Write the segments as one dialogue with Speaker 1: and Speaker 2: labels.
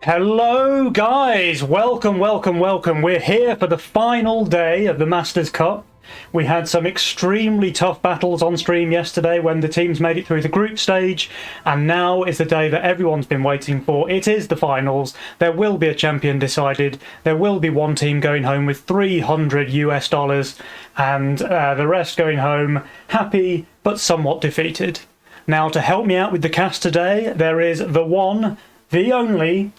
Speaker 1: Hello guys, welcome. We're here for the final day of the Masters Cup. We had some extremely tough battles on stream yesterday when the teams made it through the group stage, and now is the day that everyone's been waiting for. It is the finals. There will be a champion decided. There will be one team going home with $300 and the rest going home happy but somewhat defeated. Now, to help me out with the cast today, there is the one, the only.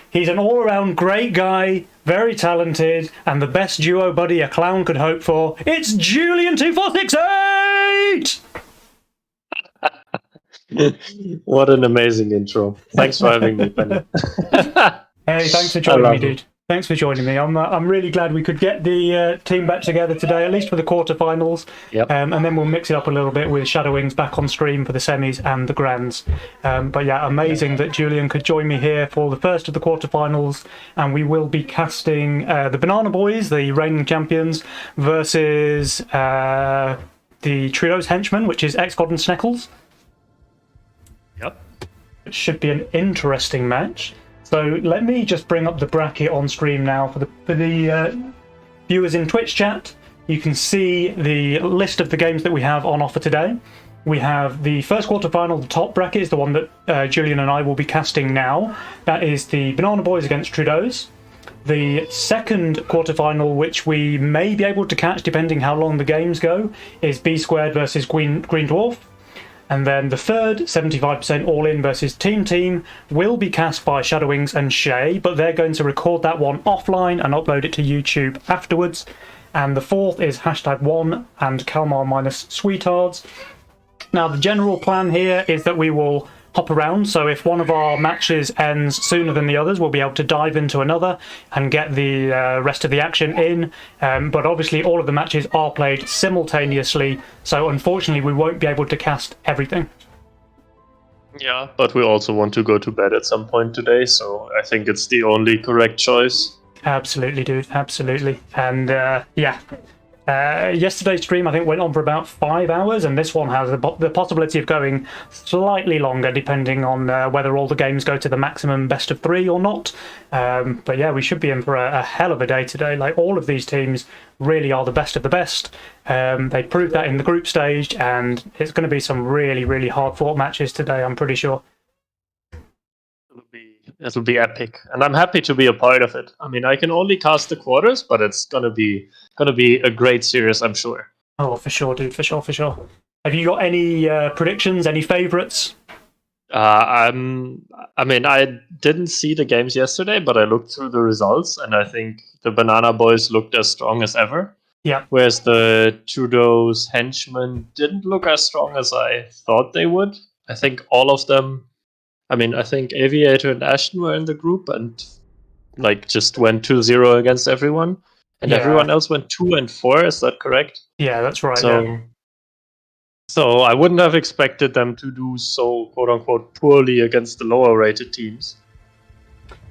Speaker 1: He's an all-around great guy, very talented, and the best duo buddy a clown could hope for. It's Julian 2468!
Speaker 2: What an amazing intro. Thanks for having me, Penny.
Speaker 1: Hey, thanks for joining me, dude. Thanks for joining me. I'm really glad we could get the team back together today, at least for the quarterfinals.
Speaker 2: Yep.
Speaker 1: And then we'll mix it up a little bit with Shadowings back on stream for the semis and the grands. But yeah, amazing that Julian could join me here for the first of the quarterfinals, and we will be casting the Banana Boys, the reigning champions, versus the Trio's Henchmen, which is X-God and Sneckles.
Speaker 2: Yep.
Speaker 1: It should be an interesting match. So let me just bring up the bracket on stream now for the viewers in Twitch chat. You can see the list of the games that we have on offer today. We have the first quarterfinal, the top bracket is the one that Julian and I will be casting now. That is the Banana Boys against Trudeau's. The second quarterfinal, which we may be able to catch depending how long the games go, is B Squared versus Green Dwarf. And then the third, 75% all-in versus Team, will be cast by Shadowings and Shay, but they're going to record that one offline and upload it to YouTube afterwards. And the fourth is #1 and Kalmar minus Sweethearts. Now, the general plan here is that we will hop around, so if one of our matches ends sooner than the others, we'll be able to dive into another and get the rest of the action in. But obviously all of the matches are played simultaneously, so unfortunately we won't be able to cast everything.
Speaker 2: Yeah, but we also want to go to bed at some point today, so I think it's the only correct choice.
Speaker 1: Absolutely, dude, absolutely. And yeah. Yesterday's stream, I think, went on for about 5 hours, and this one has the possibility of going slightly longer, depending on whether all the games go to the maximum best of 3 or not. But yeah, we should be in for a hell of a day today. Like, all of these teams really are the best of the best. They proved that in the group stage, and it's going to be some really, really hard-fought matches today, I'm pretty sure.
Speaker 2: It'll be epic, and I'm happy to be a part of it. I mean, I can only cast the quarters, but it's gonna be a great series, I'm sure.
Speaker 1: Oh, for sure, dude, for sure. Have you got any predictions, any favourites?
Speaker 2: I mean, I didn't see the games yesterday, but I looked through the results, and I think the Banana Boys looked as strong as ever.
Speaker 1: Yeah.
Speaker 2: Whereas the Trudeau's Henchmen didn't look as strong as I thought they would. I think all of them. I mean, I think Aviator and Ashton were in the group and like just went 2-0 against everyone, and everyone else went 2-4. Is that correct?
Speaker 1: Yeah, that's right.
Speaker 2: So I wouldn't have expected them to do so quote unquote poorly against the lower rated teams.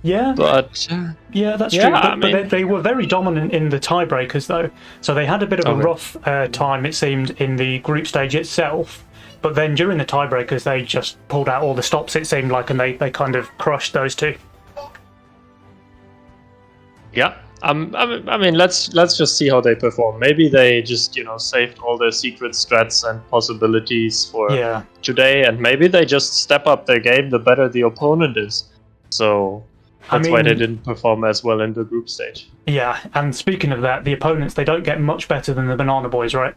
Speaker 1: Yeah,
Speaker 2: but
Speaker 1: yeah, that's true. But they were very dominant in the tiebreakers, though. So they had a bit of a rough time, it seemed, in the group stage itself. But then during the tiebreakers, they just pulled out all the stops, it seemed like, and they kind of crushed those two.
Speaker 2: Yeah, I mean, let's just see how they perform. Maybe they just saved all their secret strats and possibilities for today, and maybe they just step up their game the better the opponent is. So that's why they didn't perform as well in the group stage.
Speaker 1: Yeah, and speaking of that, the opponents, they don't get much better than the Banana Boys, right?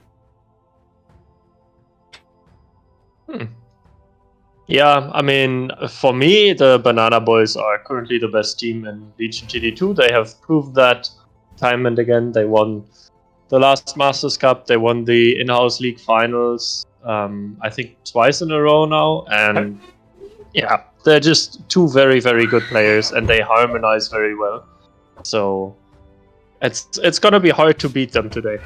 Speaker 2: Yeah, I mean, for me, the Banana Boys are currently the best team in Legion GD2. They have proved that time and again. They won the last Masters Cup. They won the in-house league finals, I think twice in a row now. And yeah, they're just two very, very good players, and they harmonize very well. So it's going to be hard to beat them today.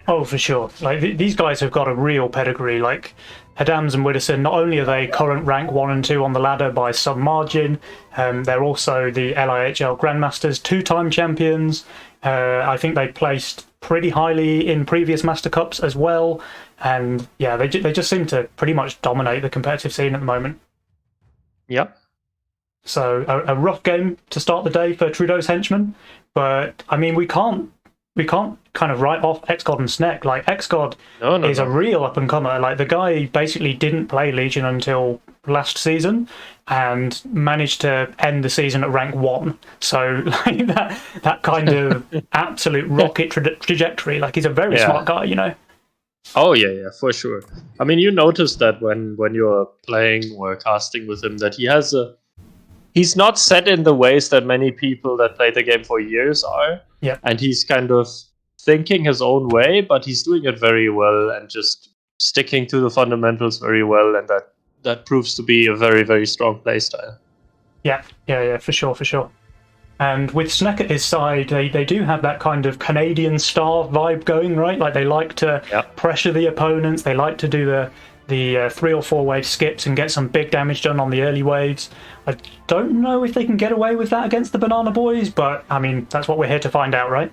Speaker 1: Oh, for sure. Like, these guys have got a real pedigree. Like, Adams and Widdowson, not only are they current rank 1 and 2 on the ladder by some margin, they're also the LIHL Grandmasters 2-time champions. I think they placed pretty highly in previous Master Cups as well. And yeah, they just seem to pretty much dominate the competitive scene at the moment.
Speaker 2: Yep.
Speaker 1: So a rough game to start the day for Trudeau's henchmen. But I mean, we can't kind of write off Xgod and Sneck. Like Xgod is a real up and comer. Like the guy basically didn't play Legion until last season, and managed to end the season at rank 1. So like that kind of absolute rocket trajectory. Like he's a very smart guy, you know.
Speaker 2: Oh yeah, for sure. I mean, you notice that when you're playing or casting with him, that he's not set in the ways that many people that play the game for years are.
Speaker 1: Yeah.
Speaker 2: And he's kind of thinking his own way, but he's doing it very well and just sticking to the fundamentals very well, and that proves to be a very, very strong playstyle.
Speaker 1: Yeah, for sure. And with Sneck at his side, they do have that kind of Canadian star vibe going, right? Like they like to pressure the opponents. They like to do the 3 or 4 wave skips and get some big damage done on the early waves. I don't know if they can get away with that against the Banana Boys, but I mean, that's what we're here to find out, right?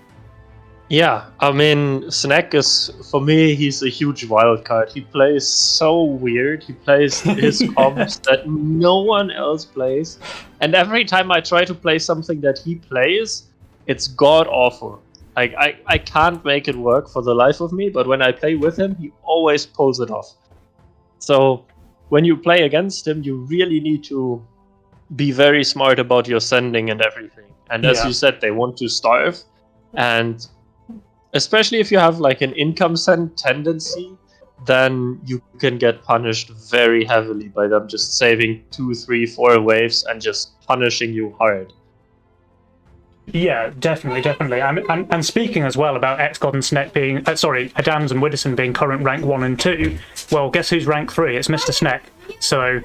Speaker 2: Yeah, I mean, Snack is, for me, he's a huge wild card. He plays so weird. He plays his comps that no one else plays. And every time I try to play something that he plays, it's god-awful. Like, I can't make it work for the life of me, but when I play with him, he always pulls it off. So, when you play against him, you really need to be very smart about your sending and everything. And as you said, they want to starve. And especially if you have like an income send tendency, then you can get punished very heavily by them just saving 2, 3, 4 waves and just punishing you hard.
Speaker 1: Yeah, definitely. And speaking as well about Xgod and Sneck being, Adams and Widdowson being current rank 1 and 2, well, guess who's rank 3? It's Mr. Sneck. So,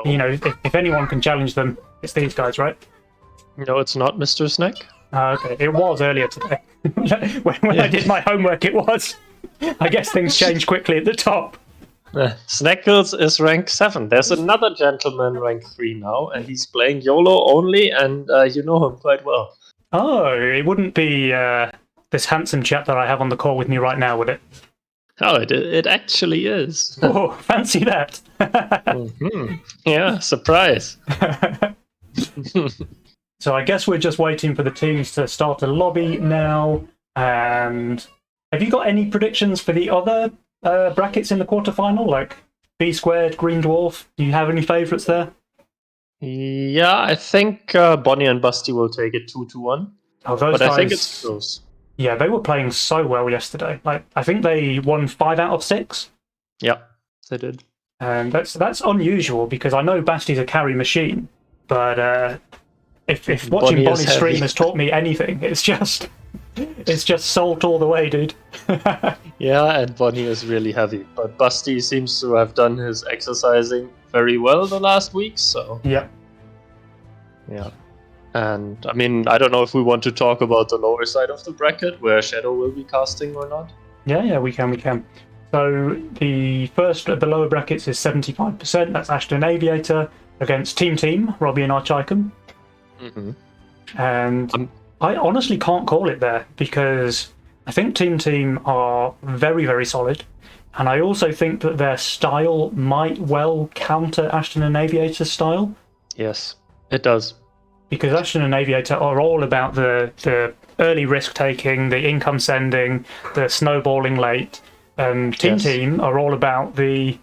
Speaker 1: you know, if anyone can challenge them, it's these guys, right?
Speaker 2: No, it's not Mr. Sneck.
Speaker 1: Okay, it was earlier today. when I did my homework, it was. I guess things change quickly at the top.
Speaker 2: Snackles is rank 7. There's another gentleman rank 3 now, and he's playing YOLO only, and you know him quite well.
Speaker 1: Oh, it wouldn't be this handsome chap that I have on the call with me right now, would it?
Speaker 2: Oh, it actually is.
Speaker 1: Oh, fancy that.
Speaker 2: Yeah, surprise.
Speaker 1: So I guess we're just waiting for the teams to start a lobby now. And have you got any predictions for the other brackets in the quarterfinal, like B squared, Green Dwarf? Do you have any favourites there?
Speaker 2: Yeah, I think Bonnie and Busty will take it 2-1.
Speaker 1: Oh, those
Speaker 2: but
Speaker 1: guys,
Speaker 2: I think it's close.
Speaker 1: Yeah, they were playing so well yesterday. Like I think they won 5 out of 6.
Speaker 2: Yeah, they did.
Speaker 1: And that's unusual because I know Basty's a carry machine, but if watching Bonnie stream has taught me anything, it's just salt all the way, dude.
Speaker 2: Yeah, and Bonnie is really heavy, but Busty seems to have done his exercising very well the last weeks, so...
Speaker 1: Yeah.
Speaker 2: And, I mean, I don't know if we want to talk about the lower side of the bracket, where Shadow will be casting or not.
Speaker 1: Yeah, we can. So, the first of the lower brackets is 75%, that's Ashton Aviator, against Team, Robbie and Archicum.
Speaker 2: Mm-hmm.
Speaker 1: And I honestly can't call it there, because I think Team are very, very solid. And I also think that their style might well counter Ashton and Aviator's style.
Speaker 2: Yes, it does.
Speaker 1: Because Ashton and Aviator are all about the early risk-taking, the income sending, the snowballing late. And Team are all about the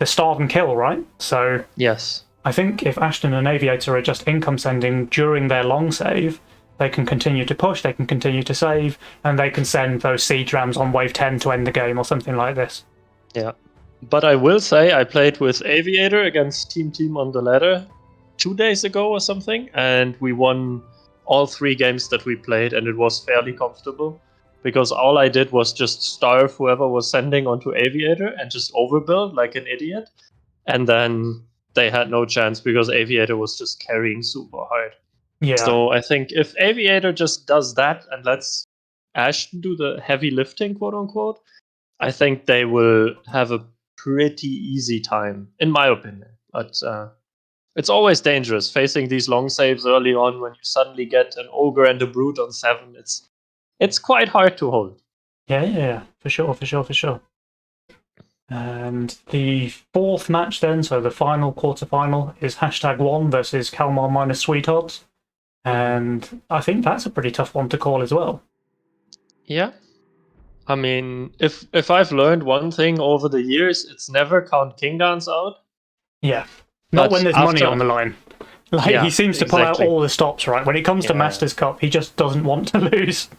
Speaker 1: starve and kill, right? So
Speaker 2: yes,
Speaker 1: I think if Ashton and Aviator are just income sending during their long save, they can continue to push, they can continue to save, and they can send those siege rams on wave 10 to end the game or something like this.
Speaker 2: Yeah. But I will say I played with Aviator against Team on the ladder 2 days ago or something, and we won all 3 games that we played, and it was fairly comfortable. Because all I did was just starve whoever was sending onto Aviator and just overbuild like an idiot. And then they had no chance because Aviator was just carrying super hard.
Speaker 1: Yeah.
Speaker 2: So I think if Aviator just does that and lets Ashton do the heavy lifting, quote unquote, I think they will have a pretty easy time, in my opinion. But it's always dangerous facing these long saves early on when you suddenly get an Ogre and a Brute on 7. It's quite hard to hold.
Speaker 1: Yeah, for sure. And the fourth match then, so the final quarterfinal, is #1 versus Kalmar minus Sweethearts. And I think that's a pretty tough one to call as well.
Speaker 2: Yeah. I mean, if I've learned one thing over the years, it's never count King Dance out.
Speaker 1: Yeah. Not
Speaker 2: But
Speaker 1: when there's money on the line. Like,
Speaker 2: Yeah,
Speaker 1: he seems to pull out
Speaker 2: exactly.
Speaker 1: all the stops, right? When it comes to Masters Cup, he just doesn't want to lose.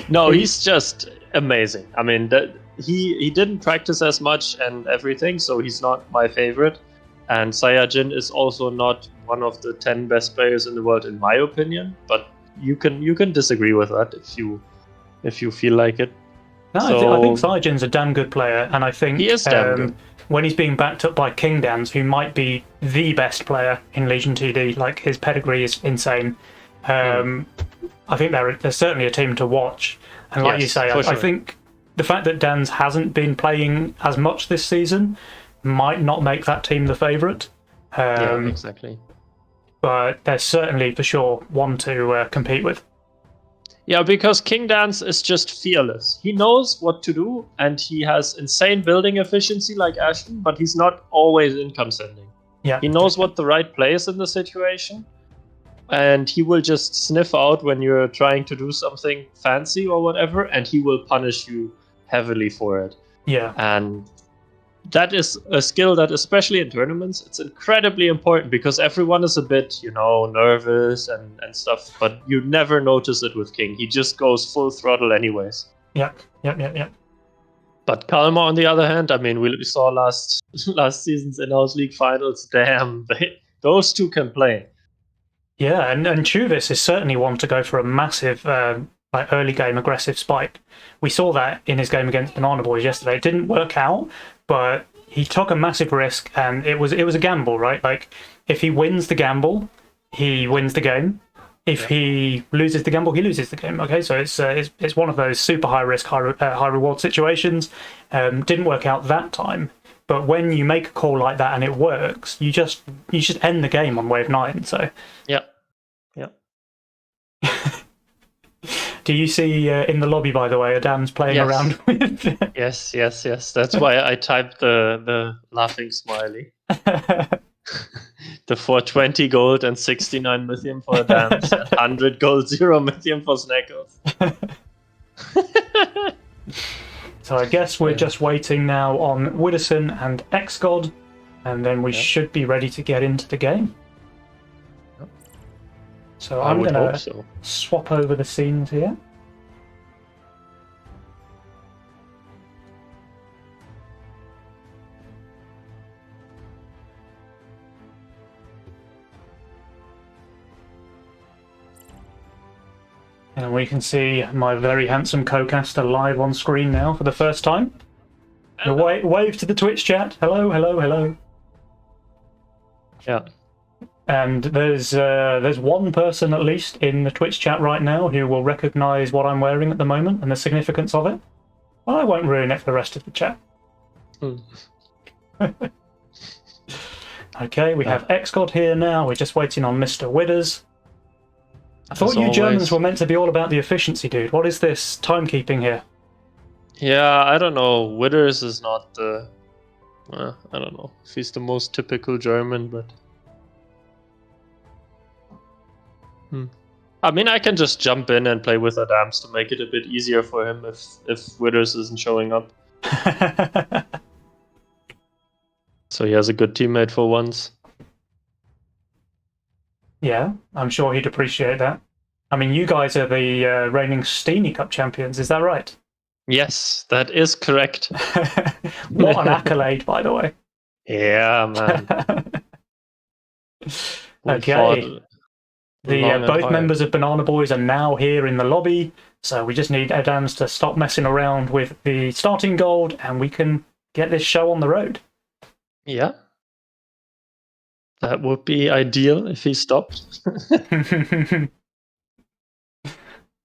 Speaker 2: No, he's just amazing. I mean, he didn't practice as much and everything, so he's not my favorite. And Sayajin is also not one of the 10 best players in the world, in my opinion. But you can disagree with that if you feel like it.
Speaker 1: No, I think Saijin's a damn good player, and I think
Speaker 2: he is damn good.
Speaker 1: When he's being backed up by King Dance, who might be the best player in Legion TD, like his pedigree is insane. I think they're certainly a team to watch. And like you say, I think the fact that Dan's hasn't been playing as much this season might not make that team the favourite.
Speaker 2: Yeah, exactly.
Speaker 1: But they're certainly for sure one to compete with.
Speaker 2: Yeah, because King Dance is just fearless. He knows what to do, and he has insane building efficiency like Ashton, but he's not always income sending.
Speaker 1: Yeah.
Speaker 2: He knows what the right play is in the situation, and he will just sniff out when you're trying to do something fancy or whatever, and he will punish you heavily for it.
Speaker 1: Yeah.
Speaker 2: And that is a skill that, especially in tournaments, it's incredibly important because everyone is a bit, nervous and stuff, but you never notice it with King. He just goes full throttle anyways.
Speaker 1: Yep.
Speaker 2: But Kalmar, on the other hand, I mean, we saw last season's in-house league finals. Damn, those two can play.
Speaker 1: Yeah, and Chuvis is certainly one to go for a massive early game aggressive spike. We saw that in his game against Banana Boys yesterday. It didn't work out, but he took a massive risk, and it was a gamble, right? Like, if he wins the gamble, he wins the game. If he loses the gamble, he loses the game. Okay, so it's one of those super high risk, high reward situations. Didn't work out that time, but when you make a call like that and it works, you just end the game on wave 9. So
Speaker 2: yeah.
Speaker 1: Do you see in the lobby, by the way, Adam's playing around with?
Speaker 2: Yes. That's why I typed the laughing smiley. The 420 gold and 69 lithium for Adams, and 100 gold, 0 lithium for Snails.
Speaker 1: So I guess we're just waiting now on Widdowson and XGod, and then we should be ready to get into the game. So I'm going to swap over the scenes here. And we can see my very handsome co-caster live on screen now for the first time. Wave to the Twitch chat. Hello.
Speaker 2: Yeah.
Speaker 1: And there's one person at least in the Twitch chat right now who will recognise what I'm wearing at the moment and the significance of it. Well, I won't ruin it for the rest of the chat. Okay, we have XGod here now. We're just waiting on Mr. Widders. I thought you Germans were meant to be all about the efficiency, dude. What is this timekeeping here?
Speaker 2: Yeah, I don't know. Widders is not the... I don't know if he's the most typical German, but... I mean, I can just jump in and play with Adams to make it a bit easier for him if Widders isn't showing up. So he has a good teammate for once.
Speaker 1: Yeah, I'm sure he'd appreciate that. I mean, you guys are the reigning Steenie Cup champions, is that right?
Speaker 2: Yes, that is correct.
Speaker 1: What an accolade, by the way.
Speaker 2: Yeah, man.
Speaker 1: Okay. Both members of Banana Boys are now here in the lobby, so we just need Adams to stop messing around with the starting gold, and we can get this show on the road.
Speaker 2: Yeah. That would be ideal if he stopped.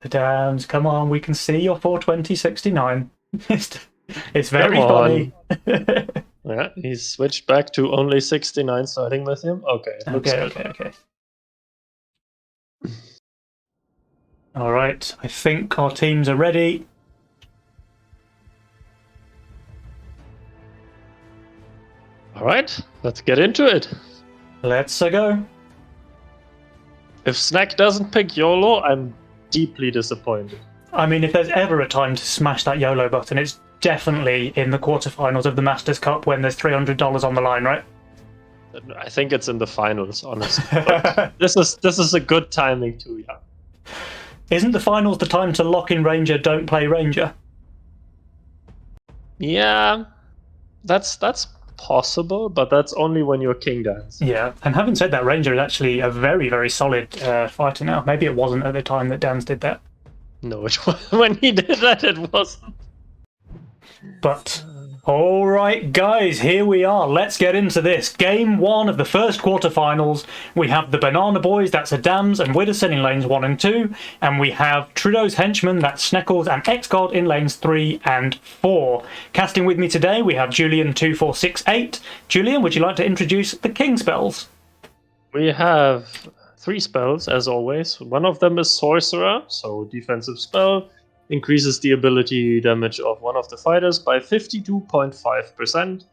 Speaker 1: Adams, come on, we can see your 42069. It's very funny.
Speaker 2: Yeah, he's switched back to only 69 starting lithium. Okay.
Speaker 1: Okay. All right, I think our teams are ready.
Speaker 2: Alright, let's get into it.
Speaker 1: Let's go.
Speaker 2: If Snack doesn't pick YOLO, I'm deeply disappointed.
Speaker 1: I mean, if there's ever a time to smash that YOLO button, it's definitely in the quarterfinals of the Masters Cup when there's $300 on the line, right?
Speaker 2: I think it's in the finals, honestly. But this is a good timing too, yeah.
Speaker 1: Isn't the finals the time to lock in Ranger, don't play Ranger?
Speaker 2: Yeah, that's possible, but that's only when you're King Dance.
Speaker 1: Yeah, and having said that, Ranger is actually a very, very solid fighter now. Maybe it wasn't at the time that Dance did that.
Speaker 2: No, when he did that, it wasn't.
Speaker 1: But, alright guys, here we are. Let's get into this. Game 1 of the first quarterfinals. We have the Banana Boys, that's Adams and Widderson in lanes 1 and 2. And we have Trudeau's Henchmen, that's Sneckles and X-God in lanes 3 and 4. Casting with me today, we have Julian 2468. Julian, would you like to introduce the King spells?
Speaker 2: We have 3 spells, as always. One of them is Sorcerer, so defensive spell. Increases the ability damage of one of the fighters by 52.5%.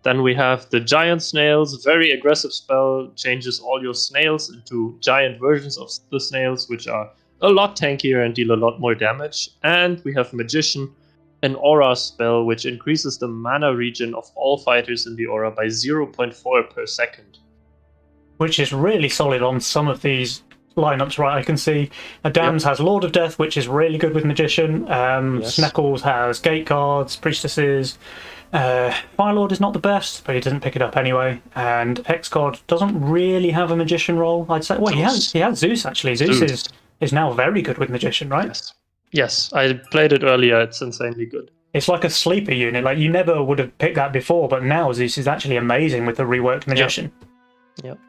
Speaker 2: Then we have the Giant Snails, very aggressive spell, changes all your snails into giant versions of the snails, which are a lot tankier and deal a lot more damage. And we have Magician, an aura spell, which increases the mana regen of all fighters in the aura by 0.4 per second.
Speaker 1: Which is really solid on some of these lineups, right? I can see Adams has Lord of Death, which is really good with Magician.
Speaker 2: Yes.
Speaker 1: Sneckles has Gate Guards, Priestesses. Firelord is not the best, but he doesn't pick it up anyway. And X-God doesn't really have a Magician role, I'd say. Well, he has Zeus, actually. Zeus is now very good with Magician, right?
Speaker 2: Yes, I played it earlier. It's insanely good.
Speaker 1: It's like a sleeper unit. Like, you never would have picked that before, but now Zeus is actually amazing with the reworked Magician.
Speaker 2: Yep.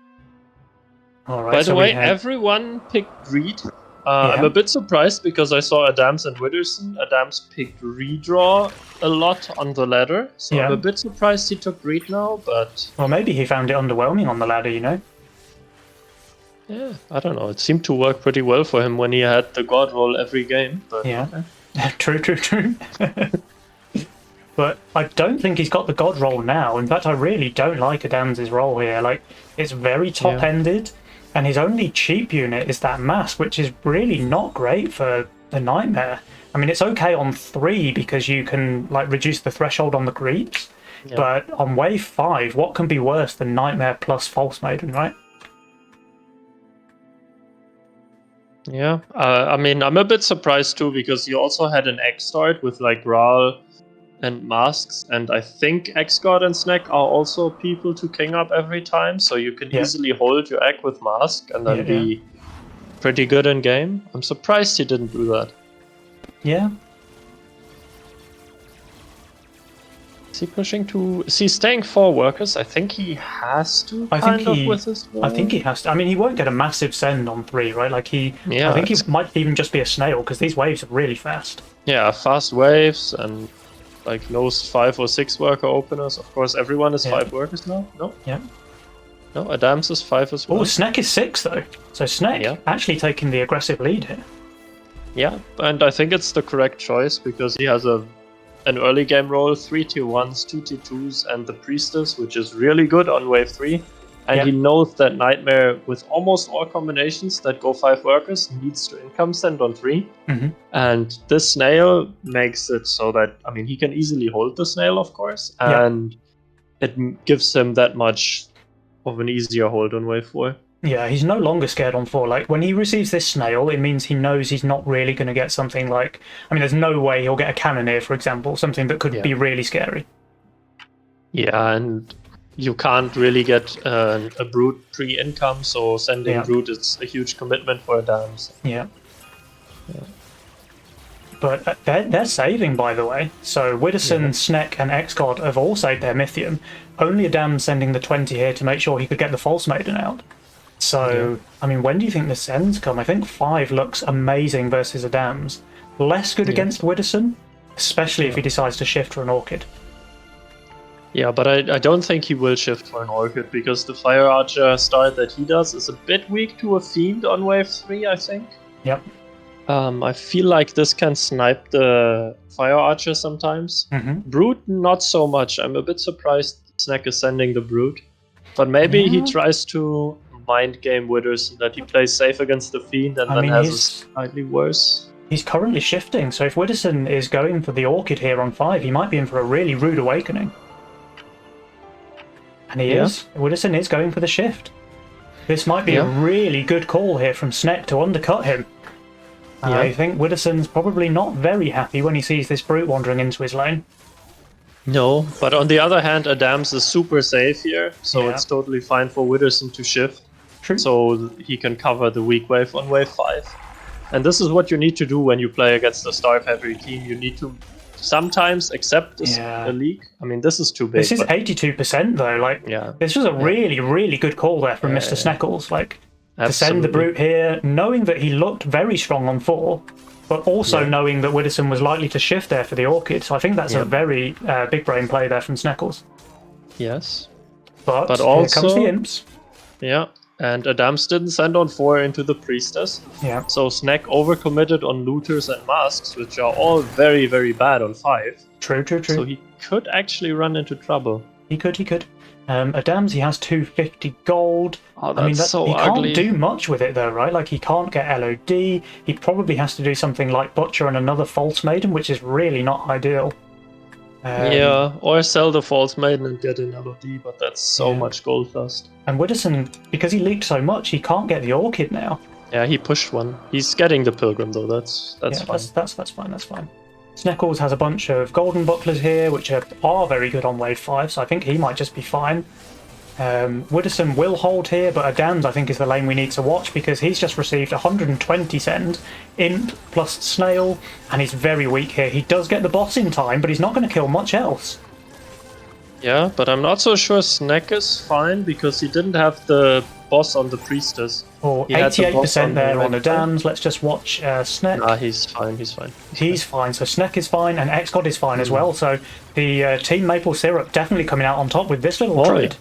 Speaker 1: All right,
Speaker 2: By the way, everyone picked Greed. I'm a bit surprised because I saw Adams and Widderson. Adams picked Redraw a lot on the ladder, so I'm a bit surprised he took Greed now, but...
Speaker 1: Well, maybe he found it underwhelming on the ladder, you know?
Speaker 2: Yeah, I don't know. It seemed to work pretty well for him when he had the God roll every game, but...
Speaker 1: Yeah, true. But I don't think he's got the God roll now. In fact, I really don't like Adams' role here. Like, it's very top-ended. And his only cheap unit is that mask, which is really not great for the Nightmare. I mean, it's okay on 3 because you can like reduce the threshold on the creeps. Yeah. But on wave 5, what can be worse than Nightmare plus False Maiden, right?
Speaker 2: Yeah, I mean, I'm a bit surprised too because you also had an X start with like Ral and masks, and I think X-God and Snack are also people to king up every time, so you can easily hold your egg with mask and then be pretty good in game. I'm surprised he didn't do that.
Speaker 1: Yeah.
Speaker 2: Is he pushing to... Is he staying 4 workers? I think he has to, with his wall.
Speaker 1: I think he has to. I mean, he won't get a massive send on 3, right? Like, I think he might even just be a snail, because these waves are really fast.
Speaker 2: Yeah, fast waves, and like most 5 or 6 worker openers. Of course, everyone is 5 workers now. No?
Speaker 1: Yeah.
Speaker 2: No, Adams is 5 as well.
Speaker 1: Oh, Snack is 6, though. So Snack actually taking the aggressive lead here.
Speaker 2: Yeah, and I think it's the correct choice, because he has an early game roll, 3 tier 1s, 2 tier 2s, and the Priestess, which is really good on wave 3. And he knows that Nightmare, with almost all combinations that go 5 workers, needs to income send on 3. And this Snail makes it so that, I mean, he can easily hold the Snail, of course, and it gives him that much of an easier hold on wave 4.
Speaker 1: Yeah, he's no longer scared on 4. Like, when he receives this Snail, it means he knows he's not really going to get something like... I mean, there's no way he'll get a Cannoneer, for example, something that could be really scary. Yeah,
Speaker 2: and you can't really get a Brute pre-income, so sending Brute is a huge commitment for Adams.
Speaker 1: Yeah. But they're saving, by the way. So Widderson, Sneck, and X-God have all saved their Mythium. Only Adams sending the 20 here to make sure he could get the False Maiden out. So, I mean, when do you think the sends come? I think 5 looks amazing versus Adams. Less good against Widderson, especially if he decides to shift for an Orchid.
Speaker 2: Yeah, but I don't think he will shift for an Orchid, because the Fire Archer start that he does is a bit weak to a Fiend on wave 3, I think.
Speaker 1: Yep.
Speaker 2: I feel like this can snipe the Fire Archer sometimes. Brute, not so much. I'm a bit surprised Snack is sending the Brood. But maybe he tries to mind game Withers that he plays safe against the Fiend and then has a slightly worse.
Speaker 1: He's currently shifting, so if Widdowson is going for the Orchid here on 5, he might be in for a really rude awakening. And he is. Widdowson is going for the shift. This might be a really good call here from Sneck to undercut him. I think Widdowson's probably not very happy when he sees this Brute wandering into his lane.
Speaker 2: No, but on the other hand, Adams is super safe here, so it's totally fine for Widdowson to shift.
Speaker 1: True.
Speaker 2: So he can cover the weak wave on wave 5. And this is what you need to do when you play against a Starve-heavy team. You need to sometimes accept a leak. I mean, this is too big.
Speaker 1: This is 82% though. Like, this was a really, really good call there from Mr. Sneckles. Like, to send the Brute here, knowing that he looked very strong on 4, but also knowing that Widdowson was likely to shift there for the Orchid. So I think that's a very big brain play there from Sneckles.
Speaker 2: Yes.
Speaker 1: But
Speaker 2: also,
Speaker 1: here comes the Imps.
Speaker 2: Yeah. And Adams didn't send on 4 into the Priestess.
Speaker 1: Yeah.
Speaker 2: So Snack overcommitted on Looters and Masks, which are all very, very bad on 5.
Speaker 1: True.
Speaker 2: So he could actually run into trouble.
Speaker 1: He could. Adams, he has 250 gold.
Speaker 2: Oh, that's so ugly.
Speaker 1: He can't do much with it though, right? Like, he can't get LOD. He probably has to do something like Butcher and another False Maiden, which is really not ideal.
Speaker 2: Or sell the False Maiden and get an LOD, but that's so much gold lost.
Speaker 1: And Widdowson, because he leaked so much, he can't get the Orchid now.
Speaker 2: Yeah, he pushed one. He's getting the Pilgrim though. That's fine.
Speaker 1: That's fine. Sneckles has a bunch of Golden Bucklers here, which are very good on wave 5, so I think he might just be fine. Widdowson will hold here, but Adams I think is the lane we need to watch because he's just received 120 send, Imp plus Snail, and he's very weak here. He does get the boss in time, but he's not going to kill much else.
Speaker 2: Yeah, but I'm not so sure Snack is fine because he didn't have the boss on the Priestess.
Speaker 1: Or 88% there on Adams. Let's just watch Snack.
Speaker 2: Nah, he's fine.
Speaker 1: He's fine. So Snack is fine, and Xgod is fine as well. So the Team Maple Syrup definitely coming out on top with this little trade.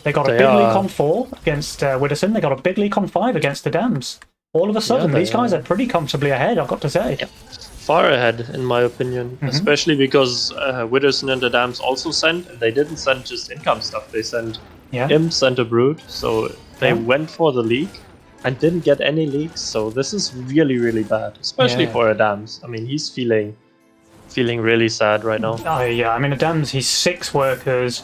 Speaker 1: They got a big leak on 4 against Widdowson. They got a big leak on 5 against the Dams. All of a sudden, these guys are pretty comfortably ahead, I've got to say.
Speaker 2: Yeah. Far ahead, in my opinion. Especially because Widdowson and the Dams also sent, and they didn't send just income stuff. They sent Imp, sent a Brood, so they went for the leak and didn't get any leaks. So this is really, really bad, especially for Adams. I mean, he's feeling really sad right now.
Speaker 1: Oh yeah, I mean Adams, he's 6 workers.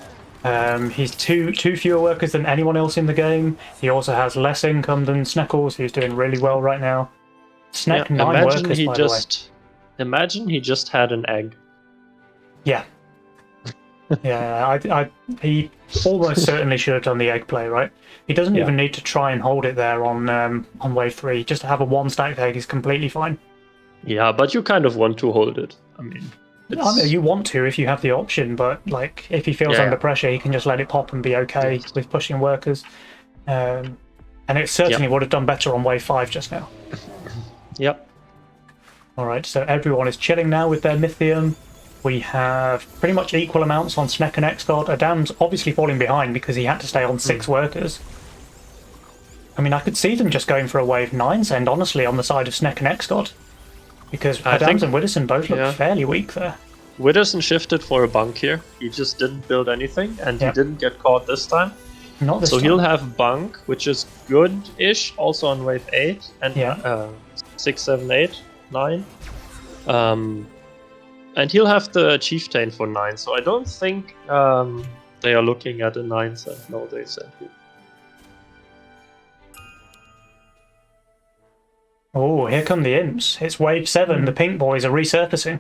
Speaker 1: He's two fewer workers than anyone else in the game. He also has less income than Sneckles, who's doing really well right now. Snack 9 workers, by the way.
Speaker 2: Imagine he just had an egg.
Speaker 1: Yeah. He almost certainly should have done the egg play, right? He doesn't even need to try and hold it there on wave 3. Just to have a 1-stacked egg is completely fine.
Speaker 2: Yeah, but you kind of want to hold it. I mean,
Speaker 1: you want to if you have the option, but like if he feels under pressure, he can just let it pop and be okay with pushing workers. And it certainly would have done better on wave 5 just now.
Speaker 2: Yep.
Speaker 1: Alright, so everyone is chilling now with their Mythium. We have pretty much equal amounts on Sneck and Xgod. Adam's obviously falling behind because he had to stay on 6 workers. I mean, I could see them just going for a wave 9 send, honestly, on the side of Sneck and Xgod. Because Adams and Widdowson both look fairly weak there.
Speaker 2: Widdowson shifted for a bunk here. He just didn't build anything, and he didn't get caught this time.
Speaker 1: Not this time.
Speaker 2: So he'll have bunk, which is good-ish, also on wave 8, and 6, 7, 8, 9. And he'll have the Chieftain for 9, so I don't think they are looking at a 9 send. No, they sent you.
Speaker 1: Oh, here come the Imps. It's wave 7. The pink boys are resurfacing.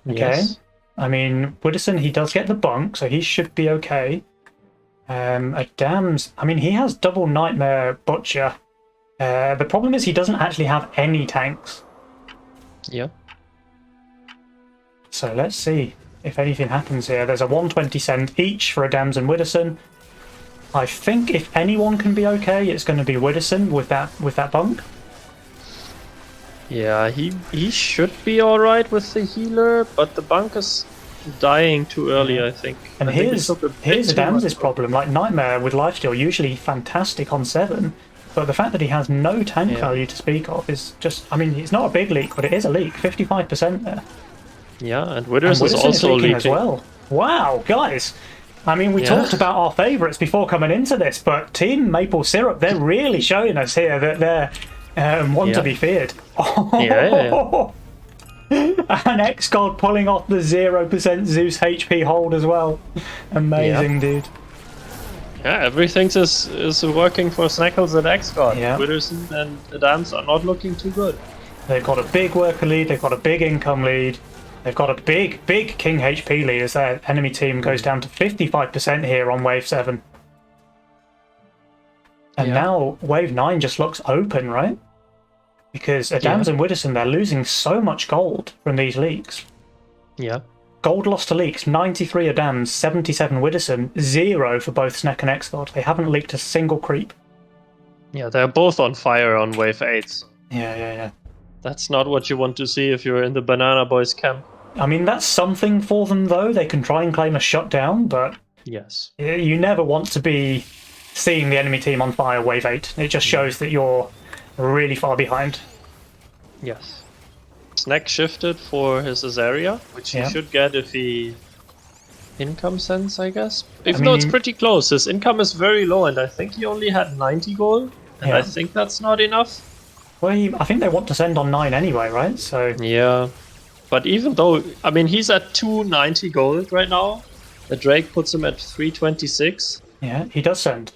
Speaker 1: Okay.
Speaker 2: Yes.
Speaker 1: I mean, Widdowson, he does get the bunk, so he should be okay. Adams, I mean, he has double Nightmare Butcher. The problem is he doesn't actually have any tanks.
Speaker 2: Yeah.
Speaker 1: So let's see if anything happens here. There's a 120 send each for Adams and Widdowson. I think if anyone can be okay, it's going to be Widdowson with that bunk.
Speaker 2: Yeah, he should be alright with the healer, but the bunk is dying too early, I think.
Speaker 1: And here's Adams' problem. Like, Nightmare with lifesteal, usually fantastic on 7, but the fact that he has no tank value to speak of is just... I mean, it's not a big leak, but it is a leak. 55% there.
Speaker 2: Yeah, and Widders is also leaking
Speaker 1: as well. Wow, guys! I mean, we talked about our favourites before coming into this, but Team Maple Syrup, they're really showing us here that they're one to be feared. And X-God pulling off the 0% Zeus HP hold as well. Amazing, dude.
Speaker 2: Yeah, everything is working for Snails and X-God.
Speaker 1: Yeah.
Speaker 2: Witherson and Adams are not looking too good.
Speaker 1: They've got a big worker lead, they've got a big income lead, they've got a big King HP lead as their enemy team goes down to 55% here on Wave 7. And now Wave 9 just looks open, right? Because Adams and Witherson, they're losing so much gold from these leaks.
Speaker 2: Yeah.
Speaker 1: Gold lost to leaks, 93 Adams, 77 Witherson, 0 for both Snek and X-God. They haven't leaked a single creep.
Speaker 2: Yeah, they're both on fire on Wave 8.
Speaker 1: Yeah.
Speaker 2: That's not what you want to see if you're in the Banana Boys camp.
Speaker 1: I mean, that's something for them, though. They can try and claim a shutdown, but
Speaker 2: yes,
Speaker 1: you never want to be seeing the enemy team on fire Wave 8. It just shows that you're really far behind.
Speaker 2: Yes. Snek shifted for his Azaria, which he should get if he income sends, I guess. Even though it's pretty close, his income is very low, and I think he only had 90 gold, and I think that's not enough.
Speaker 1: Well, I think they want to send on 9 anyway, right? So
Speaker 2: yeah, but even though, I mean, he's at 290 gold right now, the Drake puts him at 326.
Speaker 1: Yeah, he does send.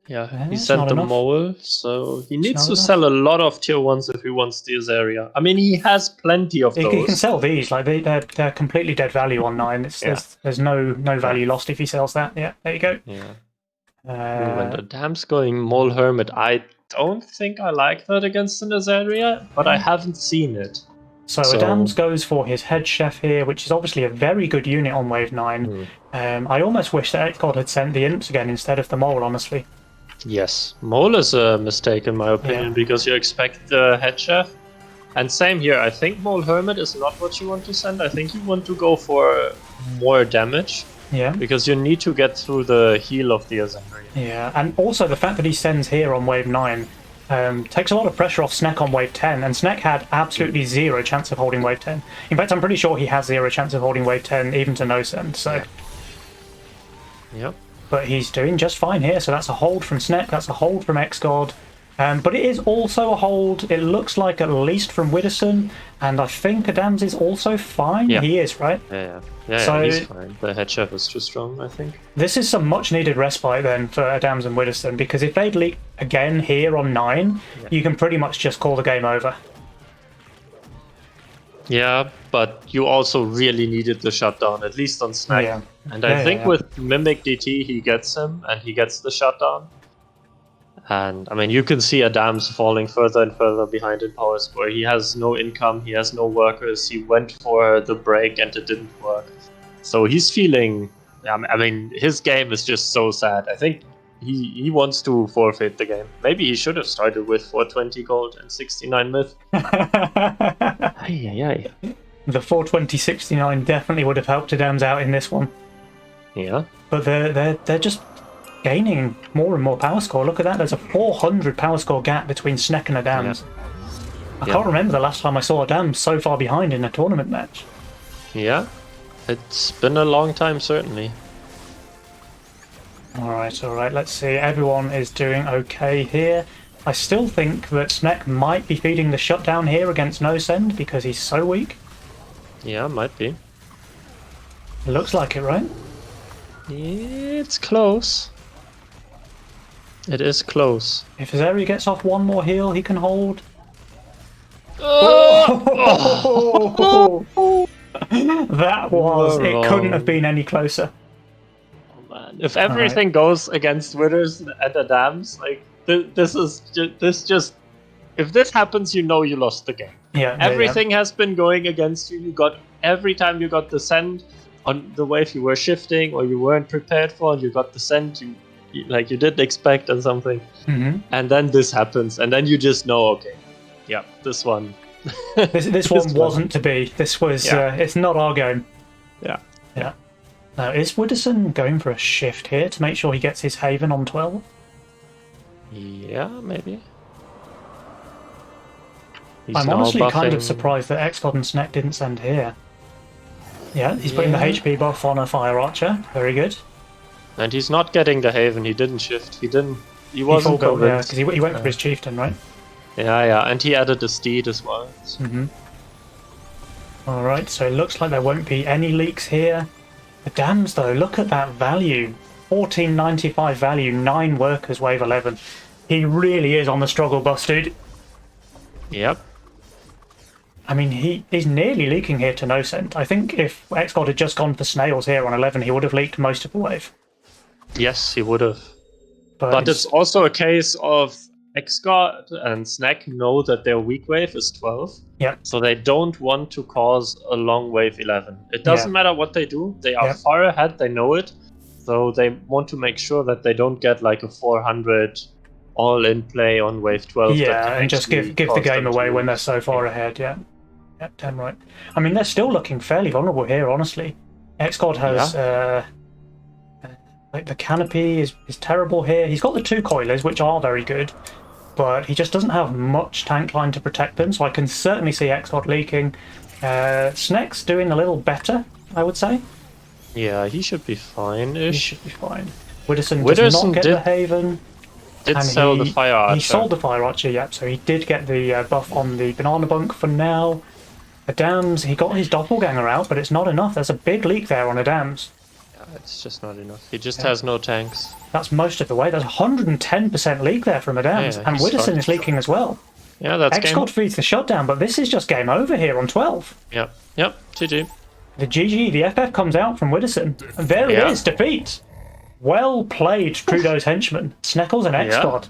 Speaker 2: Yeah, he sent the mole, so he needs to sell a lot of tier 1s if he wants the Azaria. I mean, he has plenty of those.
Speaker 1: He can sell these, like they're completely dead value on 9. There's no value lost if he sells that. Yeah, there you go.
Speaker 2: Yeah. When the Dam's going Mole Hermit, I don't think I like that against an Azaria, but I haven't seen it.
Speaker 1: So Adams goes for his head chef here, which is obviously a very good unit on Wave 9. I almost wish that X-God had sent the Imps again instead of the Mole, honestly.
Speaker 2: Yes, Mole is a mistake in my opinion, because you expect the head chef. And same here, I think Mole Hermit is not what you want to send. I think you want to go for more damage.
Speaker 1: Yeah.
Speaker 2: Because you need to get through the heal of the Azaria.
Speaker 1: Yeah, and also the fact that he sends here on Wave 9 takes a lot of pressure off Snek on Wave 10, and Snek had absolutely 0 chance of holding Wave 10. In fact, I'm pretty sure he has 0 chance of holding Wave 10, even to no send, so...
Speaker 2: Yep.
Speaker 1: But he's doing just fine here, so that's a hold from Snek, that's a hold from X-God. But it is also a hold, it looks like, at least from Witherson, and I think Adams is also fine.
Speaker 2: Yeah.
Speaker 1: He is, right?
Speaker 2: Yeah, he's fine. The head chef is too strong, I think.
Speaker 1: This is some much-needed respite, then, for Adams and Witherson, because if they'd leak again here on 9, you can pretty much just call the game over.
Speaker 2: Yeah, but you also really needed the shutdown, at least on Snek.
Speaker 1: Yeah.
Speaker 2: And I think with Mimic DT, he gets him, and he gets the shutdown. And, I mean, you can see Adams falling further and further behind in power score. He has no income, he has no workers, he went for the break and it didn't work. So he's feeling... I mean, his game is just so sad. I think he wants to forfeit the game. Maybe he should have started with 420 gold and 69 myth.
Speaker 1: The 420-69 definitely would have helped Adams out in this one.
Speaker 2: Yeah.
Speaker 1: But they're just gaining more and more power score. Look at that, there's a 400 power score gap between Snek and Adams. I can't remember the last time I saw Adams so far behind in a tournament match.
Speaker 2: Yeah, it's been a long time, certainly.
Speaker 1: Alright, let's see. Everyone is doing okay here. I still think that Snek might be feeding the shutdown here against no send because he's so weak.
Speaker 2: Yeah, might be.
Speaker 1: It looks like it, right?
Speaker 2: It's close. It is close.
Speaker 1: If Azaria gets off one more heal, he can hold.
Speaker 2: Oh!
Speaker 1: That was... It couldn't have been any closer.
Speaker 2: Oh, man. If everything goes against Withers and Adams, like, this just... If this happens, you know you lost the game.
Speaker 1: Yeah.
Speaker 2: Everything has been going against you. You got... Every time you got the send on the wave you were shifting or you weren't prepared for, you got the send you didn't expect or something. And then this happens, and then you just know, okay, yeah, this one.
Speaker 1: this one wasn't to be. This was. It's not our game.
Speaker 2: Yeah.
Speaker 1: Now, is Witherson going for a shift here to make sure he gets his Haven on 12?
Speaker 2: Yeah, maybe.
Speaker 1: I'm honestly kind of surprised that X-God and Snek didn't send here. Yeah, he's putting the HP buff on a Fire Archer. Very good.
Speaker 2: And he's not getting the Haven. He didn't shift. He wasn't
Speaker 1: full built, yeah,
Speaker 2: convinced.
Speaker 1: because he went for his chieftain, right?
Speaker 2: Yeah, and he added the steed as well.
Speaker 1: Alright, so it looks like there won't be any leaks here. The dams, though, look at that value. 1495 value, 9 workers, wave 11. He really is on the struggle bus, dude.
Speaker 2: Yep.
Speaker 1: I mean, he's nearly leaking here to no cent. I think if XGod had just gone for Snails here on 11, he would have leaked most of the wave.
Speaker 2: Yes, he would have.
Speaker 1: But
Speaker 2: it's also a case of XGod and Snack know that their weak wave is 12.
Speaker 1: Yeah.
Speaker 2: So they don't want to cause a long wave 11. It doesn't matter what they do. They are far ahead. They know it. So they want to make sure that they don't get like a 400 all-in play on wave 12.
Speaker 1: Yeah, and just give the game away when they're so far ahead, yeah. Yep, damn right. I mean, they're still looking fairly vulnerable here, honestly. XGod has... like the canopy is terrible here. He's got the 2 coilers, which are very good, but he just doesn't have much tank line to protect them, so I can certainly see XGod leaking. Sneck's doing a little better, I would say.
Speaker 2: Yeah, he should be fine-ish.
Speaker 1: He should be fine. Witterson does not get the Haven.
Speaker 2: Did sell the Fire Archer.
Speaker 1: He sold the Fire Archer, yep, so he did get the buff on the Banana Bunk for now. Adams, he got his Doppelganger out, but it's not enough. There's a big leak there on Adams.
Speaker 2: It's just not enough. He just has no tanks.
Speaker 1: That's most of the way. There's 110% leak there from Adams, and Witterson is leaking as well.
Speaker 2: Yeah, that's
Speaker 1: XGod feeds the shutdown, but this is just game over here on 12.
Speaker 2: Yep, GG.
Speaker 1: The GG, the FF comes out from Witterson, and there it is, defeat. Well played, Trudeau's henchman, Sneckles and XGod.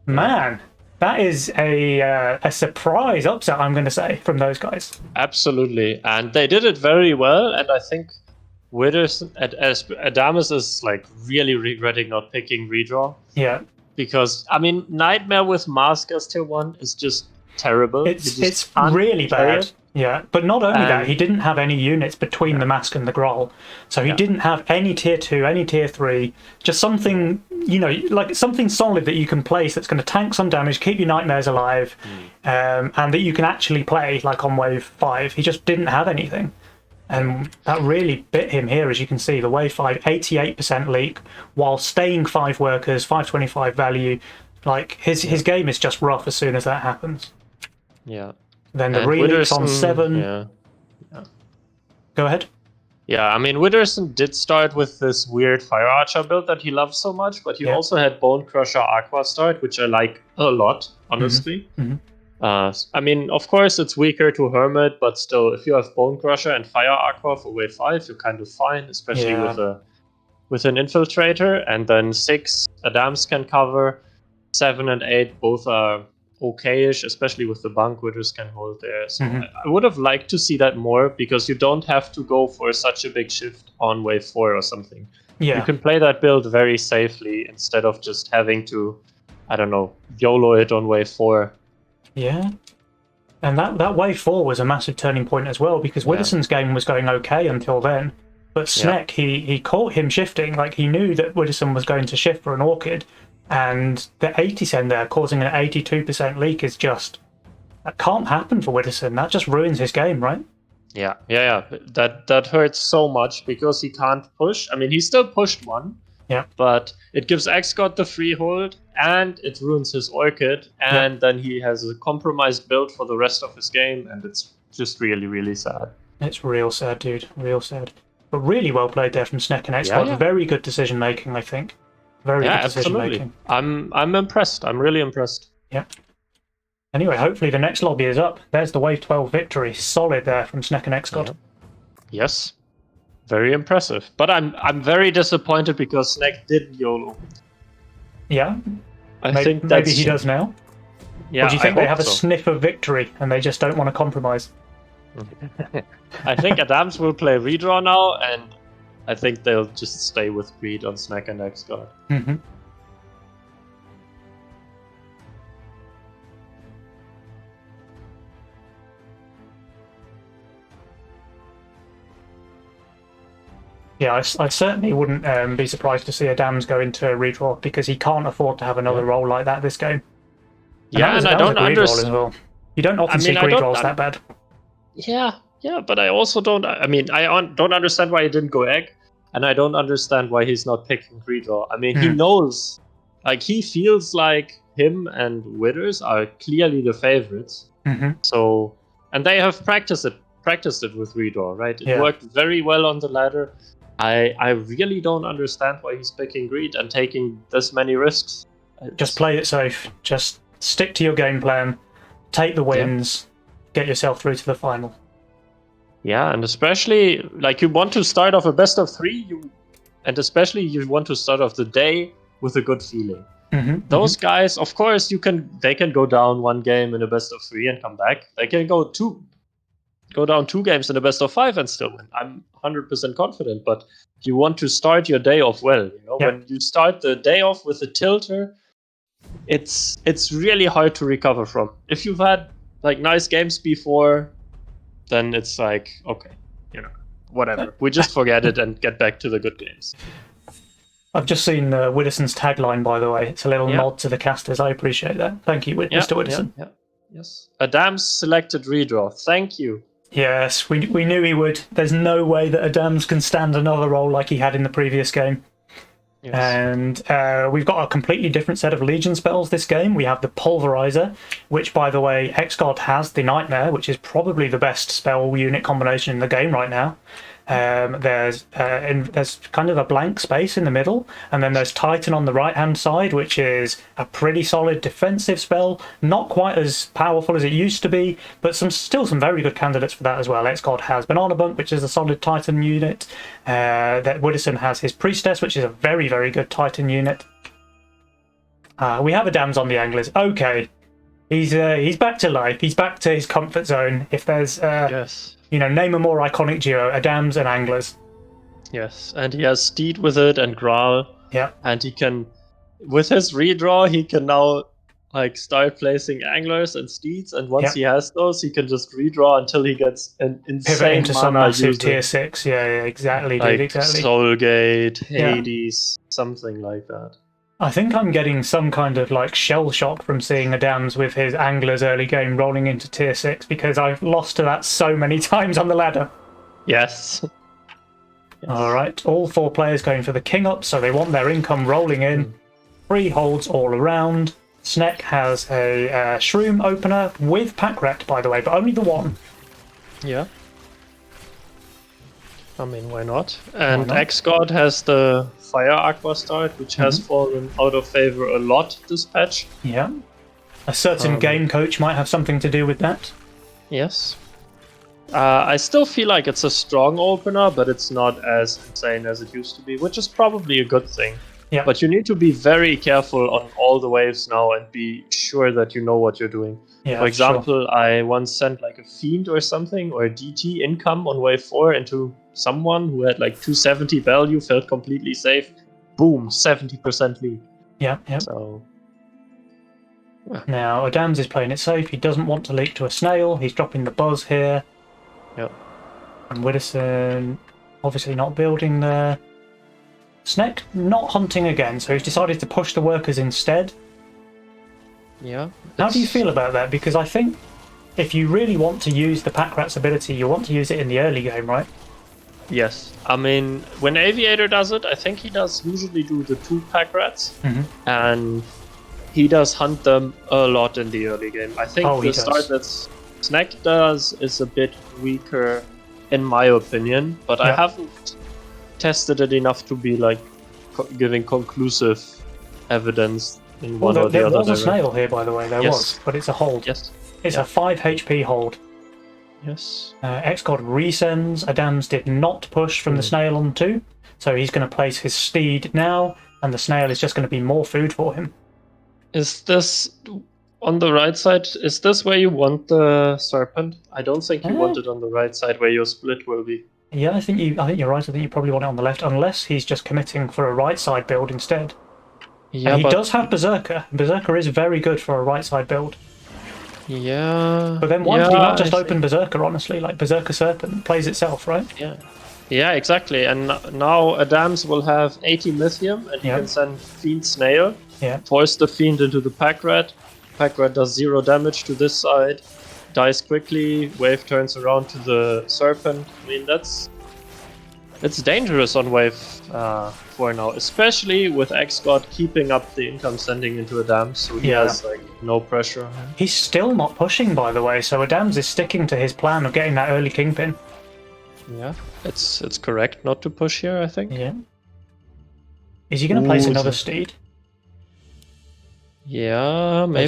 Speaker 1: Man, that is a surprise upset, I'm going to say, from those guys.
Speaker 2: Absolutely, and they did it very well, and I think Witterson, Adamus is like really regretting not picking redraw.
Speaker 1: Yeah.
Speaker 2: Because, I mean, Nightmare with Mask as tier 1 is just terrible.
Speaker 1: It's really bad. Yeah, but not only that, he didn't have any units between the Mask and the Groll. So he didn't have any tier 2, any tier 3, just something, you know, like something solid that you can place that's going to tank some damage, keep your Nightmares alive, and that you can actually play, like on wave 5. He just didn't have anything. And that really bit him here, as you can see. The wave 5, 88% leak, while staying 5 workers, 525 value. Like, his game is just rough as soon as that happens.
Speaker 2: Yeah.
Speaker 1: Then the re-leaks on 7.
Speaker 2: Yeah.
Speaker 1: Go ahead.
Speaker 2: Yeah, I mean, Witterson did start with this weird Fire Archer build that he loves so much, but he also had Bone Crusher Aqua start, which I like a lot, honestly. I mean, of course, it's weaker to Hermit, but still, if you have Bone Crusher and Fire Aqua for wave 5, you're kind of fine, especially with an Infiltrator. And then 6, Adams can cover. 7 and 8 both are okay-ish, especially with the bunk, Withers can hold there. So I would have liked to see that more, because you don't have to go for such a big shift on wave 4 or something.
Speaker 1: Yeah.
Speaker 2: You can play that build very safely instead of just having to, I don't know, YOLO it on wave 4.
Speaker 1: Yeah. And that wave 4 was a massive turning point as well, because Witterson's game was going okay until then. But Sneck, he caught him shifting. Like, he knew that Witterson was going to shift for an Orchid, and the 80 send there causing an 82% leak is just... That can't happen for Witterson. That just ruins his game, right?
Speaker 2: Yeah. That hurts so much, because he can't push. I mean, he still pushed one.
Speaker 1: Yeah.
Speaker 2: But it gives XGod the freehold, and it ruins his Orchid, and then he has a compromised build for the rest of his game, and it's just really, really sad.
Speaker 1: It's real sad, dude. Real sad. But really well played there from Sneck and XGod. Very good decision making, I think. Very good decision making.
Speaker 2: I'm impressed. I'm really impressed.
Speaker 1: Yeah. Anyway, hopefully the next lobby is up. There's the wave 12 victory. Solid there from Sneck and XGod.
Speaker 2: Yeah. Yes. Very impressive. But I'm very disappointed because Snack did YOLO.
Speaker 1: Yeah?
Speaker 2: I think
Speaker 1: maybe he does now?
Speaker 2: Yeah,
Speaker 1: or do you think they have a sniff of victory and they just don't want to compromise?
Speaker 2: I think Adams will play redraw now, and I think they'll just stay with Greed on Snack and XGod.
Speaker 1: Yeah, I certainly wouldn't be surprised to see Adams go into a redraw, because he can't afford to have another role like that this game. And
Speaker 2: I don't understand.
Speaker 1: Well. You don't often see greed rolls that bad.
Speaker 2: Yeah, but I also don't. I mean, I don't understand why he didn't go egg. and I don't understand why he's not picking redraw. I mean, he knows, like, he feels like him and Withers are clearly the favorites. So, and they have practiced it with redraw, right? It worked very well on the ladder. I really don't understand why he's picking greed and taking this many risks.
Speaker 1: Just play it safe. Just stick to your game plan. Take the wins. Get yourself through to the final.
Speaker 2: Yeah, and especially, like, you want to start off a best of 3, and especially you want to start off the day with a good feeling. Those guys, of course, they can go down 1 game in a best of 3 and come back. They can go down 2 games in a best of 5 and still win. I'm 100% confident, but you want to start your day off well. You know, when you start the day off with a tilter, it's really hard to recover from. If you've had like nice games before, then it's like, okay, you know, whatever. We just forget it and get back to the good games.
Speaker 1: I've just seen Widdowson's tagline, by the way. It's a little nod to the casters. I appreciate that. Thank you, Mr. Widdowson.
Speaker 2: Yes. Adams selected redraw. Thank you.
Speaker 1: Yes, we knew he would. There's no way that Adams can stand another role like he had in the previous game. Yes. And we've got a completely different set of Legion spells this game. We have the Pulverizer, which, by the way, Xgod has the Nightmare, which is probably the best spell unit combination in the game right now. There's kind of a blank space in the middle, and then there's Titan on the right-hand side, which is a pretty solid defensive spell. Not quite as powerful as it used to be, but still some very good candidates for that as well. Xgod has Banana Bunk, which is a solid Titan unit. That Widdowson has his Priestess, which is a very, very good Titan unit. We have Adams on the Anglers. Okay, he's back to life. He's back to his comfort zone. If there's you know, name a more iconic duo, Adams and Anglers.
Speaker 2: Yes, and he has Steed with it and Graal.
Speaker 1: Yeah.
Speaker 2: And he can, with his redraw, he can now like start placing Anglers and Steeds, and once he has those, he can just redraw until he gets an insane
Speaker 1: pivot into some massive
Speaker 2: user.
Speaker 1: tier 6. Yeah, exactly,
Speaker 2: like
Speaker 1: dude, exactly.
Speaker 2: Soulgate, Hades, something like that.
Speaker 1: I think I'm getting some kind of like shell shock from seeing Adams with his Anglers early game rolling into tier 6, because I've lost to that so many times on the ladder.
Speaker 2: Yes.
Speaker 1: Alright, all 4 players going for the king up, so they want their income rolling in. 3 holds all around. Sneck has a Shroom opener with Pack Rat, by the way, but only the one.
Speaker 2: Yeah. I mean, why not? And Xgod has the Fire Aqua start, which has fallen out of favor a lot this patch.
Speaker 1: Yeah. A certain game coach might have something to do with that.
Speaker 2: Yes. I still feel like it's a strong opener, but it's not as insane as it used to be, which is probably a good thing.
Speaker 1: Yeah.
Speaker 2: But you need to be very careful on all the waves now and be sure that you know what you're doing.
Speaker 1: Yeah,
Speaker 2: for example, I once sent like a Fiend or something, or a DT income on wave 4 into someone who had like 270 value, felt completely safe. Boom, 70% lead.
Speaker 1: Yeah.
Speaker 2: So...
Speaker 1: Now, Adams is playing it safe. He doesn't want to leak to a Snail. He's dropping the Buzz here.
Speaker 2: Yep.
Speaker 1: And Widdowson obviously not building there. Sneck not hunting again, so he's decided to push the workers instead.
Speaker 2: Yeah.
Speaker 1: How do you feel about that? Because I think if you really want to use the Pack Rat's ability, you want to use it in the early game, right?
Speaker 2: Yes. I mean, when Aviator does it, I think he does usually do the 2 Pack Rats. And he does hunt them a lot in the early game. I think the start that Sneck does is a bit weaker, in my opinion, but I haven't tested it enough to be like giving conclusive evidence in one or the other.
Speaker 1: There was a Snail here, by the way. There was, but it's a hold.
Speaker 2: Yes.
Speaker 1: It's a 5 HP hold.
Speaker 2: Yes.
Speaker 1: Xgod resends. Adams did not push from the Snail on 2, so he's going to place his Steed now, and the Snail is just going to be more food for him. Is
Speaker 2: this on the right side? Is this where you want the Serpent? I don't think you want it on the right side where your split will be.
Speaker 1: Yeah, I think you're right. I think you probably want it on the left, unless he's just committing for a right side build instead. Yeah, and he does have Berserker. Berserker is very good for a right side build.
Speaker 2: Yeah.
Speaker 1: But then why did he not just open Berserker, honestly? Like, Berserker Serpent plays itself, right?
Speaker 2: Yeah. Yeah, exactly. And now Adams will have 80 Mythium, and he can send Fiend Snail.
Speaker 1: Yeah.
Speaker 2: Force the Fiend into the Pack Rat. Pack Rat does 0 damage to this side. Dies quickly. Wave turns around to the Serpent. I mean, that's It's dangerous on wave 4 now, especially with X-God keeping up the income sending into Adams, so he has like no pressure on him.
Speaker 1: He's still not pushing, by the way, so Adams is sticking to his plan of getting that early kingpin.
Speaker 2: Yeah, it's correct not to push here, I think.
Speaker 1: Yeah. Is he going to place another steed?
Speaker 2: Yeah, maybe.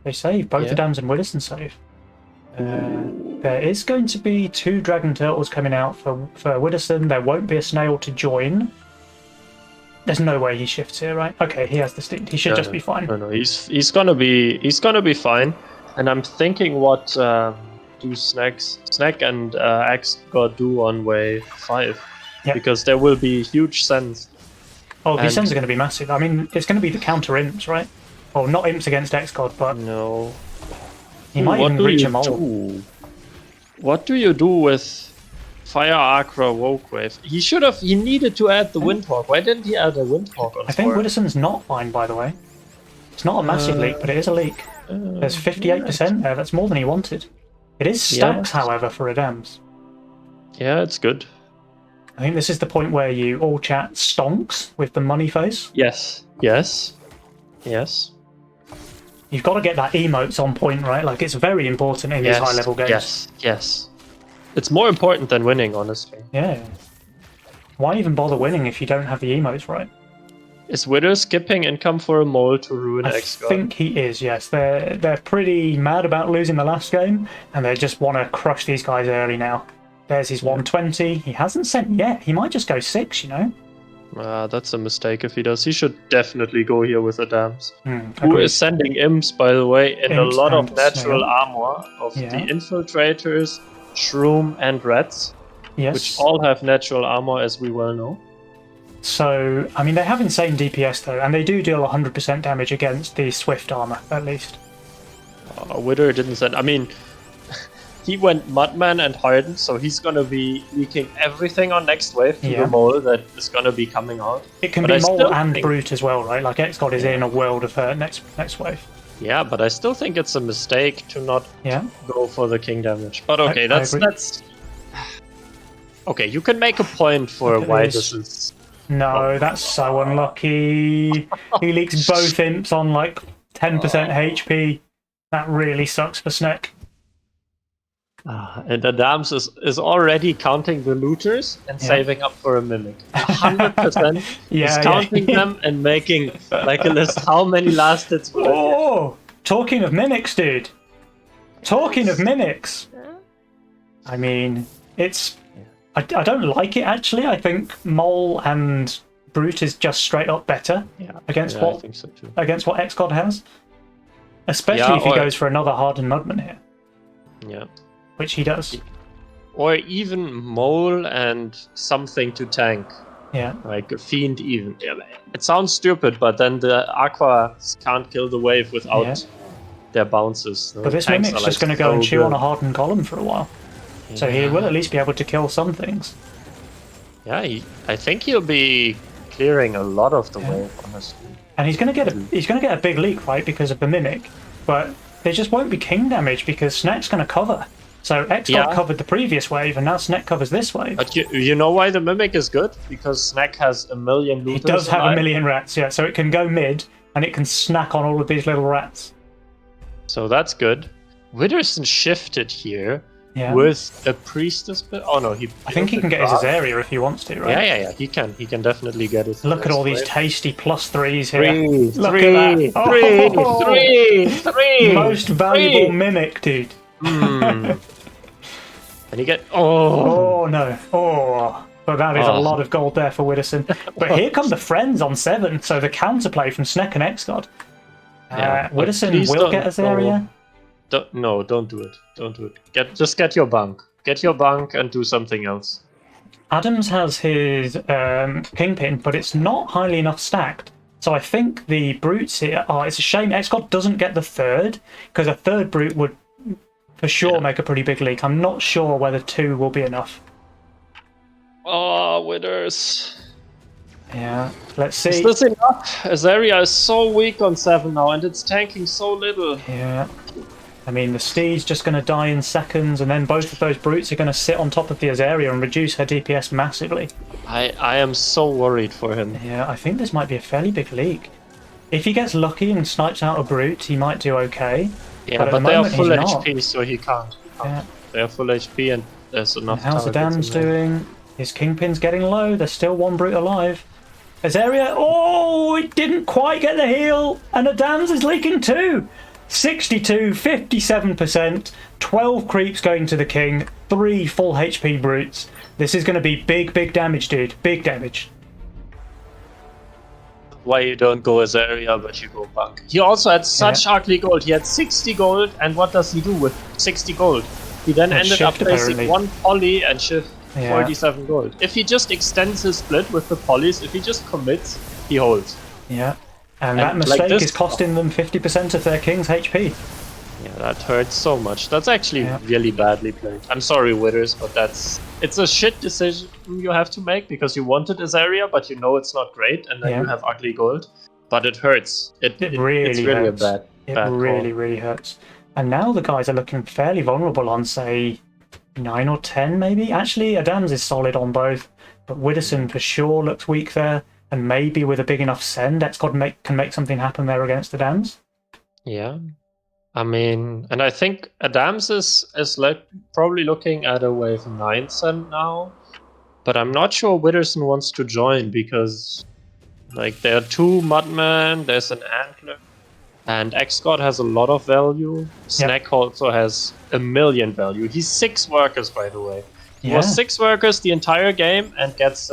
Speaker 1: They save. Both Adams and Widdowson save. There is going to be 2 Dragon Turtles coming out for Widdowson. There won't be a Snail to join. There's no way he shifts here, right? Okay, he has the steed. He should just be fine.
Speaker 2: No, he's gonna be fine. And I'm thinking what do Snack and X-God do on wave 5, because there will be huge sends.
Speaker 1: Oh, these sends are going to be massive. I mean, it's going to be the counter imps, right? Well, not imps against X-God, but
Speaker 2: no.
Speaker 1: He might even reach a mole.
Speaker 2: What do you do with Fire Acra Woke Wave? He needed to add the Windhawk. Why didn't he add a Windhawk on
Speaker 1: I think Widdowson's not fine, by the way. It's not a massive leak, but it is a leak. There's 58% there. That's more than he wanted. It is stacks, however, for Adams.
Speaker 2: Yeah, it's good.
Speaker 1: I think this is the point where you all chat stonks with the money face.
Speaker 2: Yes.
Speaker 1: You've got to get that emotes on point, right? Like, it's very important in these high-level games.
Speaker 2: Yes. It's more important than winning, honestly.
Speaker 1: Yeah. Why even bother winning if you don't have the emotes right?
Speaker 2: Is Widow skipping income for a mole to ruin X-God?
Speaker 1: I think he is, yes. They're pretty mad about losing the last game, and they just want to crush these guys early now. There's his 120. He hasn't sent yet. He might just go 6, you know?
Speaker 2: That's a mistake if he does. He should definitely go here with Adams. Who is sending imps, by the way, in a lot of natural armor of the infiltrators, shroom, and rats.
Speaker 1: Yes.
Speaker 2: Which all have natural armor, as we well know.
Speaker 1: So, I mean, they have insane DPS, though, and they do deal 100% damage against the swift armor, at least.
Speaker 2: Widow didn't send... I mean... He went Mudman and Hardened, so he's gonna be leaking everything on next wave to the mole that is gonna be coming out.
Speaker 1: It can be mole and brute as well, right? Like X-God is in a world of hurt next wave.
Speaker 2: Yeah, but I still think it's a mistake to not go for the king damage. But okay, that's okay. You can make a point for why this is.
Speaker 1: No, that's so unlucky. He leaks both imps on like 10% HP. That really sucks for Snack.
Speaker 2: And Adams is already counting the looters and saving up for a mimic. 100% is counting them and making like a list. How many last hits will
Speaker 1: Oh, talking of mimics, dude. Talking of mimics. I mean, it's... I don't like it, actually. I think Mole and Brute is just straight up better against what I think so too. Against what X-God has. Especially if he goes for another Hardened Mudman here.
Speaker 2: Yeah.
Speaker 1: Which he does.
Speaker 2: Or even Mole and something to tank.
Speaker 1: Yeah.
Speaker 2: Like a Fiend even. It sounds stupid, but then the Aquas can't kill the wave without their bounces.
Speaker 1: But this Mimic's just going to go and chew on a hardened column for a while. Yeah. So he will at least be able to kill some things.
Speaker 2: Yeah, I think he'll be clearing a lot of the wave, honestly.
Speaker 1: And he's going to get a big leak, right, because of the Mimic. But there just won't be king damage because Snack's going to cover. So X-God covered the previous wave, and now Snack covers this wave.
Speaker 2: But you know why the Mimic is good? Because Snack has a million looters.
Speaker 1: He does have a million rats, yeah. So it can go mid, and it can snack on all of these little rats.
Speaker 2: So that's good. Witherson shifted here with a Priestess... Oh no,
Speaker 1: I think he can get his area if he wants to, right?
Speaker 2: Yeah. He can definitely get it.
Speaker 1: Look at all these tasty +3s here.
Speaker 2: Three.
Speaker 1: Most valuable Mimic, dude.
Speaker 2: And you get
Speaker 1: oh no, but that is a lot of gold there for Widdowson. But here come the friends on 7, so the counterplay from Snack and X-God. Widdowson will get his area.
Speaker 2: Don't do it. Don't do it. Just get your bunk. Get your bunk and do something else.
Speaker 1: Adams has his Kingpin, but it's not highly enough stacked. So I think the brutes here it's a shame X-God doesn't get the third, because a third brute would for sure make a pretty big leak. I'm not sure whether 2 will be enough.
Speaker 2: Oh, Withers.
Speaker 1: Yeah, let's see.
Speaker 2: Is this enough? Azaria is so weak on 7 now, and it's tanking so little.
Speaker 1: Yeah. I mean, the Steed's just going to die in seconds, and then both of those brutes are going to sit on top of the Azaria and reduce her DPS massively.
Speaker 2: I am so worried for him.
Speaker 1: Yeah, I think this might be a fairly big leak. If he gets lucky and snipes out a brute, he might do okay.
Speaker 2: Yeah, but they are full HP, so he can't.
Speaker 1: Yeah.
Speaker 2: They are full HP, and there's enough.
Speaker 1: How's the Dam's doing? His Kingpin's getting low. There's still one brute alive. Azaria, oh, it didn't quite get the heal, and the Dam's is leaking too. 62, 57%, 12 creeps going to the king, 3 full HP brutes. This is going to be big, big damage, dude. Big damage.
Speaker 2: Why you don't go Azaria, but you go Bunk. He also had such ugly gold. He had 60 gold, and what does he do with 60 gold? He then ended up placing one poly and shift 47 gold. If he just extends his split with the polys, if he just commits, he holds.
Speaker 1: Yeah. And that mistake is costing them 50% of their king's HP.
Speaker 2: Yeah, that hurts so much. That's actually really badly played. I'm sorry, Withers, but it's a shit decision you have to make because you wanted Azaria, but you know it's not great, and then you have ugly gold. But it hurts. It's really hurts.
Speaker 1: It really hurts. And now the guys are looking fairly vulnerable on, say, 9 or 10 maybe. Actually, Adams is solid on both, but Widdowson for sure looks weak there. And maybe with a big enough send, XCOD can make something happen there against Adams.
Speaker 2: Yeah. I mean, and I think Adams is probably looking at a wave 9 send now. But I'm not sure Witherson wants to join because like there are 2 Mudmen, there's an Antler, and XCOD has a lot of value. Snack also has 1 million value. He's 6 workers, by the way. He was 6 workers the entire game and gets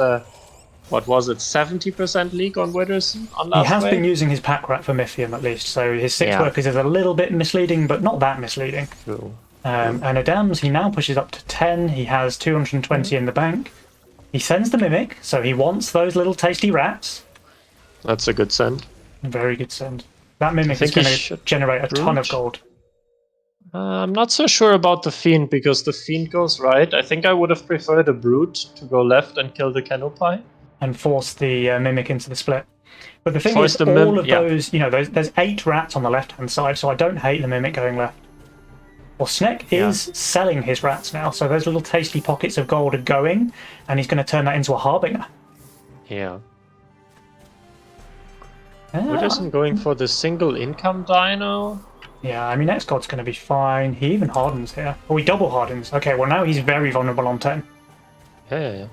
Speaker 2: what was it, 70% leak on Witherson on last
Speaker 1: He has
Speaker 2: wave?
Speaker 1: been using his pack rat for Mythium at least, so his 6 workers is a little bit misleading, but not that misleading.
Speaker 2: True.
Speaker 1: And Adams, he now pushes up to 10. He has 220 in the bank. He sends the Mimic, so he wants those little tasty rats.
Speaker 2: That's a good send.
Speaker 1: Very good send. That Mimic is going to generate a ton of gold.
Speaker 2: I'm not so sure about the Fiend, because the Fiend goes right. I think I would have preferred a Brute to go left and kill the Canopy.
Speaker 1: And force the Mimic into the split. But the thing is, all of those, you know, there's 8 rats on the left-hand side, so I don't hate the Mimic going left. Well, Sneck is selling his rats now, so those little tasty pockets of gold are going, and he's going to turn that into a Harbinger.
Speaker 2: Yeah. Witherson going for the single income dino?
Speaker 1: Yeah, I mean, XCOD's going to be fine. He even hardens here. Oh, he double hardens. Okay, well, now he's very vulnerable on 10.
Speaker 2: Yeah.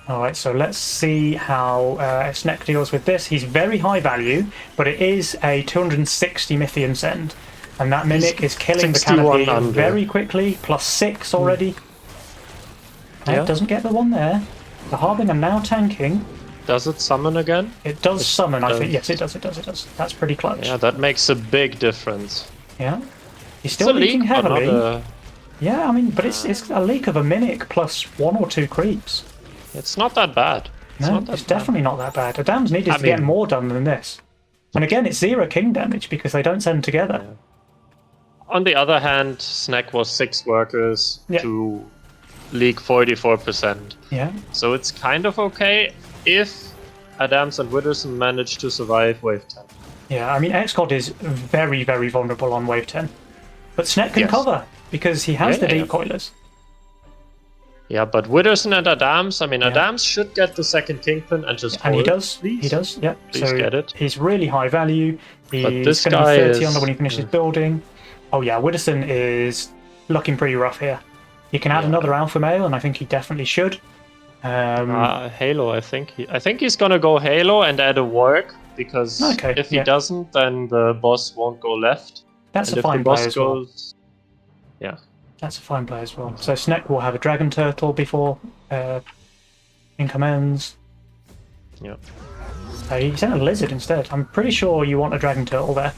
Speaker 1: Alright, so let's see how Sneck deals with this. He's very high value, but it is a 260 Mythium send. And that Mimic is killing the Canopy very quickly, +6 already. It doesn't get the one there. The Harbinger now tanking.
Speaker 2: Does it summon again?
Speaker 1: It does summon, I think. Yes, it does. That's pretty clutch.
Speaker 2: Yeah, that makes a big difference.
Speaker 1: Yeah. He's still leaking heavily. Yeah, I mean, but it's a leak of a Mimic plus 1 or 2 creeps.
Speaker 2: It's not that bad.
Speaker 1: It's definitely not that bad. Adams needed to get more done than this. And again, it's 0 king damage because they don't send together.
Speaker 2: Yeah. On the other hand, Snack was 6 workers to leak 44%.
Speaker 1: Yeah.
Speaker 2: So it's kind of okay if Adams and Witherson manage to survive wave 10.
Speaker 1: Yeah, I mean, XCOD is very, very vulnerable on wave 10. But Snack can cover because he has the decoilers.
Speaker 2: Yeah, but Witherson and Adams, I mean, Adams should get the second Kingpin and just hold.
Speaker 1: And he does.
Speaker 2: Please.
Speaker 1: He does, yeah.
Speaker 2: Please get it.
Speaker 1: He's really high value. He's going to be 30 under when he finishes building. Oh yeah, Witherson is looking pretty rough here. He can add another alpha male, and I think he definitely should.
Speaker 2: Halo, I think he's gonna go Halo and add a work, because if he doesn't, then the boss won't go left.
Speaker 1: That's a fine play as well.
Speaker 2: Yeah.
Speaker 1: That's a fine play as well. So Sneck will have a Dragon Turtle before income ends.
Speaker 2: Yeah.
Speaker 1: He sent a Lizard instead. I'm pretty sure you want a Dragon Turtle there.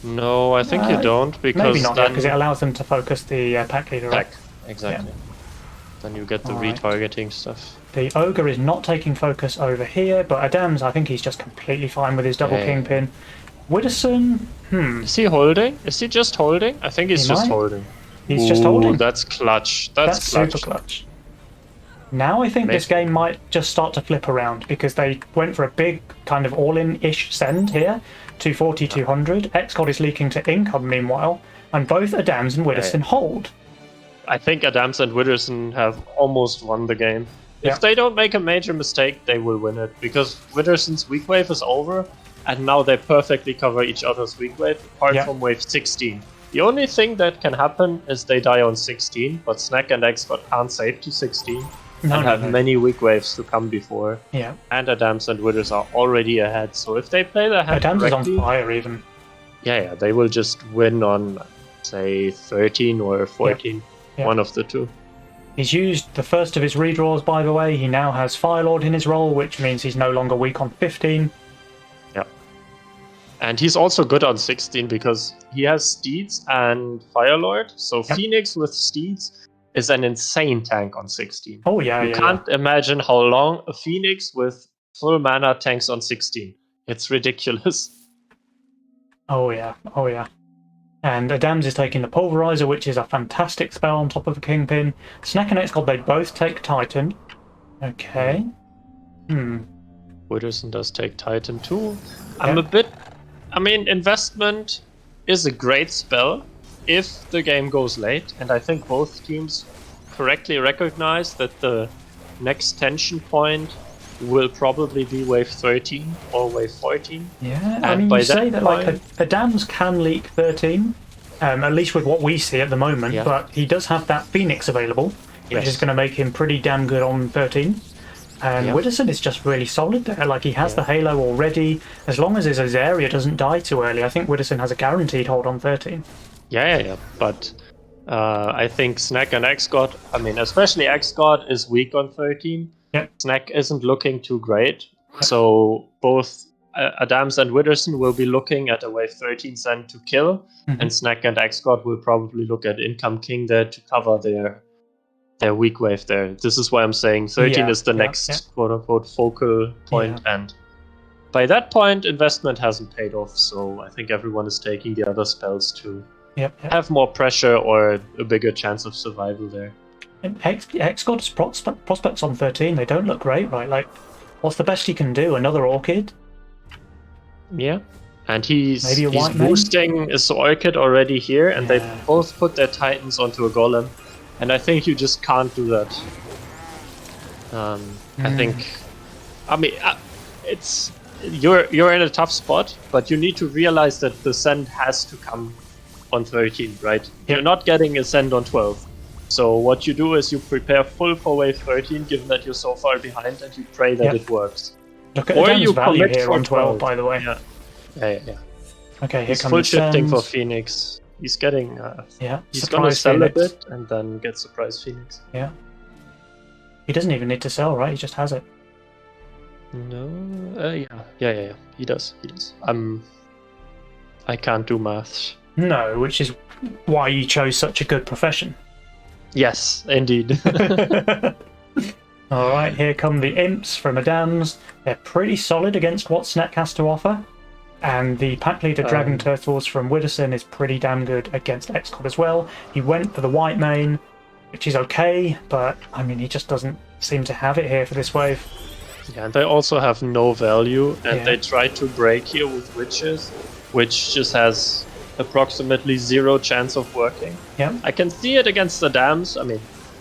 Speaker 2: No, I think you don't, because
Speaker 1: maybe not, because it allows them to focus the pack leader.
Speaker 2: Exactly. Yeah. Then you get the retargeting stuff.
Speaker 1: The Ogre is not taking focus over here, but Adams, I think he's just completely fine with his double Kingpin. Witherson,
Speaker 2: Is he holding? Is he just holding? I think he's just holding.
Speaker 1: He's just holding.
Speaker 2: That's clutch. That's clutch.
Speaker 1: Super clutch. Now I think this game might just start to flip around because they went for a big kind of all-in-ish send here, 240, 200. Xcod is leaking to income meanwhile, and both Adams and Widdowson hold.
Speaker 2: I think Adams and Widdowson have almost won the game.
Speaker 1: Yeah.
Speaker 2: If they don't make a major mistake, they will win it, because Widdowson's weak wave is over, and now they perfectly cover each other's weak wave, apart from wave 16. The only thing that can happen is they die on 16, but Snack and Xcod can't save to 16. And have many weak waves to come before.
Speaker 1: Yeah.
Speaker 2: And Adams and Widders are already ahead, so if they play their hand
Speaker 1: Adams
Speaker 2: correctly,
Speaker 1: is on fire even.
Speaker 2: Yeah, they will just win on, say, 13 or 14.
Speaker 1: Yeah.
Speaker 2: One of the two.
Speaker 1: He's used the first of his redraws, by the way. He now has Firelord in his role, which means he's no longer weak on 15.
Speaker 2: Yeah. And he's also good on 16 because he has Steeds and Firelord, so Phoenix with Steeds is an insane tank on 16.
Speaker 1: Oh, yeah,
Speaker 2: You can't imagine how long a Phoenix with full mana tanks on 16. It's ridiculous.
Speaker 1: Oh, yeah. Oh, yeah. And Adams is taking the Pulverizer, which is a fantastic spell on top of the Kingpin. Snack and Xcod, they both take Titan. Okay.
Speaker 2: Widdowson does take Titan too. Investment is a great spell if the game goes late, and I think both teams correctly recognize that the next tension point will probably be wave 13 or wave 14.
Speaker 1: Yeah,
Speaker 2: and
Speaker 1: you say that like Adams can leak 13, at least with what we see at the moment, but he does have that Phoenix available, which is going to make him pretty damn good on 13. And Widdowson is just really solid there. Like, he has the Halo already. As long as his area doesn't die too early, I think Widdowson has a guaranteed hold on 13.
Speaker 2: Yeah. But I think Snack and Xcod, especially Xcod, is weak on 13.
Speaker 1: Yep.
Speaker 2: Snack isn't looking too great. So both Adams and Widdowson will be looking at a wave 13 send to kill, and Snack and Xcod will probably look at Income King there to cover their weak wave there. This is why I'm saying 13 is the next quote-unquote focal point, and by that point, investment hasn't paid off, so I think everyone is taking the other spells to have more pressure or a bigger chance of survival there.
Speaker 1: And Xcod's prospects on 13, they don't look great, right? Like, what's the best he can do? Another Orchid?
Speaker 2: Yeah. And he's
Speaker 1: White
Speaker 2: boosting his Orchid already here, and they both put their Titans onto a Golem. And I think you just can't do that. I think... it's... You're in a tough spot, but you need to realize that the send has to come on 13, right? You're not getting a send on 12. So what you do is you prepare full for wave 13, given that you're so far behind, and you pray that it works.
Speaker 1: Look at Adam's value here on 12, by the way.
Speaker 2: Yeah.
Speaker 1: Okay, here
Speaker 2: he's
Speaker 1: comes
Speaker 2: full shifting
Speaker 1: Sands.
Speaker 2: for Phoenix. He's getting... he's
Speaker 1: surprise
Speaker 2: gonna sell
Speaker 1: Phoenix.
Speaker 2: a bit, and then get surprise Phoenix.
Speaker 1: Yeah. He doesn't even need to sell, right? He just has it.
Speaker 2: No, yeah. He does. I can't do maths.
Speaker 1: No, which is why you chose such a good profession.
Speaker 2: Yes, indeed.
Speaker 1: Alright, here come the Imps from Adams. They're pretty solid against what Snack has to offer. And the Pack Leader Dragon Turtles from Widdowson is pretty damn good against Xcod as well. He went for the white main, which is okay, but he just doesn't seem to have it here for this wave.
Speaker 2: Yeah, and they also have no value, and they try to break here with Witches, which just has approximately 0 chance of working.
Speaker 1: Yeah.
Speaker 2: I can see it against the Dams,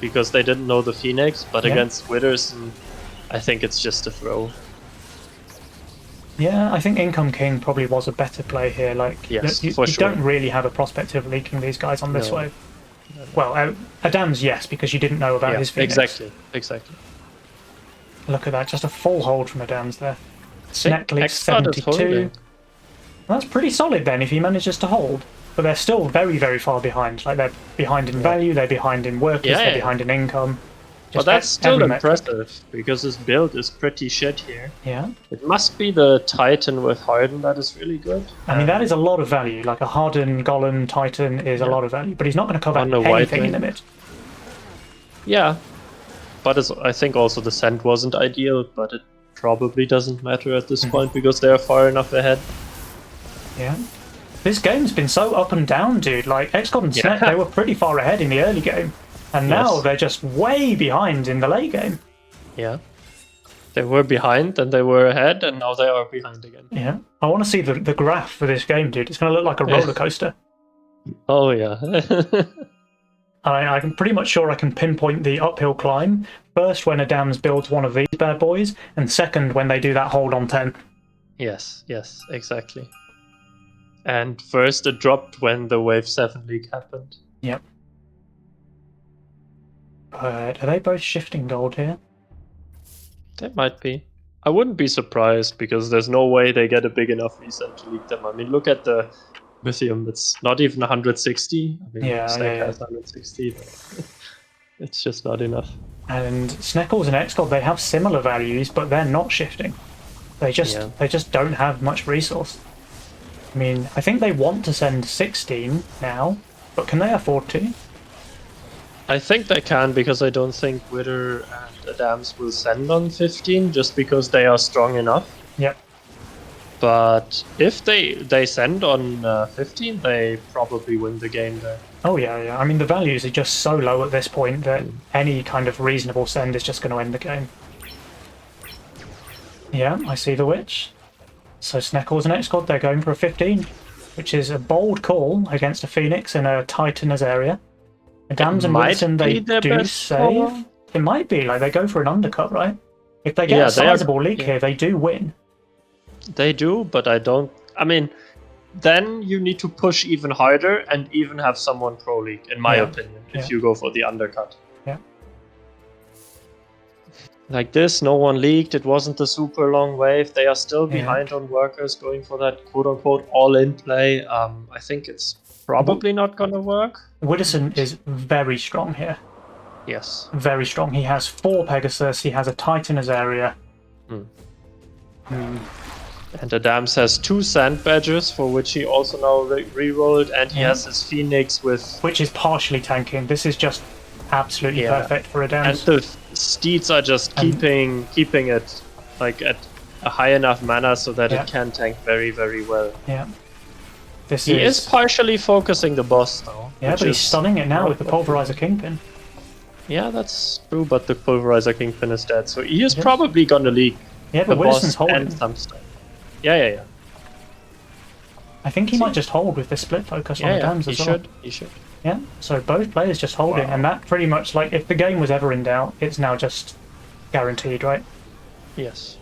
Speaker 2: because they didn't know the Phoenix, but against Widdowson, I think it's just a throw.
Speaker 1: Yeah, I think Income King probably was a better play here. Like, you don't really have a prospect of leaking these guys on this wave. Well, Adams, yes, because you didn't know about his Phoenix.
Speaker 2: Exactly.
Speaker 1: Look at that, just a full hold from Adams there. Snack leaks 72. Well, that's pretty solid then if he manages to hold. But they're still very, very far behind. Like, they're behind in value, they're behind in workers, they're behind in income.
Speaker 2: But that's still impressive, because his build is pretty shit here.
Speaker 1: Yeah.
Speaker 2: It must be the Titan with Harden that is really good.
Speaker 1: That is a lot of value. Like, a Harden, Golem, Titan is a lot of value. But he's not going to cover anything in the mid.
Speaker 2: Yeah. But I think also the send wasn't ideal, but it probably doesn't matter at this point, because they're far enough ahead.
Speaker 1: Yeah. This game's been so up and down, dude. Like, Xcod and Snack, they were pretty far ahead in the early game. And now they're just way behind in the late game.
Speaker 2: Yeah. They were behind, then they were ahead, and now they are behind again.
Speaker 1: Yeah. I want to see the graph for this game, dude. It's going to look like a roller coaster.
Speaker 2: Oh, yeah.
Speaker 1: I'm pretty much sure I can pinpoint the uphill climb. First, when Adams builds one of these bad boys, and second, when they do that hold on 10.
Speaker 2: Yes, exactly. And first it dropped when the Wave 7 leak happened.
Speaker 1: Yep. Are they both shifting gold here?
Speaker 2: They might be. I wouldn't be surprised, because there's no way they get a big enough reset to leak them. I mean, look at the Lithium, it's not even 160. I mean, Snack has 160, but it's just not enough.
Speaker 1: And Sneckles and Xgold, they have similar values, but they're not shifting. They just don't have much resource. I mean, I think they want to send 16 now, but can they afford to?
Speaker 2: I think they can, because I don't think Wither and Adams will send on 15, just because they are strong enough.
Speaker 1: Yep.
Speaker 2: But if they send on 15, they probably win the game there.
Speaker 1: Oh yeah. I mean, the values are just so low at this point that any kind of reasonable send is just going to end the game. Yeah, I see the Witch. So Sneckles and Xgod, they're going for a 15, which is a bold call against a Phoenix in a Titan's area. Adams and Wilson, they do save. It might be, like, they go for an undercut, right? If they get a sizable leak here, they do win.
Speaker 2: They do, but I mean, then you need to push even harder and even have someone pro league, in my opinion, if you go for the undercut.
Speaker 1: Yeah.
Speaker 2: Like this, no one leaked, it wasn't a super long wave, they are still behind on workers going for that quote-unquote all-in play. I think it's probably not gonna work.
Speaker 1: Widdowson is very strong here.
Speaker 2: Yes.
Speaker 1: Very strong. He has 4 Pegasus, he has a Titan as area.
Speaker 2: And Adams has 2 Sand Badgers, for which he also now re-rolled, and he has his Phoenix with...
Speaker 1: Which is partially tanking. This is just absolutely perfect for Adams.
Speaker 2: And the Steeds are just keeping it like at a high enough mana so that it can tank very, very well.
Speaker 1: Yeah.
Speaker 2: He is partially focusing the boss, though.
Speaker 1: Yeah, but he's stunning it now with the Pulverizer Kingpin.
Speaker 2: Yeah, that's true, but the Pulverizer Kingpin is dead, so he is probably gonna leak
Speaker 1: but
Speaker 2: the
Speaker 1: Wilson's
Speaker 2: boss
Speaker 1: holding.
Speaker 2: and some stuff. Yeah.
Speaker 1: I think he might just hold with this split focus on Adams as well.
Speaker 2: He should.
Speaker 1: Yeah, so both players just holding, and that pretty much, like, if the game was ever in doubt, it's now just guaranteed, right?
Speaker 2: Yes.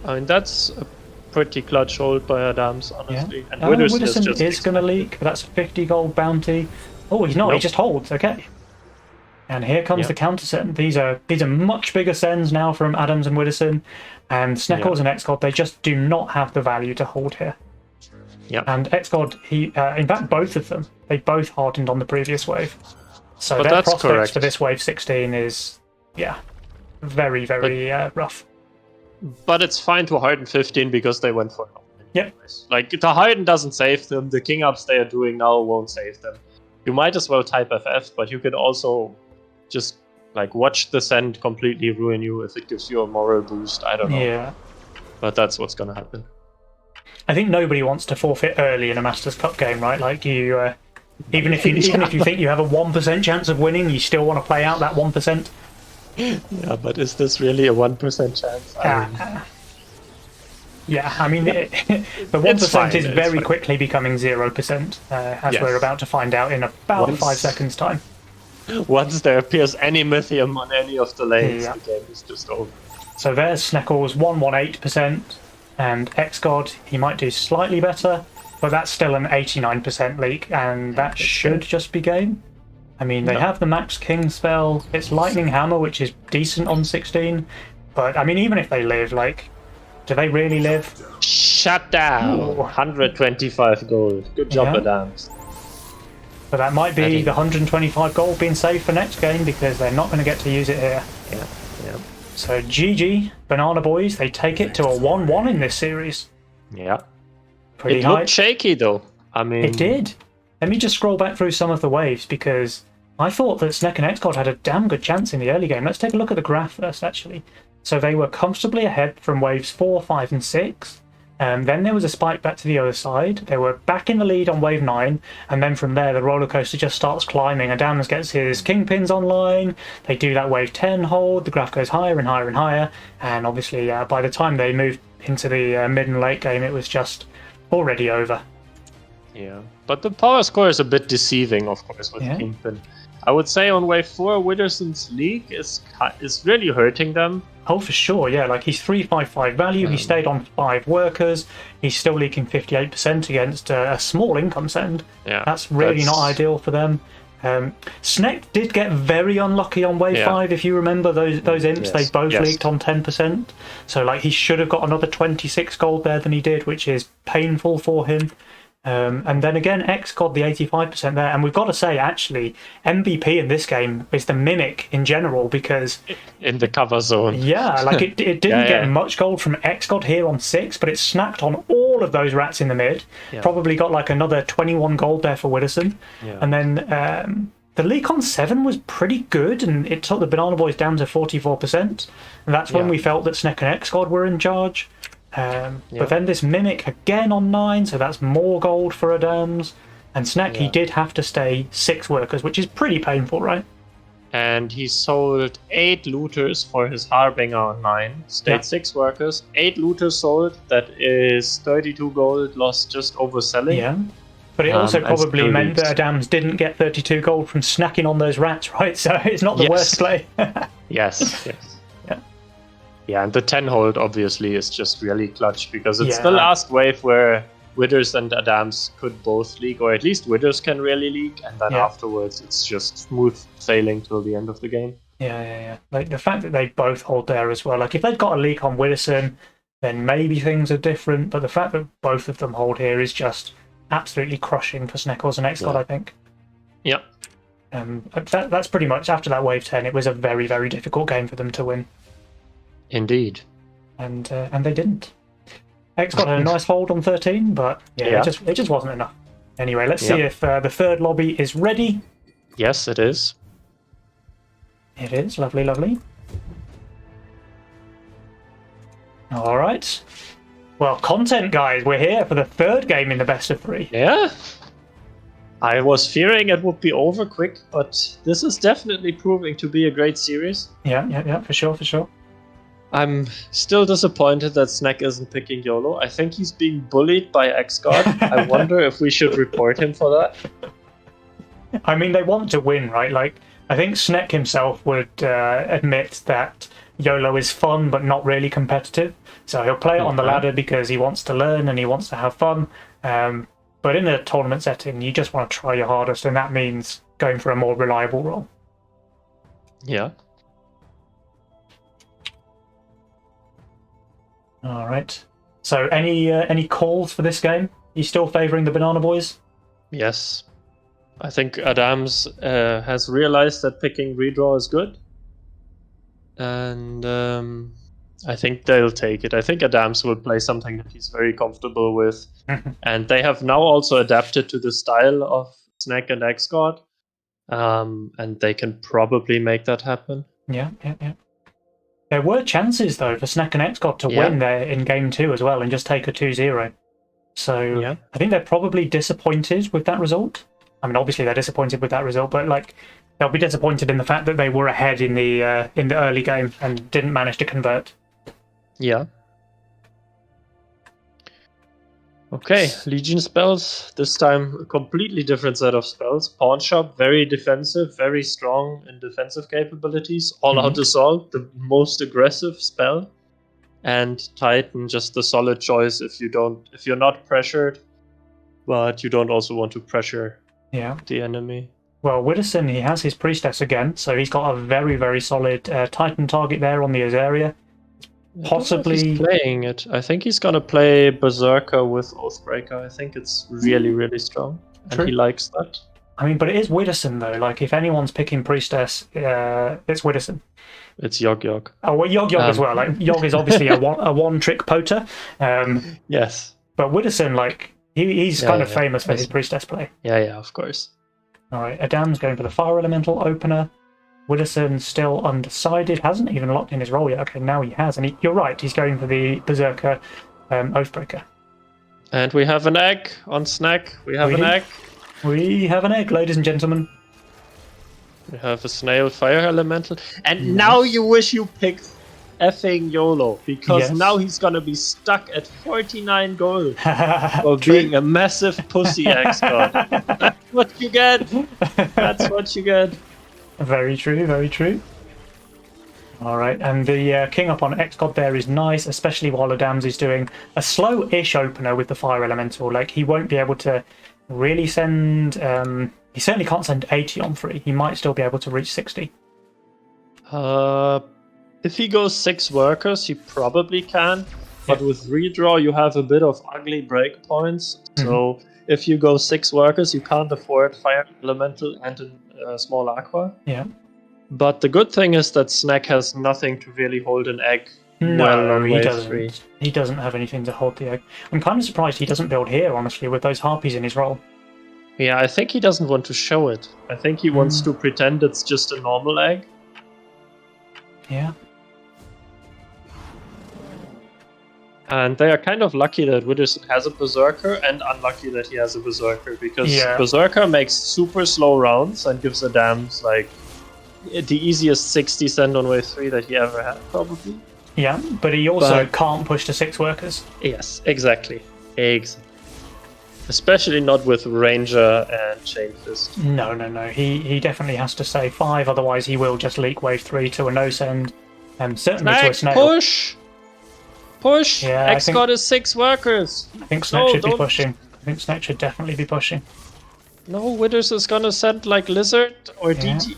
Speaker 2: I mean, that's a pretty clutch hold by Adams, honestly.
Speaker 1: And Widdowson is going to leak, but that's a 50 gold bounty. Oh, he's not, he just holds, okay. And here comes the counter send. These are much bigger sends now from Adams and Widdowson, and Sneckles and Xgod, they just do not have the value to hold here.
Speaker 2: Yeah.
Speaker 1: And Xgod, in fact, both of them, they both hardened on the previous wave. So their prospects for this wave 16 is, very, very rough.
Speaker 2: But it's fine to harden 15 because they went for it.
Speaker 1: Yep.
Speaker 2: Like, the harden doesn't save them, the king ups they are doing now won't save them. You might as well type FF, but you could also just, like, watch the send completely ruin you if it gives you a moral boost, I don't know.
Speaker 1: Yeah.
Speaker 2: But that's what's gonna happen.
Speaker 1: I think nobody wants to forfeit early in a Masters Cup game, right? Like, you, even if you think you have a 1% chance of winning, you still want to play out that 1%.
Speaker 2: Yeah, but is this really a 1% chance?
Speaker 1: I mean, the 1% is very quickly becoming 0%, as we're about to find out in about 5 seconds' time.
Speaker 2: Once there appears any Mythium on any of the lanes, the game is just over.
Speaker 1: So there's Sneckles, 118%, and Xgod, he might do slightly better, but that's still an 89% leak, and that should just be game. I mean, they have the Max King spell, it's Lightning Hammer, which is decent on 16, but I mean, even if they live, like, do they really live?
Speaker 2: Shut down! 125 gold. Good job, Adams.
Speaker 1: But that might be the 125 gold being saved for next game, because they're not going to get to use it here.
Speaker 2: Yeah.
Speaker 1: So GG, Banana Boys, they take it to a 1-1 in this series.
Speaker 2: Yeah.
Speaker 1: Pretty
Speaker 2: it
Speaker 1: high.
Speaker 2: Looked shaky, though. I mean...
Speaker 1: It did. Let me just scroll back through some of the waves, because I thought that Sneck and Xcod had a damn good chance in the early game. Let's take a look at the graph first, actually. So they were comfortably ahead from waves 4, 5, and 6. Then there was a spike back to the other side. They were back in the lead on wave 9, and then from there the roller coaster just starts climbing. Adams gets his kingpins online. They do that wave 10 hold. The graph goes higher and higher and higher. And obviously, by the time they moved into the mid and late game, it was just already over.
Speaker 2: Yeah, but the power score is a bit deceiving, of course, with Kingpin. I would say on wave 4, Witherson's leak is really hurting them.
Speaker 1: Oh, for sure, yeah. Like, he's 355 value. He stayed on 5 workers. He's still leaking 58% against a small income send.
Speaker 2: Yeah,
Speaker 1: that's really not ideal for them. Snek did get very unlucky on wave 5, if you remember those imps. They both leaked on 10%. So, like, he should have got another 26 gold there than he did, which is painful for him. And then again, X got the 85% there, and we've got to say, actually, MVP in this game is the Mimic in general, because
Speaker 2: in the cover zone,
Speaker 1: like it didn't get much gold from X God here on 6, but it snapped on all of those rats in the mid. Probably got like another 21 gold there for Widdowson, and then the leak on 7 was pretty good, and it took the Banana Boys down to 44%, and that's when we felt that Snek and X God were in charge. But then this Mimic again on 9, so that's more gold for Adams. And Snek, he did have to stay 6 workers, which is pretty painful, right?
Speaker 2: And he sold 8 looters for his Harbinger on 9. Stayed 6 workers, 8 looters sold. That is 32 gold lost just overselling.
Speaker 1: Yeah. But it also probably meant that Adams didn't get 32 gold from snacking on those rats, right? So it's not the worst play.
Speaker 2: yes. Yeah, and the 10 hold obviously is just really clutch, because it's the last wave where Withers and Adams could both leak, or at least Withers can really leak, and then afterwards it's just smooth sailing till the end of the game.
Speaker 1: Yeah. Like the fact that they both hold there as well. Like if they'd got a leak on Widdowson, then maybe things are different, but the fact that both of them hold here is just absolutely crushing for Sneckles and X-God, I think.
Speaker 2: Yeah.
Speaker 1: That's pretty much, after that wave 10, it was a very, very difficult game for them to win.
Speaker 2: Indeed.
Speaker 1: And they didn't. X got a nice hold on 13, but it just wasn't enough. Anyway, let's see if the third lobby is ready.
Speaker 2: Yes, it is.
Speaker 1: It is. Lovely, lovely. All right. Well, content, guys. We're here for the third game in the best of 3.
Speaker 2: Yeah. I was fearing it would be over quick, but this is definitely proving to be a great series.
Speaker 1: Yeah, for sure.
Speaker 2: I'm still disappointed that Snek isn't picking YOLO. I think he's being bullied by X-God. I wonder if we should report him for that.
Speaker 1: I mean, they want to win, right? Like, I think Snek himself would admit that YOLO is fun but not really competitive. So he'll play it on the ladder because he wants to learn and he wants to have fun. But in a tournament setting, you just want to try your hardest, and that means going for a more reliable role.
Speaker 2: Yeah.
Speaker 1: All right. So, any calls for this game? You still favouring the Banana Boys?
Speaker 2: Yes. I think Adams has realized that picking redraw is good, and I think they'll take it. I think Adams will play something that he's very comfortable with, and they have now also adapted to the style of Snek and X-God, and they can probably make that happen.
Speaker 1: Yeah. There were chances, though, for Snek and X-God to win there in Game 2 as well and just take a 2-0. So I think they're probably disappointed with that result. I mean, obviously they're disappointed with that result, but like they'll be disappointed in the fact that they were ahead in the early game and didn't manage to convert.
Speaker 2: Yeah. Okay, Legion spells. This time a completely different set of spells. Pawn Shop, very defensive, very strong in defensive capabilities. All-out Assault, the most aggressive spell. And Titan, just the solid choice if you're not pressured, but you don't also want to pressure the enemy.
Speaker 1: Well, Widdowson, he has his Priestess again, so he's got a very, very solid Titan target there on the Azaria. Possibly
Speaker 2: he's playing it. I think he's gonna play Berserker with Oathbreaker. I think it's really, really strong, and he likes that.
Speaker 1: I mean, but it is Widdowson though. Like, if anyone's picking Priestess, it's Widdowson.
Speaker 2: It's Yog.
Speaker 1: Oh, well, Yog as well. Like, Yog is obviously a one-trick poter.
Speaker 2: Yes.
Speaker 1: But Widdowson, like, he's kind of famous for his Priestess play.
Speaker 2: Yeah, of course.
Speaker 1: All right, Adam's going for the Fire Elemental opener. Widdowson still undecided, hasn't even locked in his role yet. Okay, now he has, and you're right, he's going for the Berserker. Oathbreaker.
Speaker 2: And we have an egg on Snack. We have an egg.
Speaker 1: We have an egg, ladies and gentlemen.
Speaker 2: We have a snail fire elemental. And now you wish you picked effing YOLO, because now he's gonna be stuck at 49 gold for being a massive pussy X-God. That's what you get. That's what you get.
Speaker 1: Very true, very true. Alright, and the king up on X-God there is nice, especially while Adams is doing a slow-ish opener with the fire elemental. Like, he won't be able to really send... he certainly can't send 80 on free. He might still be able to reach 60.
Speaker 2: If he goes 6 workers, he probably can. But with redraw, you have a bit of ugly breakpoints. So if you go 6 workers, you can't afford fire elemental and a small aqua.
Speaker 1: Yeah.
Speaker 2: But the good thing is that Snack has nothing to really hold an egg.
Speaker 1: No, he doesn't. He doesn't have anything to hold the egg. I'm kind of surprised he doesn't build here, honestly, with those harpies in his role.
Speaker 2: Yeah, I think he doesn't want to show it. I think he wants to pretend it's just a normal egg.
Speaker 1: Yeah.
Speaker 2: And they are kind of lucky that Witherson has a Berserker, and unlucky that he has a Berserker, because Berserker makes super slow rounds and gives Adams like the easiest 60 send on wave 3 that he ever had, probably.
Speaker 1: Yeah, but he also can't push to 6 workers.
Speaker 2: Yes, exactly. Especially not with Ranger and Chain Fist.
Speaker 1: No. He definitely has to say 5, otherwise he will just leak wave 3 to a no send, and certainly to a snail.
Speaker 2: Push!
Speaker 1: Yeah,
Speaker 2: X-God is 6 workers!
Speaker 1: I think Snack should be pushing. I think Snack should definitely be pushing.
Speaker 2: No, Withers is gonna send like Lizard or DT.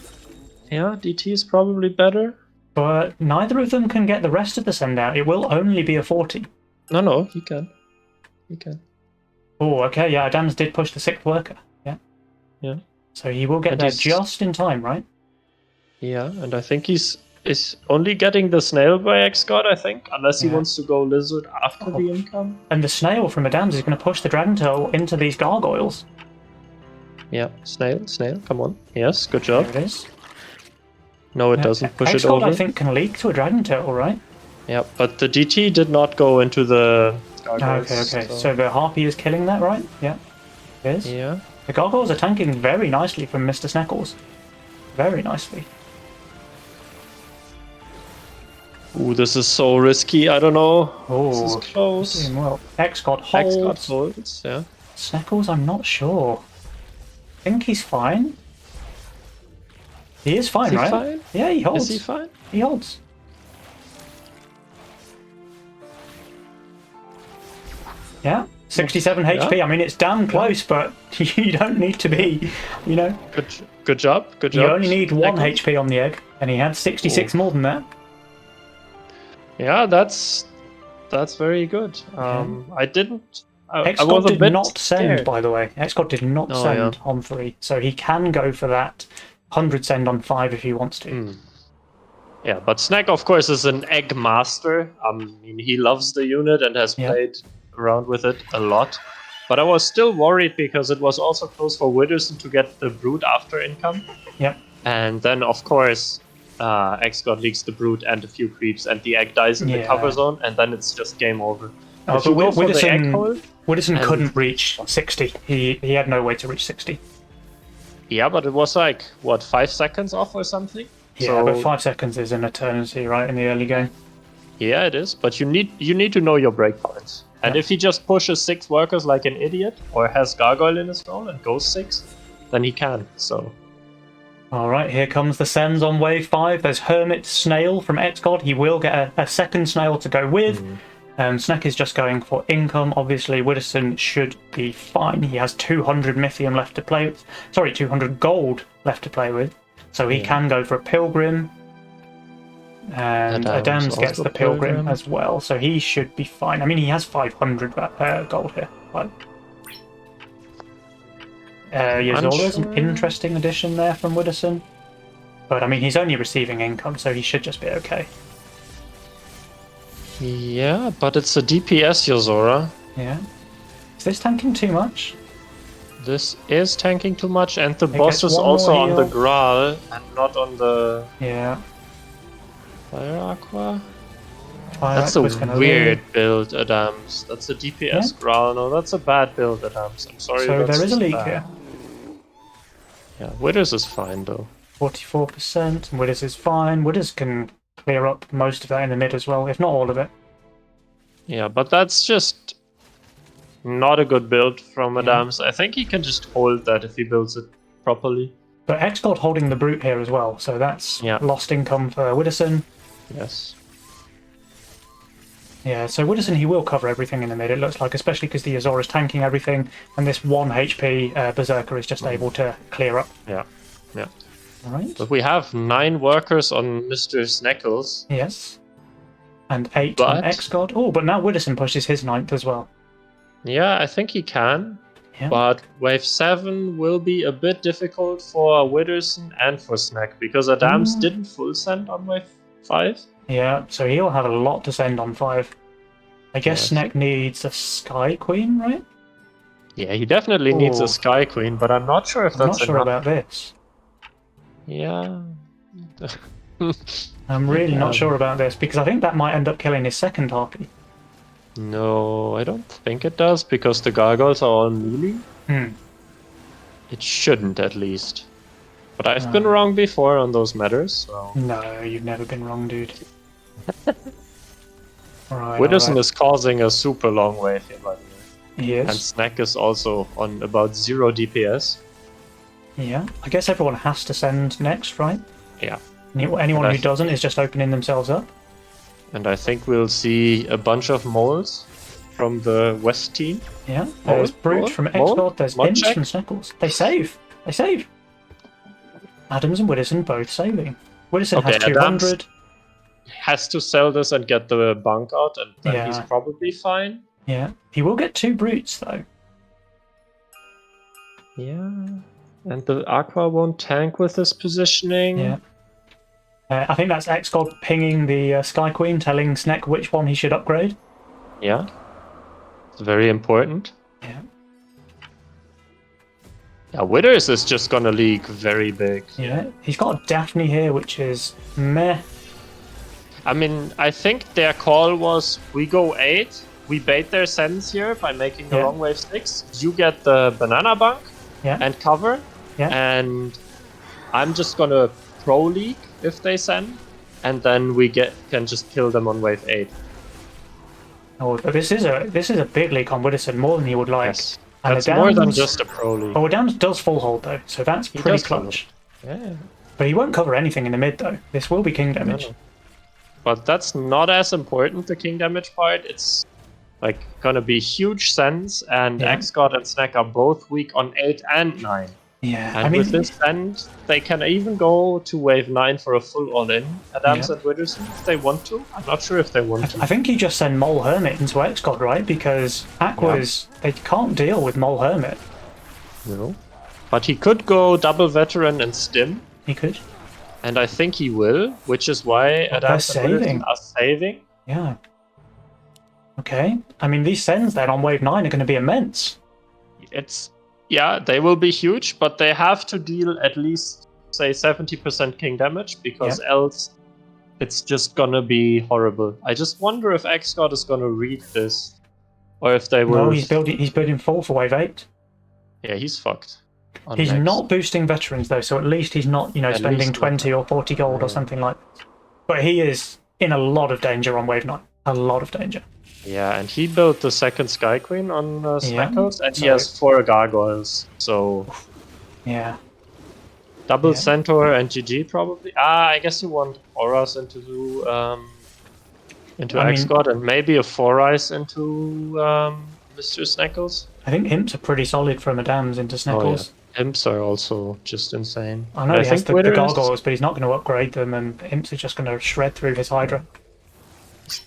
Speaker 2: Yeah, DT is probably better.
Speaker 1: But neither of them can get the rest of the send out. It will only be a 40.
Speaker 2: No, he can. He can.
Speaker 1: Oh, okay, yeah, Adams did push the 6th worker. Yeah. So he will get there just in time, right?
Speaker 2: Yeah, and I think he's only getting the snail by X-God, I think, unless he wants to go Lizard after the income.
Speaker 1: And the snail from Adams is going to push the Dragon Tail into these gargoyles.
Speaker 2: Yeah, snail, come on. Yes, good job.
Speaker 1: There it is.
Speaker 2: No, it doesn't push it over.
Speaker 1: I think can leak to a Dragon Tail, right?
Speaker 2: Yeah, but the DT did not go into the gargoyles.
Speaker 1: Okay. So the Harpy is killing that, right? Yeah, it is.
Speaker 2: Yeah.
Speaker 1: The gargoyles are tanking very nicely from Mr. Snackles. Very nicely.
Speaker 2: Ooh, this is so risky. I don't know.
Speaker 1: Oh,
Speaker 2: this is close.
Speaker 1: Well, X-God holds.
Speaker 2: X-God holds, yeah.
Speaker 1: Snackles, I'm not sure. I think he's fine. He is fine, right?
Speaker 2: Fine?
Speaker 1: Yeah, he holds.
Speaker 2: Is he fine?
Speaker 1: He holds. Yeah, 67 HP.
Speaker 2: Yeah.
Speaker 1: I mean, it's damn close, but you don't need to be, you know.
Speaker 2: Good job.
Speaker 1: You only need 1 HP on the egg, and he had 66 more than that.
Speaker 2: Yeah, that's very good. I didn't.
Speaker 1: X-God did not send,
Speaker 2: scared.
Speaker 1: by the way. X-God did not send on 3, so he can go for that 100 send on 5 if he wants to.
Speaker 2: Yeah, but Snack, of course, is an egg master. I mean, he loves the unit and has played around with it a lot. But I was still worried because it was also close for Witherson to get the Brood after income.
Speaker 1: Yep.
Speaker 2: And then, of course, X-God leaks the Brood and a few creeps, and the egg dies in the cover zone, and then it's just game over.
Speaker 1: But Witherson couldn't reach 60. He had no way to reach 60.
Speaker 2: Yeah, but it was like, what, 5 seconds off or something?
Speaker 1: Yeah, but 5 seconds is an eternity, right, in the early game.
Speaker 2: Yeah, it is, but you need to know your breakpoints. And if he just pushes 6 workers like an idiot, or has Gargoyle in his role and goes 6, then he can, so...
Speaker 1: Alright, here comes the sends on wave 5. There's Hermit Snail from X-God. He will get a second snail to go with. Snack is just going for income. Obviously, Witherson should be fine. He has 200 Mythium left to play with. Sorry, 200 gold left to play with. So he can go for a Pilgrim. And Adams gets the Pilgrim as well, so he should be fine. I mean, he has 500 gold here. Yazola's an interesting addition there from Witherson. But I mean, he's only receiving income, so he should just be okay.
Speaker 2: Yeah, but it's a DPS Yozora.
Speaker 1: Yeah. Is this tanking too much?
Speaker 2: This is tanking too much, and the boss is also on the Graal and not on the...
Speaker 1: Yeah.
Speaker 2: Fire Aqua? That's a weird build, Adams. That's a DPS growl. No, that's a bad build, Adams. I'm sorry.
Speaker 1: So there is a leak here.
Speaker 2: Yeah, Withers is fine though.
Speaker 1: 44%, and Withers is fine. Withers can clear up most of that in the mid as well, if not all of it.
Speaker 2: Yeah, but that's just not a good build from Adams. I think he can just hold that if he builds it properly.
Speaker 1: But Xgod holding the brute here as well, so that's lost income for Widdowson.
Speaker 2: Yes.
Speaker 1: Yeah, so Widdowson, he will cover everything in the mid, it looks like, especially because the Azor is tanking everything, and this 1 HP Berserker is just able to clear up.
Speaker 2: Yeah, yeah.
Speaker 1: Alright.
Speaker 2: But we have 9 workers on Mr. Snackles.
Speaker 1: Yes. And 8 on Xgod. Oh, but now Widdowson pushes his 9th as well.
Speaker 2: Yeah, I think he can.
Speaker 1: Yeah.
Speaker 2: But wave 7 will be a bit difficult for Widdowson and for Snack, because Adams didn't full send on wave 5.
Speaker 1: Yeah, so he'll have a lot to send on 5. I guess Snack needs a Sky Queen, right?
Speaker 2: Yeah, he definitely needs a Sky Queen, but I'm not sure if that's enough.
Speaker 1: I'm not sure about this.
Speaker 2: Yeah.
Speaker 1: I'm really not sure about this, because I think that might end up killing his second Harpy.
Speaker 2: No, I don't think it does, because the gargoyles are all melee. It shouldn't, at least. But I've been wrong before on those matters, so...
Speaker 1: No, you've never been wrong, dude.
Speaker 2: Widdowson is causing a super long wave here, by the way.
Speaker 1: He is.
Speaker 2: And Snack is also on about 0 DPS.
Speaker 1: Yeah, I guess everyone has to send next, right?
Speaker 2: Yeah.
Speaker 1: Anyone who doesn't is just opening themselves up.
Speaker 2: And I think we'll see a bunch of moles from the West team.
Speaker 1: Yeah, there's Brute from Xbox, there's Imps from Snackles. They save! They save! Adams and Widdowson both saving. Widdowson has 200.
Speaker 2: Adams has to sell this and get the bunk out, and then he's probably fine.
Speaker 1: Yeah, he will get 2 Brutes though.
Speaker 2: Yeah, and the Aqua won't tank with this positioning.
Speaker 1: Yeah. I think that's Xgod pinging the Sky Queen, telling Snack which one he should upgrade.
Speaker 2: Yeah. It's very important.
Speaker 1: Yeah.
Speaker 2: Yeah, Withers is just gonna leak very big.
Speaker 1: Yeah, he's got a Daphne here, which is meh.
Speaker 2: I mean, I think their call was, we go 8, we bait their sends here by making the long wave 6, you get the banana bunk and cover, and I'm just gonna pro leak if they send, and then we can just kill them on wave 8.
Speaker 1: Oh, but this is a big leak on Widdowson, more than he would like.
Speaker 2: Yes. And that's more than just a pro leak.
Speaker 1: Oh, Adams does full hold though, so that's pretty clutch.
Speaker 2: Yeah.
Speaker 1: But he won't cover anything in the mid though. This will be king damage.
Speaker 2: No. But that's not as important, the king damage part. It's like gonna be huge sends, and Xgod and Snack are both weak on 8 and 9.
Speaker 1: Yeah,
Speaker 2: and with this send, they can even go to wave 9 for a full all-in, Adams and Widdowson, if they want to. I'm not sure if they want to.
Speaker 1: I think you just send Mole Hermit into Xgod, right? Because Aquas, they can't deal with Mole Hermit.
Speaker 2: No. But he could go double veteran and stim.
Speaker 1: He could.
Speaker 2: And I think he will, which is why Adams and Widdowson are saving.
Speaker 1: Yeah. Okay. I mean, these sends then on wave 9 are going to be immense.
Speaker 2: Yeah, they will be huge, but they have to deal at least, say, 70% king damage, because else it's just gonna be horrible. I just wonder if Xgod is gonna read this, or if they will...
Speaker 1: No, he's building full for wave 8.
Speaker 2: Yeah, he's fucked.
Speaker 1: He's not boosting veterans though, so at least he's not, spending 20 or 40 gold or something like that. But he is in a lot of danger on wave 9. A lot of danger.
Speaker 2: Yeah, and he built the second Sky Queen on Snackles, and he has 4 gargoyles, so...
Speaker 1: Yeah.
Speaker 2: Double Centaur and GG probably. I guess you want auras into Xgod, and maybe a 4-Ice into Mr. Snackles.
Speaker 1: I think Imps are pretty solid from Adams into Snackles.
Speaker 2: Oh, yeah. Imps are also just insane.
Speaker 1: I know he has the gargoyles, but he's not going to upgrade them, and Imps are just going to shred through his Hydra.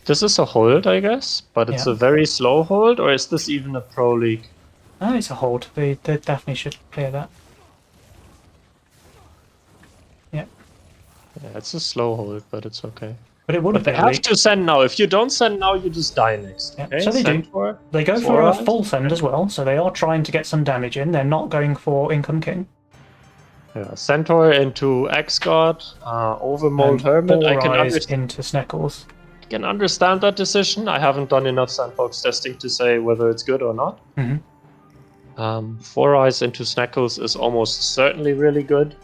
Speaker 2: This is a hold, I guess, but it's a very slow hold, or is this even a pro league?
Speaker 1: No, it's a hold. They definitely should clear that. Yeah.
Speaker 2: Yeah, it's a slow hold, but it's okay.
Speaker 1: But it would have been.
Speaker 2: They have to send now. If you don't send now, you just die next.
Speaker 1: Yeah.
Speaker 2: Okay?
Speaker 1: So they do. They go for a full send as well, so they are trying to get some damage in. They're not going for Income King.
Speaker 2: Yeah, Centaur into Xgod, over Mold Hermit. I can understand
Speaker 1: into Snackles.
Speaker 2: can understand that decision. I haven't done enough sandbox testing to say whether it's good or not.
Speaker 1: Mm-hmm.
Speaker 2: 4 eyes into Snackles is almost certainly really good.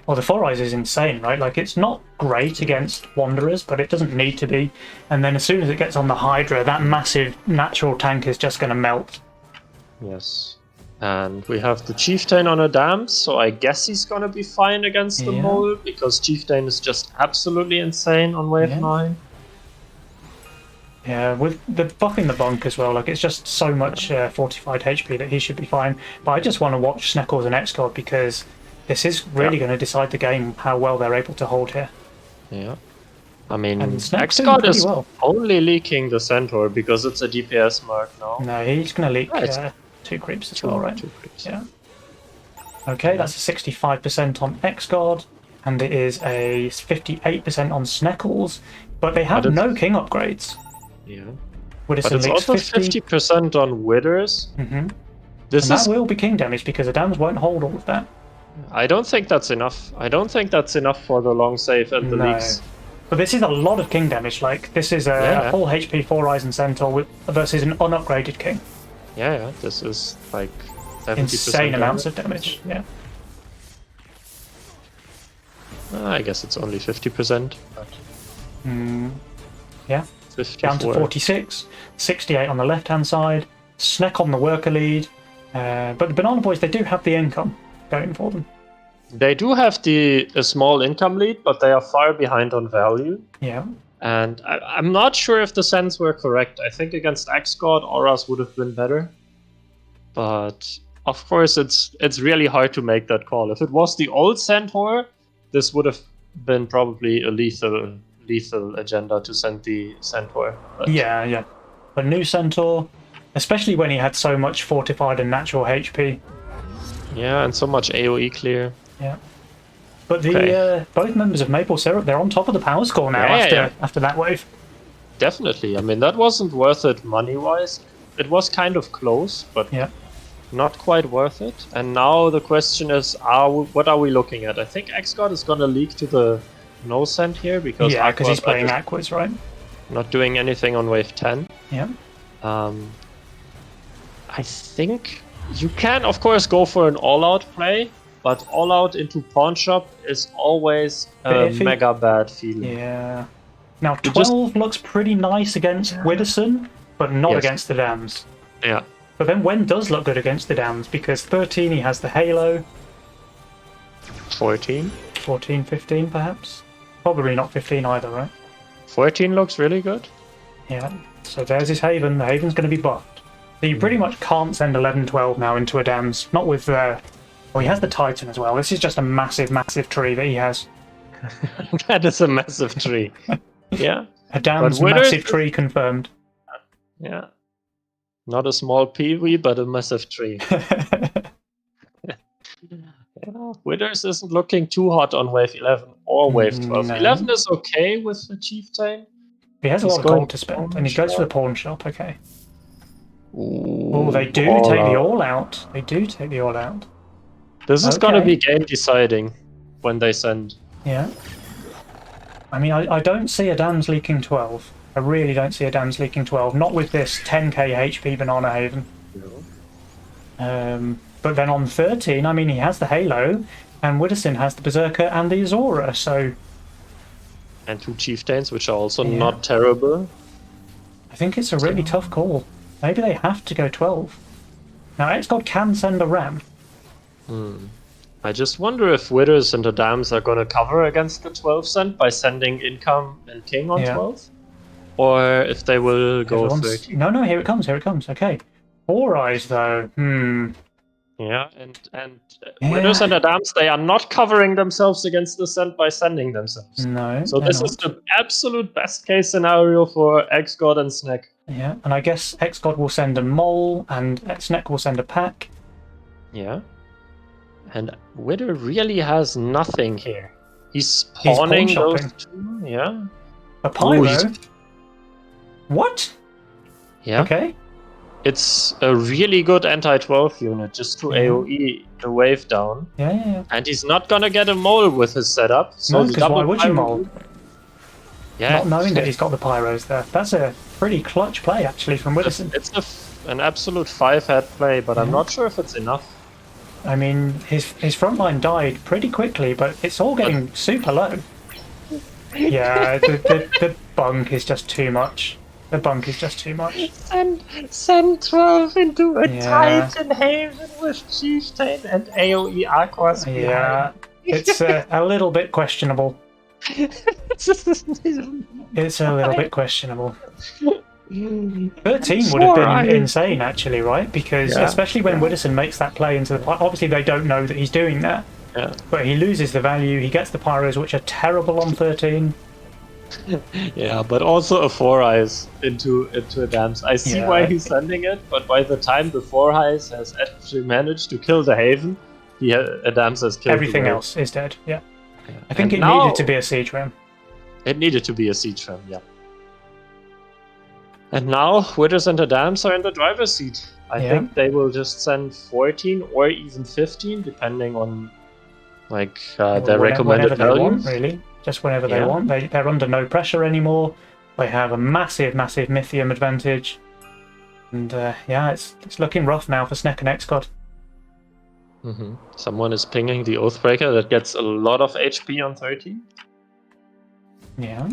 Speaker 1: Well, the 4 eyes is insane, right? Like, it's not great against Wanderers, but it doesn't need to be. And then as soon as it gets on the Hydra, that massive natural tank is just going to melt.
Speaker 2: Yes. And we have the Chieftain on a dam, so I guess he's going to be fine against the Mole, because Chieftain is just absolutely insane on wave 9.
Speaker 1: Yeah, with the buffing the bunk as well, like it's just so much fortified HP that he should be fine. But I just want to watch Sneckles and X-God because this is really going to decide the game, how well they're able to hold here.
Speaker 2: Yeah. I mean,
Speaker 1: X-God
Speaker 2: is only leaking the Centaur because it's a DPS mark now.
Speaker 1: No, he's going to leak 2 creeps as well, right?
Speaker 2: 2 creeps.
Speaker 1: Yeah. Okay, that's a 65% on X-God, and it is a 58% on Sneckles, but they have no king upgrades.
Speaker 2: Yeah.
Speaker 1: But
Speaker 2: it's also 50% on Withers.
Speaker 1: Mm-hmm. That will be king damage because the dams won't hold all of that.
Speaker 2: I don't think that's enough. I don't think that's enough for the long save and the leaks.
Speaker 1: But this is a lot of king damage. Like, this is a full HP 4 eyes and Centaur versus an unupgraded king.
Speaker 2: Yeah, this is like 70%
Speaker 1: insane amounts of damage. Yeah.
Speaker 2: I guess it's only 50%. But...
Speaker 1: Yeah.
Speaker 2: 54.
Speaker 1: Down to 46, 68 on the left-hand side. Sneck on the worker lead. But the Banana Boys, they do have the income going for them.
Speaker 2: They do have a small income lead, but they are far behind on value.
Speaker 1: Yeah.
Speaker 2: And I'm not sure if the sends were correct. I think against X-God, Auras would have been better. But of course, it's really hard to make that call. If it was the old Centaur, this would have been probably a lethal agenda to send the Centaur. But...
Speaker 1: Yeah. But new Centaur, especially when he had so much fortified and natural HP.
Speaker 2: Yeah, and so much AoE clear.
Speaker 1: Yeah. But the both members of Maple Syrup, they're on top of the power score now after that wave.
Speaker 2: Definitely. I mean, that wasn't worth it money-wise. It was kind of close, but not quite worth it. And now the question is, what are we looking at? I think X-God is going to leak to the no send here because
Speaker 1: he's playing Aquas, right?
Speaker 2: Not doing anything on wave 10.
Speaker 1: Yeah.
Speaker 2: I think you can, of course, go for an all-out play, but all-out into Pawn Shop is always a mega bad feeling.
Speaker 1: Yeah. Now, 12 looks pretty nice against Widdowson, but not against the dams.
Speaker 2: Yeah.
Speaker 1: But then Wen does look good against the dams, because 13, he has the Halo.
Speaker 2: 14?
Speaker 1: 14, 15, perhaps? Probably not 15 either, right?
Speaker 2: 14 looks really good.
Speaker 1: Yeah. So there's his Haven. The Haven's going to be buffed. So you pretty much can't send 11, 12 now into a dams. Not with... well, he has the Titan as well. This is just a massive, massive tree that he has.
Speaker 2: That is a massive tree. Yeah.
Speaker 1: A dams massive tree confirmed.
Speaker 2: Yeah. Not a small peewee, but a massive tree. Withers isn't looking too hot on wave 11 or wave 12. No. 11 is okay with the Chieftain.
Speaker 1: He has a lot of gold to spend, and he goes for the pawn shop, okay. Oh, they do take the all-out. They do take the all-out.
Speaker 2: This is going to be game deciding when they send.
Speaker 1: Yeah. I mean, I don't see a dams leaking 12. I really don't see a dams leaking 12. Not with this 10k HP Banana Haven. No. But then on 13, I mean, he has the Halo, and Widdowson has the Berserker and the Azora, so...
Speaker 2: And 2 Chieftains, which are also not terrible.
Speaker 1: I think it's a really tough call. Maybe they have to go 12. Now, X-God can send a Ram.
Speaker 2: I just wonder if Withers and the Dams are going to cover against the 12 send by sending Income and King on 12. Or if they will go 13.
Speaker 1: No, here it comes, okay. 4 eyes, though.
Speaker 2: Yeah, and Withers and the Dams, they are not covering themselves against the send by sending themselves.
Speaker 1: No,
Speaker 2: so this is the absolute best case scenario for X-God and Snack.
Speaker 1: Yeah, and I guess X-God will send a Mole, and Snack will send a Pack.
Speaker 2: Yeah. And Wither really has nothing here. He's pawning those 2, yeah.
Speaker 1: A Pyro? What?
Speaker 2: Yeah.
Speaker 1: Okay.
Speaker 2: It's a really good anti-12 unit, just to AoE the wave down.
Speaker 1: Yeah.
Speaker 2: And he's not gonna get a Mole with his setup. So
Speaker 1: no, because why would you Mole?
Speaker 2: Yeah.
Speaker 1: not knowing that he's got the pyros there. That's a pretty clutch play, actually, from Widdowson.
Speaker 2: It's an absolute 5-head play, but I'm not sure if it's enough.
Speaker 1: I mean, his front line died pretty quickly, but it's all getting super low. Yeah, the bunk is just too much. The bunk is just too much.
Speaker 2: Send 12 into a Titan Haven with Chieftain and AoE Aquas behind.
Speaker 1: Yeah, it's a little bit questionable. It's a little bit questionable. 13 would have been insane, actually, right? Because especially when Widdowson makes that play into the... Obviously, they don't know that he's doing that.
Speaker 2: Yeah.
Speaker 1: But he loses the value. He gets the pyros, which are terrible on 13.
Speaker 2: Yeah, but also a 4-eyes into a dams. I see why he's sending it, but by the time the 4-eyes has actually managed to kill the Haven, a dams has killed
Speaker 1: everything else is dead. Yeah. I think it needed to be a siege ram.
Speaker 2: It needed to be a siege ram, yeah. And now Widders and the Dams are in the driver's seat. I think they will just send 14 or even 15, depending on their recommended value.
Speaker 1: Want, really, just whenever they want. They're under no pressure anymore. They have a massive Mythium advantage, and it's looking rough now for Sneck and Xcod.
Speaker 2: Someone is pinging the Oathbreaker that gets a lot of HP on 13.
Speaker 1: Yeah,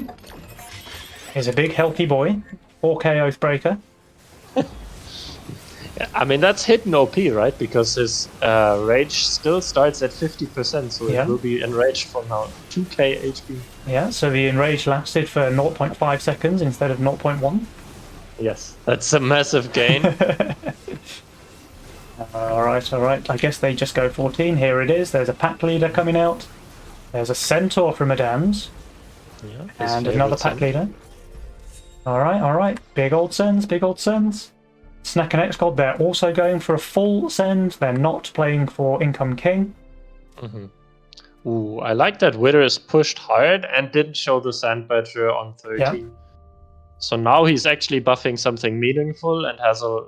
Speaker 1: he's a big healthy boy. 4k Oathbreaker.
Speaker 2: I mean, that's hidden OP, right? Because his rage still starts at 50%, so it will be enraged from now 2k HP. Yeah,
Speaker 1: so the enrage lasted for 0.5 seconds instead of 0.1.
Speaker 2: Yes, that's a massive gain.
Speaker 1: Alright. I guess they just go 14. Here it is. There's a pack leader coming out. There's a centaur from Adams. And another pack leader. Alright. Big old sends. Snack and Xcod, they're also going for a full send. They're not playing for Income King.
Speaker 2: Ooh, I like that Wither is pushed hard and didn't show the Sandbadger on 13. Yeah. So now he's actually buffing something meaningful and has a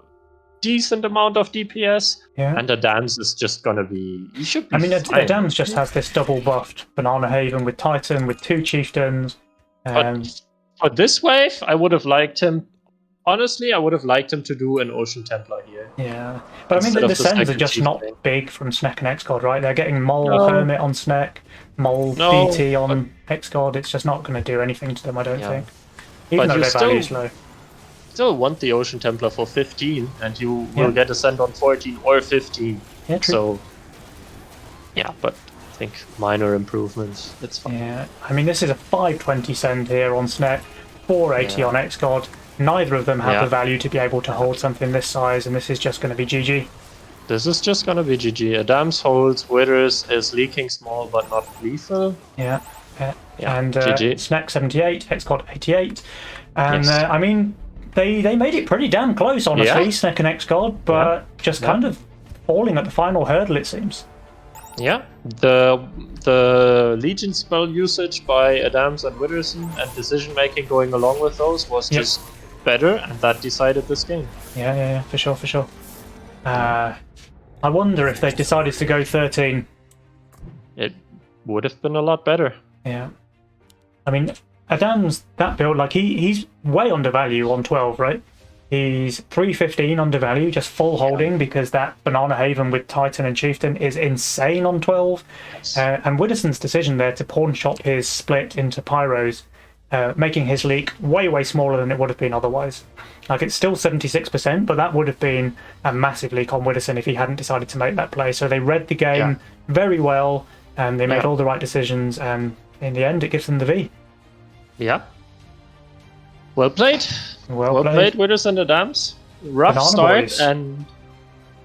Speaker 2: decent amount of DPS. Yeah. And the Dams is just gonna be... He should be
Speaker 1: the Dams just has this double buffed Banana Haven with Titan, with 2 Chieftains.
Speaker 2: For this wave, I would have liked him. Honestly, I would have liked him to do an Ocean Templar here.
Speaker 1: Yeah, but I mean, the sends are just not big from Snack and Xcod, right? They're getting Mole Hermit on Snack, Mole BT on Xcod. It's just not going to do anything to them, I don't think. Even though their value is low.
Speaker 2: Still want the Ocean Templar for 15, and you will get a send on 14 or 15.
Speaker 1: Yeah, true.
Speaker 2: So, yeah, but I think minor improvements. It's fine.
Speaker 1: Yeah, I mean, this is a 520 send here on Snack, 480 on Xcod. Neither of them have the value to be able to hold something this size, and this is just going to be GG.
Speaker 2: This is just going to be GG. Adams holds, Withers is leaking small but not lethal.
Speaker 1: Yeah. And Snack 78, Xcod 88. And I mean, they made it pretty damn close, honestly, Snack and Xcod, but just kind of falling at the final hurdle, it seems.
Speaker 2: Yeah, the Legion spell usage by Adams and Witherson and decision making going along with those was just better, and that decided this game.
Speaker 1: Yeah, for sure. I wonder if they decided to go 13.
Speaker 2: It would have been a lot better.
Speaker 1: Yeah. I mean, Adams, that build, he's way undervalue on 12, right? He's 315 undervalue, just full holding, because that Banana Haven with Titan and Chieftain is insane on 12. Yes. And Widdowson's decision there to pawn shop his split into Pyros, making his leak way smaller than it would have been otherwise. It's still 76%, but that would have been a massive leak on Widdowson if he hadn't decided to make that play. So they read the game very well, and they made all the right decisions, and in the end it gives them the V.
Speaker 2: Yeah. Well played. Well played, Withers and the Dams. Rough
Speaker 1: Banana
Speaker 2: start
Speaker 1: boys.
Speaker 2: And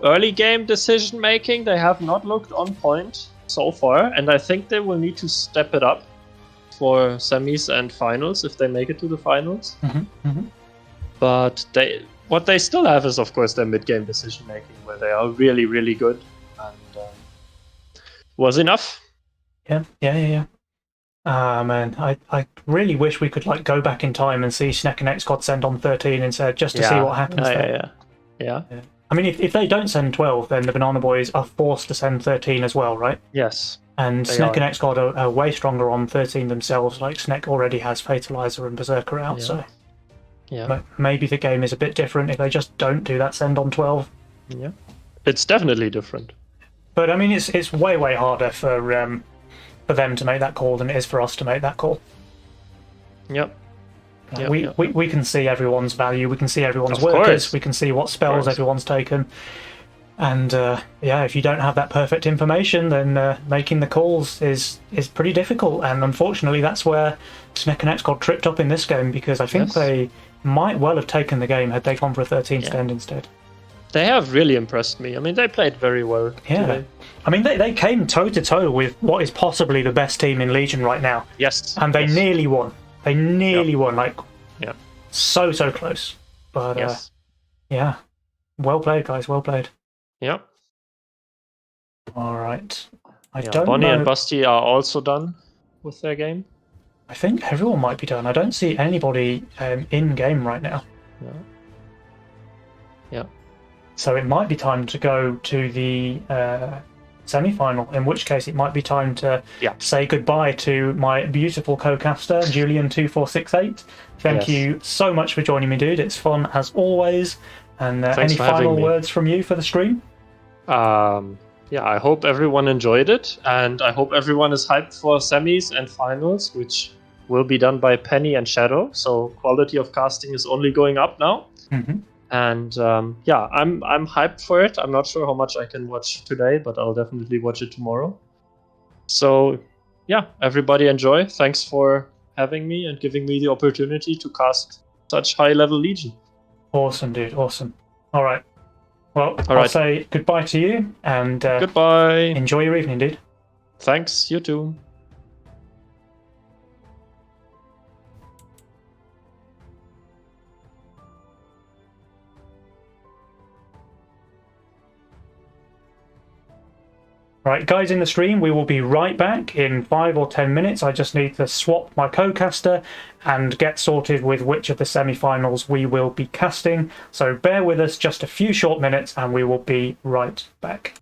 Speaker 2: early game decision making. They have not looked on point so far, and I think they will need to step it up for semis and finals if they make it to the finals. But what they still have is, of course, their mid-game decision making, where they are really good, and was enough.
Speaker 1: Yeah. Man, I really wish we could go back in time and see Snack and Xcod send on 13 instead, just to see what happens there.
Speaker 2: Yeah.
Speaker 1: I mean, if they don't send 12, then the Banana Boys are forced to send 13 as well, right?
Speaker 2: Yes.
Speaker 1: And Snek and X-God are way stronger on 13 themselves. Like, Snek already has Fatalizer and Berserker out, so maybe the game is a bit different if they just don't do that send on 12.
Speaker 2: Yeah. It's definitely different.
Speaker 1: But, I mean, it's way harder for them to make that call than it is for us to make that call.
Speaker 2: Yep.
Speaker 1: We can see everyone's value, we can see everyone's workers, we can see what spells everyone's taken. And if you don't have that perfect information, then making the calls is pretty difficult. And unfortunately, that's where Snek and X got tripped up in this game, because I think they might well have taken the game had they gone for a 13 stand instead.
Speaker 2: They have really impressed me. I mean, they played very well today.
Speaker 1: I mean, they came toe-to-toe with what is possibly the best team in Legion right now.
Speaker 2: Yes.
Speaker 1: And they nearly won. They nearly won, like, so close. But, well played, guys, well played.
Speaker 2: Yep.
Speaker 1: All right. I don't
Speaker 2: Bonnie
Speaker 1: know.
Speaker 2: and Busty are also done with their game.
Speaker 1: I think everyone might be done. I don't see anybody in-game right now.
Speaker 2: Yeah.
Speaker 1: So it might be time to go to the semi-final, in which case it might be time to say goodbye to my beautiful co-caster, Julian2468. Thank you so much for joining me, dude. It's fun as always. And any final words from you for the stream?
Speaker 2: I hope everyone enjoyed it, and I hope everyone is hyped for semis and finals, which will be done by Penny and Shadow. So quality of casting is only going up now.
Speaker 1: Mm-hmm.
Speaker 2: And I'm hyped for it. I'm not sure how much I can watch today, but I'll definitely watch it tomorrow. So everybody enjoy. Thanks for having me and giving me the opportunity to cast such high-level Legion.
Speaker 1: Awesome, dude. Awesome. All right. Well, I'll say goodbye to you, and
Speaker 2: goodbye.
Speaker 1: Enjoy your evening, dude.
Speaker 2: Thanks. You too.
Speaker 1: Right, guys in the stream, we will be right back in 5 or 10 minutes. I just need to swap my co-caster and get sorted with which of the semi-finals we will be casting. So bear with us just a few short minutes and we will be right back.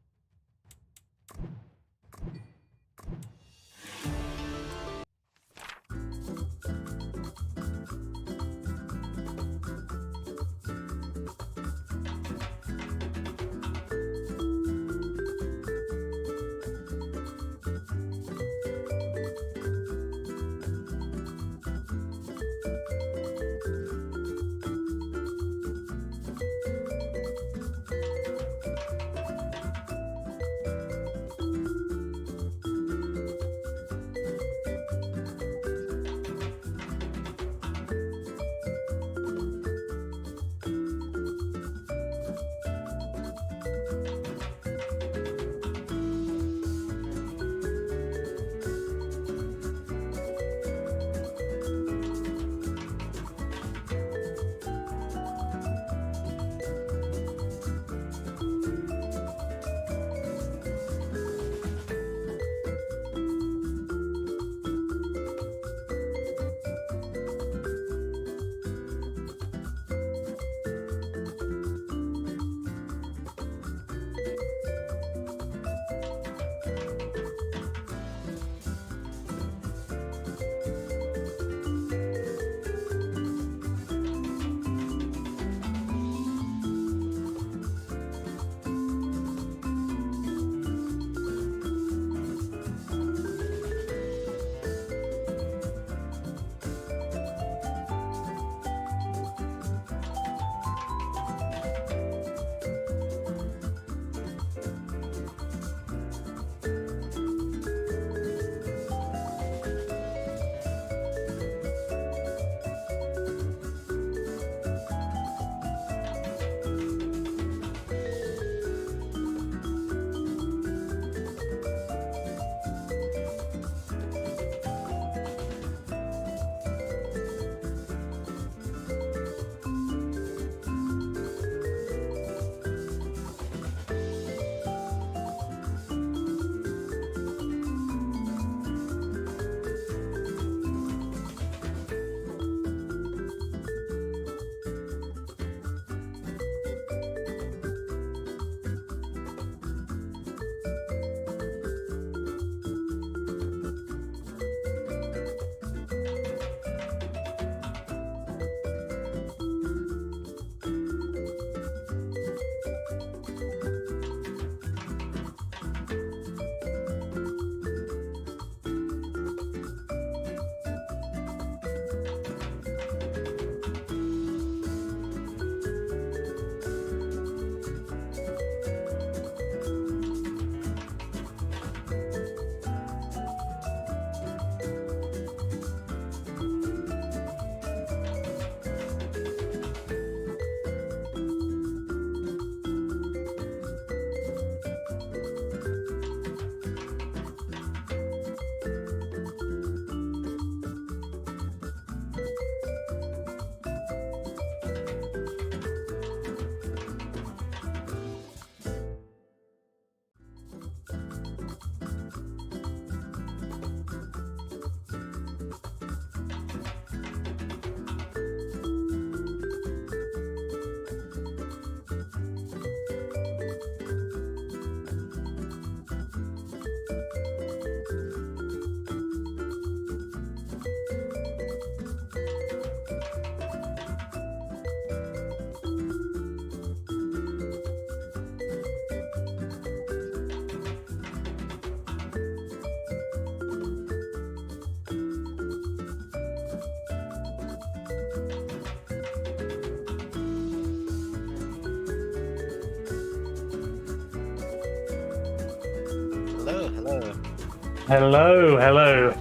Speaker 1: Hello, hello.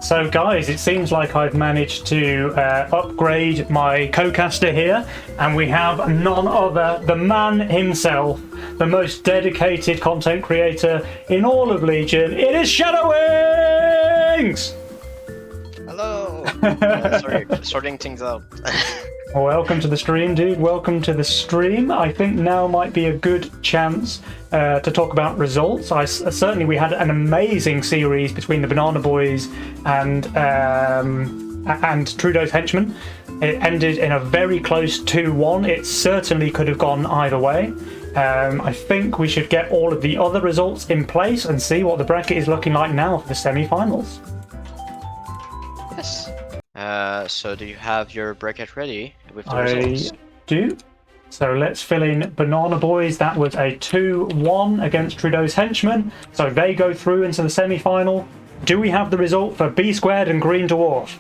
Speaker 1: So guys, it seems like I've managed to upgrade my co-caster here, and we have none other, the man himself, the most dedicated content creator in all of Legion. It is Shadowings!
Speaker 3: Hello! Sorry, sorting things out.
Speaker 1: Welcome to the stream, dude. Welcome to the stream. I think now might be a good chance to talk about results. Certainly we had an amazing series between the Banana Boys and Trudeau's Henchmen. It ended in a very close 2-1. It certainly could have gone either way. I think we should get all of the other results in place and see what the bracket is looking like now for the semi-finals.
Speaker 3: Yes. So do you have your bracket ready with the
Speaker 1: I
Speaker 3: results?
Speaker 1: do. So let's fill in Banana Boys. That was a 2-1 against Trudeau's Henchmen. So they go through into the semi-final. Do we have the result for B Squared and Green Dwarf?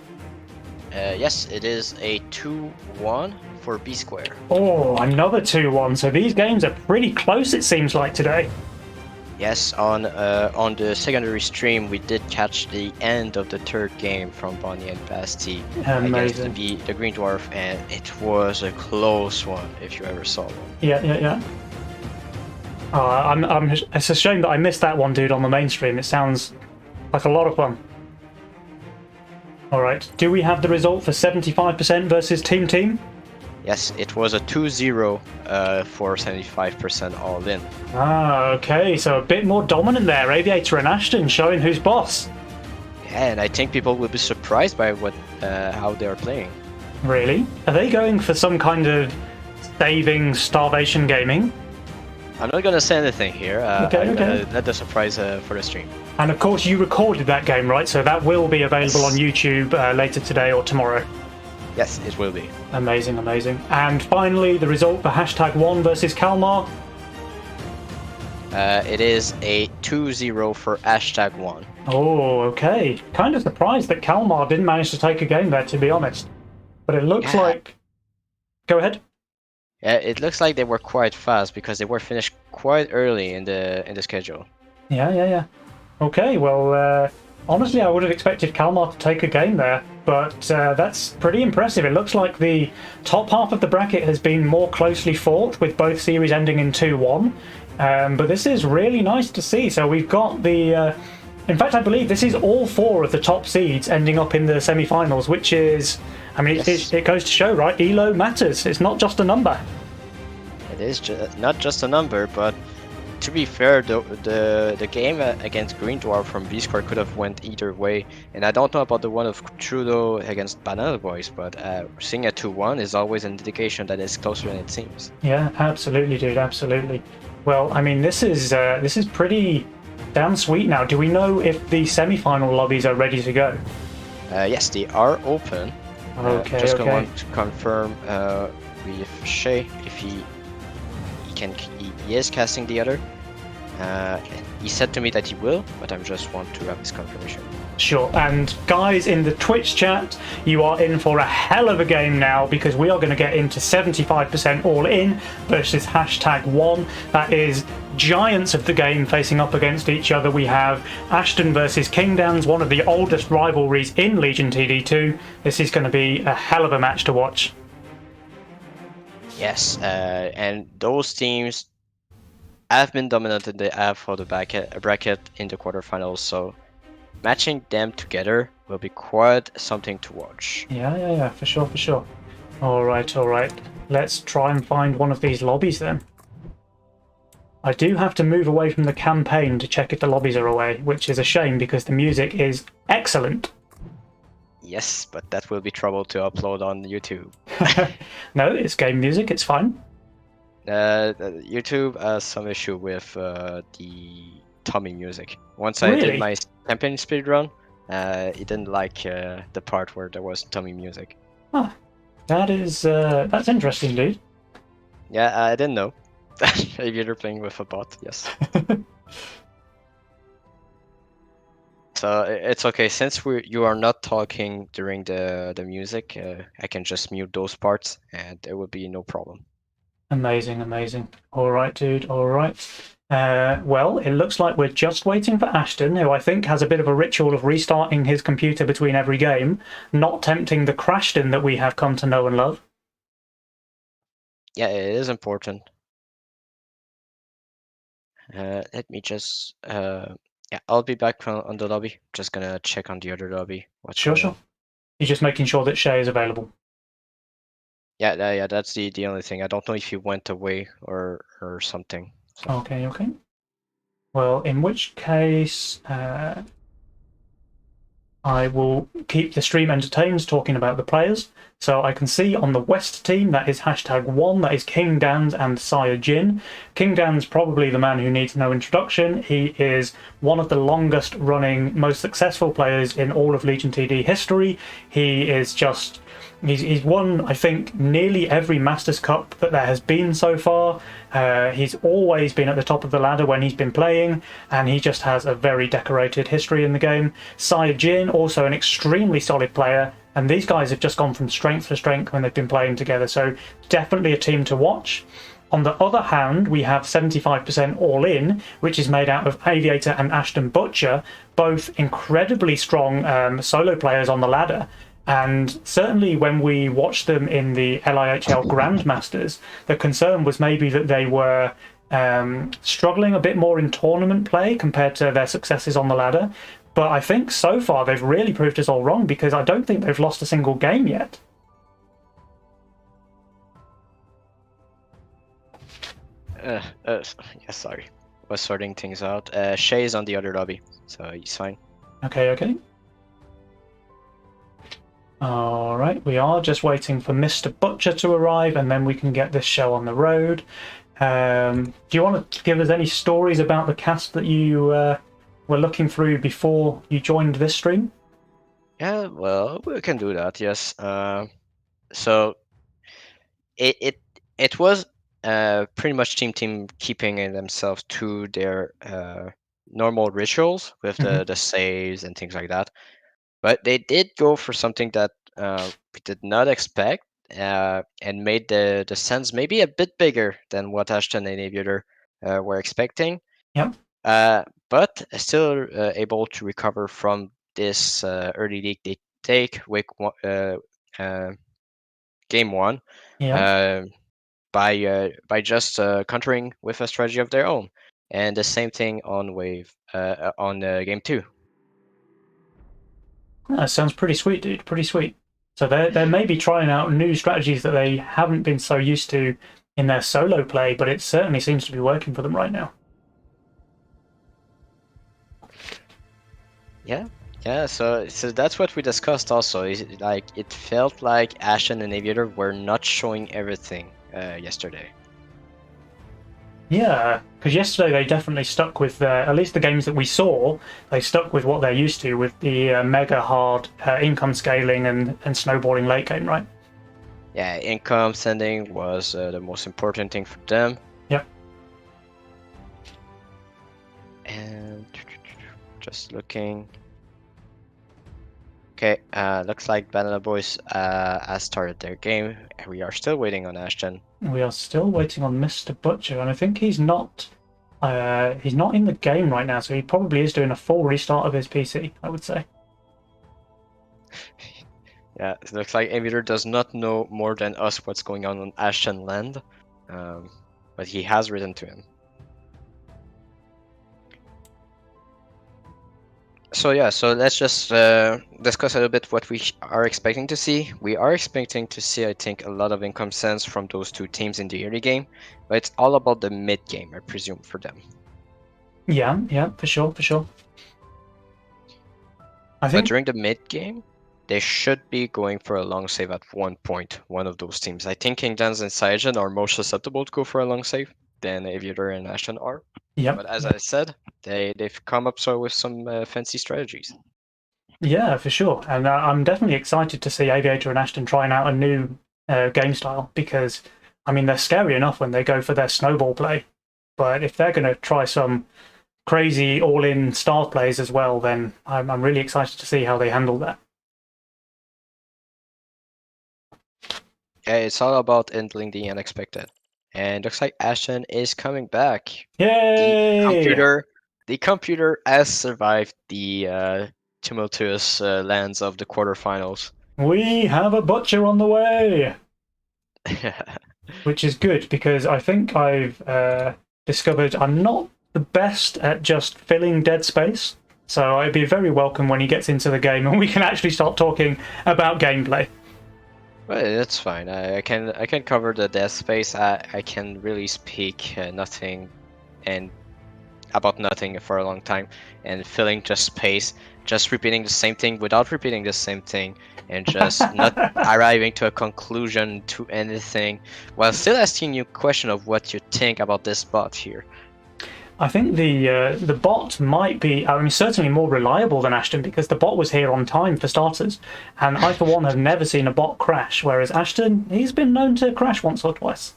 Speaker 3: Yes, it is a 2-1 for B Square.
Speaker 1: Oh, another 2-1. So these games are pretty close, it seems like, today.
Speaker 3: Yes, on the secondary stream, we did catch the end of the third game from Bonnie and Basti against the Green Dwarf, and it was a close one, if you ever saw one.
Speaker 1: Yeah. It's a shame that I missed that one, dude, on the main stream. It sounds like a lot of fun. All right, do we have the result for 75% versus Team?
Speaker 3: Yes, it was a 2-0 for 75% all in.
Speaker 1: Ah, okay, so a bit more dominant there. Aviator and Ashton showing who's boss.
Speaker 3: Yeah, and I think people will be surprised by how they are playing.
Speaker 1: Really? Are they going for some kind of saving starvation gaming?
Speaker 3: I'm not gonna say anything here.
Speaker 1: Okay.
Speaker 3: Let the surprise for the stream.
Speaker 1: And of course, you recorded that game, right? So that will be available on YouTube later today or tomorrow.
Speaker 3: Yes, it will be.
Speaker 1: Amazing. And finally, the result for #1 versus Kalmar.
Speaker 3: It is a 2-0 for #1.
Speaker 1: Oh, okay. Kind of surprised that Kalmar didn't manage to take a game there, to be honest. But it looks like... Go ahead.
Speaker 3: Yeah, it looks like they were quite fast because they were finished quite early in the schedule.
Speaker 1: Yeah. Okay, well, honestly, I would have expected Kalmar to take a game there, but that's pretty impressive. It looks like the top half of the bracket has been more closely fought, with both series ending in 2-1. But this is really nice to see. So we've got the... in fact, I believe this is all 4 of the top seeds ending up in the semi-finals, which is... I mean,
Speaker 3: Yes.
Speaker 1: it goes to show, right? ELO matters. It's not just a number.
Speaker 3: It is not just a number, but to be fair, the game against Green Dwarf from B Square could have went either way. And I don't know about the one of Trudeau against Banana Boys, but seeing a 2-1 is always an indication that it's closer than it seems.
Speaker 1: Yeah, absolutely, dude. Absolutely. Well, I mean, this is pretty damn sweet now. Do we know if the semi-final lobbies are ready to go?
Speaker 3: Yes, they are open.
Speaker 1: Okay,
Speaker 3: Just
Speaker 1: okay.
Speaker 3: going to confirm with Shay if he is casting the other. He said to me that he will, but I just want to have his confirmation.
Speaker 1: Sure. And guys in the Twitch chat, you are in for a hell of a game now, because we are going to get into 75% all in versus #1. That is giants of the game facing up against each other. We have Ashton versus Kingdowns, one of the oldest rivalries in Legion TD2. This is going to be a hell of a match to watch.
Speaker 3: Yes, and those teams have been dominant in the F for the bracket in the quarterfinals, so matching them together will be quite something to watch.
Speaker 1: Yeah, for sure. All right. Let's try and find one of these lobbies then. I do have to move away from the campaign to check if the lobbies are away, which is a shame because the music is excellent.
Speaker 3: Yes, but that will be trouble to upload on YouTube.
Speaker 1: No, it's game music, it's fine.
Speaker 3: YouTube has some issue with the Tommy music. Once I
Speaker 1: Really?
Speaker 3: did my campaign speedrun, it didn't like the part where there was Tommy music.
Speaker 1: Huh. That's interesting, dude.
Speaker 3: Yeah, I didn't know. If you're playing with a bot, yes. So it's okay, since you are not talking during the music, I can just mute those parts and there will be no problem.
Speaker 1: Amazing, amazing. All right, dude. All right. Well, it looks like we're just waiting for Ashton, who I think has a bit of a ritual of restarting his computer between every game, not tempting the Crashton that we have come to know and love.
Speaker 3: Yeah, it is important. Let me just yeah, I'll be back on the lobby. Just gonna check on the other lobby. What's
Speaker 1: Sure,
Speaker 3: going
Speaker 1: sure.
Speaker 3: on?
Speaker 1: You're just making sure that Shay is available.
Speaker 3: Yeah, that's the only thing. I don't know if he went away or something. So.
Speaker 1: Okay, okay. Well, in which case, I will keep the stream entertained talking about the players. So I can see on the West team that is #1, that is King Dans and Sire Jin. King Dan's probably the man who needs no introduction. He is one of the longest running, most successful players in all of Legion TD history. He is just he's won, I think, nearly every Masters Cup that there has been so far. He's always been at the top of the ladder when he's been playing, and he just has a very decorated history in the game. Sire Jin, also an extremely solid player, and these guys have just gone from strength to strength when they've been playing together, so definitely a team to watch. On the other hand, we have 75% All In, which is made out of Aviator and Ashton Butcher, both incredibly strong solo players on the ladder. And certainly when we watched them in the LIHL Grandmasters, the concern was maybe that they were struggling a bit more in tournament play compared to their successes on the ladder. But I think so far they've really proved us all wrong, because I don't think they've lost a single game yet.
Speaker 3: Yeah, sorry. Was sorting things out. Shay is on the other lobby, so he's fine.
Speaker 1: Okay, okay. All right, we are just waiting for Mr. Butcher to arrive, and then we can get this show on the road. Do you want to give us any stories about the cast that you were looking through before you joined this stream?
Speaker 3: Yeah, well, we can do that. Yes. So it was pretty much team keeping themselves to their normal rituals with the saves and things like that. But they did go for something that we did not expect, and made the sends maybe a bit bigger than what Ashton and Aviator were expecting.
Speaker 1: Yep.
Speaker 3: But still able to recover from this early lead they take game one.
Speaker 1: Yeah.
Speaker 3: By just countering with a strategy of their own, and the same thing on game two.
Speaker 1: That sounds pretty sweet, dude. Pretty sweet. So they're maybe trying out new strategies that they haven't been so used to in their solo play, but it certainly seems to be working for them right now.
Speaker 3: Yeah. So that's what we discussed. Also, like it felt like Ashton and Aviator were not showing everything yesterday.
Speaker 1: Yeah, because yesterday they definitely stuck with at least the games that we saw. They stuck with what they're used to, with the mega hard income scaling and snowballing late game, right?
Speaker 3: Yeah, income sending was the most important thing for them.
Speaker 1: Yep.
Speaker 3: And just looking. Okay, looks like Banana Boys has started their game. We are still waiting on Ashton.
Speaker 1: We are still waiting on Mr. Butcher, and I think he's not in the game right now, so he probably is doing a full restart of his PC, I would say.
Speaker 3: Yeah, it looks like Aviator does not know more than us what's going on Ashton Land, but he has written to him. So yeah, so let's just discuss a little bit what we are expecting to see. We are expecting to see, I think, a lot of income sends from those two teams in the early game, but it's all about the mid game, I presume, for them.
Speaker 1: Yeah, for sure. I think
Speaker 3: But during the mid game, they should be going for a long save at one point, one of those teams. I think King Dans and Saijin are more susceptible to go for a long save than Aviator and Ashton are.
Speaker 1: yeah.
Speaker 3: But as I said, they've come up with some fancy strategies.
Speaker 1: Yeah, for sure. And I'm definitely excited to see Aviator and Ashton trying out a new game style, because, I mean, they're scary enough when they go for their snowball play. But if they're going to try some crazy all-in star plays as well, then I'm really excited to see how they handle that.
Speaker 3: Yeah, it's all about handling the unexpected. And looks like Ashton is coming back.
Speaker 1: Yay!
Speaker 3: The computer has survived the tumultuous lands of the quarterfinals.
Speaker 1: We have a butcher on the way! Which is good, because I think I've discovered I'm not the best at just filling dead space. So I'd be very welcome when he gets into the game and we can actually start talking about gameplay.
Speaker 3: Well, that's fine. I can cover the death space. I can really speak nothing and about nothing for a long time, and filling just space, just repeating the same thing without repeating the same thing, and just not arriving to a conclusion to anything, while still asking you a question of what you think about this bot here.
Speaker 1: I think the bot might be, I mean, certainly more reliable than Ashton, because the bot was here on time for starters, and I for one have never seen a bot crash, whereas Ashton, he's been known to crash once or twice.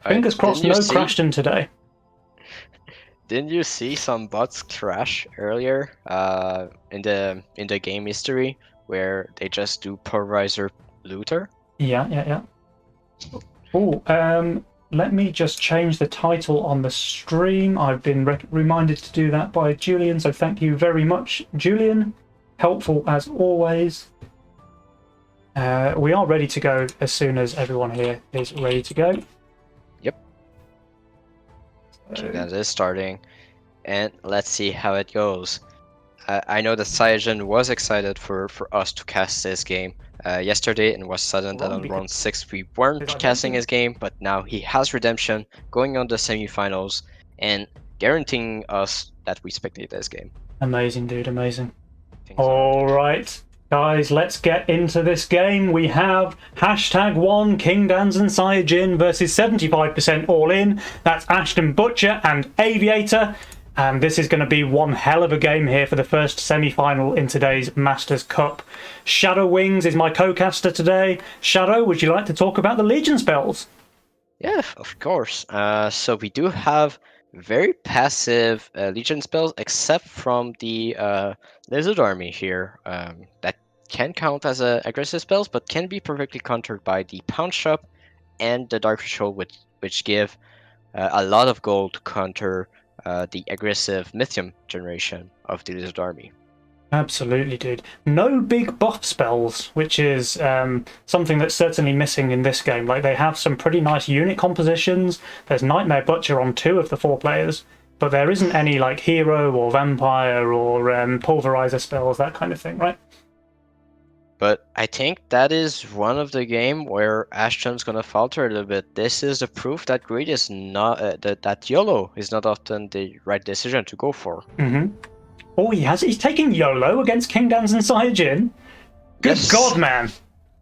Speaker 1: Fingers crossed, no Crashton today.
Speaker 3: Didn't you see some bots crash earlier in the game history where they just do pulverizer looter?
Speaker 1: Yeah. Oh, let me just change the title on the stream. I've been reminded to do that by Julian, so thank you very much, Julian. Helpful as always. We are ready to go as soon as everyone here is ready to go.
Speaker 3: Yep. Okay, that is starting, and let's see how it goes. I know that Cyajin was excited for us to cast this game yesterday, and was sudden that on round 6 we weren't casting his game, but now he has redemption, going on the semifinals, and guaranteeing us that we spectate this game.
Speaker 1: Amazing, dude, amazing. Alright, guys, let's get into this game. We have #1 King Danzan Cyajin versus 75% all in. That's Ashton Butcher and Aviator. And this is going to be one hell of a game here for the first semi-final in today's Masters Cup. Shadowings is my co-caster today. Shadow, would you like to talk about the Legion spells?
Speaker 3: Yeah, of course. So we do have very passive Legion spells, except from the Lizard Army here, that can count as aggressive spells, but can be perfectly countered by the Pound Shop and the Dark Ritual, which give a lot of gold to counter the aggressive Mythium generation of the Lizard Army.
Speaker 1: Absolutely, dude. No big buff spells, which is something that's certainly missing in this game. Like, they have some pretty nice unit compositions. There's Nightmare Butcher on 2 of the 4 players, but there isn't any like hero or vampire or pulverizer spells, that kind of thing, right?
Speaker 3: But I think that is one of the game where Ashton's gonna falter a little bit. This is the proof that greed is not that YOLO is not often the right decision to go for.
Speaker 1: Oh, he's taking YOLO against King Danzan Cyajin. Good
Speaker 3: Yes.
Speaker 1: God, man!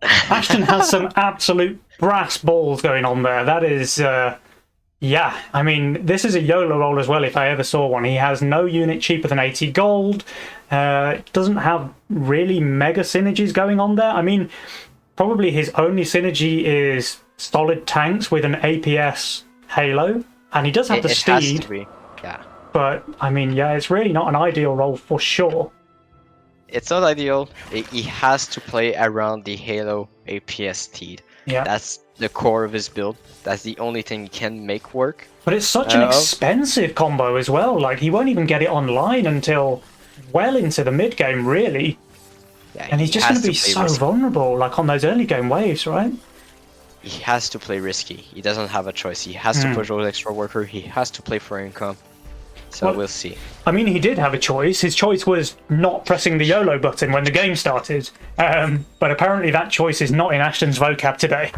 Speaker 1: Ashton has some absolute brass balls going on there. That is, yeah. I mean, this is a YOLO roll as well, if I ever saw one. He has no unit cheaper than 80 gold. Doesn't have really mega synergies going on there. I mean, probably his only synergy is solid tanks with an APS Halo, and he does have the steed.
Speaker 3: Has to be. Yeah.
Speaker 1: But I mean, yeah, it's really not an ideal role for sure.
Speaker 3: It's not ideal. He has to play around the Halo APS steed.
Speaker 1: Yeah.
Speaker 3: That's the core of his build. That's the only thing he can make work.
Speaker 1: But it's such an expensive combo as well. Like, he won't even get it online until well into the mid game, really.
Speaker 3: Yeah,
Speaker 1: and he's just going to be so
Speaker 3: risky.
Speaker 1: Vulnerable, like on those early game waves, right?
Speaker 3: He has to play risky. He doesn't have a choice. He has to push those extra worker. He has to play for income. So we'll see.
Speaker 1: I mean, he did have a choice. His choice was not pressing the YOLO button when the game started. But apparently that choice is not in Ashton's vocab today.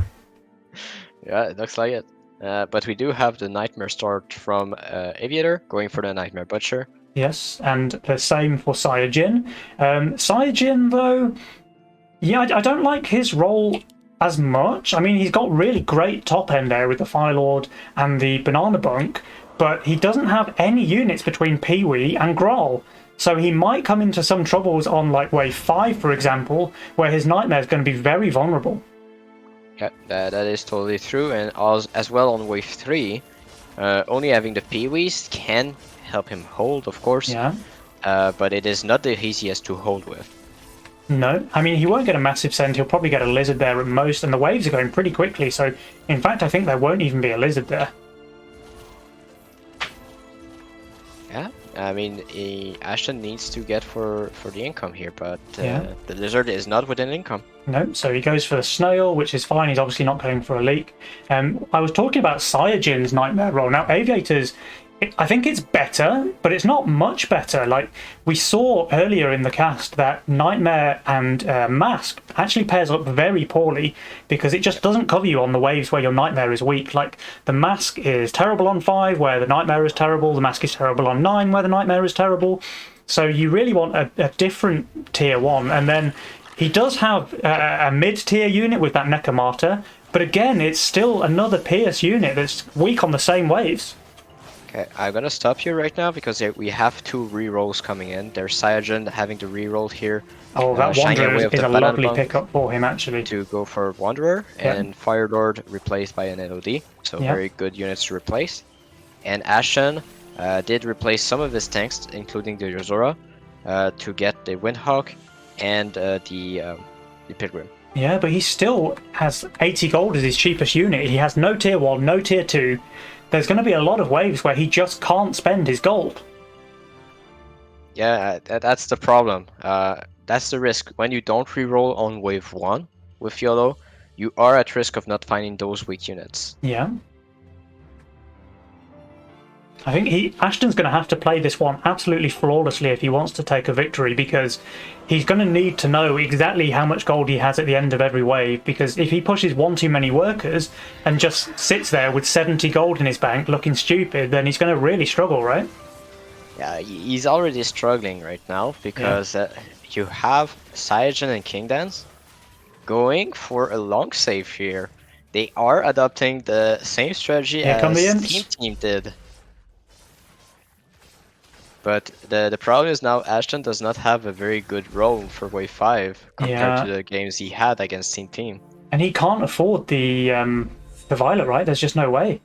Speaker 3: Yeah, it looks like it. But we do have the Nightmare start from Aviator, going for the Nightmare Butcher.
Speaker 1: Yes, and the same for Cyajin. Cyajin, though, yeah, I don't like his role as much. I mean, he's got really great top end there with the Fire Lord and the Banana Bunk, but he doesn't have any units between Pee-wee and Growl. So he might come into some troubles on like wave 5, for example, where his Nightmare is going to be very vulnerable.
Speaker 3: Yeah, that is totally true. And as well on wave 3, only having the Pee-wees can help him hold, of course.
Speaker 1: Yeah.
Speaker 3: But it is not the easiest to hold with.
Speaker 1: No, I mean, he won't get a massive send. He'll probably get a lizard there at most, and the waves are going pretty quickly. So, in fact, I think there won't even be a lizard there.
Speaker 3: Yeah, I mean, Ashton needs to get for the income here, but the lizard is not within income.
Speaker 1: No, so he goes for the snail, which is fine. He's obviously not going for a leak. I was talking about Cyajin's nightmare roll. Now, aviators, I think it's better, but it's not much better. Like we saw earlier in the cast that nightmare and mask actually pairs up very poorly because it just doesn't cover you on the waves where your nightmare is weak. Like the mask is terrible on 5 where the nightmare is terrible. The mask is terrible on 9 where the nightmare is terrible. So you really want a different tier 1. And then he does have a mid-tier unit with that Necromata, but again, it's still another Pierce unit that's weak on the same waves.
Speaker 3: Okay, I'm gonna stop you right now because we have 2 rerolls coming in. There's Cyajin having to reroll here.
Speaker 1: Oh, that Wanderer is a lovely pickup for him, actually.
Speaker 3: To go for Wanderer, and Fire Lord replaced by an LOD, so very good units to replace. And Ashen did replace some of his tanks, including the Yozora, to get the Windhawk and the Pilgrim.
Speaker 1: Yeah, but he still has 80 gold as his cheapest unit. He has no tier 1, no tier 2. There's going to be a lot of waves where he just can't spend his gold.
Speaker 3: Yeah, that's the problem. That's the risk. When you don't reroll on wave 1 with YOLO, you are at risk of not finding those weak units.
Speaker 1: Yeah. I think Ashton's going to have to play this one absolutely flawlessly if he wants to take a victory, because he's going to need to know exactly how much gold he has at the end of every wave, because if he pushes one too many workers and just sits there with 70 gold in his bank looking stupid, then he's going to really struggle, right?
Speaker 3: Yeah, he's already struggling right now because you have Cyajin and King Dance going for a long save here. They are adopting the same strategy as Team did. But the problem is now Ashton does not have a very good roll for wave 5 compared to the games he had against Team.
Speaker 1: And he can't afford the Violet, right? There's just no way.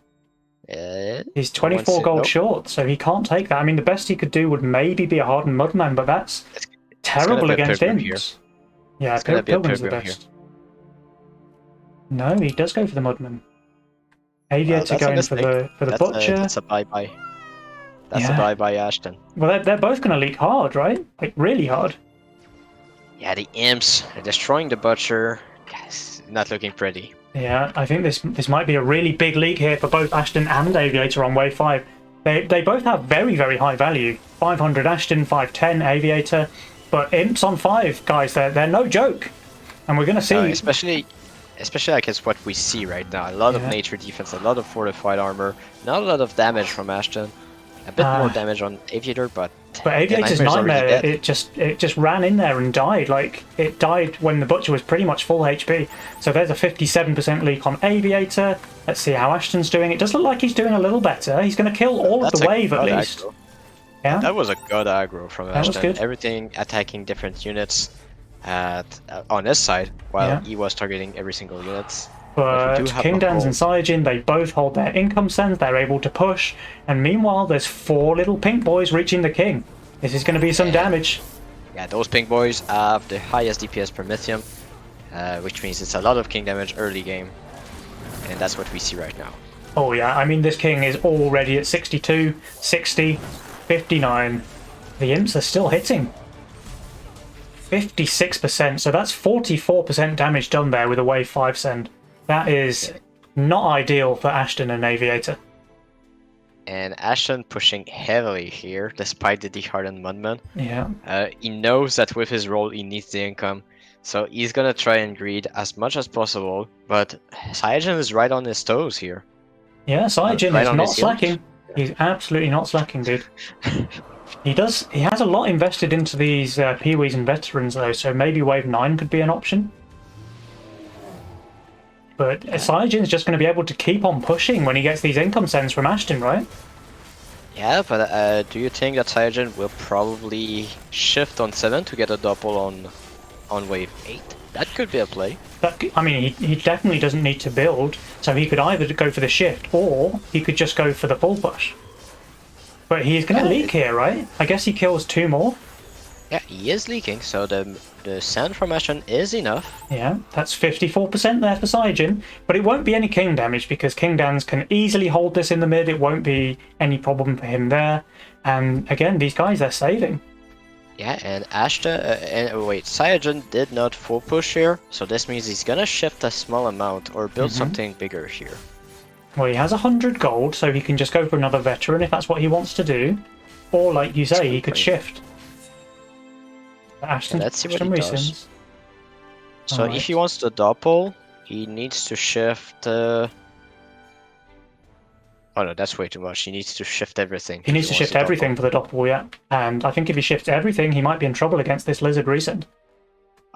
Speaker 1: He's 24 gold short, so he can't take that. I mean, the best he could do would maybe be a Hardened Mudman, but that's terrible against Imps. Yeah, Pilgrim's the best. Here. No, he does go for the Mudman. Aviator going for the Butcher.
Speaker 3: That's a bye-bye. That's a bye-bye Ashton.
Speaker 1: Well, they're both going to leak hard, right? Like, really hard.
Speaker 3: Yeah, the Imps are destroying the Butcher. Yes, not looking pretty.
Speaker 1: Yeah, I think this might be a really big leak here for both Ashton and Aviator on wave 5. They both have very, very high value. 500 Ashton, 510 Aviator. But Imps on 5, guys, they're no joke. And we're going to see...
Speaker 3: especially I guess what we see right now. A lot of nature defense, a lot of fortified armor, not a lot of damage from Ashton. A bit more damage on Aviator, but
Speaker 1: Aviator's Nightmare, it just ran in there and died. Like, it died when the Butcher was pretty much full HP. So there's a 57% leak on Aviator. Let's see how Ashton's doing. It does look like he's doing a little better. He's going to kill all of the wave at least.
Speaker 3: Aggro. Yeah, that was a good aggro from Ashton.
Speaker 1: Was good.
Speaker 3: Everything attacking different units on his side, while he was targeting every single unit.
Speaker 1: But King Dans and Cyajin, they both hold their income sends, they're able to push, and meanwhile there's 4 little pink boys reaching the king. This is going to be some damage.
Speaker 3: Yeah, those pink boys have the highest DPS per Mythium, which means it's a lot of king damage early game, and that's what we see right now.
Speaker 1: Oh yeah, I mean this king is already at 62, 60, 59. The Imps are still hitting. 56%, so that's 44% damage done there with a wave 5 send. That is not ideal for Ashton and Aviator.
Speaker 3: And Ashton pushing heavily here, despite the dehardened Mudman.
Speaker 1: Yeah.
Speaker 3: He knows that with his role he needs the income, so he's gonna try and greed as much as possible, but Cyajin is right on his toes here.
Speaker 1: Yeah, Cyajin is not slacking. He's absolutely not slacking, dude. He has a lot invested into these Peewees and Veterans though, so maybe wave 9 could be an option. But Cyajin's just going to be able to keep on pushing when he gets these income sends from Ashton, right?
Speaker 3: Yeah, but do you think that Cyajin will probably shift on 7 to get a double on wave 8? That could be a play.
Speaker 1: I mean, he definitely doesn't need to build, so he could either go for the shift or he could just go for the full push. But he's going to leak here, right? I guess he kills 2 more.
Speaker 3: Yeah, he is leaking, so the sand from Ashton is enough.
Speaker 1: Yeah, that's 54% there for Saiyajin, but it won't be any king damage because King Dans can easily hold this in the mid. It won't be any problem for him there. And again, these guys, they're saving.
Speaker 3: Yeah, and Ashton, Saiyajin did not full push here, so this means he's gonna shift a small amount or build something bigger here.
Speaker 1: Well, he has 100 gold, so he can just go for another veteran if that's what he wants to do. Or, like you say, he could shift. Ashton,
Speaker 3: let's see what he does.
Speaker 1: Resins.
Speaker 3: So if he wants to double, he needs to shift... Oh no, that's way too much. He needs to shift everything.
Speaker 1: He needs to shift everything for the doppel, yeah. And I think if he shifts everything, he might be in trouble against this lizard recent.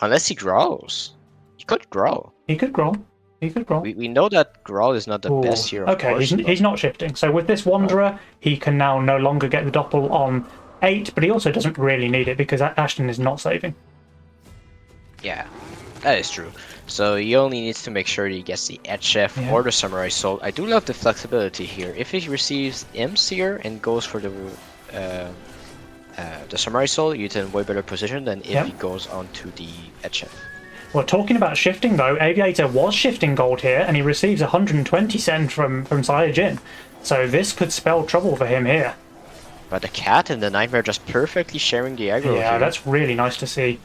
Speaker 3: Unless he grows. He could grow.
Speaker 1: He could grow. He could grow.
Speaker 3: We know that grow is not the best here, of course,
Speaker 1: he's not shifting. So with this Wanderer, he can now no longer get the doppel on 8, but he also doesn't really need it because Ashton is not saving.
Speaker 3: Yeah, that is true. So he only needs to make sure he gets the Edge Chef or the Samurai Soul. I do love the flexibility here. If he receives Imps here and goes for the Samurai Soul, he's in way better position than if he goes onto the Edge Chef.
Speaker 1: Well, talking about shifting though, Aviator was shifting gold here, and he receives 120 send from Saiyajin. So this could spell trouble for him here.
Speaker 3: But the cat and the nightmare just perfectly sharing the aggro.
Speaker 1: Yeah,
Speaker 3: here.
Speaker 1: That's really nice to see.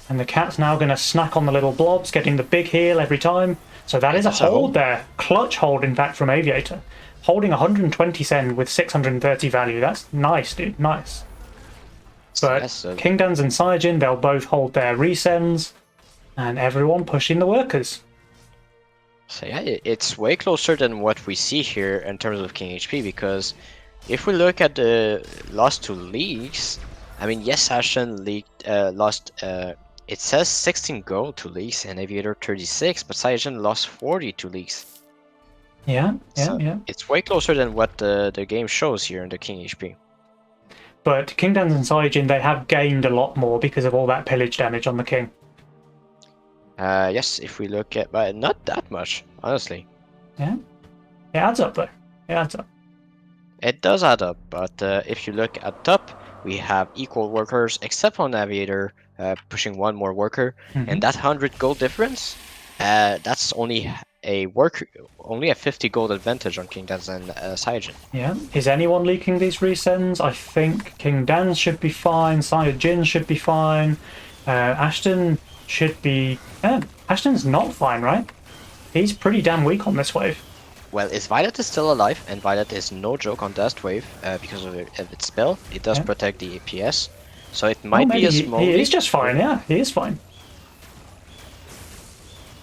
Speaker 1: And the cat's now going to snack on the little blobs, getting the big heal every time. So that is a hold there. Clutch hold, in fact, from Aviator. Holding 120 send with 630 value. That's nice, dude. Nice. But King Dans and Saiyajin, they'll both hold their resends. And everyone pushing the workers.
Speaker 3: So yeah, it's way closer than what we see here in terms of King HP, because if we look at the lost to leagues, I mean, yes, Ashton lost, it says 16 gold to leagues and Aviator 36, but Saiyajin lost 40 to leagues.
Speaker 1: Yeah.
Speaker 3: It's way closer than what the game shows here in the King HP.
Speaker 1: But King Dans and Saiyajin, they have gained a lot more because of all that pillage damage on the King.
Speaker 3: Yes, if we look at, but not that much, honestly.
Speaker 1: Yeah, it adds up though. It adds up.
Speaker 3: It does add up, but if you look at top, we have equal workers, except on Aviator, pushing one more worker, and that 100 gold difference, that's only a 50 gold advantage on King Dans and Saiyajin.
Speaker 1: Yeah, is anyone leaking these resends? I think King Dans should be fine, Saiyajin should be fine, Ashton should be... Ashton's not fine, right? He's pretty damn weak on this wave.
Speaker 3: Well, is Violet is still alive, and Violet is no joke on Dust Wave because of its spell. It does protect the APS, so it might be a small...
Speaker 1: He is just fine, yeah, he is fine.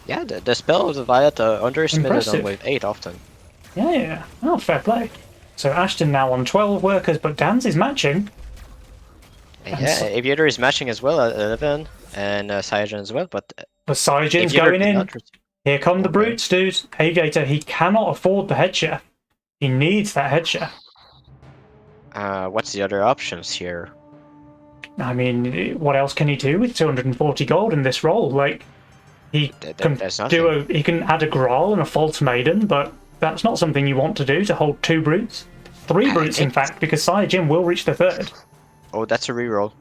Speaker 3: Yeah, the spell of the Violet underestimated on wave 8 often.
Speaker 1: Yeah. Oh, fair play. So Ashton now on 12 workers, but Dans is matching.
Speaker 3: Yeah, Aviator is matching as well at 11, and Saiyajin as well, but
Speaker 1: Saiyajin's going in. Here come the brutes, dude. Aviator, he cannot afford the head chef. He needs that head chef.
Speaker 3: What's the other options here?
Speaker 1: I mean, what else can he do with 240 gold in this role? Like, he can he can add a Grawl and a False Maiden, but that's not something you want to do to hold 2 brutes. 3 brutes, in fact, because Saiyajin will reach the 3rd.
Speaker 3: Oh, that's a reroll.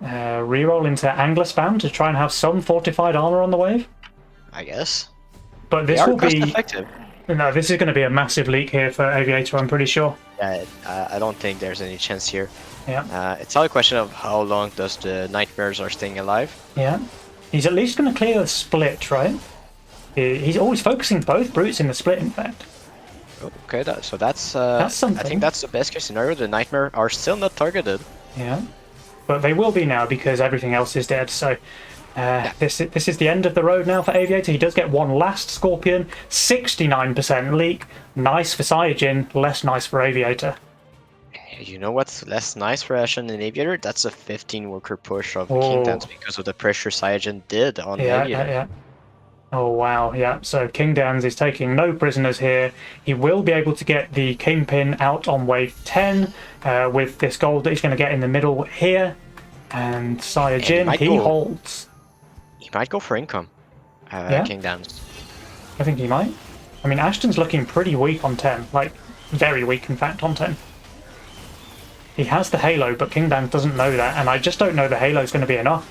Speaker 1: Reroll into Angler spam to try and have some fortified armor on the wave?
Speaker 3: I guess.
Speaker 1: But this will be...
Speaker 3: effective.
Speaker 1: No, this is going to be a massive leak here for Aviator, I'm pretty sure.
Speaker 3: Yeah, I don't think there's any chance here.
Speaker 1: Yeah.
Speaker 3: It's all a question of how long does the Nightmares are staying alive.
Speaker 1: Yeah. He's at least going to clear the split, right? He's always focusing both brutes in the split, in fact.
Speaker 3: Okay, so that's
Speaker 1: something.
Speaker 3: I think that's the best case scenario. The Nightmare are still not targeted.
Speaker 1: Yeah. But they will be now because everything else is dead, so... This is the end of the road now for Aviator. He does get one last Scorpion, 69% leak. Nice for Saiyajin, less nice for Aviator.
Speaker 3: You know what's less nice for Ashen and Aviator? That's a 15 worker push of King Dans because of the pressure Saiyajin did on Aviator.
Speaker 1: Yeah. Oh wow, yeah. So King Dans is taking no prisoners here. He will be able to get the Kingpin out on wave 10 with this gold that he's going to get in the middle here. And Saiyajin, he holds.
Speaker 3: He might go for income, King Dans.
Speaker 1: I think he might. I mean, Ashton's looking pretty weak on 10. Like, very weak, in fact, on 10. He has the Halo, but King Dan doesn't know that, and I just don't know the Halo's going to be enough.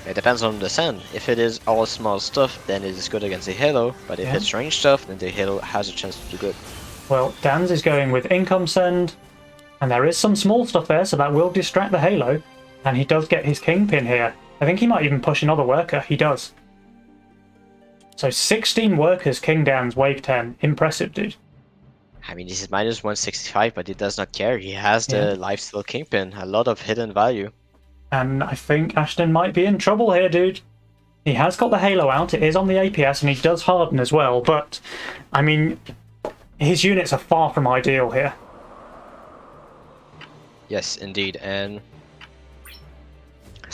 Speaker 3: It depends on the send. If it is all small stuff, then it is good against the Halo, but if it's range stuff, then the Halo has a chance to do good.
Speaker 1: Well, Dan's is going with income send, and there is some small stuff there, so that will distract the Halo, and he does get his Kingpin here. I think he might even push another worker. He does. So 16 workers, King Dan's wave 10. Impressive, dude.
Speaker 3: I mean, this is minus 165, but he does not care. He has the lifesteal Kingpin, a lot of hidden value.
Speaker 1: And I think Ashton might be in trouble here, dude. He has got the Halo out, it is on the APS, and he does harden as well, but, I mean, his units are far from ideal here.
Speaker 3: Yes, indeed, and...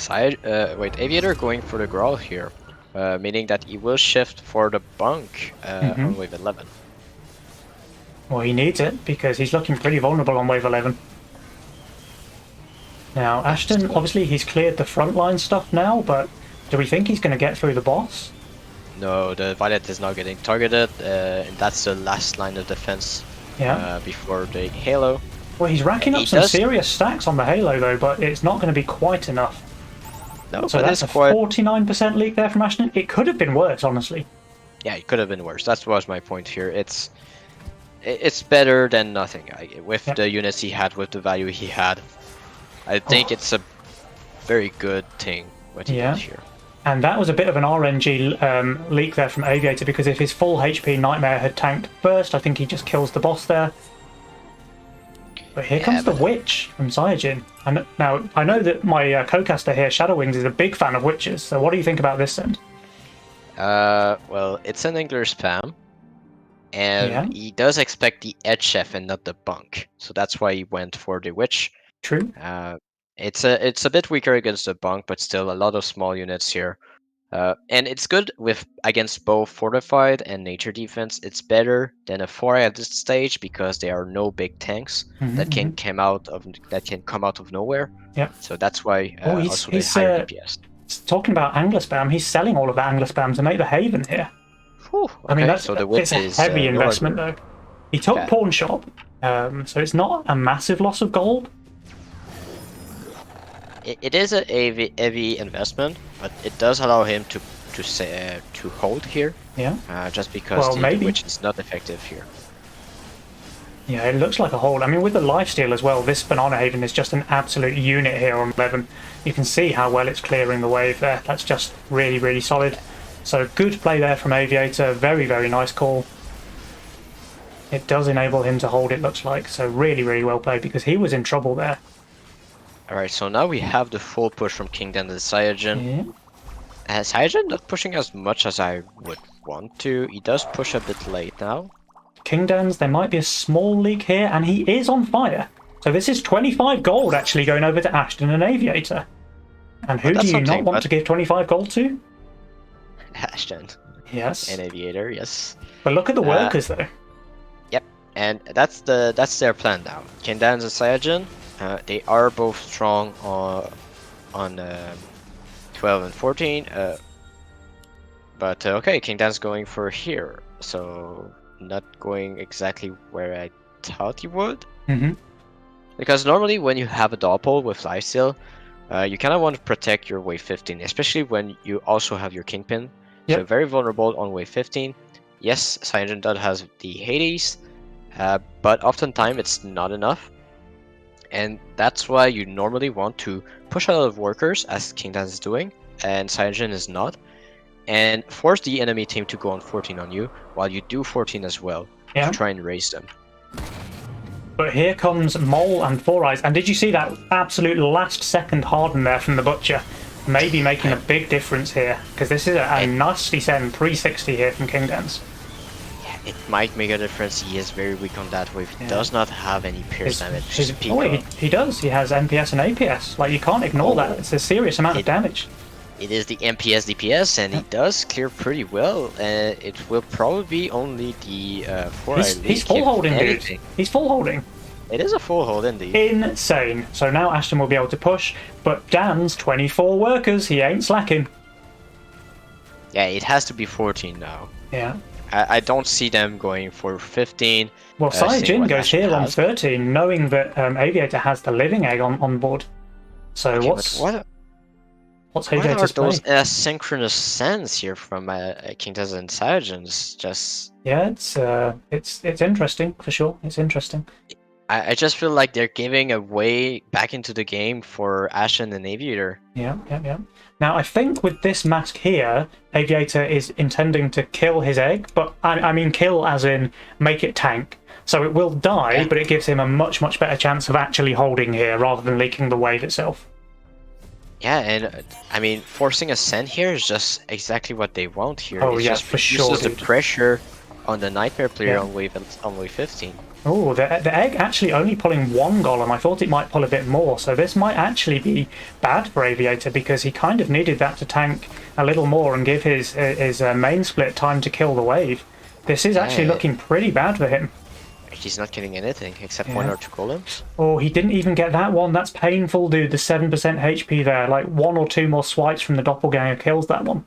Speaker 3: Aviator going for the Growl here, meaning that he will shift for the bunk on wave 11.
Speaker 1: Well, he needs it, because he's looking pretty vulnerable on wave 11. Now, Ashton, obviously he's cleared the frontline stuff now, but do we think he's going to get through the boss?
Speaker 3: No, the Violet is now getting targeted, and that's the last line of defense before the Halo.
Speaker 1: Well, he's racking up some serious stacks on the Halo, though, but it's not going to be quite enough.
Speaker 3: No,
Speaker 1: so
Speaker 3: but
Speaker 1: that's a 49% leak there from Ashton. It could have been worse, honestly.
Speaker 3: Yeah, it could have been worse. That was my point here. It's better than nothing. With the units he had, with the value he had, I think it's a very good thing what he did here.
Speaker 1: And that was a bit of an RNG leak there from Aviator, because if his full HP Nightmare had tanked first, I think he just kills the boss there. But here comes the Witch from Cyajin. And now, I know that my co-caster here, Shadowings, is a big fan of witches, so what do you think about this end?
Speaker 3: Well, it's an Angler spam, and he does expect the Edge Chef and not the Bunk, so that's why he went for the Witch.
Speaker 1: True.
Speaker 3: It's a bit weaker against the Bunk, but still a lot of small units here. And it's good against both Fortified and Nature Defense. It's better than a 4 at this stage because there are no big tanks that can come out of nowhere.
Speaker 1: Yeah.
Speaker 3: So that's why also the higher DPS.
Speaker 1: Talking about Angler spam, he's selling all of that Angler spam to make the Haven here.
Speaker 3: Whew, okay.
Speaker 1: I mean,
Speaker 3: so the
Speaker 1: it's a heavy investment though. He took Pawn Shop, so it's not a massive loss of gold.
Speaker 3: It is a heavy investment, but it does allow him to hold here.
Speaker 1: Yeah.
Speaker 3: Just because the Witch is not effective here.
Speaker 1: Yeah, it looks like a hold. I mean, with the lifesteal as well, this Banana Haven is just an absolute unit here on 11. You can see how well it's clearing the wave there. That's just really, really solid. So good play there from Aviator. Very, very nice call. It does enable him to hold, it looks like. So really, really well played, because he was in trouble there.
Speaker 3: Alright, so now we have the full push from King Dan and Cyajin. Cyajin not pushing as much as I would want to. He does push a bit late now.
Speaker 1: King Dan's, there might be a small leak here, and he is on fire. So this is 25 gold actually going over to Ashton and Aviator. And who do you not want to give 25 gold to?
Speaker 3: Ashton.
Speaker 1: Yes.
Speaker 3: And Aviator, yes.
Speaker 1: But look at the workers though.
Speaker 3: Yep, and that's their plan now. King Dan and Cyajin, they are both strong on 12 and 14. But okay, King Dan's going for here, so not going exactly where I thought he would. Because normally when you have a doppel with lifesteal, you kind of want to protect your wave 15, especially when you also have your Kingpin. So very vulnerable on wave 15. Yes, Cyajin does has the Hades, but oftentimes it's not enough. And that's why you normally want to push a lot of workers, as King Dan is doing, and Cyajin is not, and force the enemy team to go on 14 on you, while you do 14 as well, to try and raise them.
Speaker 1: But here comes Mole and Four Eyes, and did you see that absolute last second harden there from the Butcher? Maybe making a big difference here, because this is a nasty send, 360 here from King Dan's.
Speaker 3: It might make a difference. He is very weak on that wave. He does not have any pierce damage.
Speaker 1: He does. He has MPS and APS. Like, you can't ignore that. It's a serious amount of damage.
Speaker 3: It is the MPS DPS, and he does clear pretty well. It will probably be only the 4
Speaker 1: He's full holding, dude. He's full holding.
Speaker 3: It is a full hold, indeed.
Speaker 1: Insane. So now Ashton will be able to push, but Dan's 24 workers. He ain't slacking.
Speaker 3: Yeah, it has to be 14 now.
Speaker 1: Yeah.
Speaker 3: I don't see them going for 15.
Speaker 1: Well,
Speaker 3: seeing
Speaker 1: Saiyajin
Speaker 3: what
Speaker 1: goes
Speaker 3: Ashen
Speaker 1: here on
Speaker 3: has.
Speaker 1: 13, knowing that Aviator has the living egg on board. So
Speaker 3: Okay,
Speaker 1: what's
Speaker 3: but what are
Speaker 1: Aviator's play?
Speaker 3: those asynchronous sends here from Kingdoms and Saiyajins? Just
Speaker 1: Yeah, it's interesting for sure. It's interesting.
Speaker 3: I just feel like they're giving a way back into the game for Ashen and Aviator.
Speaker 1: Yeah. Now, I think with this mask here, Aviator is intending to kill his egg, but I mean kill as in make it tank. So it will die,
Speaker 3: Yeah.
Speaker 1: but it gives him a much better chance of actually holding here rather than leaking the wave itself.
Speaker 3: Yeah, and I mean, forcing a send here is just exactly what they want here.
Speaker 1: Oh,
Speaker 3: it
Speaker 1: yeah,
Speaker 3: just
Speaker 1: for sure,
Speaker 3: reduces the
Speaker 1: dude.
Speaker 3: pressure on the Nightmare player
Speaker 1: Yeah.
Speaker 3: on wave 15.
Speaker 1: Oh, the egg actually only pulling one golem. I thought it might pull a bit more, so this might actually be bad for Aviator because he kind of needed that to tank a little more and give his main split time to kill the wave. This is actually
Speaker 3: Yeah.
Speaker 1: looking pretty bad for him.
Speaker 3: He's not getting anything except
Speaker 1: Yeah.
Speaker 3: 1 or 2 golems.
Speaker 1: Oh, he didn't even get that one. That's painful, dude. The 7% HP there. Like 1 or 2 more swipes from the doppelganger kills that one.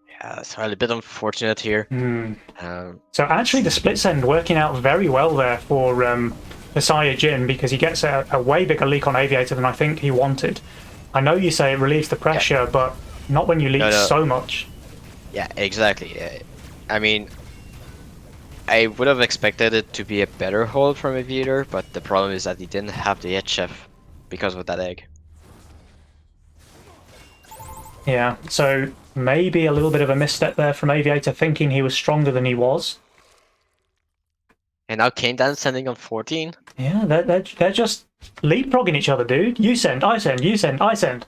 Speaker 3: Yeah, it's a bit unfortunate here.
Speaker 1: Hmm.
Speaker 3: Um,
Speaker 1: So actually the split send working out very well there for Saiyajin because he gets a way bigger leak on Aviator than I think he wanted. I know you say it relieves the pressure, but not when you leak
Speaker 3: No.
Speaker 1: so much.
Speaker 3: yeah, exactly. I mean, I would have expected it to be a better hold from Aviator, but the problem is that he didn't have the head chef because of that egg.
Speaker 1: Yeah, so maybe a little bit of a misstep there from Aviator thinking he was stronger than he was.
Speaker 3: And now Kane sending on 14.
Speaker 1: Yeah, they're just leapfrogging each other, dude. You send, I send, you send, I send.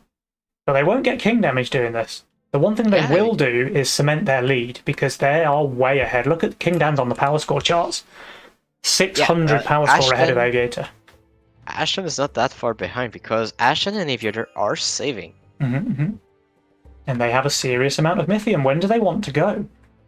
Speaker 1: But they won't get king damage doing this. The one thing they
Speaker 3: Yeah.
Speaker 1: will do is cement their lead because they are way ahead. Look at King Dan's on the power score charts. 600 power score ahead of
Speaker 3: Ashton-
Speaker 1: Aviator.
Speaker 3: Ashen is not that far behind because Ashen and Aviator are saving.
Speaker 1: And they have a serious amount of Mythium. When do they want to go?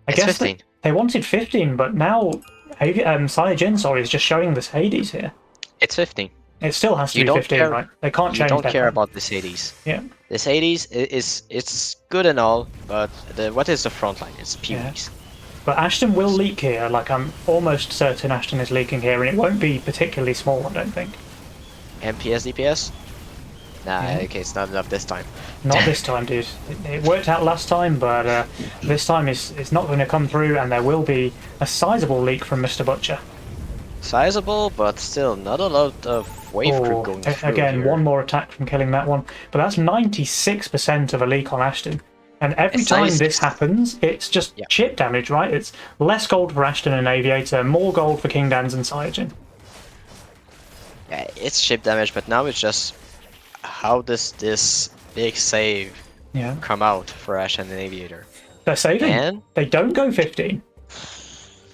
Speaker 1: I
Speaker 3: It's
Speaker 1: guess
Speaker 3: 15.
Speaker 1: they wanted 15, but now Saiyajin, is just showing this Hades here.
Speaker 3: It's 15.
Speaker 1: It still has to
Speaker 3: You
Speaker 1: be
Speaker 3: don't
Speaker 1: 15,
Speaker 3: care-
Speaker 1: right? They can't
Speaker 3: You
Speaker 1: change
Speaker 3: don't
Speaker 1: that.
Speaker 3: care about this Hades.
Speaker 1: Yeah.
Speaker 3: This Hades it's good and all, but what is the front line? It's Pee-wees.
Speaker 1: But Ashton will leak here. Like, I'm almost certain Ashton is leaking here, and it won't be particularly small, I don't think.
Speaker 3: MPS DPS? Nah,
Speaker 1: Yeah.
Speaker 3: okay, it's not enough this time.
Speaker 1: Not this time, dude. It worked out last time, but this time it's not going to come through, and there will be a sizable leak from Mr. Butcher.
Speaker 3: Sizable, but still not a lot of wave crew going through
Speaker 1: again,
Speaker 3: here.
Speaker 1: one more attack from killing that one. But that's 96% of a leak on Ashton. And every
Speaker 3: It's
Speaker 1: time
Speaker 3: 96.
Speaker 1: this happens, it's just
Speaker 3: Yeah.
Speaker 1: chip damage, right? It's less gold for Ashton and Aviator, more gold for King Dans and Saiyajin.
Speaker 3: Yeah, it's ship damage, but now it's just how does this big save
Speaker 1: Yeah.
Speaker 3: come out for Ashen and Aviator?
Speaker 1: They're saving.
Speaker 3: And
Speaker 1: They don't go 15.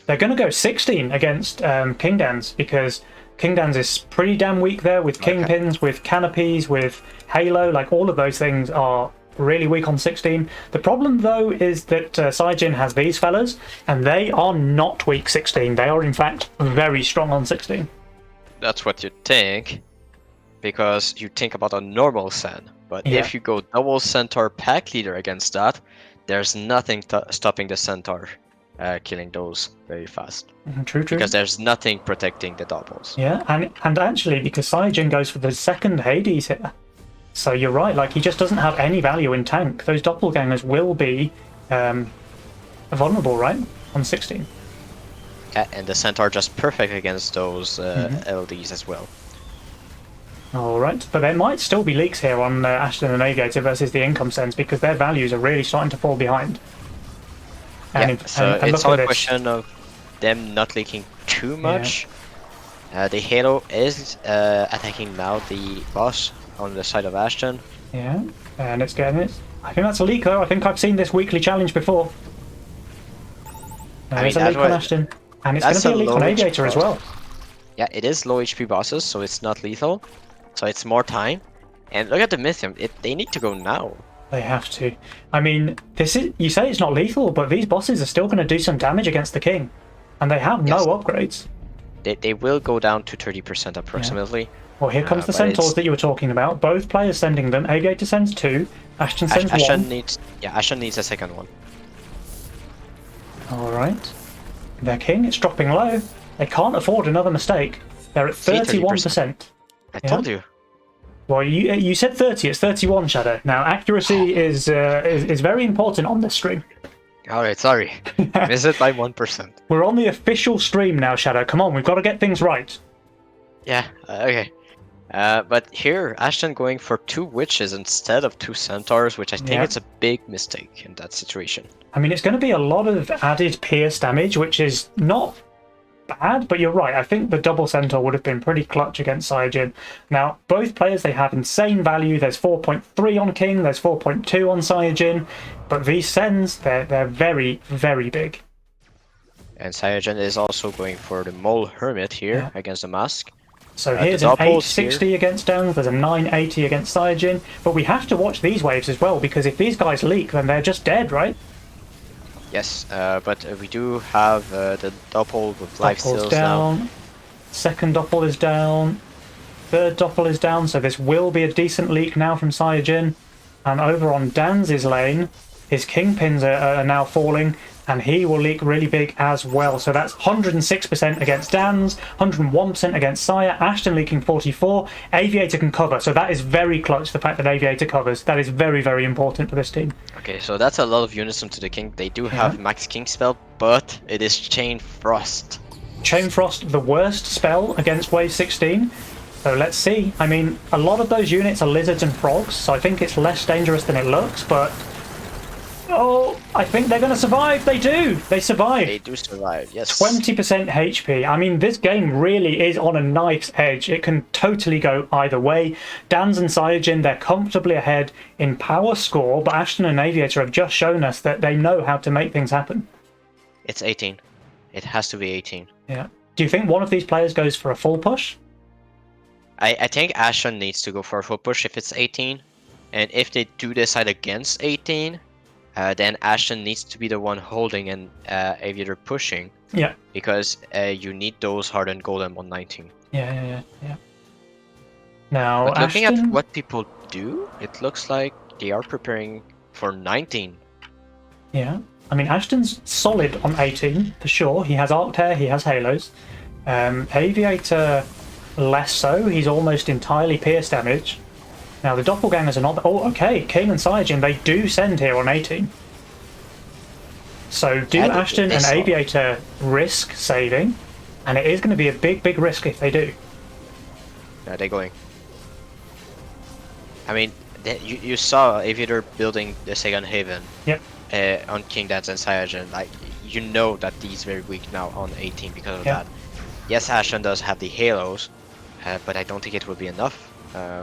Speaker 1: They're going to go 16 against King Dans because King Dans is pretty damn weak there with Kingpins, with Canopies, with Halo. Like, all of those things are really weak on 16. The problem, though, is that Saiyajin has these fellas, and they are not weak 16. They are, in fact, very strong on 16.
Speaker 3: that's what you think, because you think about a normal Sen. But
Speaker 1: Yeah.
Speaker 3: if you go double Centaur pack leader against that, there's nothing stopping the Centaur killing those very fast.
Speaker 1: True.
Speaker 3: Because there's nothing protecting the doubles.
Speaker 1: Yeah, and actually, because Saiyajin goes for the second Hades here. So you're right, like, he just doesn't have any value in tank. Those doppelgangers will be vulnerable, right? On 16.
Speaker 3: Yeah, and the Centaur just perfect against those LDs as well.
Speaker 1: Alright, but there might still be leaks here on Ashton and Aviator versus the income sends because their values are really starting to fall behind. And
Speaker 3: Yeah, so
Speaker 1: and
Speaker 3: it's
Speaker 1: look
Speaker 3: all
Speaker 1: at
Speaker 3: a
Speaker 1: this.
Speaker 3: question of them not leaking too much. The Halo is attacking now the boss on the side of Ashton.
Speaker 1: Yeah, and it's getting it. I think that's a leak though. I think I've seen this weekly challenge before. There's a
Speaker 3: that's
Speaker 1: leak on
Speaker 3: what-
Speaker 1: Ashton. And it's going
Speaker 3: that's
Speaker 1: to be a
Speaker 3: a
Speaker 1: leak on
Speaker 3: low
Speaker 1: Aviator as
Speaker 3: HP
Speaker 1: well.
Speaker 3: Yeah, it is low HP bosses, so it's not lethal. So it's more time. And look at the Mythium. They need to go now.
Speaker 1: They have to. I mean, this is, you say it's not lethal, but these bosses are still going to do some damage against the king. And they have no
Speaker 3: Yes.
Speaker 1: upgrades.
Speaker 3: They will go down to 30% approximately.
Speaker 1: Well, here comes the
Speaker 3: but
Speaker 1: centaurs
Speaker 3: it's-
Speaker 1: that you were talking about. Both players sending them. Aviator sends 2. Ashton sends
Speaker 3: Ashen
Speaker 1: 1.
Speaker 3: needs a second one.
Speaker 1: All right. Their king, it's dropping low. They can't afford another mistake. They're at 31%.
Speaker 3: I told you.
Speaker 1: Well, you said 30. It's 31, Shadow. Now, accuracy is very important on this stream.
Speaker 3: All right, sorry. Miss it by 1%.
Speaker 1: We're on the official stream now, Shadow. Come on, we've got to get things right.
Speaker 3: Yeah. Okay. But here, Ashton going for 2 witches instead of 2 centaurs, which I think it's a big mistake in that situation.
Speaker 1: I mean, it's going to be a lot of added pierce damage, which is not bad, but you're right. I think the double centaur would have been pretty clutch against Saiyajin. Now, both players, they have insane value. There's 4.3 on King, there's 4.2 on Saiyajin, but these Sens, they're very, very big.
Speaker 3: And Saiyajin is also going for the Mole Hermit here against the Mask.
Speaker 1: So here's an 860 against Dans, there's a 980 against Saiyajin, but we have to watch these waves as well, because if these guys leak, then they're just dead, right?
Speaker 3: Yes, but we do have the Doppel with life steals
Speaker 1: down.
Speaker 3: now.
Speaker 1: Second Doppel is down. Third Doppel is down, so this will be a decent leak now from Saiyajin. And over on Dan's lane, his Kingpins are now falling, and he will leak really big as well. So that's 106% against Dan's, 101% against Saya, Ashton leaking 44, Aviator can cover, so that is very clutch, the fact that Aviator covers. That is very, very important for this team.
Speaker 3: Okay, so that's a lot of unison to the King. They do have Max King spell, but it is Chain Frost.
Speaker 1: Chain Frost, the worst spell against Wave 16. So let's see. I mean, a lot of those units are lizards and frogs, so I think it's less dangerous than it looks, but... Oh, I think they're going to survive. They do. They survive.
Speaker 3: They do survive, yes.
Speaker 1: 20% HP. I mean, this game really is on a knife's edge. It can totally go either way. Dans and Saiyajin, they're comfortably ahead in power score, but Ashton and Aviator have just shown us that they know how to make things happen.
Speaker 3: It's 18. It has to be 18.
Speaker 1: Yeah. Do you think one of these players goes for a full push?
Speaker 3: I think Ashton needs to go for a full push if it's 18. And if they do decide against 18... then Ashton needs to be the one holding and Aviator pushing.
Speaker 1: Yeah.
Speaker 3: Because you need those hardened golem on 19.
Speaker 1: Yeah. Now,
Speaker 3: but looking
Speaker 1: Ashton...
Speaker 3: at what people do, it looks like they are preparing for 19.
Speaker 1: Yeah. I mean, Ashton's solid on 18, for sure. He has Arc Tear, he has Halos. Aviator, less so. He's almost entirely pierce damage. Now, the Doppelgangers are not... Oh, okay. King and Saiyajin, they do send here on 18. So do Ashton and Aviator risk saving? And it is going to be a big, big risk if they do.
Speaker 3: No, they're going. I mean, you saw Aviator building the second Haven.
Speaker 1: Yep.
Speaker 3: On King Dance and Saiyajin. Like, you know that he's very weak now on 18 because of that. Yes, Ashton does have the Halos, but I don't think it will be enough.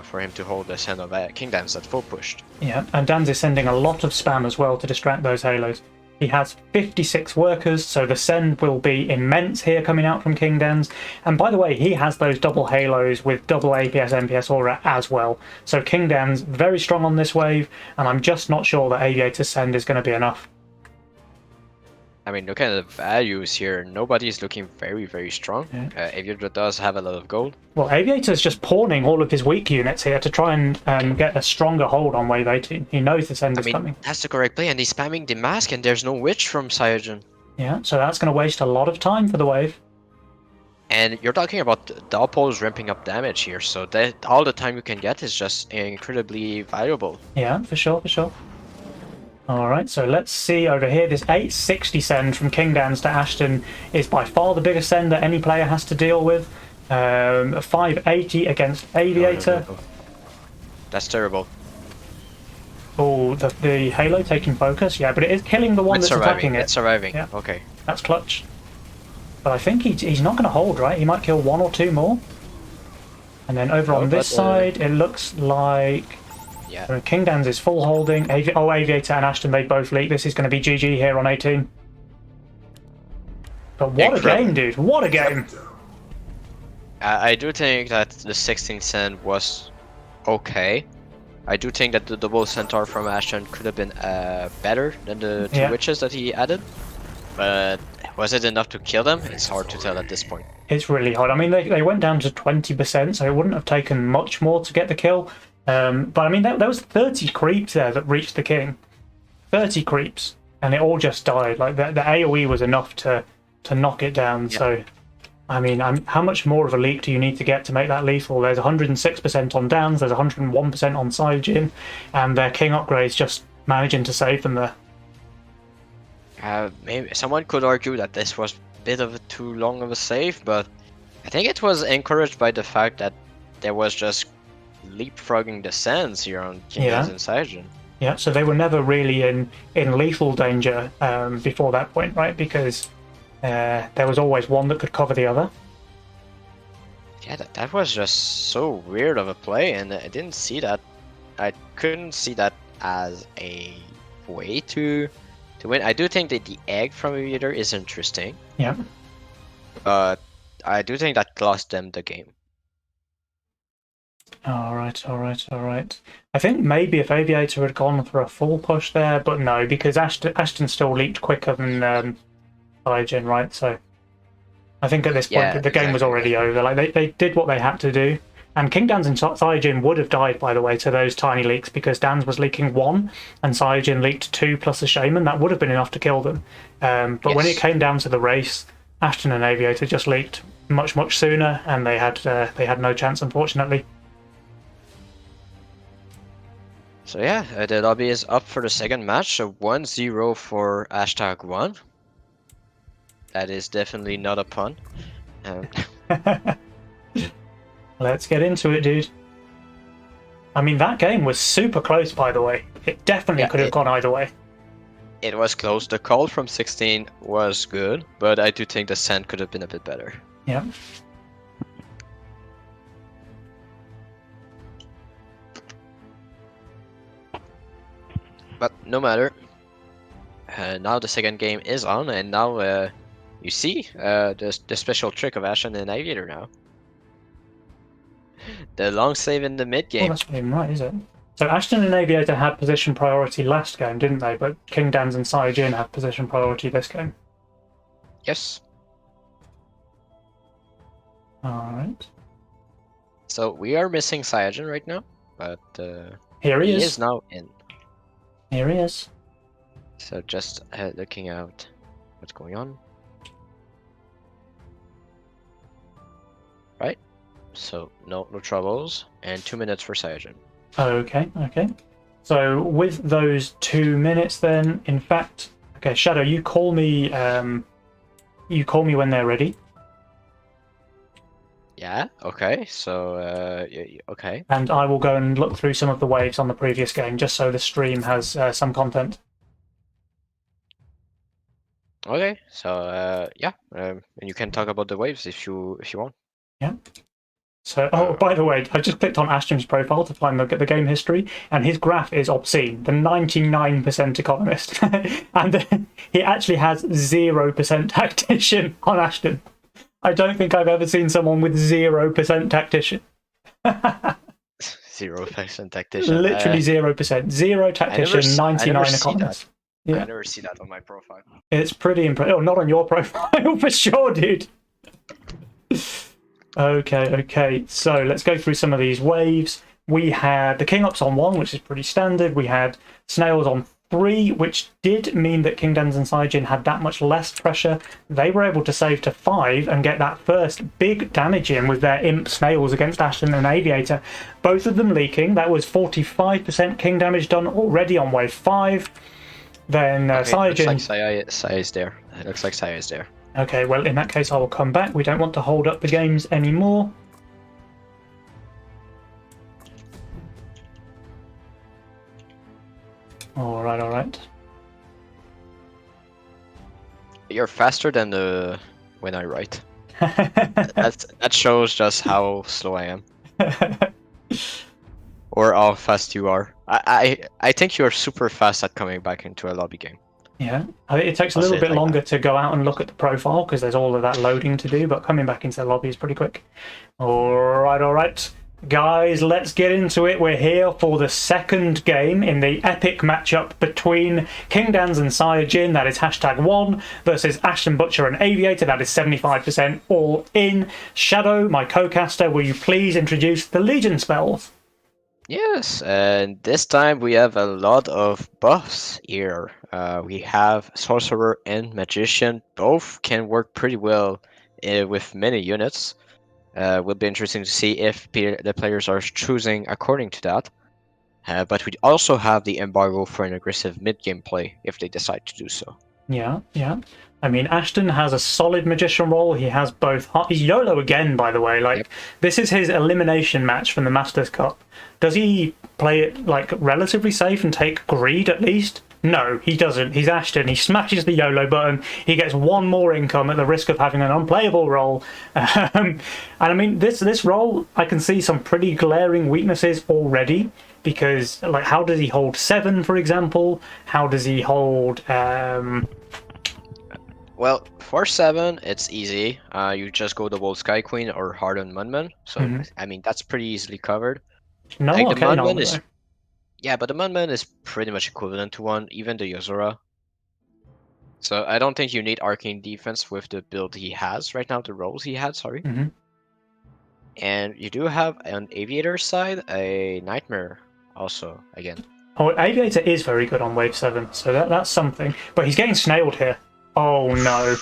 Speaker 3: For him to hold the send of King Dance at full pushed. Yeah,
Speaker 1: and Dan's is sending a lot of spam as well to distract those Halos. He has 56 workers, so the send will be immense here coming out from King Dance. And by the way, he has those double Halos with double APS, MPS aura as well. So King Dance very strong on this wave, and I'm just not sure that Aviator's send is going to be enough.
Speaker 3: I mean, look at the values here. Nobody's looking very, very strong. Aviator does have a lot of gold. Well,
Speaker 1: Aviator's just pawning all of his weak units here to try and get a stronger hold on Wave 18. He knows the send is coming.
Speaker 3: That's the correct play, and he's spamming the mask, and there's no witch from Saiyajin.
Speaker 1: Yeah, so that's going to waste a lot of time for the wave.
Speaker 3: And you're talking about Doppels ramping up damage here, so that all the time you can get is just incredibly valuable.
Speaker 1: Yeah, for sure, for sure. Alright, so let's see over here. This 860 send from King Dance to Ashton is by far the biggest send that any player has to deal with. 580 against Aviator.
Speaker 3: No. That's terrible.
Speaker 1: Oh, the Halo taking focus? Yeah, but it is killing the one that's attacking it.
Speaker 3: It's surviving,
Speaker 1: yeah.
Speaker 3: Okay.
Speaker 1: That's clutch. But I think he's not going to hold, right? He might kill one or two more. And then over on this side, it looks like... Yeah. King Dance is full holding. Aviator and Ashton, they both leak. This is going to be GG here on 18. But what a game, dude. What a game.
Speaker 3: I do think that the 16th send was okay. I do think that the double centaur from Ashton could have been better than the two witches that he added. But was it enough to kill them? It's hard to tell at this point.
Speaker 1: It's really hard. I mean, they went down to 20%, so it wouldn't have taken much more to get the kill. But I mean, there was 30 creeps there that reached the king. 30 creeps. and it all just died. Like the AoE was enough to knock it down.
Speaker 3: Yeah.
Speaker 1: So, I mean, how much more of a leap do you need to get to make that lethal? There's 106% on Dan's, there's 101% on Saiyajin, and their King upgrades just managing to save them there.
Speaker 3: Maybe someone could argue that this was a bit of too long of a save, but I think it was encouraged by the fact that there was just leapfrogging the sands here on King
Speaker 1: Yeah.
Speaker 3: and Saiyajin.
Speaker 1: Yeah, so they were never really in lethal danger before that point, right? Because there was always one that could cover the other.
Speaker 3: Yeah, that was just so weird of a play, and I didn't see that. I couldn't see that as a way to win. I do think that the egg from Aviator is interesting,
Speaker 1: Yeah.
Speaker 3: but I do think that lost them the game.
Speaker 1: All right. I think maybe if Aviator had gone for a full push there, but no, because Ashton still leaped quicker than Saiyajin, right? So I think at this point
Speaker 3: Yeah,
Speaker 1: the game was already over. Like they did what they had to do. And King Dan's and Saiyajin would have died, by the way, to those tiny leaks, because Dan's was leaking 1 and Saiyajin leaked 2 plus a Shaman. That would have been enough to kill them. But when it came down to the race, Ashton and Aviator just leaked much sooner, and they had no chance, unfortunately.
Speaker 3: So yeah, the lobby is up for the second match, so 1-0 for #1. That is definitely not a pun.
Speaker 1: Let's get into it, dude. I mean, that game was super close, by the way. It definitely could have gone either way.
Speaker 3: It was close. The call from 16 was good, but I do think the send could have been a bit better.
Speaker 1: Yeah.
Speaker 3: But no matter. Now the second game is on, and now you see the special trick of Ashen and Aviator now. The long save in the mid
Speaker 1: Well,
Speaker 3: game.
Speaker 1: that's not even right, is it? So Ashton and Aviator had position priority last game, didn't they? But King Dan's and Saiyajin had position priority this game.
Speaker 3: Yes.
Speaker 1: Alright.
Speaker 3: So we are missing Saiyajin right now, but
Speaker 1: Here he
Speaker 3: he
Speaker 1: is.
Speaker 3: is now in.
Speaker 1: Here he is.
Speaker 3: So just looking out what's going on. Right. So no troubles, and 2 minutes for Saiyajin.
Speaker 1: Okay. So with those 2 minutes then, in fact, okay, Shadow, you call me when they're ready.
Speaker 3: Yeah. Okay. So okay.
Speaker 1: And I will go and look through some of the waves on the previous game, just so the stream has some content.
Speaker 3: Okay. So yeah. And you can talk about the waves if you want.
Speaker 1: Yeah. So, oh, by the way, I just clicked on Ashton's profile to find the game history, and his graph is obscene. The 99% economist, and he actually has 0% tactician on Ashton. I don't think I've ever seen someone with 0% tactician.
Speaker 3: 0% tactician.
Speaker 1: Literally 0%. 0 tactician, 99 economist.
Speaker 3: I
Speaker 1: Yeah.
Speaker 3: never see that on my profile.
Speaker 1: It's pretty impressive. Oh, not on your profile for sure, dude. Okay. So let's go through some of these waves. We had the King Ups on 1, which is pretty standard. We had Snails on 3, which did mean that King Dan's and Saiyajin had that much less pressure. They were able to save to 5 and get that first big damage in with their Imp Snails against Ashton and Aviator. Both of them leaking. That was 45% King damage done already on wave 5. Then Saiyajin...
Speaker 3: Looks like Sai is there. It looks like Sai is there.
Speaker 1: Okay, well, in that case, I will come back. We don't want to hold up the games anymore. All right.
Speaker 3: You're faster than when I write. That shows just how slow I am, or how fast you are. I think you're super fast at coming back into a lobby game.
Speaker 1: Yeah, I think it takes a
Speaker 3: I'll
Speaker 1: little
Speaker 3: say it
Speaker 1: bit
Speaker 3: like
Speaker 1: longer to go out and look at the profile because there's all of that loading to do, but coming back into the lobby is pretty quick. All right. Guys, let's get into it. We're here for the second game in the epic matchup between King Dan's and Saiyajin, that is #1, versus Ashton Butcher and Aviator, that is 75% all in. Shadow, my co-caster, will you please introduce the Legion spells?
Speaker 3: Yes, and this time we have a lot of buffs here. We have Sorcerer and Magician. Both can work pretty well with many units. Will be interesting to see if the players are choosing according to that. But we also have the embargo for an aggressive mid-game play if they decide to do so.
Speaker 1: Yeah, yeah. I mean, Ashton has a solid magician role. He has both. He's YOLO again, by the way. Like,
Speaker 3: Yep.
Speaker 1: this is his elimination match from the Masters Cup. Does he play it like relatively safe and take greed at least? No, he doesn't. He's Ashton. He smashes the YOLO button. He gets one more income at the risk of having an unplayable role. And I mean, this role, I can see some pretty glaring weaknesses already. Because, like, how does he hold 7, for example? How does he hold?
Speaker 3: Well, for 7, it's easy. You just go the Bold Sky Queen or Hardened Mudman. So, I mean, that's pretty easily covered.
Speaker 1: No,
Speaker 3: Like, the
Speaker 1: okay, no.
Speaker 3: Mudman is... Yeah, but the Mudman is pretty much equivalent to one, even the Yozora. So I don't think you need Arcane Defense with the build he has right now, the roles he had, sorry. And you do have on Aviator side a Nightmare also, again.
Speaker 1: Oh, Aviator is very good on Wave 7, so that's something. But he's getting snailed here. Oh no.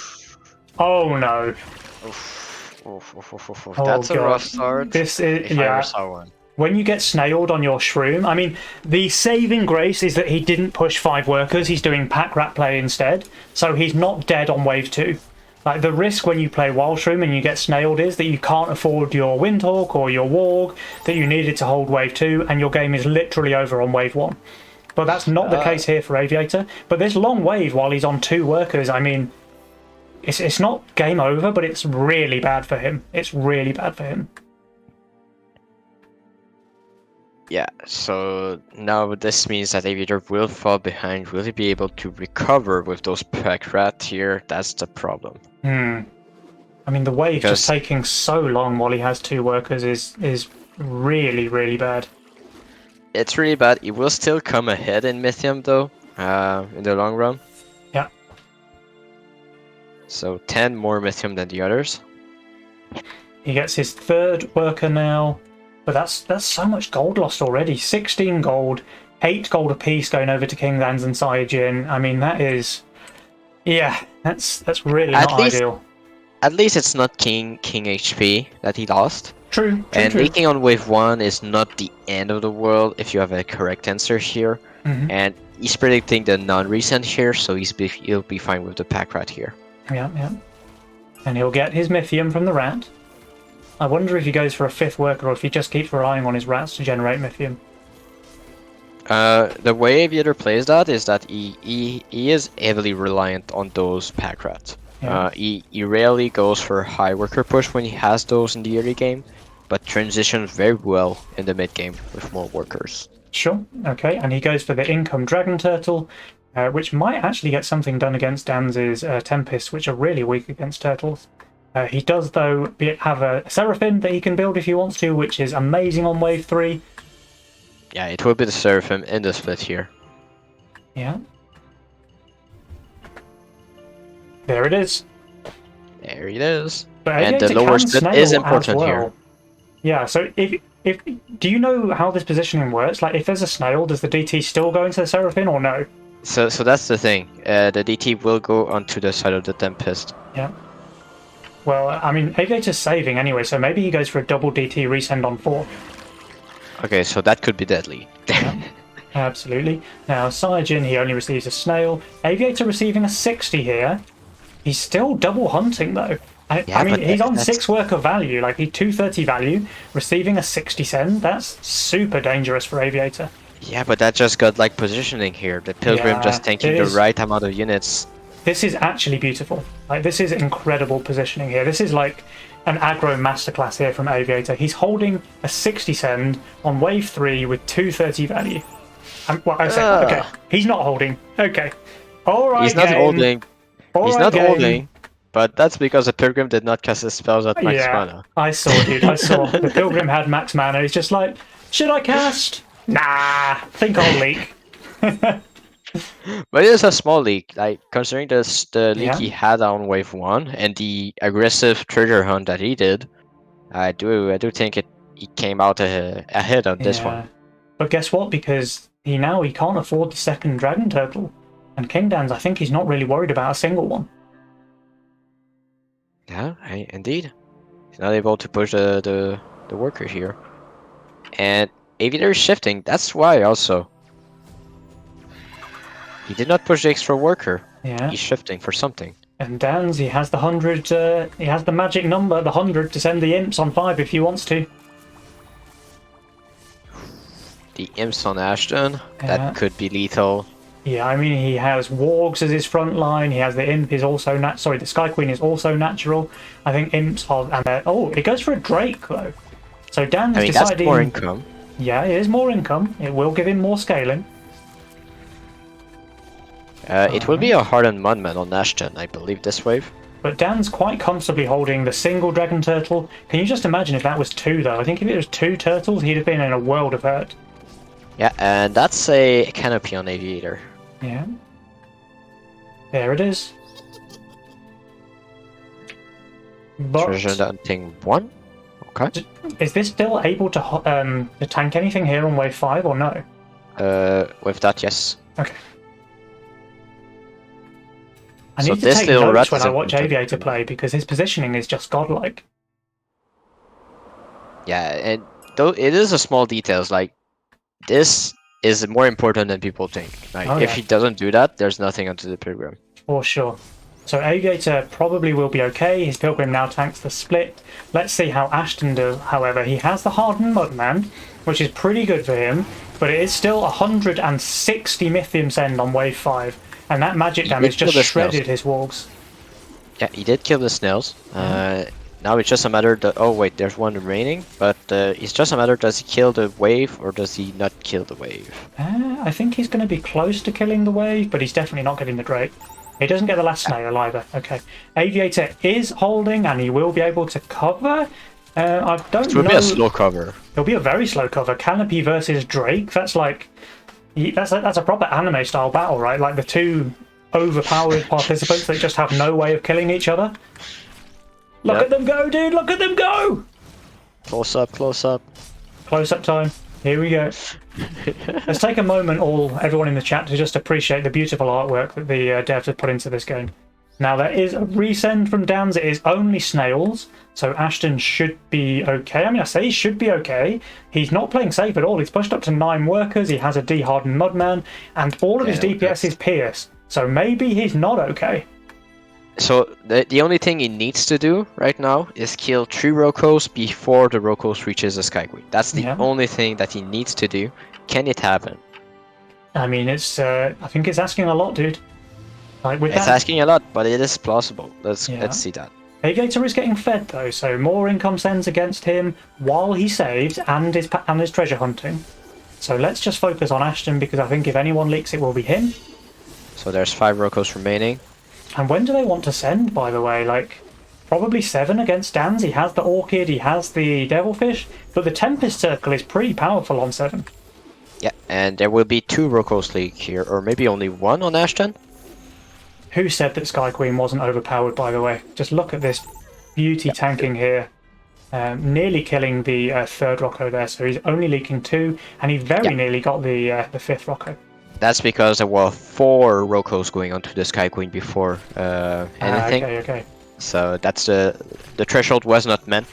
Speaker 1: Oh no.
Speaker 3: That's a rough start.
Speaker 1: This is,
Speaker 3: if I
Speaker 1: yeah.
Speaker 3: ever saw one.
Speaker 1: When you get snailed on your shroom, I mean, the saving grace is that he didn't push 5 workers, he's doing pack rat play instead, so he's not dead on wave 2. Like, the risk when you play wild shroom and you get snailed is that you can't afford your Windhawk or your Warg that you needed to hold wave 2, and your game is literally over on wave 1. But that's not the case here for Aviator. But this long wave while he's on 2 workers, I mean, it's not game over, but it's really bad for him. It's really bad for him.
Speaker 3: Yeah, so now this means that Aviator will fall behind. Will he be able to recover with those pack rat here? That's the problem.
Speaker 1: I mean, the wave just taking so long while he has 2 workers is really, really bad.
Speaker 3: It's really bad. He will still come ahead in Mythium though, in the long run.
Speaker 1: Yeah.
Speaker 3: So 10 more Mythium than the others.
Speaker 1: He gets his 3rd worker now. But that's so much gold lost already. 16 gold, 8 gold apiece going over to King Lands and Saiyajin. I mean, that is... Yeah, that's really not ideal.
Speaker 3: At least it's not King HP that he lost.
Speaker 1: True.
Speaker 3: And leaking on wave 1 is not the end of the world if you have a correct answer here. And he's predicting the non-recent here, so he'll be fine with the pack rat here.
Speaker 1: Yeah, yeah. And he'll get his Mythium from the rat. I wonder if he goes for a 5th worker or if he just keeps relying on his rats to generate Mythium.
Speaker 3: The way Aviator plays that is that he is heavily reliant on those pack rats.
Speaker 1: Yeah.
Speaker 3: He rarely goes for high worker push when he has those in the early game, but transitions very well in the mid game with more workers.
Speaker 1: Sure, okay, and he goes for the income Dragon Turtle, which might actually get something done against Danz's Tempests, which are really weak against turtles. He does, though, have a Seraphim that he can build if he wants to, which is amazing on wave 3.
Speaker 3: Yeah, it will be the Seraphim in the split here.
Speaker 1: Yeah. There it is.
Speaker 3: There it is.
Speaker 1: But
Speaker 3: and the lower split is important here.
Speaker 1: Yeah, so if do you know how this positioning works? Like, if there's a snail, does the DT still go into the Seraphim or no?
Speaker 3: So that's the thing. The DT will go onto the side of the Tempest.
Speaker 1: Yeah. Well, I mean, Aviator's saving anyway, so maybe he goes for a double DT resend on 4.
Speaker 3: Okay, so that could be deadly.
Speaker 1: Yeah, absolutely. Now, Saiyajin, he only receives a snail. Aviator receiving a 60 here. He's still double hunting, though. I mean, he's on 6 worker value, like he's 230 value, receiving a 60 send. That's super dangerous for Aviator.
Speaker 3: Yeah, but that just got like positioning here. The Pilgrim just taking the right amount of units.
Speaker 1: This is actually beautiful. Like, this is incredible positioning here. This is like an aggro masterclass here from Aviator. He's holding a 60 send on wave 3 with 230 value. Well, I said, okay, he's not holding. Okay, all right.
Speaker 3: He's not holding. He's not holding. But that's because the Pilgrim did not cast his spells at max mana.
Speaker 1: I saw, dude. I saw. The Pilgrim had max mana. He's just like, should I cast? Nah, think I'll leak.
Speaker 3: But it is a small leak, like considering the leak he had on wave 1 and the aggressive treasure hunt that he did. I do think he came out ahead on this one.
Speaker 1: But guess what? Because he can't afford the second Dragon Turtle. And King Dan's, I think he's not really worried about a single one.
Speaker 3: Yeah, indeed. He's not able to push the worker here. And Aviator is shifting, that's why also. He did not push the extra worker.
Speaker 1: Yeah.
Speaker 3: He's shifting for something.
Speaker 1: And Dan's, he has the 100, he has the magic number, the 100, to send the imps on 5 if he wants to.
Speaker 3: The imps on Ashton,
Speaker 1: Yeah.
Speaker 3: that could be lethal.
Speaker 1: Yeah, I mean, he has Wargs as his front line. He has the Imp is also the Sky Queen is also natural. I think Imps are, and oh, it goes for a Drake though. So Dan's deciding.
Speaker 3: That's more income.
Speaker 1: Yeah, it is more income. It will give him more scaling.
Speaker 3: It will be a Hardened Mudman on Ashton, I believe, this wave.
Speaker 1: But Dan's quite comfortably holding the single Dragon Turtle. Can you just imagine if that was 2 though? I think if it was 2 turtles, he'd have been in a world of hurt.
Speaker 3: Yeah, and that's a canopy on Aviator.
Speaker 1: Yeah. There it is. But
Speaker 3: Treasure hunting 1? Okay.
Speaker 1: is this still able to tank anything here on wave 5 or no?
Speaker 3: With that, yes.
Speaker 1: Okay. I
Speaker 3: So
Speaker 1: need to
Speaker 3: this
Speaker 1: take
Speaker 3: little
Speaker 1: notes
Speaker 3: rat
Speaker 1: when
Speaker 3: is
Speaker 1: I watch
Speaker 3: important.
Speaker 1: Aviator play because his positioning is just godlike.
Speaker 3: Yeah, and though it is a small details, like this is more important than people think. Like
Speaker 1: Oh,
Speaker 3: if
Speaker 1: yeah.
Speaker 3: he doesn't do that, there's nothing onto the pilgrim.
Speaker 1: For sure. So Aviator probably will be okay. His Pilgrim now tanks the split. Let's see how Ashton does. However, he has the Hardened Mudman, which is pretty good for him, but it is still 160 Mythium Send on wave 5, and that magic
Speaker 3: He
Speaker 1: damage
Speaker 3: did kill
Speaker 1: just
Speaker 3: the
Speaker 1: shredded
Speaker 3: Snails.
Speaker 1: his Wargs.
Speaker 3: Yeah, he did kill the snails. Now it's just a matter that, oh wait, there's one remaining, but it's just a matter, does he kill the wave or does he not kill the wave?
Speaker 1: I think he's going to be close to killing the wave, but he's definitely not getting the Drake. He doesn't get the last snail either. Okay. Aviator is holding, and he will be able to cover. I don't
Speaker 3: It will
Speaker 1: know.
Speaker 3: be a slow cover.
Speaker 1: It'll be a very slow cover. Canopy versus Drake. That's like that's a proper anime style battle, right? Like the two overpowered participants that just have no way of killing each other. Look
Speaker 3: Yep.
Speaker 1: at them go, dude! Look at them go!
Speaker 3: Close up, close up.
Speaker 1: Close-up time. Here we go. Let's take a moment, everyone in the chat, to just appreciate the beautiful artwork that the devs have put into this game. Now, there is a resend from Dan's. It is only Snails, so Ashton should be okay. I mean, I say he should be okay. He's not playing safe at all. He's pushed up to 9 workers. He has a D-hardened Mudman, and all of his DPS is Pierce. So maybe he's not okay.
Speaker 3: So the only thing he needs to do right now is kill 3 Rokos before the Rokos reaches the Sky Queen. That's the only thing that he needs to do. Can it happen?
Speaker 1: I mean, it's. I think it's asking a lot, dude. Like with
Speaker 3: It's
Speaker 1: that,
Speaker 3: asking a lot, but it is plausible. Let's see that.
Speaker 1: Aviator is getting fed though, so more income sends against him while he saves and his treasure hunting. So let's just focus on Ashton because I think if anyone leaks, it will be him.
Speaker 3: So there's 5 Rokos remaining.
Speaker 1: And when do they want to send, by the way? Like, probably 7 against Dan's. He has the Orchid, he has the Devilfish, but the Tempest Circle is pretty powerful on 7.
Speaker 3: Yeah, and there will be 2 Rokos leak here, or maybe only 1 on Ashton.
Speaker 1: Who said that Sky Queen wasn't overpowered, by the way? Just look at this beauty tanking here. Nearly killing the 3rd Rocco there, so he's only leaking 2, and he very nearly got the 5th Rocco.
Speaker 3: That's because there were 4 Rokos going onto the Sky Queen before anything.
Speaker 1: Okay.
Speaker 3: So that's the threshold was not met.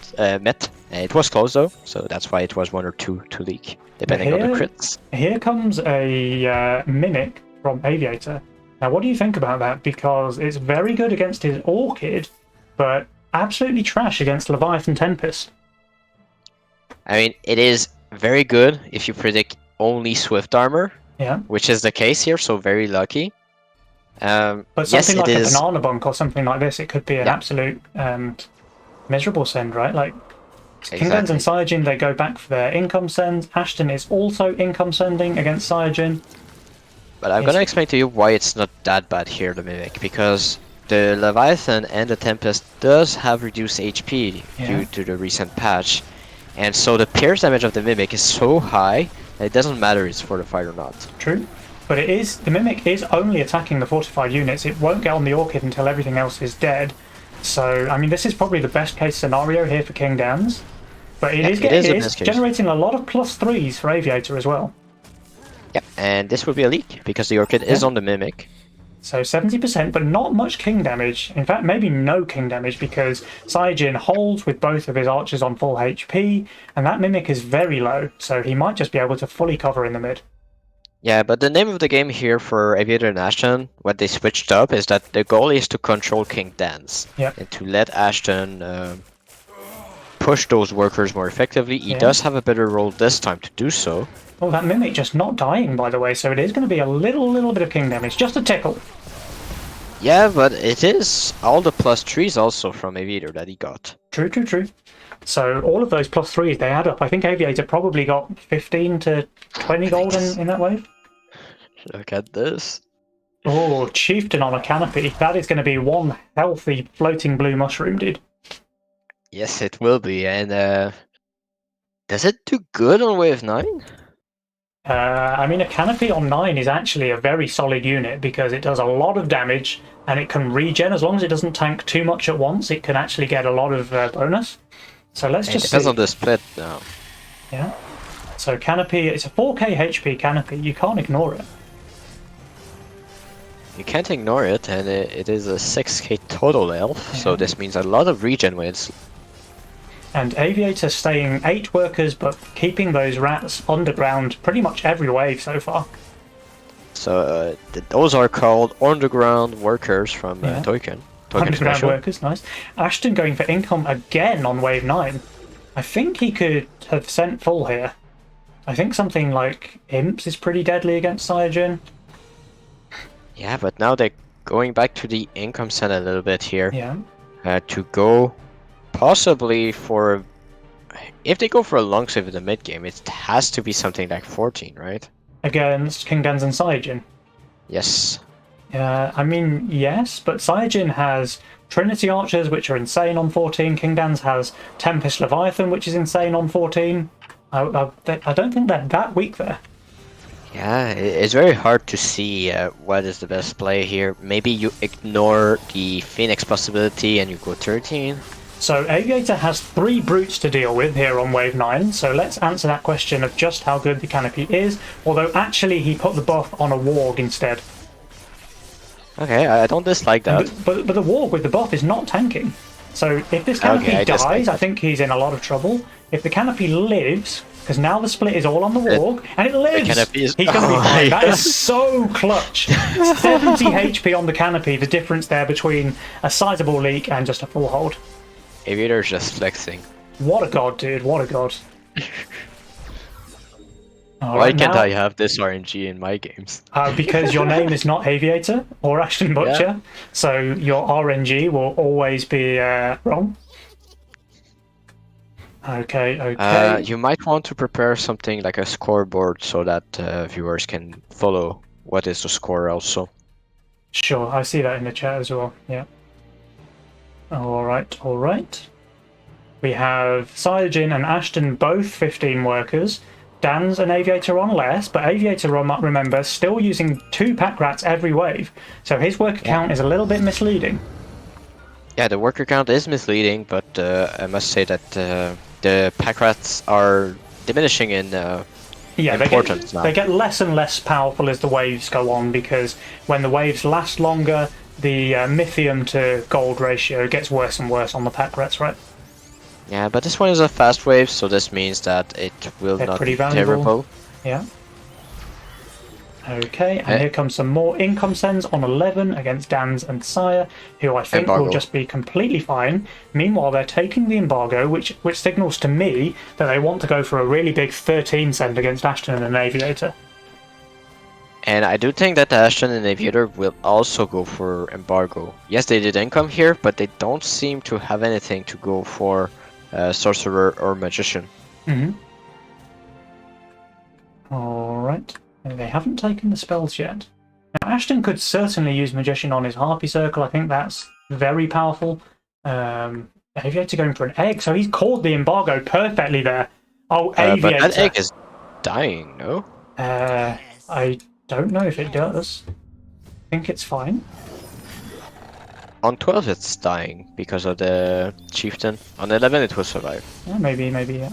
Speaker 3: It was close though, so that's why it was 1 or 2 to leak, depending on the crits.
Speaker 1: Here comes a Mimic from Aviator. Now, what do you think about that? Because it's very good against his Orchid, but absolutely trash against Leviathan Tempest.
Speaker 3: I mean, it is very good if you predict only Swift Armor.
Speaker 1: Yeah.
Speaker 3: Which is the case here, so very lucky.
Speaker 1: But something like a banana bunk or something like this, it could be an absolute miserable send, right? Like King Dan's and Cyajin, they go back for their income sends. Ashton is also income sending against Cyajin.
Speaker 3: But I'm gonna explain to you why it's not that bad here, the Mimic, because the Leviathan and the Tempest does have reduced HP due to the recent patch, and so the pierce damage of the Mimic is so high it doesn't matter if it's fortified or not.
Speaker 1: True. But the Mimic is only attacking the fortified units. It won't get on the Orchid until everything else is dead. So, I mean, this is probably the best case scenario here for King Dan's. But it is generating a lot of +3s for Aviator as well.
Speaker 3: Yeah, and this would be a leak because the Orchid is on the Mimic.
Speaker 1: So 70%, but not much king damage. In fact, maybe no king damage because Saiyajin holds with both of his archers on full HP, and that Mimic is very low, so he might just be able to fully cover in the mid.
Speaker 3: Yeah, but the name of the game here for Aviator and Ashton, what they switched up, is that the goal is to control King Dan's.
Speaker 1: Yep.
Speaker 3: And to let Ashton push those workers more effectively. He does have a better role this time to do so.
Speaker 1: Oh, that Mimic just not dying, by the way, so it is going to be a little bit of king damage. Just a tickle.
Speaker 3: Yeah, but it is all the +3s also from Aviator that he got.
Speaker 1: True. So all of those +3s, they add up. I think Aviator probably got 15 to 20 gold in that wave.
Speaker 3: Look at this.
Speaker 1: Oh, Chieftain on a canopy. That is going to be one healthy floating blue mushroom, dude.
Speaker 3: Yes, it will be. And does it do good on wave 9?
Speaker 1: I mean, a canopy on 9 is actually a very solid unit because it does a lot of damage and it can regen. As long as it doesn't tank too much at once, it can actually get a lot of bonus. So let's just see.
Speaker 3: It depends on the split now.
Speaker 1: Yeah. So canopy, it's a 4k HP canopy. You can't ignore it.
Speaker 3: You can't ignore it, and it is a 6k total health, so this means a lot of regen when it's...
Speaker 1: And Aviator staying 8 workers, but keeping those rats underground pretty much every wave so far.
Speaker 3: So those are called underground workers from Token.
Speaker 1: Underground workers, nice. Ashton going for income again on wave 9. I think he could have sent full here. I think something like Imps is pretty deadly against Saiyajin.
Speaker 3: Yeah, but now they're going back to the income send a little bit here.
Speaker 1: Yeah.
Speaker 3: To go possibly for... If they go for a long save in the mid game, it has to be something like 14, right?
Speaker 1: Against King Dan's and Saiyajin.
Speaker 3: Yes.
Speaker 1: I mean, yes, but Saiyajin has Trinity Archers, which are insane on 14. King Dan's has Tempest Leviathan, which is insane on 14. I don't think they're that weak there.
Speaker 3: Yeah, it's very hard to see what is the best play here. Maybe you ignore the Phoenix possibility and you go 13.
Speaker 1: So Aviator has 3 brutes to deal with here on wave 9, so let's answer that question of just how good the canopy is, although actually he put the buff on a warg instead.
Speaker 3: Okay, I don't dislike that.
Speaker 1: But the warg with the buff is not tanking. So if this canopy dies, I think he's in a lot of trouble. If the canopy lives, because now the split is all on the warg, and it lives, he's going to be fine. That is so clutch. 70 HP on the canopy, the difference there between a sizable leak and just a full hold.
Speaker 3: Aviator's just flexing.
Speaker 1: What a god, dude, what a god.
Speaker 3: Why can't I have this RNG in my games?
Speaker 1: Because your name is not Aviator or Ashton Butcher, so your RNG will always be wrong. Okay.
Speaker 3: You might want to prepare something like a scoreboard so that viewers can follow what is the score also.
Speaker 1: Sure, I see that in the chat as well, yeah. Alright. We have Saiyajin and Ashton both 15 workers. Dan's and Aviator on less, but Aviator, remember, still using 2 pack rats every wave, so his worker count is a little bit misleading.
Speaker 3: Yeah, the worker count is misleading, but I must say that the pack rats are diminishing in importance now.
Speaker 1: They get less and less powerful as the waves go on, because when the waves last longer, the Mythium to gold ratio gets worse and worse on the pack rats, right?
Speaker 3: Yeah, but this one is a fast wave, so this means that it will not be terrible.
Speaker 1: Yeah. Okay, and here comes some more income sends on 11 against Dan's and Saya, who I think will just be completely fine. Meanwhile, they're taking the embargo, which signals to me that they want to go for a really big 13 send against Ashton and Aviator.
Speaker 3: And I do think that Ashton and Aviator will also go for embargo. Yes, they did income here, but they don't seem to have anything to go for Sorcerer or Magician.
Speaker 1: Alright. They haven't taken the spells yet. Now, Ashton could certainly use Magician on his Harpy Circle. I think that's very powerful. Aviator going for an egg, so he's called the embargo perfectly there. Oh, Aviator.
Speaker 3: But that egg is dying, no?
Speaker 1: I don't know if it does. I think it's fine.
Speaker 3: On 12 it's dying because of the chieftain. On 11 it will survive.
Speaker 1: Yeah, maybe, yeah.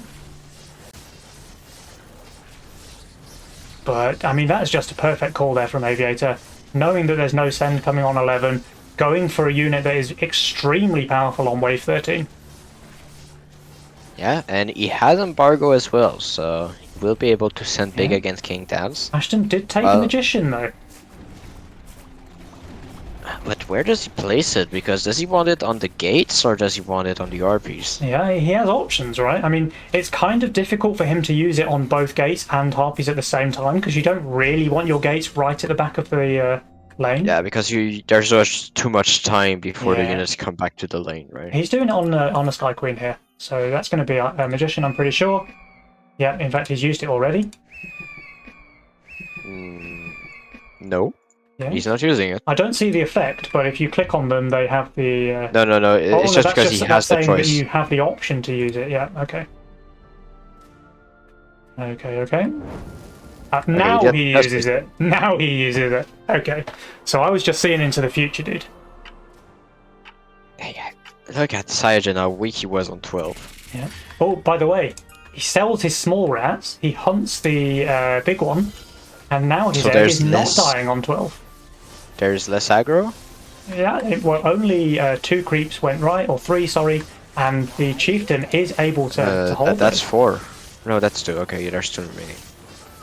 Speaker 1: But, I mean, that's just a perfect call there from Aviator. Knowing that there's no send coming on 11, going for a unit that is extremely powerful on wave 13.
Speaker 3: Yeah, and he has embargo as well, so he will be able to send big against King Dance.
Speaker 1: Ashton did take a magician though.
Speaker 3: But where does he place it? Because does he want it on the gates or does he want it on the RPs?
Speaker 1: Yeah, he has options, right? I mean, it's kind of difficult for him to use it on both gates and harpies at the same time because you don't really want your gates right at the back of the lane.
Speaker 3: Yeah, because there's just too much time before the units come back to the lane, right?
Speaker 1: He's doing it on a Sky Queen here, so that's going to be a magician, I'm pretty sure. Yeah, in fact, he's used it already.
Speaker 3: No.
Speaker 1: Yeah.
Speaker 3: He's not using it.
Speaker 1: I don't see the effect, but if you click on them, they have the...
Speaker 3: No. It's just because he has the choice.
Speaker 1: That you have the option to use it. Yeah, okay. Okay. Now he uses it. Now he uses it. Okay. So I was just seeing into the future, dude.
Speaker 3: Hey, look at Cyanogen, how weak he was on 12.
Speaker 1: Yeah. Oh, by the way, he sells his small rats, he hunts the big one, and now his egg is not dying on 12.
Speaker 3: There's less aggro?
Speaker 1: Yeah, well, only 2 creeps went right, or 3, sorry, and the chieftain is able to hold
Speaker 3: That's 4. No, that's 2. Okay, there's 2 remaining.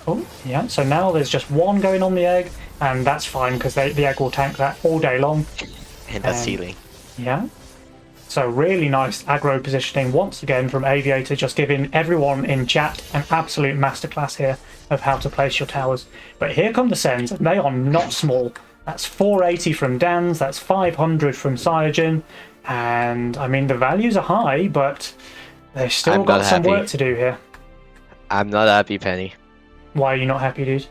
Speaker 1: Oh, yeah, so now there's just 1 going on the egg, and that's fine, because the egg will tank that all day long.
Speaker 3: And that's healing.
Speaker 1: Yeah. So really nice aggro positioning once again from Aviator, just giving everyone in chat an absolute masterclass here of how to place your towers. But here come the sends, and they are not small. That's 480 from Dan's, that's 500 from Cyanogen, and I mean the values are high, but they've still got some work to do here.
Speaker 3: I'm not happy, Penny.
Speaker 1: Why are you not happy, dude?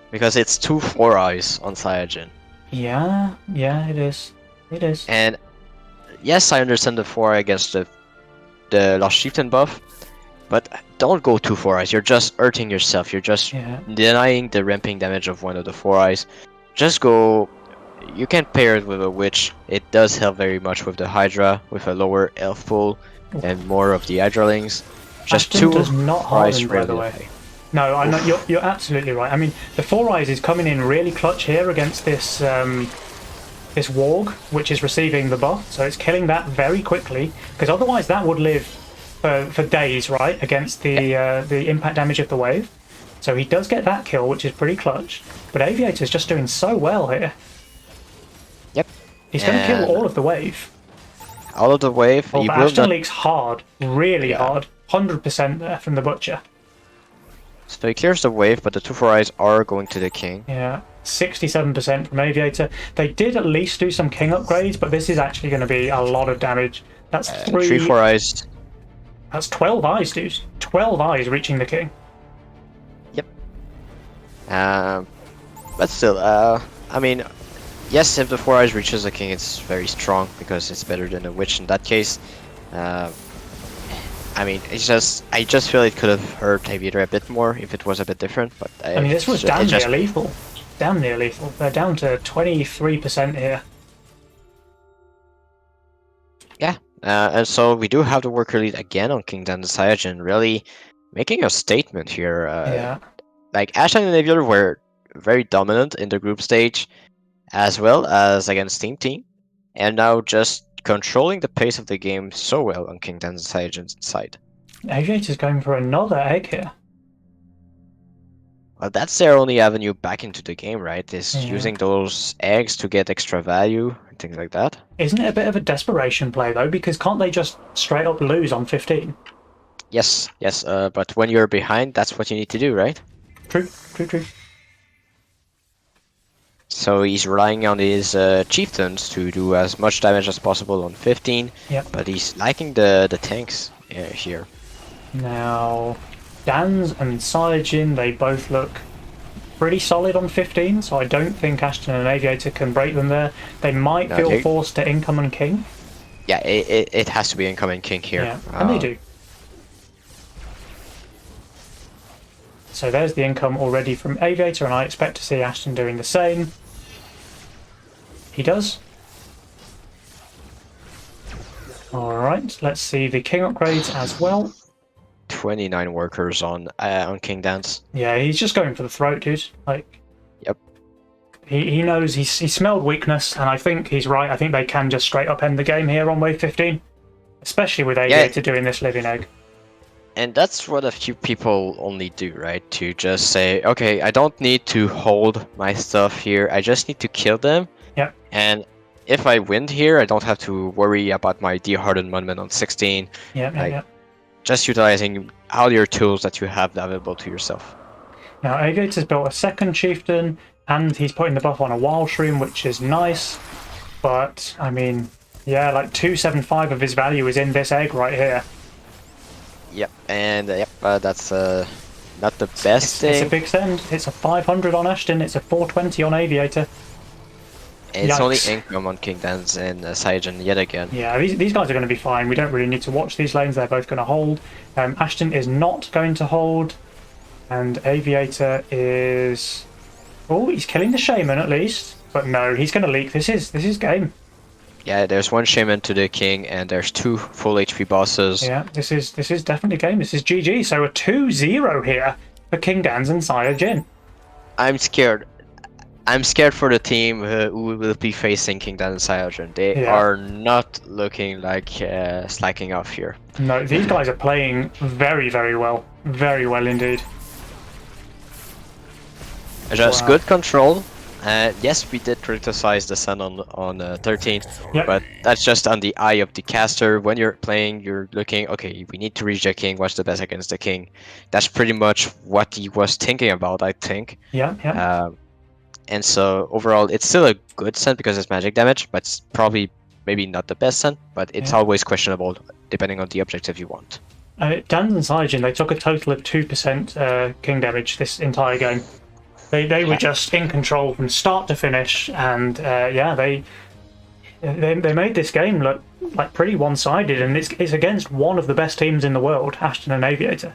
Speaker 3: Because it's 2 4-eyes on Cyanogen.
Speaker 1: Yeah, it is. It is.
Speaker 3: And yes, I understand the 4-eye against the Lost Chieftain buff, but don't go 2 4-eyes. You're just hurting yourself. You're just denying the ramping damage of one of the 4-eyes. Just go. You can pair it with a witch. It does help very much with the Hydra, with a lower health pool and more of the Hydralings. Just
Speaker 1: Ashton
Speaker 3: 2
Speaker 1: does not harden, by the way.
Speaker 3: Play.
Speaker 1: No, I know you're absolutely right. I mean, the 4-eyes is coming in really clutch here against this this warg, which is receiving the buff, so it's killing that very quickly, because otherwise that would live for days, right, against the impact damage of the wave. So he does get that kill, which is pretty clutch, but Aviator's just doing so well here.
Speaker 3: Yep.
Speaker 1: He's going to kill all of the wave.
Speaker 3: All of the wave.
Speaker 1: Oh, but Ashton leaks hard, really hard, 100% there from the Butcher.
Speaker 3: So he clears the wave, but the 2 4-eyes are going to the king.
Speaker 1: Yeah, 67% from Aviator. They did at least do some king upgrades, but this is actually going to be a lot of damage. That's 3
Speaker 3: 4-eyes.
Speaker 1: That's 12 eyes, dude. 12 eyes reaching the king.
Speaker 3: Yep. But still, I mean, yes, if the 4-eyes reaches the king, it's very strong because it's better than a witch in that case. I mean, I just feel it could have hurt Aviator a bit more if it was a bit different. But
Speaker 1: I mean, this was damn near lethal. Damn near lethal. They're down to 23% here.
Speaker 3: Yeah, and so we do have the worker lead again on King Dan the Cyanogen, really making a statement here. Like Ashton and Aviator were very dominant in the group stage, as well as against Team, and now just controlling the pace of the game so well on King Dan the Cyanogen's side.
Speaker 1: Aviator's going for another egg here.
Speaker 3: Well, that's their only avenue back into the game, right? Is using those eggs to get extra value and things like that.
Speaker 1: Isn't it a bit of a desperation play though? Because can't they just straight up lose on 15?
Speaker 3: Yes. But when you're behind, that's what you need to do, right?
Speaker 1: True.
Speaker 3: So he's relying on his chieftains to do as much damage as possible on 15.
Speaker 1: Yep.
Speaker 3: But he's liking the tanks here.
Speaker 1: Now, Dan's and Cyanogen, they both look pretty solid on 15, so I don't think Ashton and Aviator can break them there. They might feel forced to incoming king.
Speaker 3: Yeah, it has to be incoming king here.
Speaker 1: Yeah, and they do. So there's the income already from Aviator, and I expect to see Ashton doing the same. He does. Alright, let's see the king upgrades as well.
Speaker 3: 29 workers on King Dance.
Speaker 1: Yeah, he's just going for the throat, dude. Like,
Speaker 3: Yep.
Speaker 1: He knows, he smelled weakness, and I think he's right. I think they can just straight up end the game here on wave 15. Especially with Aviator doing this living egg.
Speaker 3: And that's what a few people only do, right? To just say, okay, I don't need to hold my stuff here. I just need to kill them.
Speaker 1: Yep.
Speaker 3: And if I win here, I don't have to worry about my Deer-Hardened Monument on 16.
Speaker 1: Yeah.
Speaker 3: Just utilizing all your tools that you have available to yourself.
Speaker 1: Now, Aviator's built a second chieftain, and he's putting the buff on a wild shroom, which is nice. But, I mean, yeah, like 275 of his value is in this egg right here.
Speaker 3: Yep, and that's not the best thing.
Speaker 1: It's a big send. It's a 500 on Ashton, it's a 420 on Aviator.
Speaker 3: And it's
Speaker 1: Yikes.
Speaker 3: only income on King Dance and Saiyan yet again.
Speaker 1: Yeah, these guys are going to be fine. We don't really need to watch these lanes. They're both going to hold. Ashton is not going to hold. And Aviator is... Oh, he's killing the Shaman at least. But no, he's going to leak. This is game.
Speaker 3: Yeah, there's one Shaman to the King, and there's 2 full HP bosses.
Speaker 1: Yeah, this is definitely game. This is GG. So a 2-0 here for King Dans and Sire Jin.
Speaker 3: I'm scared. I'm scared for the team who will be facing King Dan and Saiyan. They are not looking like slacking off here.
Speaker 1: No, these guys are playing very, very well. Very well indeed.
Speaker 3: Just good control. Yes, we did criticize the Sun on 13, but that's just on the eye of the caster. When you're playing, you're looking, okay, we need to reach the King. What's the best against the King? That's pretty much what he was thinking about, I think.
Speaker 1: Yeah.
Speaker 3: And so overall, it's still a good scent because it's magic damage, but it's probably maybe not the best scent, but it's always questionable depending on the objective you want.
Speaker 1: Dans and Saiyajin, they took a total of 2% king damage this entire game. They were just in control from start to finish, and they made this game look like pretty one-sided, and it's against one of the best teams in the world, Ashton and Aviator.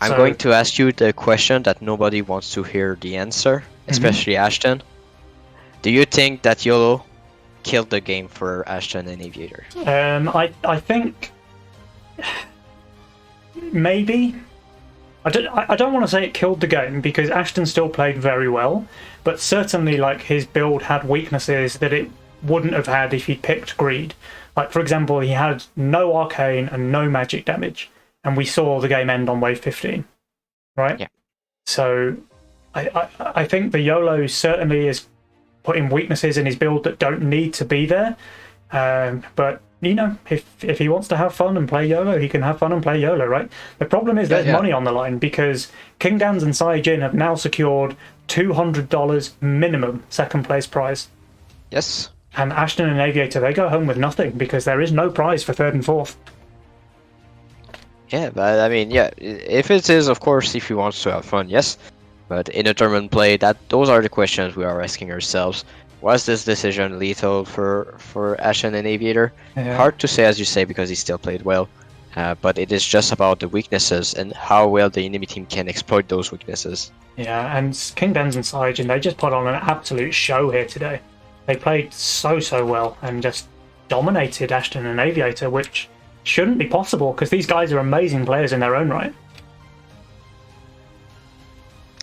Speaker 3: I'm going to ask you the question that nobody wants to hear the answer, especially Ashton. Do you think that YOLO killed the game for Ashton and Aviator?
Speaker 1: I think maybe. I don't want to say it killed the game because Ashton still played very well, but certainly like his build had weaknesses that it wouldn't have had if he'd picked Greed. Like for example, he had no arcane and no magic damage, and we saw the game end on wave 15, right? Yeah. So I think the YOLO certainly is putting weaknesses in his build that don't need to be there. But you know, if he wants to have fun and play YOLO, he can have fun and play YOLO, right? The problem is there's money on the line because King Dans and Saiyajin have now secured $200 minimum second place prize.
Speaker 3: Yes.
Speaker 1: And Ashton and Aviator, they go home with nothing because there is no prize for third and fourth.
Speaker 3: Yeah, but I mean, yeah, if it is, of course, if he wants to have fun, yes. But in a tournament play, those are the questions we are asking ourselves. Was this decision lethal for Ashton and Aviator? Yeah. Hard to say, as you say, because he still played well. But it is just about the weaknesses and how well the enemy team can exploit those weaknesses.
Speaker 1: Yeah, and King Dans and Saiyajin, they just put on an absolute show here today. They played so well and just dominated Ashton and Aviator, which shouldn't be possible because these guys are amazing players in their own right.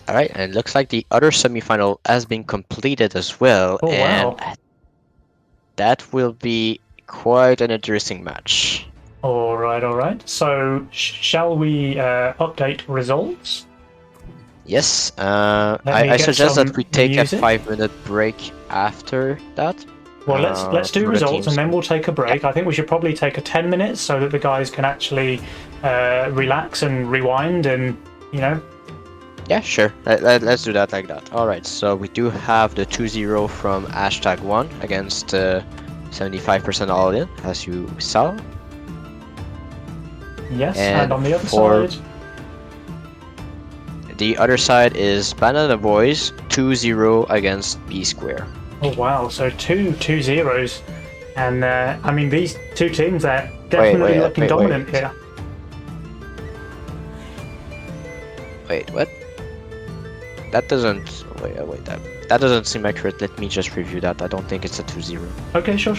Speaker 3: Alright, and it looks like the other semi-final has been completed as well.
Speaker 1: Oh,
Speaker 3: and
Speaker 1: wow.
Speaker 3: That will be quite an interesting match.
Speaker 1: Alright. So, shall we update results?
Speaker 3: Yes, I suggest that we take a 5-minute break after that.
Speaker 1: Well, let's do results and then we'll take a break. I think we should probably take a 10 minutes so that the guys can actually relax and rewind and, you know.
Speaker 3: Yeah, sure. Let's do that like that. Alright, so we do have the 2-0 from #1 against 75% all-in, as you saw.
Speaker 1: Yes, and on the other side...
Speaker 3: The other side is Banana Boys 2-0 against B Square.
Speaker 1: Oh wow, so two 2-0s. And I mean, these two teams are definitely looking dominant here.
Speaker 3: Wait, what? That doesn't... Wait, that doesn't seem accurate. Let me just review that. I don't think it's a 2-0.
Speaker 1: Okay, sure.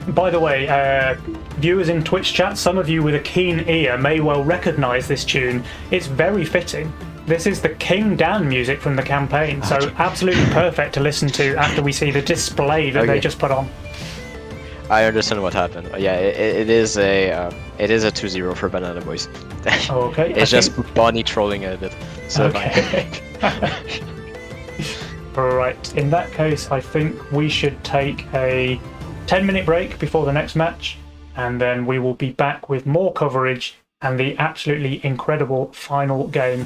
Speaker 1: By the way, viewers in Twitch chat, some of you with a keen ear may well recognise this tune. It's very fitting. This is the King Dan music from the campaign, so absolutely perfect to listen to after we see the display that they just put on.
Speaker 3: I understand what happened. Yeah, it is a 2-0 for Banana Boys.
Speaker 1: Okay.
Speaker 3: It's just Bonnie trolling a bit. So
Speaker 1: okay. Right. In that case, I think we should take a 10-minute break before the next match, and then we will be back with more coverage and the absolutely incredible final game.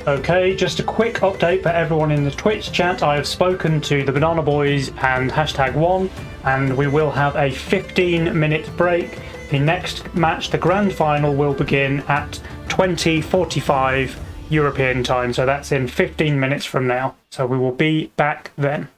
Speaker 1: Okay, just a quick update for everyone in the Twitch chat. I have spoken to the Banana Boys and #1, and we will have a 15-minute break. The next match, the grand final, will begin at 20:45 European time, so that's in 15 minutes from now. So we will be back then.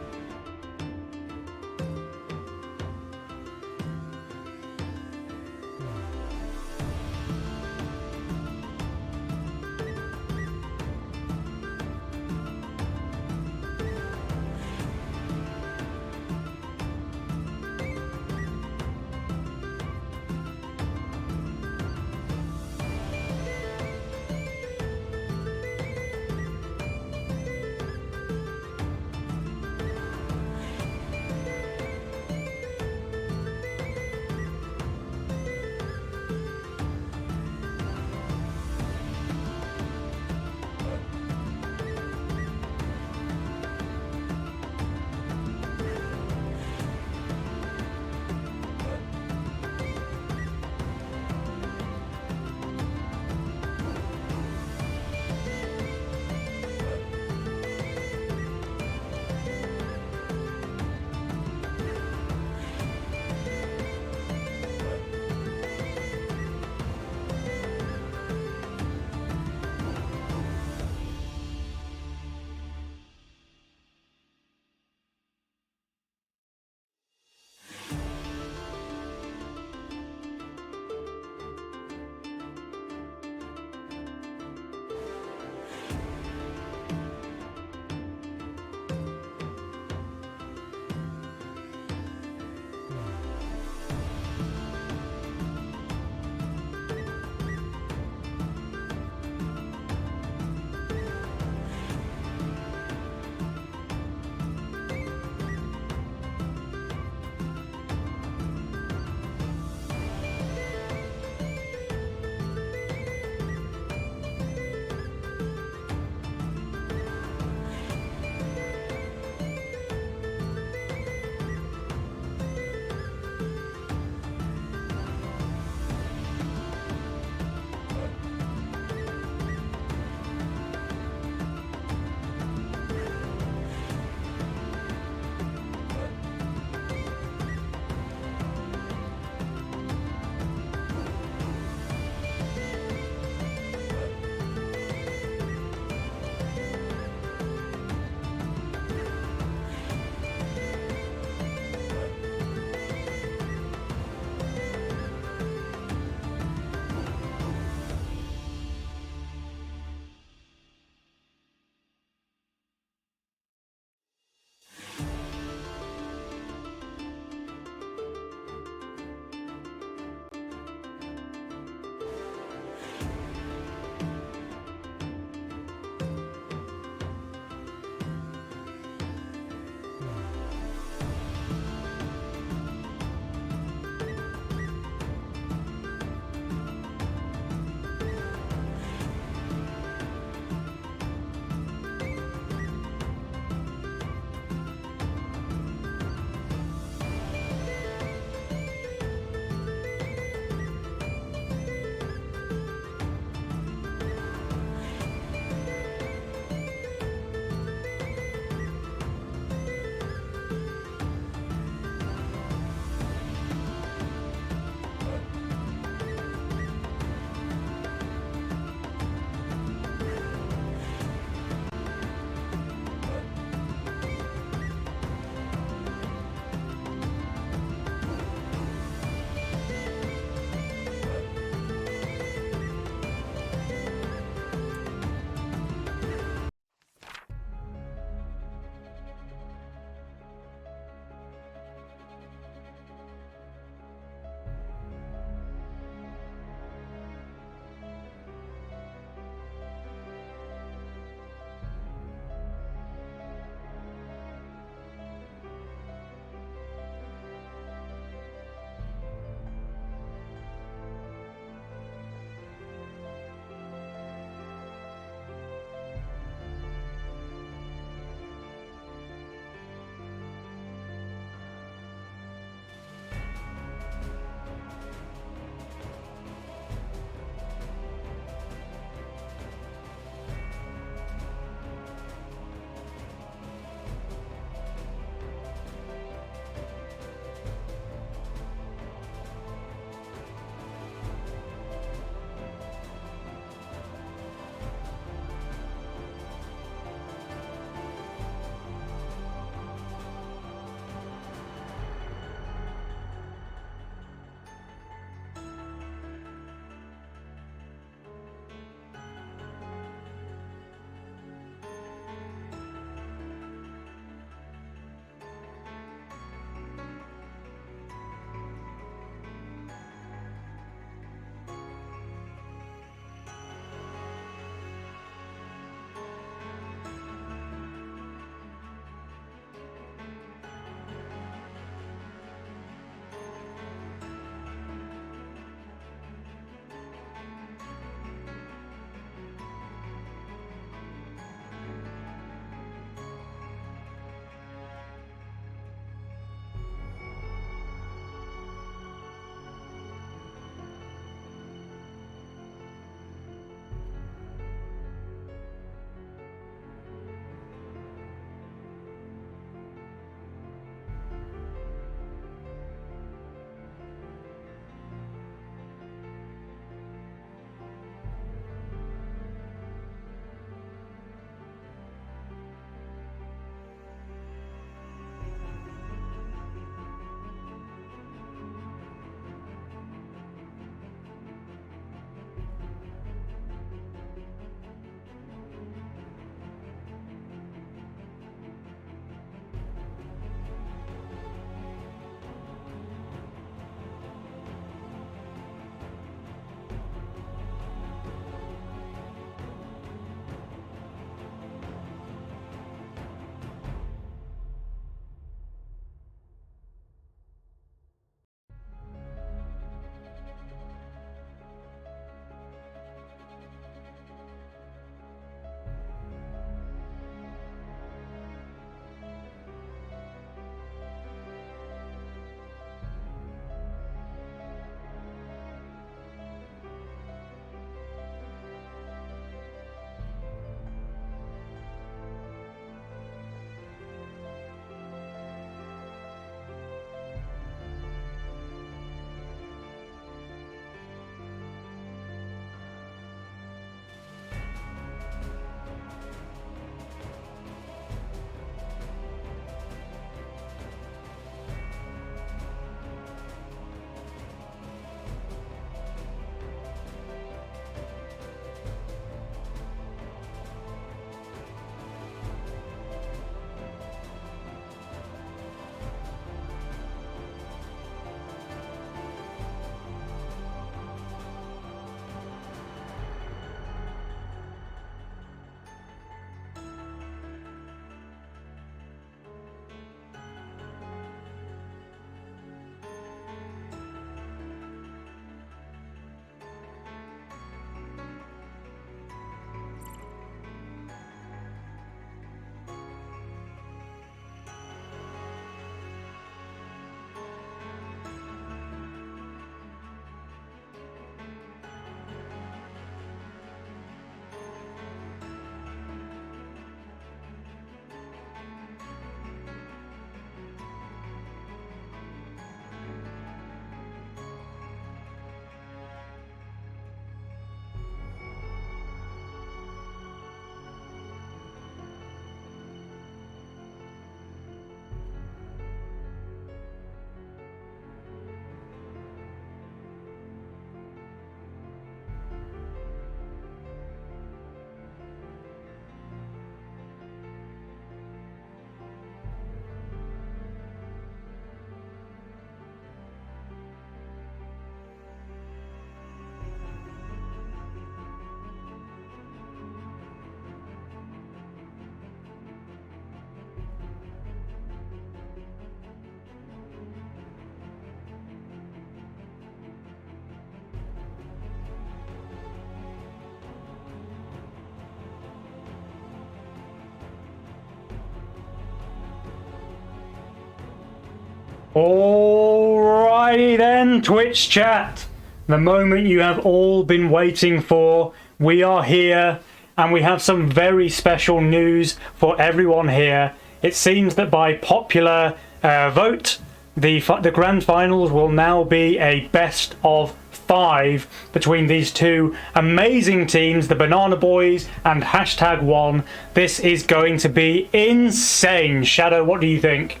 Speaker 1: Alrighty then, Twitch chat. The moment you have all been waiting for. We are here, and we have some very special news for everyone here. It seems that by popular vote, the grand finals will now be a best of 5 between these two amazing teams, the Banana Boys and #1. This is going to be insane. Shadow, what do you think?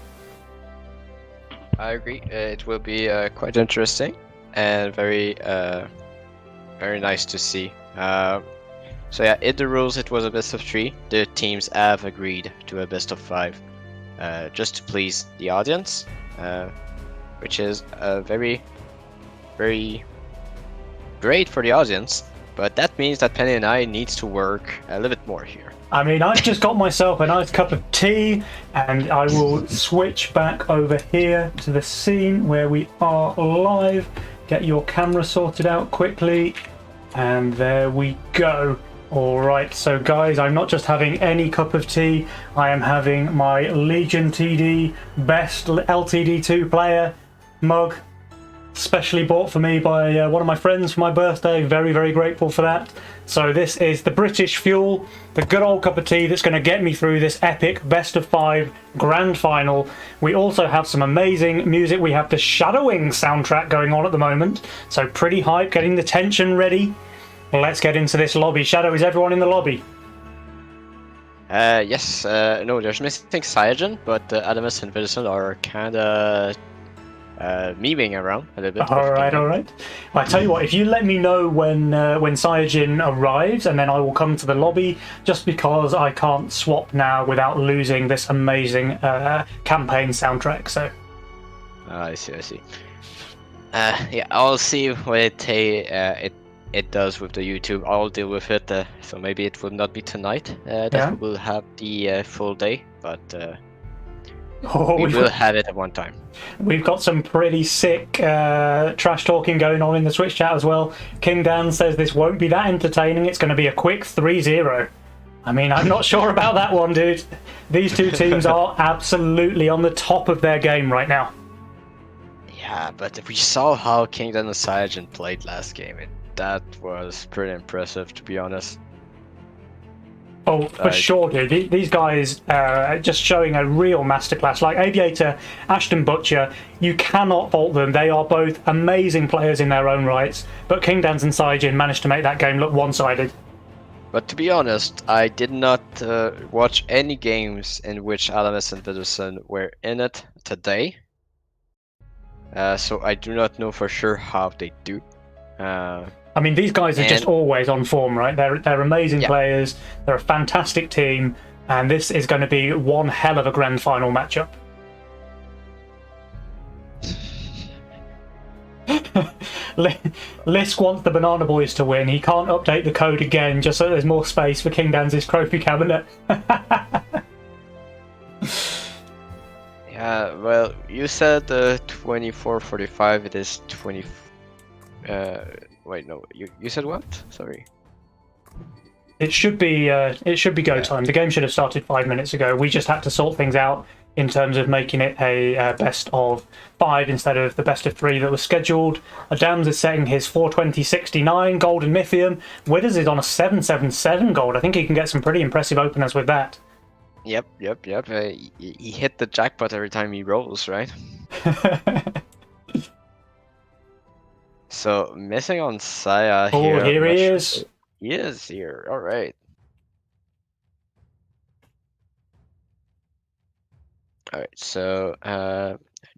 Speaker 3: I agree. It will be quite interesting and very nice to see. So yeah, in the rules it was a best of 3. The teams have agreed to a best of 5, just to please the audience, which is very great for the audience. But that means that Penny and I needs to work a little bit more here.
Speaker 1: I mean, I've just got myself a nice cup of tea, and I will switch back over here to the scene where we are live. Get your camera sorted out quickly, and there we go. Alright, so guys, I'm not just having any cup of tea, I am having my Legion TD Best LTD2 Player mug, specially bought for me by one of my friends for my birthday. Very, very grateful for that. So this is the British Fuel, the good old cup of tea that's going to get me through this epic best of 5 grand final. We also have some amazing music. We have the Shadowings soundtrack going on at the moment, so pretty hype, getting the tension ready. Let's get into this lobby. Shadow, is everyone in the lobby?
Speaker 3: Yes, no, there's missing Cygen, but Adamus and Vincent are kinda memeing around a little bit.
Speaker 1: Alright. I tell you what, if you let me know when Cygen arrives, and then I will come to the lobby, just because I can't swap now without losing this amazing campaign soundtrack, so...
Speaker 3: I see. Yeah, I'll see what it does with the YouTube. I'll deal with it, so maybe it will not be tonight that we will have the full day, but we will have it at one time.
Speaker 1: We've got some pretty sick trash talking going on in the Twitch chat as well. King Dan says this won't be that entertaining, it's going to be a quick 3-0. I mean, I'm not sure about that one, dude. These two teams are absolutely on the top of their game right now.
Speaker 3: Yeah, but if we saw how King Dan and Cygen played last game, that was pretty impressive, to be honest.
Speaker 1: Oh, for sure, dude. These guys are just showing a real masterclass. Like Aviator, Ashton Butcher, you cannot fault them. They are both amazing players in their own rights. But King Dans and Cygen managed to make that game look one-sided.
Speaker 3: But to be honest, I did not watch any games in which Adamus and Vidderson were in it today. So I do not know for sure how they do.
Speaker 1: I mean, these guys are just always on form, right? They're amazing players. They're a fantastic team, and this is going to be one hell of a grand final matchup. Lisk wants the Banana Boys to win. He can't update the code again just so there's more space for King Dan's trophy cabinet.
Speaker 3: Yeah, well, you said 24:45. It is 20. Wait, no. You said what? Sorry.
Speaker 1: It should be go time. The game should have started 5 minutes ago. We just had to sort things out in terms of making it a best of 5 instead of the best of 3 that was scheduled. Adams is setting his 420.69 gold and Mythium. Withers is on a 777 gold. I think he can get some pretty impressive openers with that.
Speaker 3: Yep. He hit the jackpot every time he rolls, right? So, missing on Saya here.
Speaker 1: Oh, here he is.
Speaker 3: He is here, alright. Alright, so,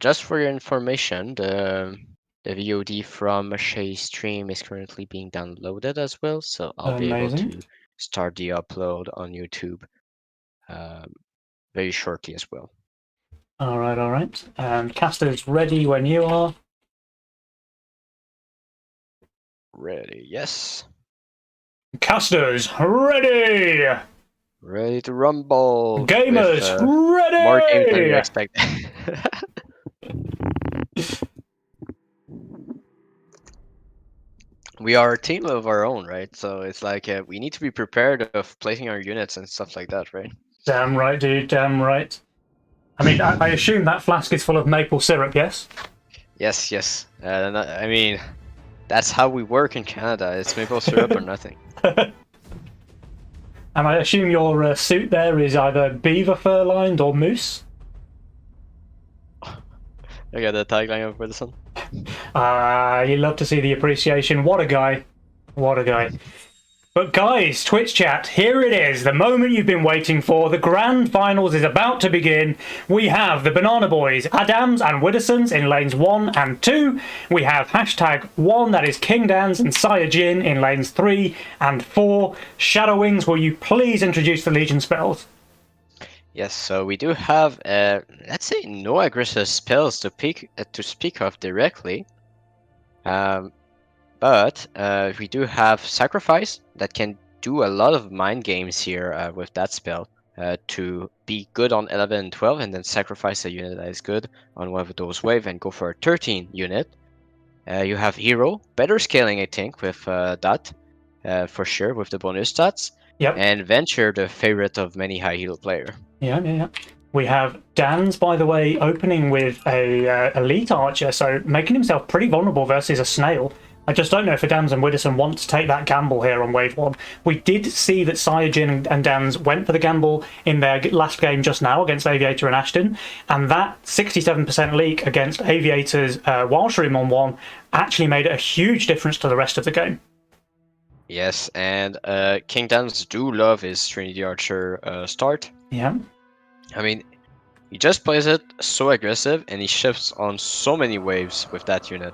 Speaker 3: just for your information, the VOD from Shay's stream is currently being downloaded as well, so I'll be able to start the upload on YouTube very shortly as well.
Speaker 1: Alright. And Caster's ready when you are.
Speaker 3: Ready, yes.
Speaker 1: Casters, ready!
Speaker 3: Ready to rumble!
Speaker 1: Gamers,
Speaker 3: with,
Speaker 1: ready!
Speaker 3: More games than you expect. We are a team of our own, right? So it's like we need to be prepared of placing our units and stuff like that, right?
Speaker 1: Damn right, dude, damn right. I mean, I assume that flask is full of maple syrup, yes?
Speaker 3: Yes, yes. I mean, that's how we work in Canada. It's maple syrup or nothing.
Speaker 1: And I assume your suit there is either beaver fur lined or moose?
Speaker 3: Look at the tagline of Wilson.
Speaker 1: You love to see the appreciation. What a guy. What a guy. But guys, Twitch chat, here it is, the moment you've been waiting for. The grand finals is about to begin. We have the Banana Boys, Adams and Widdowsons in lanes 1 and 2. We have #1, that is King Dans and Saiyajin in lanes 3 and 4. Shadowings, will you please introduce the Legion spells?
Speaker 3: Yes, so we do have, let's say, no aggressive spells to speak of directly. But we do have Sacrifice that can do a lot of mind games here with that spell to be good on 11 and 12 and then sacrifice a unit that is good on one of those waves and go for a 13 unit. You have Hero, better scaling I think with that for sure with the bonus stats.
Speaker 1: Yep.
Speaker 3: And Venture, the favorite of many high heal player.
Speaker 1: Yeah. We have Dan's, by the way, opening with a elite archer, so making himself pretty vulnerable versus a snail. I just don't know if Adams and Widdowson want to take that gamble here on wave 1. We did see that Saiyajin and Dans went for the gamble in their last game just now against Aviator and Ashton, and that 67% leak against Aviator's Wildshroom on 1 actually made a huge difference to the rest of the game.
Speaker 3: Yes, and King Dans do love his Trinity Archer start.
Speaker 1: Yeah.
Speaker 3: I mean, he just plays it so aggressive and he shifts on so many waves with that unit.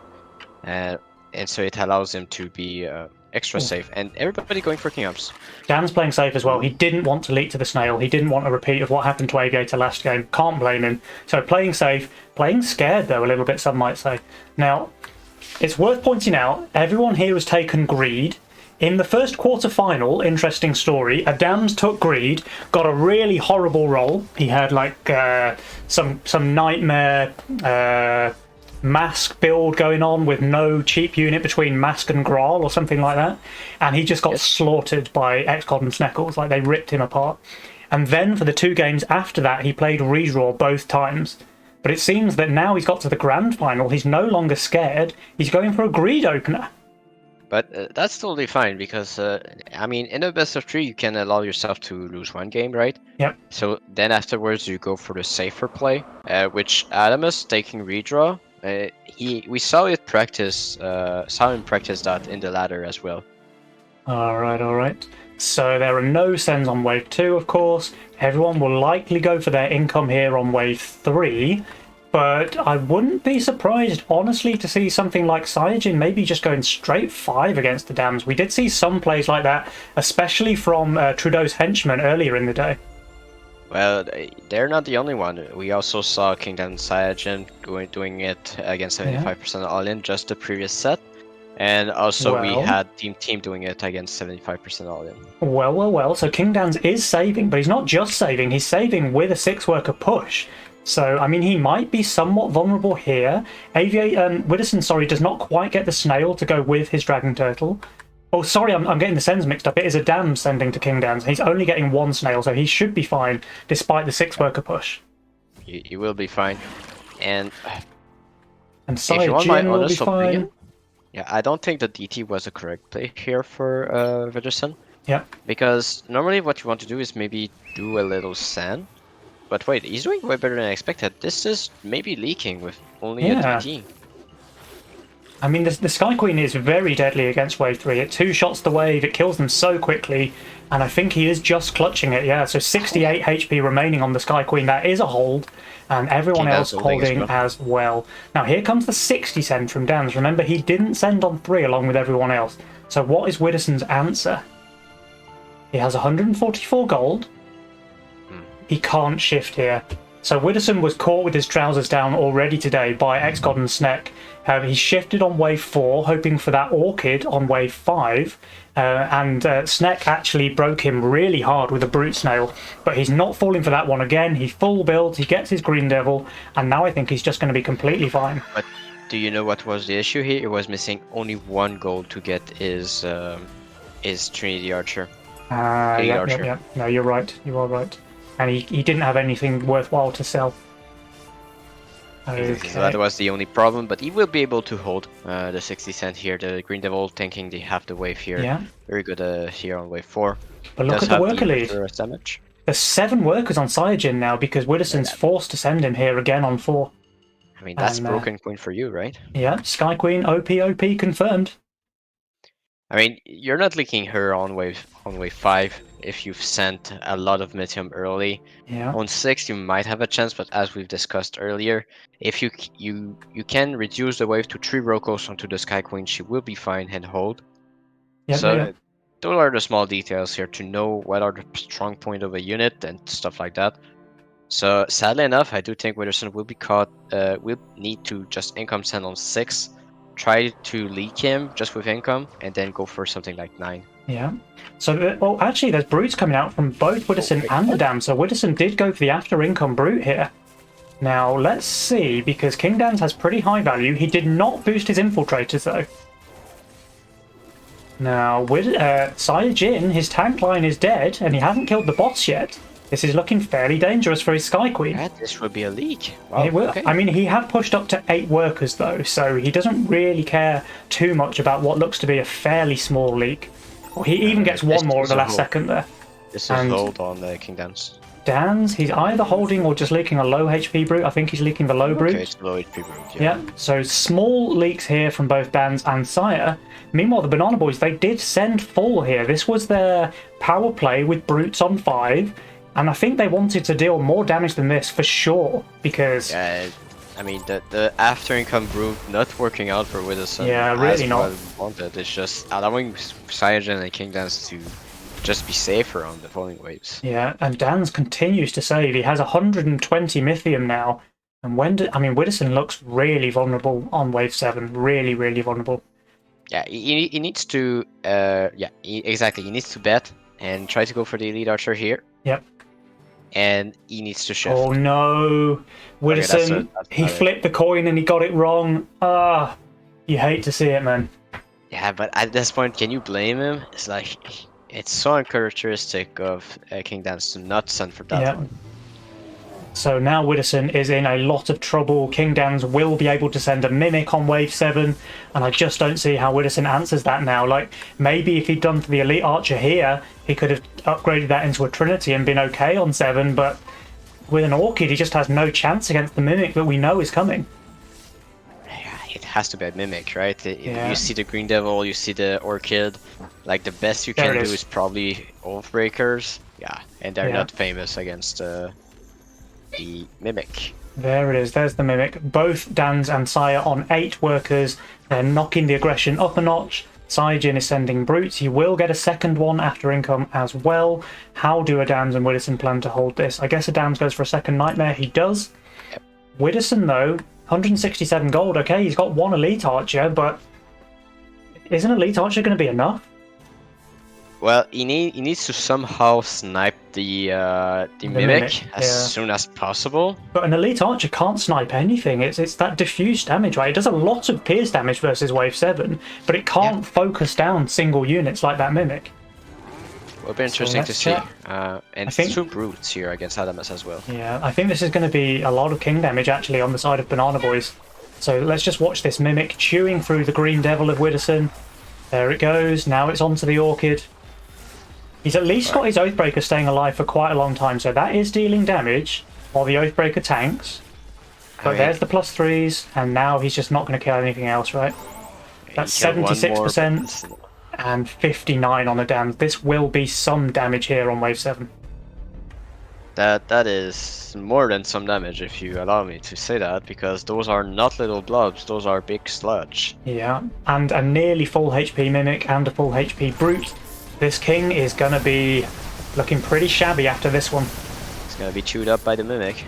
Speaker 3: And so it allows him to be extra safe. And everybody going for King Ups.
Speaker 1: Dan's playing safe as well. He didn't want to leak to the snail. He didn't want a repeat of what happened to Aviator last game. Can't blame him. So playing safe, playing scared though a little bit, some might say. Now, it's worth pointing out, everyone here has taken Greed. In the first quarter-final, interesting story, Adams took Greed, got a really horrible roll. He had like some nightmare Mask build going on with no cheap unit between Mask and Graal or something like that. And he just got slaughtered by Xcod and Sneckles, like they ripped him apart. And then for the 2 games after that, he played Redraw both times. But it seems that now he's got to the grand final, he's no longer scared, he's going for a Greed opener.
Speaker 3: But that's totally fine because, I mean, in a best of 3, you can allow yourself to lose 1 game, right?
Speaker 1: Yep.
Speaker 3: So then afterwards, you go for the safer play, which Adamus taking redraw. We saw him practice that in the ladder as well.
Speaker 1: All right. So there are no sends on wave 2, of course. Everyone will likely go for their income here on wave 3. But I wouldn't be surprised, honestly, to see something like Saiyajin maybe just going straight 5 against the Dams. We did see some plays like that, especially from Trudeau's henchmen earlier in the day.
Speaker 3: Well, they're not the only one. We also saw Kingdom Saiyajin doing it against 75% all-in just the previous set. And also we had Team doing it against 75% all-in.
Speaker 1: Well. So King Dans is saving, but he's not just saving. He's saving with a 6-worker push. So, I mean, he might be somewhat vulnerable here. Widdowson, does not quite get the snail to go with his dragon turtle. Oh, sorry, I'm getting the sends mixed up. It is a dam sending to King Dans. He's only getting 1 snail, so he should be fine, despite the 6-worker push.
Speaker 3: He will be fine. And
Speaker 1: if you want my honest opinion,
Speaker 3: yeah, I don't think the DT was the correct play here for Widdowson.
Speaker 1: Yeah.
Speaker 3: Because normally what you want to do is maybe do a little sand. But wait, he's doing way better than I expected. This is maybe leaking with only a DT.
Speaker 1: I mean, the Sky Queen is very deadly against Wave 3. It 2-shots the wave, it kills them so quickly, and I think he is just clutching it, yeah. So 68 HP remaining on the Sky Queen. That is a hold, and everyone else holding as well. Now, here comes the 60 send from Dans. Remember, he didn't send on 3 along with everyone else. So what is Widdowson's answer? He has 144 gold. He can't shift here. So Widdowson was caught with his trousers down already today by Xcod and Sneck. He shifted on wave 4, hoping for that Orchid on wave 5. And Sneck actually broke him really hard with a Brute Snail. But he's not falling for that one again. He full builds, he gets his Green Devil, and now I think he's just going to be completely fine.
Speaker 3: But do you know what was the issue here? It was missing only 1 gold to get his Trinity Archer.
Speaker 1: Yeah. No, you're right. You are right. And he didn't have anything worthwhile to sell. Okay.
Speaker 3: So that was the only problem, but he will be able to hold the 60 cent here. The Green Devil thinking they have the wave here.
Speaker 1: Yeah.
Speaker 3: Very good here on wave 4.
Speaker 1: But look
Speaker 3: Does
Speaker 1: at the
Speaker 3: have
Speaker 1: worker lead.
Speaker 3: reverse damage.
Speaker 1: There's 7 workers on Cyajin now because Widdowson's forced to send him here again on 4.
Speaker 3: I mean, that's
Speaker 1: And,
Speaker 3: broken queen for you, right?
Speaker 1: Yeah, Sky Queen OP confirmed.
Speaker 3: I mean, you're not leaking her on wave 5 if you've sent a lot of Mithium early.
Speaker 1: Yeah.
Speaker 3: On 6 you might have a chance, but as we've discussed earlier, if you can reduce the wave to 3 Rokos onto the Sky Queen, she will be fine and hold.
Speaker 1: Yep,
Speaker 3: So
Speaker 1: yeah.
Speaker 3: those are the small details here to know what are the strong point of a unit and stuff like that. So sadly enough, I do think Widdowson will be caught. Will need to just income send on 6, try to leak him just with income, and then go for something like 9.
Speaker 1: Yeah. So, well, actually, there's brutes coming out from both Widdowson and the Dam. So Widdowson did go for the after income brute here. Now, let's see, because King Dan's has pretty high value. He did not boost his infiltrators, though. Now, with Cyajin, his tank line is dead, and he hasn't killed the boss yet. This is looking fairly dangerous for his Sky Queen.
Speaker 3: Yeah, this will be a leak. Wow,
Speaker 1: It will.
Speaker 3: okay.
Speaker 1: I mean, he had pushed up to 8 workers, though, so he doesn't really care too much about what looks to be a fairly small leak. Well, he even gets one more at the last second there.
Speaker 3: This is
Speaker 1: And-
Speaker 3: hold on the Kingdoms.
Speaker 1: Dan's, he's either holding or just leaking a low HP brute. I think he's leaking the low brute.
Speaker 3: Okay, it's low HP brute.
Speaker 1: Yeah, so small leaks here from both Dan's and Sire. Meanwhile, the Banana Boys, they did send full here. This was their power play with brutes on 5, and I think they wanted to deal more damage than this for sure, because...
Speaker 3: Yeah, I mean, the after income brute not working out for Widdowson.
Speaker 1: Yeah, really
Speaker 3: as
Speaker 1: not.
Speaker 3: what we wanted. It's just allowing Cyajin and Kingdoms to just be safer on the following waves.
Speaker 1: Yeah, and Dan's continues to save. He has 120 Mythium now. And I mean, Widdowson looks really vulnerable on wave 7. Really, really vulnerable.
Speaker 3: Yeah, he needs to, exactly. He needs to bet and try to go for the elite archer here.
Speaker 1: Yep.
Speaker 3: And he needs to shift.
Speaker 1: Oh no! Widdowson, he flipped the coin and he got it wrong. Ah, you hate to see it, man.
Speaker 3: Yeah, but at this point, can you blame him? It's like, it's so uncharacteristic of King Dance to not send for that
Speaker 1: Yeah.
Speaker 3: one.
Speaker 1: So now Widdowson is in a lot of trouble. King Dan's will be able to send a Mimic on wave 7, and I just don't see how Widdowson answers that now. Like, maybe if he'd done for the Elite Archer here, he could have upgraded that into a Trinity and been okay on 7, but with an Orchid, he just has no chance against the Mimic that we know is coming.
Speaker 3: Yeah, it has to be a Mimic, right?
Speaker 1: Yeah.
Speaker 3: You see the Green Devil, you see the Orchid, like the best you
Speaker 1: There
Speaker 3: can
Speaker 1: it
Speaker 3: do is probably Oathbreakers. Yeah, and they're
Speaker 1: Yeah.
Speaker 3: not famous against the Mimic.
Speaker 1: There it is, there's the Mimic. Both Dan's and Sire on 8 workers. They're knocking the aggression up a notch. Cyajin is sending brutes. He will get a second one after income as well. How do Adams and Widdowson plan to hold this? I guess Adams goes for a second Nightmare. He does.
Speaker 3: Yep.
Speaker 1: Widdowson, though, 167 gold. Okay, he's got one Elite Archer, but isn't Elite Archer going to be enough?
Speaker 3: Well, he needs to somehow snipe the Mimic as
Speaker 1: yeah.
Speaker 3: soon as possible.
Speaker 1: But an Elite Archer can't snipe anything. It's that diffuse damage, right? It does a lot of pierce damage versus Wave 7, but it can't focus down single units like that Mimic.
Speaker 3: Will be interesting to
Speaker 1: let's
Speaker 3: see.
Speaker 1: check.
Speaker 3: And
Speaker 1: I think-
Speaker 3: 2 brutes here against Adamas as well.
Speaker 1: Yeah, I think this is going to be a lot of king damage actually on the side of Banana Boys. So let's just watch this Mimic chewing through the Green Devil of Widdowson. There it goes. Now it's onto the Orchid. He's at least got his Oathbreaker staying alive for quite a long time, so that is dealing damage while the Oathbreaker tanks. But
Speaker 3: mean-
Speaker 1: there's the +3s, and now he's just not going to kill anything else, right? That's
Speaker 3: He got one more,
Speaker 1: 76%
Speaker 3: but
Speaker 1: and 59 on the dam. This will be some damage here on wave 7.
Speaker 3: that is more than some damage, if you allow me to say that, because those are not little blobs, those are big sludge.
Speaker 1: Yeah, and a nearly full HP Mimic and a full HP Brute. This king is going to be looking pretty shabby after this one.
Speaker 3: It's gonna be chewed up by the Mimic.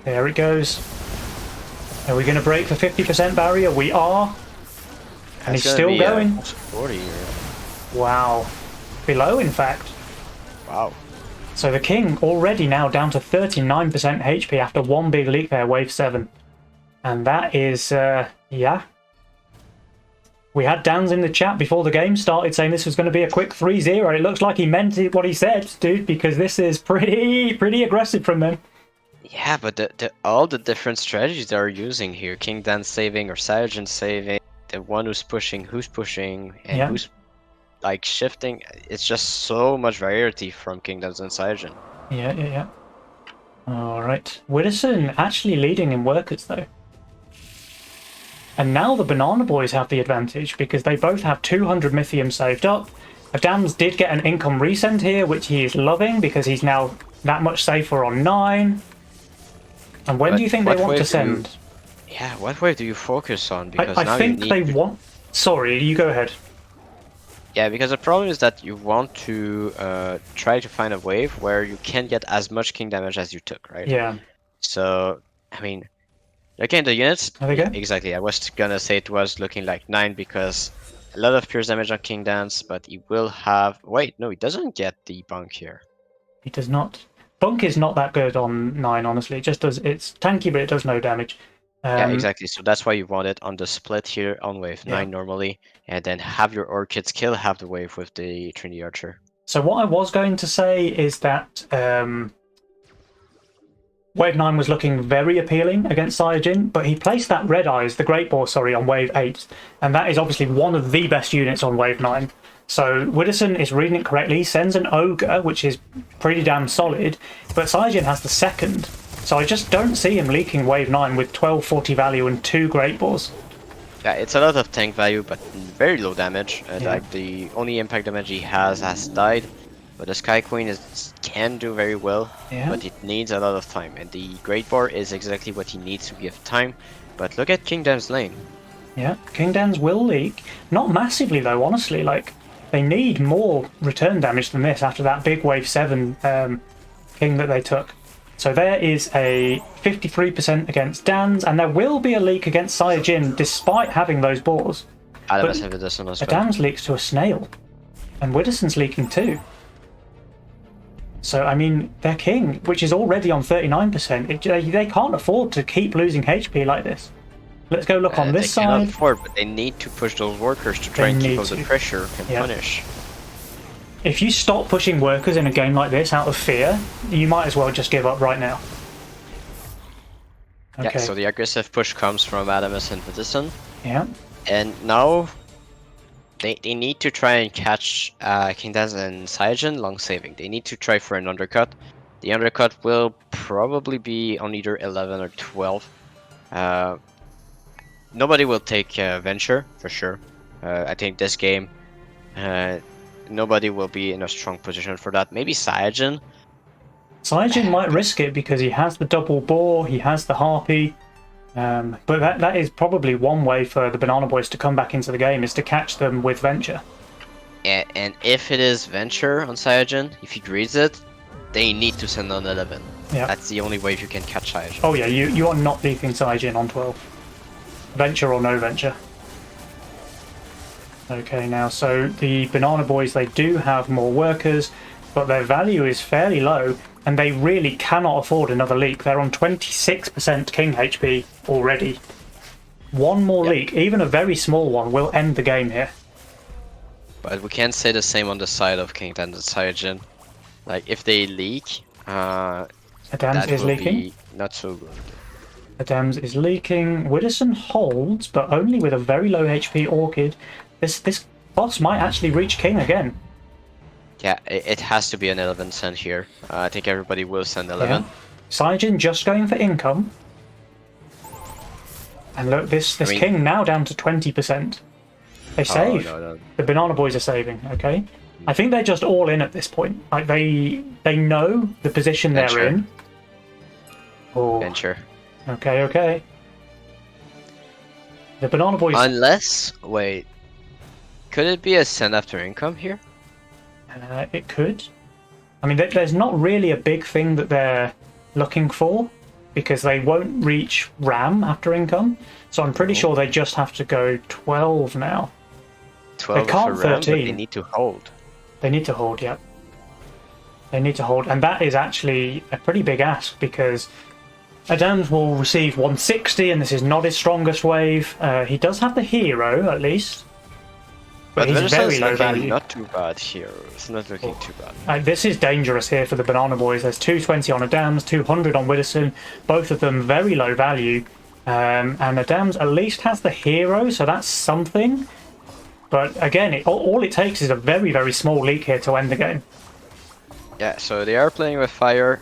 Speaker 1: There it goes. Are we going to break the 50% barrier? We are. And
Speaker 3: That's
Speaker 1: he's
Speaker 3: gonna
Speaker 1: still
Speaker 3: be,
Speaker 1: going.
Speaker 3: almost 40 here.
Speaker 1: Wow. Below, in fact.
Speaker 3: Wow.
Speaker 1: So the king already now down to 39% HP after one big leak there, wave 7. And that is, yeah. We had Dan's in the chat before the game started saying this was going to be a quick 3-0. It looks like he meant it, what he said, dude, because this is pretty aggressive from them.
Speaker 3: Yeah, but all the different strategies they are using here, King Dan saving or Cyanogen saving, the one who's pushing, and
Speaker 1: Yeah.
Speaker 3: who's like shifting. It's just so much variety from Kingdoms and Cyanogen.
Speaker 1: Yeah. All right. Widdowson actually leading in workers though. And now the Banana Boys have the advantage because they both have 200 Mythium saved up. Adams did get an income resend here, which he is loving because he's now that much safer on 9. And when do you think they want to send?
Speaker 3: Yeah, what wave do you focus on? Because
Speaker 1: I
Speaker 3: now
Speaker 1: think
Speaker 3: you
Speaker 1: they
Speaker 3: need
Speaker 1: want... Sorry, you go ahead.
Speaker 3: Yeah, because the problem is that you want to try to find a wave where you can get as much king damage as you took, right?
Speaker 1: Yeah.
Speaker 3: So, I mean, looking at the units,
Speaker 1: There we go.
Speaker 3: exactly. I was gonna say it was looking like 9 because a lot of pierce damage on King Dance, but he will have... Wait, no, he doesn't get the bunk here.
Speaker 1: He does not. Bunk is not that good on 9, honestly. It just does... It's tanky, but it does no damage.
Speaker 3: Yeah, exactly. So that's why you want it on the split here on wave 9
Speaker 1: Yeah.
Speaker 3: normally, and then have your Orchids kill half the wave with the Trinity Archer.
Speaker 1: So what I was going to say is that Wave 9 was looking very appealing against Cyanogen, but he placed that Red Eyes, the Great Boar, sorry, on Wave 8, and that is obviously one of the best units on Wave 9. So Widdowson is reading it correctly, sends an Ogre, which is pretty damn solid, but Cyanogen has the second. So I just don't see him leaking Wave 9 with 1240 value and 2 Great Boars.
Speaker 3: Yeah, it's a lot of tank value, but very low damage.
Speaker 1: Yeah.
Speaker 3: Like the only impact damage he has died, but the Sky Queen can do very well,
Speaker 1: Yeah.
Speaker 3: but it needs a lot of time. And the Great Boar is exactly what he needs to give time. But look at Kingdom's lane.
Speaker 1: Yeah, King Dan's will leak. Not massively though, honestly. Like, they need more return damage than this after that big Wave 7 King that they took. So there is a 53% against Dan's, and there will be a leak against Cyanogen despite having those boars.
Speaker 3: Adamas have this one as well.
Speaker 1: Adams leaks to a Snail, and Widdowson's leaking too. So, I mean, their king, which is already on 39%, they can't afford to keep losing HP like this. Let's go look on this
Speaker 3: they cannot
Speaker 1: side.
Speaker 3: afford, but they need to push those workers to try and keep up the pressure and punish.
Speaker 1: If you stop pushing workers in a game like this out of fear, you might as well just give up right now. Okay.
Speaker 3: Yeah, so the aggressive push comes from Adamas and Widdowson.
Speaker 1: Yeah.
Speaker 3: And now they need to try and catch King Daz and Cyanogen long saving. They need to try for an undercut. The undercut will probably be on either 11 or 12. Nobody will take Venture, for sure. I think this game, nobody will be in a strong position for that. Maybe Cyanogen.
Speaker 1: Cyanogen might risk it because he has the double boar, he has the harpy. But that is probably one way for the Banana Boys to come back into the game, is to catch them with Venture.
Speaker 3: And if it is Venture on Cyanogen, if he greets it, they need to send on 11.
Speaker 1: Yeah.
Speaker 3: That's the only way you can catch Cyanogen.
Speaker 1: Oh yeah, you are not leaving Cyanogen on 12. Venture or no Venture. Okay, now, so the Banana Boys, they do have more workers, but their value is fairly low, and they really cannot afford another leak. They're on 26% King HP already. One more leak, even a very small one, will end the game here.
Speaker 3: But we can't say the same on the side of King Dan and Cyanogen. Like, if they leak,
Speaker 1: Adams
Speaker 3: that
Speaker 1: is
Speaker 3: will
Speaker 1: leaking.
Speaker 3: be not so good.
Speaker 1: Adams is leaking. Widdowson holds, but only with a very low HP Orchid. This boss might actually reach King again.
Speaker 3: Yeah, it has to be an 11 send here. I think everybody will send 11.
Speaker 1: Yeah. Cyanogen just going for income. And look, this King now down to 20%. They save.
Speaker 3: No.
Speaker 1: The Banana Boys are saving, okay? I think they're just all in at this point. Like, they know the position they're in. Oh.
Speaker 3: Venture.
Speaker 1: Okay. The Banana Boys...
Speaker 3: Unless... Wait. Could it be a send after income here?
Speaker 1: It could. I mean, there's not really a big thing that they're looking for, because they won't reach Ram after income. So I'm pretty sure they just have to go 12 now.
Speaker 3: 12
Speaker 1: they can't
Speaker 3: for Ram,
Speaker 1: 13.
Speaker 3: but they need to hold.
Speaker 1: They need to hold, yeah. They need to hold, and that is actually a pretty big ask, because Adams will receive 160, and this is not his strongest wave. He does have the hero, at least. but he's
Speaker 3: Venison
Speaker 1: very
Speaker 3: is
Speaker 1: low
Speaker 3: looking
Speaker 1: value.
Speaker 3: not too bad here. It's not looking too bad.
Speaker 1: This is dangerous here for the Banana Boys. There's 220 on Adams, 200 on Widdowson, both of them very low value. And Adams at least has the hero, so that's something. But again, all it takes is a very, very small leak here to end the game.
Speaker 3: Yeah, so they are playing with fire.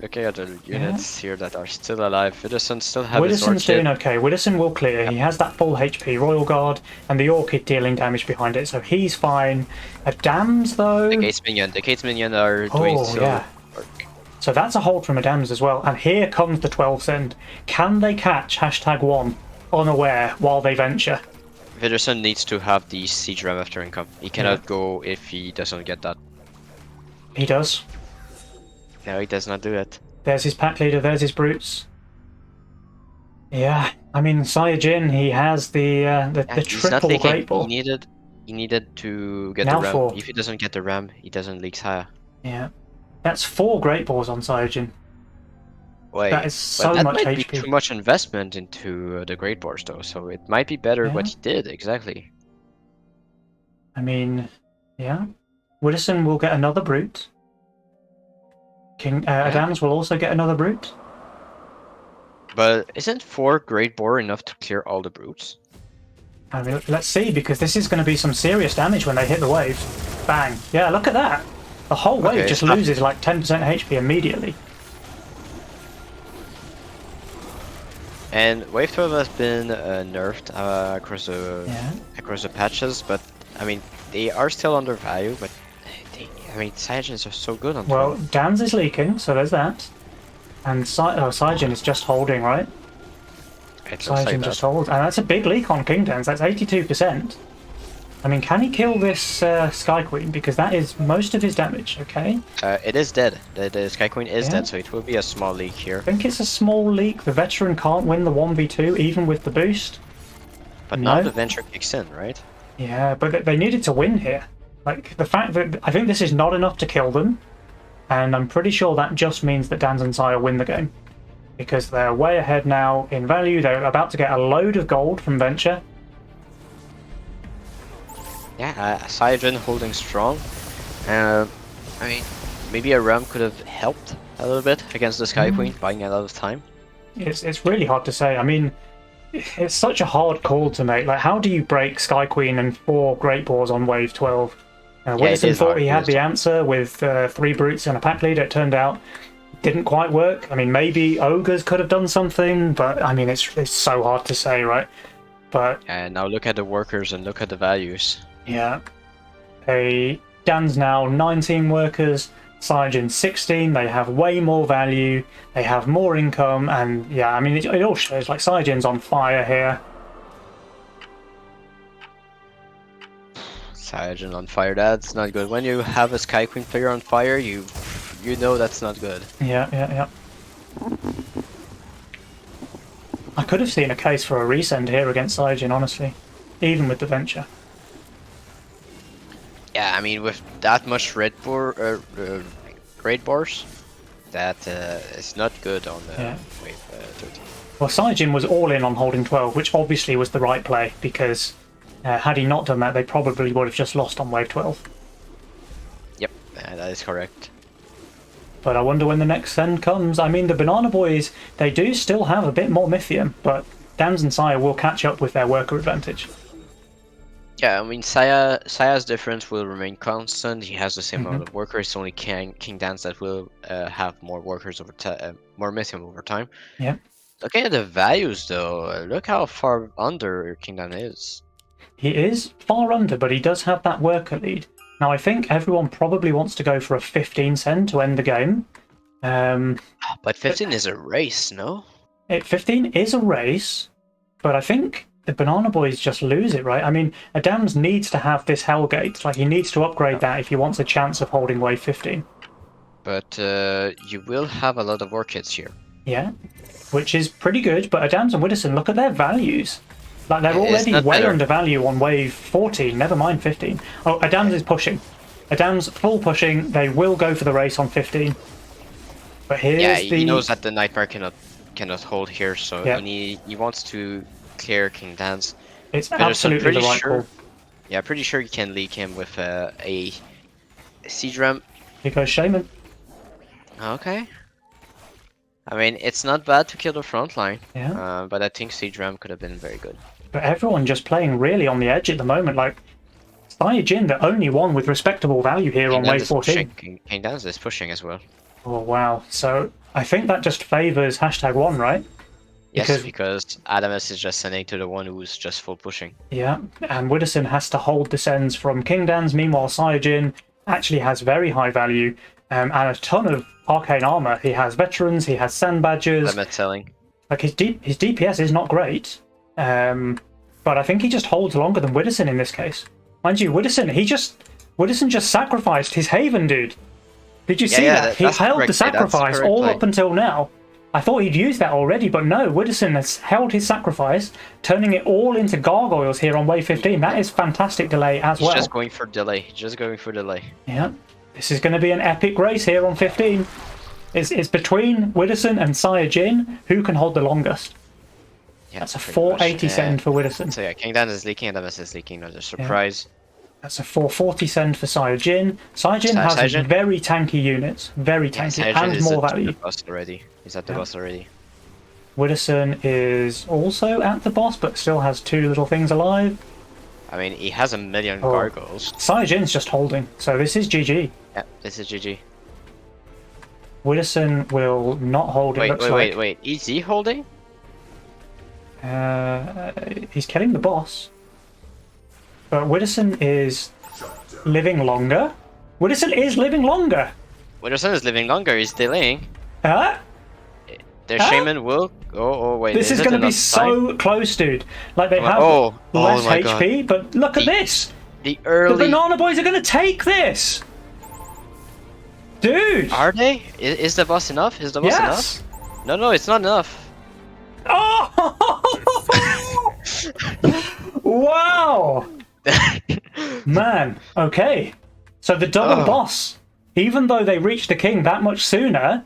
Speaker 3: Looking at the units here that are still alive. Widdowson still have his
Speaker 1: Widdowson's
Speaker 3: orchid.
Speaker 1: doing okay. Widdowson will clear. Yep. He has that full HP Royal Guard and the Orchid dealing damage behind it, so he's fine. Adams, though...
Speaker 3: The Gates Minion are doing still work.
Speaker 1: So that's a hold from Adams as well. And here comes the 12th Send. Can they catch #1 unaware while they venture?
Speaker 3: Widdowson needs to have the Siege Ram after income. He cannot go if he doesn't get that.
Speaker 1: He does.
Speaker 3: No, he does not do it.
Speaker 1: There's his pack leader, there's his brutes. Yeah, I mean, Saiyajin, he has the triple Great Ball.
Speaker 3: He needed to get
Speaker 1: Now
Speaker 3: the ram.
Speaker 1: 4.
Speaker 3: If he doesn't get the ram, he doesn't leak Saya.
Speaker 1: Yeah. That's 4 Great Balls on Saiyajin.
Speaker 3: Wait,
Speaker 1: that is so
Speaker 3: that
Speaker 1: much
Speaker 3: might
Speaker 1: HP.
Speaker 3: be too much investment into the Great Boars though, so it might be better what he did, exactly.
Speaker 1: I mean, yeah. Widdowson will get another brute. Adams will also get another brute.
Speaker 3: But isn't 4 Great Boar enough to clear all the brutes?
Speaker 1: I mean, let's see, because this is going to be some serious damage when they hit the waves. Bang. Yeah, look at that. The whole wave just loses like 10% HP immediately.
Speaker 3: And Wave 12 has been nerfed across the patches, but I mean they are still undervalued. But Saiyajins are so good on 12.
Speaker 1: Well, Dan's is leaking, so there's that. And Saiyajin is just holding, right? Saiyajin just holds, and that's a big leak on King Dan's. That's 82%. I mean, can he kill this Sky Queen? Because that is most of his damage, okay?
Speaker 3: It is dead. The Sky Queen is dead, so it will be a small leak here.
Speaker 1: I think it's a small leak. The veteran can't win the 1v2, even with the boost.
Speaker 3: But now the venture kicks in, right?
Speaker 1: Yeah, but they needed to win here. Like, the fact that I think this is not enough to kill them, and I'm pretty sure that just means that Dans and Saya win the game. Because they're way ahead now in value. They're about to get a load of gold from Venture.
Speaker 3: Yeah, Saiyajin holding strong. I mean, maybe a ram could have helped a little bit against the Sky Queen, buying a lot of time.
Speaker 1: It's really hard to say. I mean, it's such a hard call to make. Like, how do you break Sky Queen and 4 Great Boars on Wave 12? Widdowson thought he had the answer with 3 brutes and a pack leader. It turned out didn't quite work. I mean, maybe Ogres could have done something, but I mean, it's so hard to say, right? But
Speaker 3: and now look at the workers and look at the values.
Speaker 1: Yeah. Dan's now 19 workers, Saiyajin 16, they have way more value, they have more income, and yeah, I mean, it all shows, like, Saiyajin's on fire here.
Speaker 3: Saiyajin on fire, that's not good. When you have a Sky Queen player on fire, you know that's not good.
Speaker 1: Yeah. I could have seen a case for a resend here against Saiyajin, honestly, even with the Venture.
Speaker 3: Yeah, I mean, with that much Great Boars, that is not good on Wave 13.
Speaker 1: Well, Saiyajin was all in on holding 12, which obviously was the right play, because had he not done that, they probably would have just lost on Wave 12.
Speaker 3: Yep, that is correct.
Speaker 1: But I wonder when the next send comes. I mean, the Banana Boys, they do still have a bit more Mythium, but Dans and Saya will catch up with their worker advantage.
Speaker 3: Yeah, I mean, Saya's difference will remain constant. He has the same amount of workers. It's only King Dance that will have more workers over more Mythium over time.
Speaker 1: Yeah.
Speaker 3: Looking at the values, though, look how far under King Dan is.
Speaker 1: He is far under, but he does have that worker lead. Now, I think everyone probably wants to go for a 15 send to end the game.
Speaker 3: But 15 is a race, no?
Speaker 1: 15 is a race, but I think the Banana Boys just lose it, right? I mean, Adams needs to have this Hellgate. Like, he needs to upgrade that if he wants a chance of holding Wave 15.
Speaker 3: But you will have a lot of Orchids here.
Speaker 1: Yeah, which is pretty good, but Adams and Widdowson, look at their values. Like, they're already way under value on Wave 14, never mind 15. Oh, Adams is pushing. Adams full pushing, they will go for the race on 15. But here's
Speaker 3: he knows that the Nightmare cannot hold here, so he wants to clear King Dan's.
Speaker 1: It's absolutely the right call.
Speaker 3: Yeah, pretty sure you can leak him with a siege ram.
Speaker 1: Here goes Shaman.
Speaker 3: Okay. I mean, it's not bad to kill the front line.
Speaker 1: Yeah.
Speaker 3: But I think siege ram could have been very good.
Speaker 1: But everyone just playing really on the edge at the moment. Like, Saiyajin, the only one with respectable value here on wave 14.
Speaker 3: King Dance is pushing as well.
Speaker 1: Oh, wow. So I think that just favors #1, right?
Speaker 3: Yes, because Adamus is just sending to the one who's just full pushing.
Speaker 1: Yeah, and Widdowson has to hold descends from King Dan's. Meanwhile, Saiyajin actually has very high value and a ton of arcane armor. He has veterans, he has sand badgers.
Speaker 3: Limit selling.
Speaker 1: Like his DPS is not great, but I think he just holds longer than Widdowson in this case. Mind you, Widdowson just sacrificed his Haven, dude. Did you see that? He held the sacrifice all up until now. I thought he'd used that already, but no, Widdowson has held his sacrifice, turning it all into gargoyles here on wave 15. That is fantastic delay as well.
Speaker 3: He's just going for delay. Just going for delay.
Speaker 1: Yeah, this is going to be an epic race here on 15. It's between Widdowson and Saiyajin who can hold the longest. Yeah, that's a 480 send for Widdowson.
Speaker 3: So yeah, King Dan is leaking and Adamus is leaking. Another surprise.
Speaker 1: Yeah. That's a 440 send for Saiyajin. Saiyajin has very tanky units, very tanky, and more value.
Speaker 3: He's at the boss already.
Speaker 1: Widdowson is also at the boss, but still has 2 little things alive.
Speaker 3: I mean, he has a million gargoyles.
Speaker 1: Saiyajin's just holding, so this is GG.
Speaker 3: Yeah, this is GG.
Speaker 1: Widdowson will not hold.
Speaker 3: Wait. Is he holding?
Speaker 1: He's killing the boss. But Widdowson is living longer. Widdowson is living longer.
Speaker 3: Widdowson is living longer. He's delaying.
Speaker 1: Huh?
Speaker 3: Their shaman will. Oh wait.
Speaker 1: This is going to be so close, dude. Like they have less HP, but look at this. The Banana Boys are going to take this. Dude.
Speaker 3: Are they? Is the boss enough? Is the boss enough? No, it's not enough.
Speaker 1: Oh! Wow. Man, okay. So the double boss, even though they reached the king that much sooner,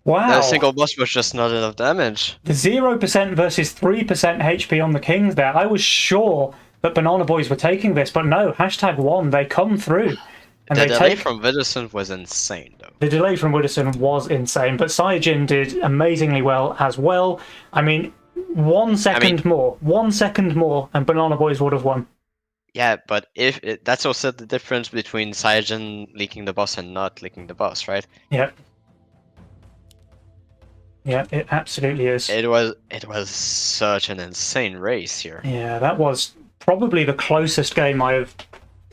Speaker 1: wow.
Speaker 3: That single boss was just not enough damage.
Speaker 1: The 0% versus 3% HP on the kings there. I was sure that Banana Boys were taking this, but no, #1, they come through. And
Speaker 3: the delay from Widdowson was insane, though.
Speaker 1: The delay from Widdowson was insane, but Saiyajin did amazingly well as well. I mean, 1 second more, and Banana Boys would have won.
Speaker 3: Yeah, but that's also the difference between Saiyajin leaking the boss and not leaking the boss, right?
Speaker 1: Yeah. Yeah, it absolutely is.
Speaker 3: It was such an insane race here.
Speaker 1: Yeah, that was probably the closest game I have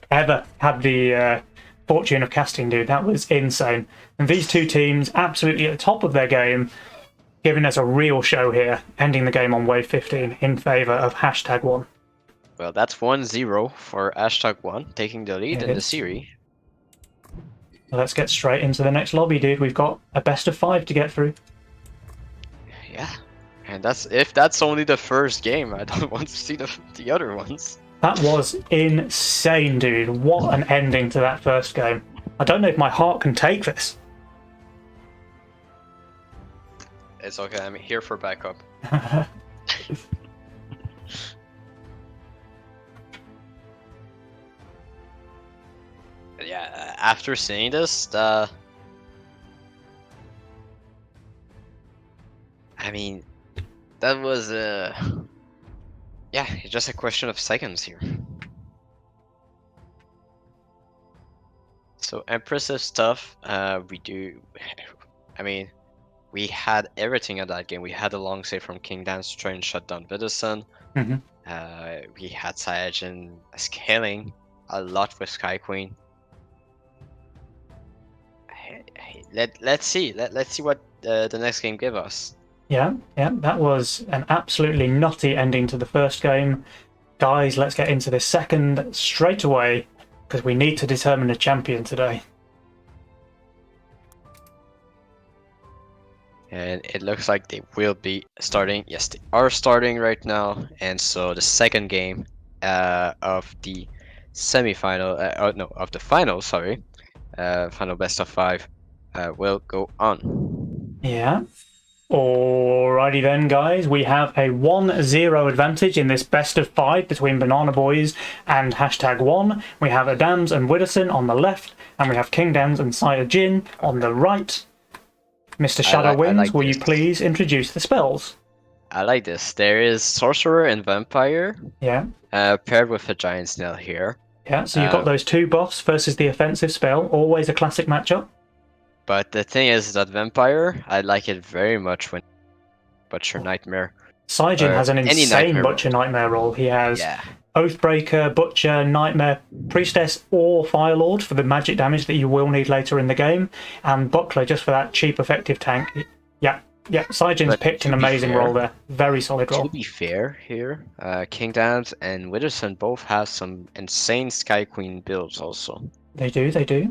Speaker 1: ever had the fortune of casting, dude. That was insane. And these two teams absolutely at the top of their game, giving us a real show here, ending the game on wave 15 in favour of #1.
Speaker 3: Well, that's 1-0 for #1, taking the lead in the series.
Speaker 1: Let's get straight into the next lobby, dude. We've got a best of 5 to get through.
Speaker 3: Yeah, and if that's only the first game. I don't want to see the other ones.
Speaker 1: That was insane, dude. What an ending to that first game. I don't know if my heart can take this.
Speaker 3: It's okay, I'm here for backup. Yeah, after seeing this, I mean, that was yeah, it's just a question of seconds here. So impressive stuff. I mean, we had everything in that game. We had a long save from King Dance to try and shut down Widdowson. We had Saiyajin scaling a lot with Sky Queen. Let's see what the next game give us.
Speaker 1: Yeah, that was an absolutely nutty ending to the first game. Guys, let's get into this second straight away, because we need to determine a champion today.
Speaker 3: And it looks like they will be starting. Yes, they are starting right now. And so the second game of the semi-final, of the final, sorry, final best of 5 will go on.
Speaker 1: Yeah. Alrighty then, guys. We have a 1-0 advantage in this best of 5 between Banana Boys and #1. We have Adams and Widdowson on the left, and we have King Dams and Sire Jin on the right. Mr. Shadowings, will you please introduce the spells?
Speaker 3: I like this. There is Sorcerer and Vampire.
Speaker 1: Yeah.
Speaker 3: Paired with a Giant Snail here.
Speaker 1: Yeah, so you've got those two buffs versus the offensive spell. Always a classic matchup.
Speaker 3: But the thing is that Vampire, I like it very much when Butcher Nightmare.
Speaker 1: Saijin has an insane Butcher Nightmare roll. He has Oathbreaker, Butcher, Nightmare, Priestess, or Firelord for the magic damage that you will need later in the game, and Buckler just for that cheap, effective tank. Yeah, Saijin's picked an amazing roll there. Very solid roll.
Speaker 3: To be fair here, King Dams and Widdowson both have some insane Sky Queen builds also.
Speaker 1: They do.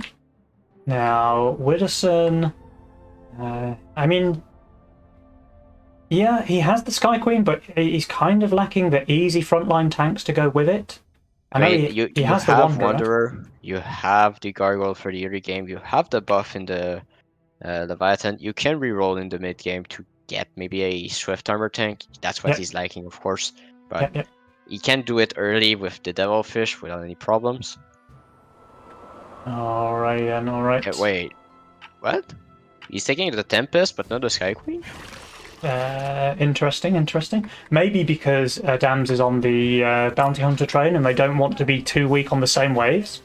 Speaker 1: Now, Widdowson, I mean, yeah, he has the Sky Queen, but he's kind of lacking the easy frontline tanks to go with it. I know he has the Wanderer.
Speaker 3: You have the Gargoyle for the early game, you have the buff in the Leviathan. You can reroll in the mid game to get maybe a Swift Armor tank. That's what he's lacking, of course. But he can do it early with the Devilfish without any problems.
Speaker 1: Alright.
Speaker 3: Okay, wait, what? He's taking the Tempest, but not the Sky Queen?
Speaker 1: Interesting. Maybe because Dams is on the Bounty Hunter train and they don't want to be too weak on the same waves.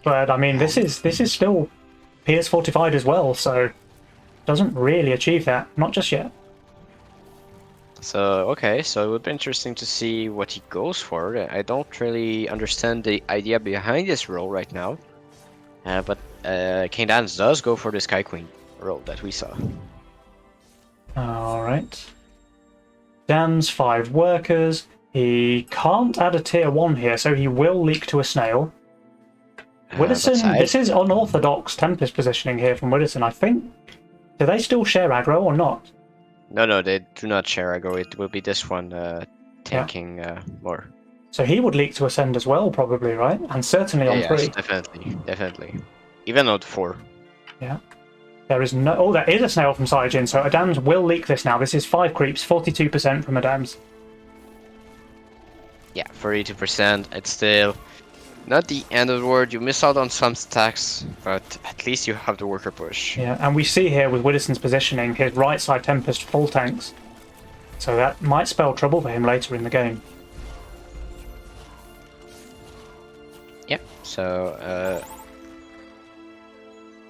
Speaker 1: But I mean, this is still PS fortified as well, so doesn't really achieve that. Not just yet.
Speaker 3: So, okay, so it would be interesting to see what he goes for. I don't really understand the idea behind this role right now. But King Dance does go for the Sky Queen role that we saw.
Speaker 1: Alright. Dams 5 workers. He can't add a tier 1 here, so he will leak to a snail. Widdowson, this is unorthodox Tempest positioning here from Widdowson, I think. Do they still share aggro or not?
Speaker 3: No, they do not share aggro. It will be this one tanking more.
Speaker 1: So he would leak to Ascend as well, probably, right? And certainly on 3.
Speaker 3: Yes, definitely. Even on 4.
Speaker 1: Yeah. There is no... Oh, there is a snail from Saijin, so Adams will leak this now. This is 5 creeps, 42% from Adams.
Speaker 3: Yeah, 42%. It's still not the end of the world. You miss out on some stacks, but at least you have the worker push.
Speaker 1: Yeah, and we see here with Widdowson's positioning, his right side Tempest full tanks. So that might spell trouble for him later in the game.
Speaker 3: Yep, so...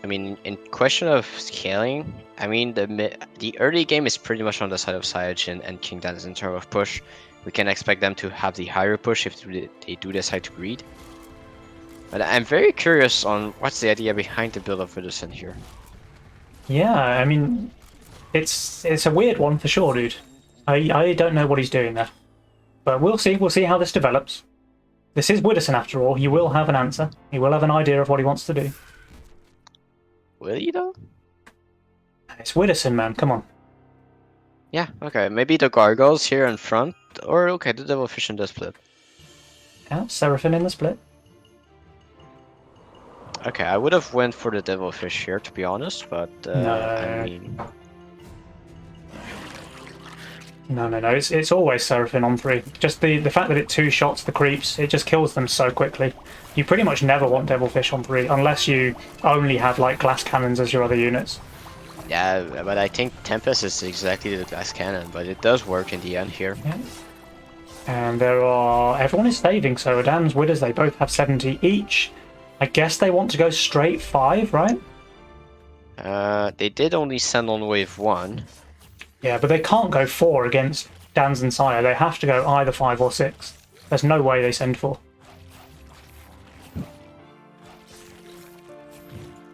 Speaker 3: I mean, in question of scaling, I mean, the early game is pretty much on the side of Saiyajin and King Dance in terms of push. We can expect them to have the higher push if they do decide to greed. But I'm very curious on what's the idea behind the build of Widdowson here.
Speaker 1: Yeah, I mean, it's a weird one for sure, dude. I don't know what he's doing there. But we'll see how this develops. This is Widdowson after all. He will have an answer. He will have an idea of what he wants to do.
Speaker 3: Will he though?
Speaker 1: It's Widdowson, man. Come on.
Speaker 3: Yeah, okay. Maybe the Gargoyles here in front. Or, okay, the Devilfish in the split.
Speaker 1: Yeah, Seraphim in the split.
Speaker 3: Okay, I would have went for the Devilfish here, to be honest, but
Speaker 1: no.
Speaker 3: I mean...
Speaker 1: No. It's always Seraphim on 3. Just the fact that it 2-shots the creeps, it just kills them so quickly. You pretty much never want Devilfish on 3, unless you only have like glass cannons as your other units.
Speaker 3: Yeah, but I think Tempest is exactly the glass cannon, but it does work in the end here.
Speaker 1: Yeah. And everyone is saving, so Adam's Widders, they both have 70 each. I guess they want to go straight 5, right?
Speaker 3: They did only send on wave 1.
Speaker 1: Yeah, but they can't go 4 against Dans and Sire. They have to go either 5 or 6. There's no way they send 4.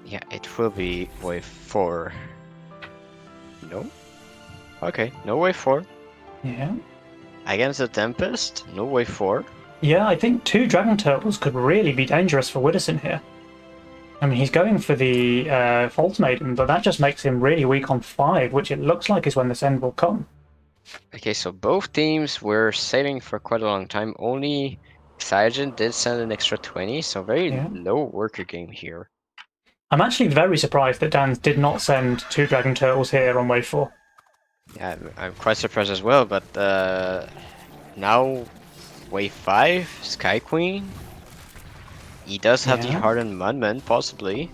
Speaker 3: Yeah, it will be wave 4. No? Okay, no wave 4.
Speaker 1: Yeah.
Speaker 3: Against the Tempest, no wave 4.
Speaker 1: Yeah, I think 2 Dragon Turtles could really be dangerous for Widdowson here. I mean, he's going for the Fault Maiden, but that just makes him really weak on 5, which it looks like is when the send will come.
Speaker 3: Okay, so both teams were saving for quite a long time. Only Saiyajin did send an extra 20, so very low worker game here.
Speaker 1: I'm actually very surprised that Dan did not send 2 Dragon Turtles here on wave 4.
Speaker 3: Yeah, I'm quite surprised as well, but now wave 5, Sky Queen. He does have the
Speaker 1: Yeah.
Speaker 3: Hardened Mudman, possibly.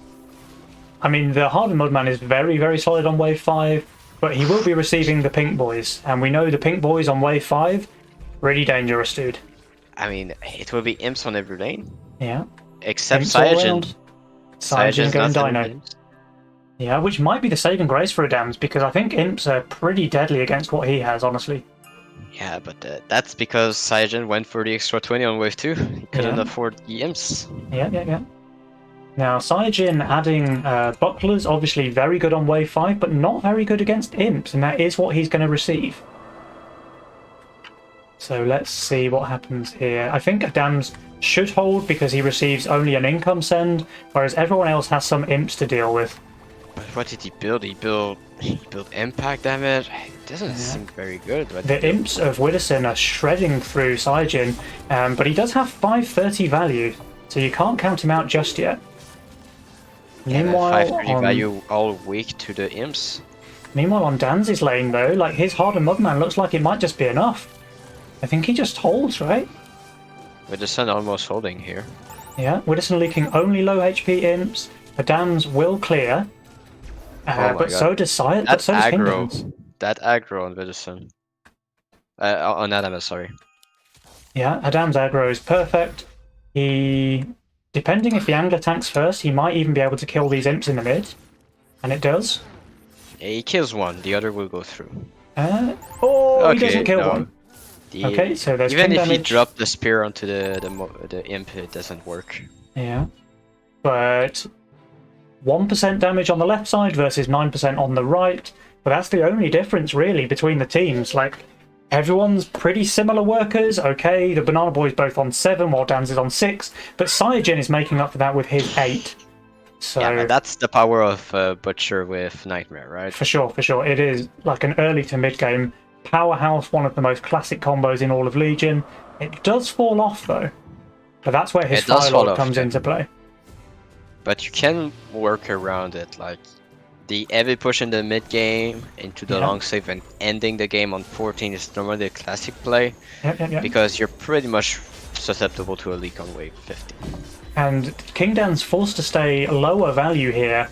Speaker 1: I mean, the Hardened Mudman is very, very solid on wave 5, but he will be receiving the Pink Boys, and we know the Pink Boys on wave 5, really dangerous, dude.
Speaker 3: I mean, it will be imps on every lane.
Speaker 1: Yeah.
Speaker 3: Except
Speaker 1: Imps all
Speaker 3: Cyajin.
Speaker 1: around. Cyajin going Dino. Yeah, which might be the saving grace for Adams, because I think imps are pretty deadly against what he has, honestly.
Speaker 3: Yeah, but that's because Cyajin went for the extra 20 on wave 2. He couldn't afford the imps.
Speaker 1: Yeah. Now, Cyajin adding bucklers, obviously very good on wave 5, but not very good against imps, and that is what he's going to receive. So let's see what happens here. I think Adams should hold because he receives only an income send, whereas everyone else has some imps to deal with.
Speaker 3: But what did he build? He built impact damage. It doesn't seem very good.
Speaker 1: The imps of Widdowson are shredding through Cyajin, but he does have 530 value, so you can't count him out just yet.
Speaker 3: Meanwhile, 530 value all weak to the imps.
Speaker 1: Meanwhile, on Danz's lane though, like his Hardened Mudman looks like it might just be enough. I think he just holds, right?
Speaker 3: With the sun almost holding here.
Speaker 1: Yeah, Widdowson leaking only low HP imps. Adams will clear. But so does Sire. But so does Kingdoms.
Speaker 3: That aggro on Widdowson. On Adamus, sorry.
Speaker 1: Yeah, Adam's aggro is perfect. Depending if the angler tanks first, he might even be able to kill these imps in the mid. And it does.
Speaker 3: Yeah, he kills one, the other will go through.
Speaker 1: Okay, he doesn't kill one. Okay, so there's
Speaker 3: even
Speaker 1: king
Speaker 3: if
Speaker 1: damage.
Speaker 3: he dropped the spear onto the imp, it doesn't work.
Speaker 1: Yeah, but 1% damage on the left side versus 9% on the right. But that's the only difference really between the teams. Like everyone's pretty similar workers. Okay, the Banana Boy's both on 7 while Dan's is on 6, but Cyajin is making up for that with his 8. So
Speaker 3: yeah, that's the power of Butcher with Nightmare, right?
Speaker 1: For sure. It is like an early to mid game powerhouse, one of the most classic combos in all of Legion. It does fall off though, but that's where his Firelord comes into play.
Speaker 3: But you can work around it, like the heavy push in the mid game into the long save and ending the game on 14 is normally a classic play. Because you're pretty much susceptible to a leak on wave 50.
Speaker 1: And King Dan's forced to stay lower value here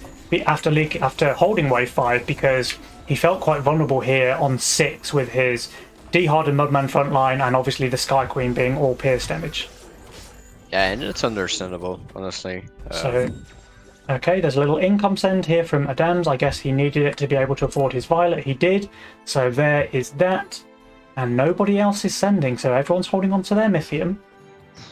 Speaker 1: after holding wave 5 because he felt quite vulnerable here on 6 with his D-Hardened Mudman frontline and obviously the Sky Queen being all pierce damage.
Speaker 3: Yeah, and it's understandable, honestly.
Speaker 1: Okay, there's a little income send here from Adams. I guess he needed it to be able to afford his Violet. He did. So there is that. And nobody else is sending, so everyone's holding on to their Mythium.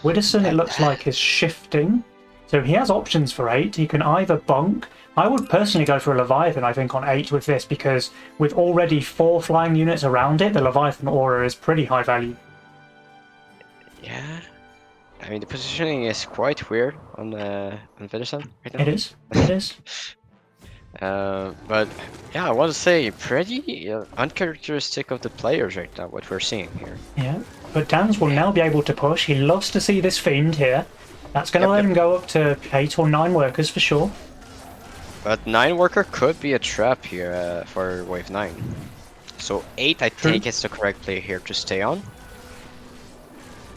Speaker 1: Widdowson, it looks like, is shifting. So he has options for 8. He can either bunk. I would personally go for a Leviathan, I think, on 8 with this, because with already 4 flying units around it, the Leviathan aura is pretty high value.
Speaker 3: Yeah. I mean, the positioning is quite weird on Widdowson right now.
Speaker 1: It is.
Speaker 3: But yeah, I want to say pretty uncharacteristic of the players right now, what we're seeing here.
Speaker 1: Yeah, but Dan's will now be able to push. He loves to see this Fiend here. That's going to let him go up to 8 or 9 workers for sure.
Speaker 3: But 9 worker could be a trap here for wave 9. So 8, I think, is the correct play here to stay on.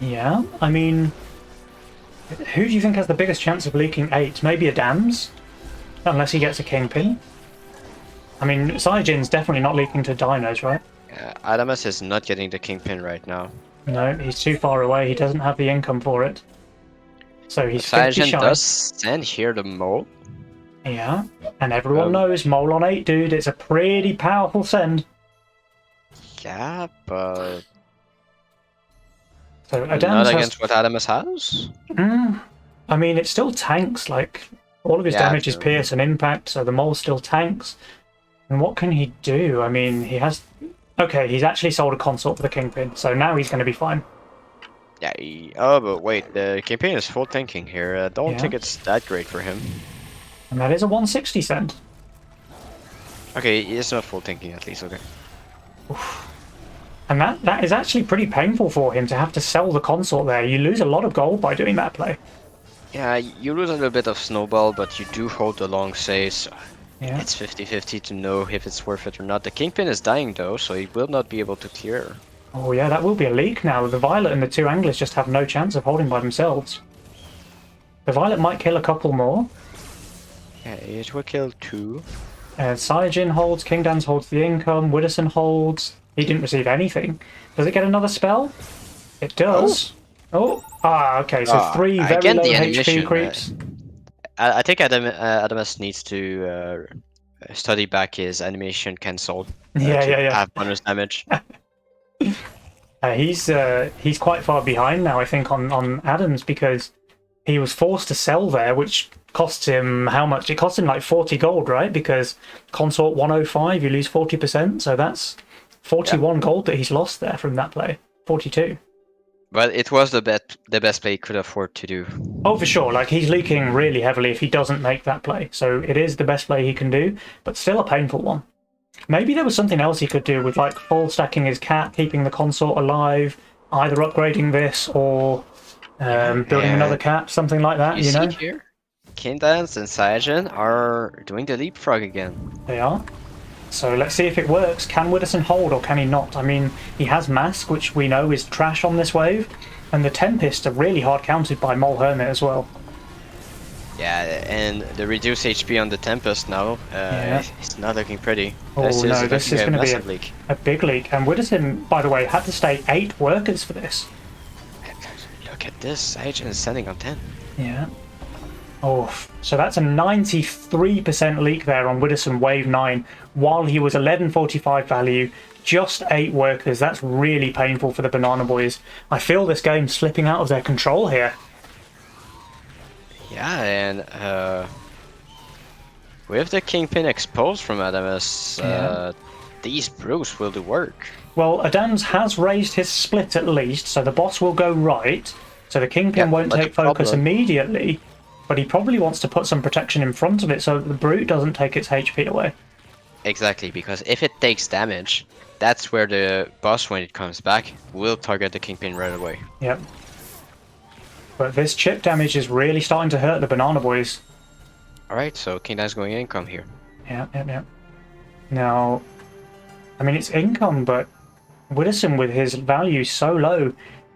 Speaker 1: Yeah, I mean, who do you think has the biggest chance of leaking 8? Maybe Adams? Unless he gets a Kingpin. I mean, Cyajin's definitely not leaking to Dinos, right?
Speaker 3: Adamus is not getting the Kingpin right now.
Speaker 1: No, he's too far away. He doesn't have the income for it. So he's 50
Speaker 3: Cyajin
Speaker 1: shy.
Speaker 3: does send here the Mole.
Speaker 1: Yeah, and everyone knows Mole on 8, dude. It's a pretty powerful send.
Speaker 3: Yeah, but...
Speaker 1: So Adams
Speaker 3: not against what Adamus has?
Speaker 1: I mean, it still tanks, like... All of his damage is pierce and impact, so the Mole still tanks. And what can he do? I mean, he has... Okay, he's actually sold a consort for the Kingpin, so now he's going to be fine.
Speaker 3: Yeah, oh, but wait, the Kingpin is full tanking here. I don't think it's that great for him.
Speaker 1: And that is a 160 send.
Speaker 3: Okay, it's not full tanking at least, okay.
Speaker 1: Oof. And that is actually pretty painful for him to have to sell the consort there. You lose a lot of gold by doing that play.
Speaker 3: Yeah, you lose a little bit of snowball, but you do hold the long saves.
Speaker 1: Yeah.
Speaker 3: It's 50-50 to know if it's worth it or not. The Kingpin is dying though, so he will not be able to clear.
Speaker 1: Oh yeah, that will be a leak now. The Violet and the two Anglers just have no chance of holding by themselves. The Violet might kill a couple more.
Speaker 3: Yeah, it will kill 2.
Speaker 1: Saiyajin holds, King Dans holds the income, Widdowson holds. He didn't receive anything. Does it get another spell? It does. Oh, okay, so 3 very
Speaker 3: again,
Speaker 1: low
Speaker 3: the
Speaker 1: HP
Speaker 3: animation,
Speaker 1: creeps.
Speaker 3: I think Adamus needs to study back his animation cancelled.
Speaker 1: Yeah.
Speaker 3: Have bonus damage.
Speaker 1: He's quite far behind now, I think, on Adams, because he was forced to sell there, which costs him how much? It cost him like 40 gold, right? Because consort 105, you lose 40%, so that's 41 gold that he's lost there from that play. 42.
Speaker 3: But it was the best play he could afford to do.
Speaker 1: Oh, for sure. Like, he's leaking really heavily if he doesn't make that play. So it is the best play he can do, but still a painful one. Maybe there was something else he could do with, like, full stacking his cat, keeping the consort alive, either upgrading this or building another cat, something like that, you know?
Speaker 3: See here? King Dans and Saiyajin are doing the leapfrog again.
Speaker 1: They are. So let's see if it works. Can Widdowson hold or can he not? I mean, he has Mask, which we know is trash on this wave, and the Tempest are really hard counted by Mole Hermit as well.
Speaker 3: Yeah, and the reduced HP on the Tempest now, it's not looking pretty.
Speaker 1: Oh no, this is going to be
Speaker 3: leak.
Speaker 1: a big leak. And Widdowson, by the way, had to stay 8 workers for this.
Speaker 3: Look at this, Saiyajin is standing on 10.
Speaker 1: Yeah. Oh, so that's a 93% leak there on Widdowson Wave 9, while he was 1145 value, just 8 workers. That's really painful for the Banana Boys. I feel this game's slipping out of their control here.
Speaker 3: Yeah, and with the Kingpin exposed from Adamus, these brews will do work.
Speaker 1: Well, Adams has raised his split at least, so the boss will go right, so the Kingpin won't take focus immediately, but he probably wants to put some protection in front of it so that the Brute doesn't take its HP away.
Speaker 3: Exactly, because if it takes damage, that's where the boss, when it comes back, will target the Kingpin right away.
Speaker 1: Yep. But this chip damage is really starting to hurt the Banana Boys.
Speaker 3: Alright, so King Dan's going income here.
Speaker 1: Yeah. Now, I mean, it's income, but Widdowson, with his value so low,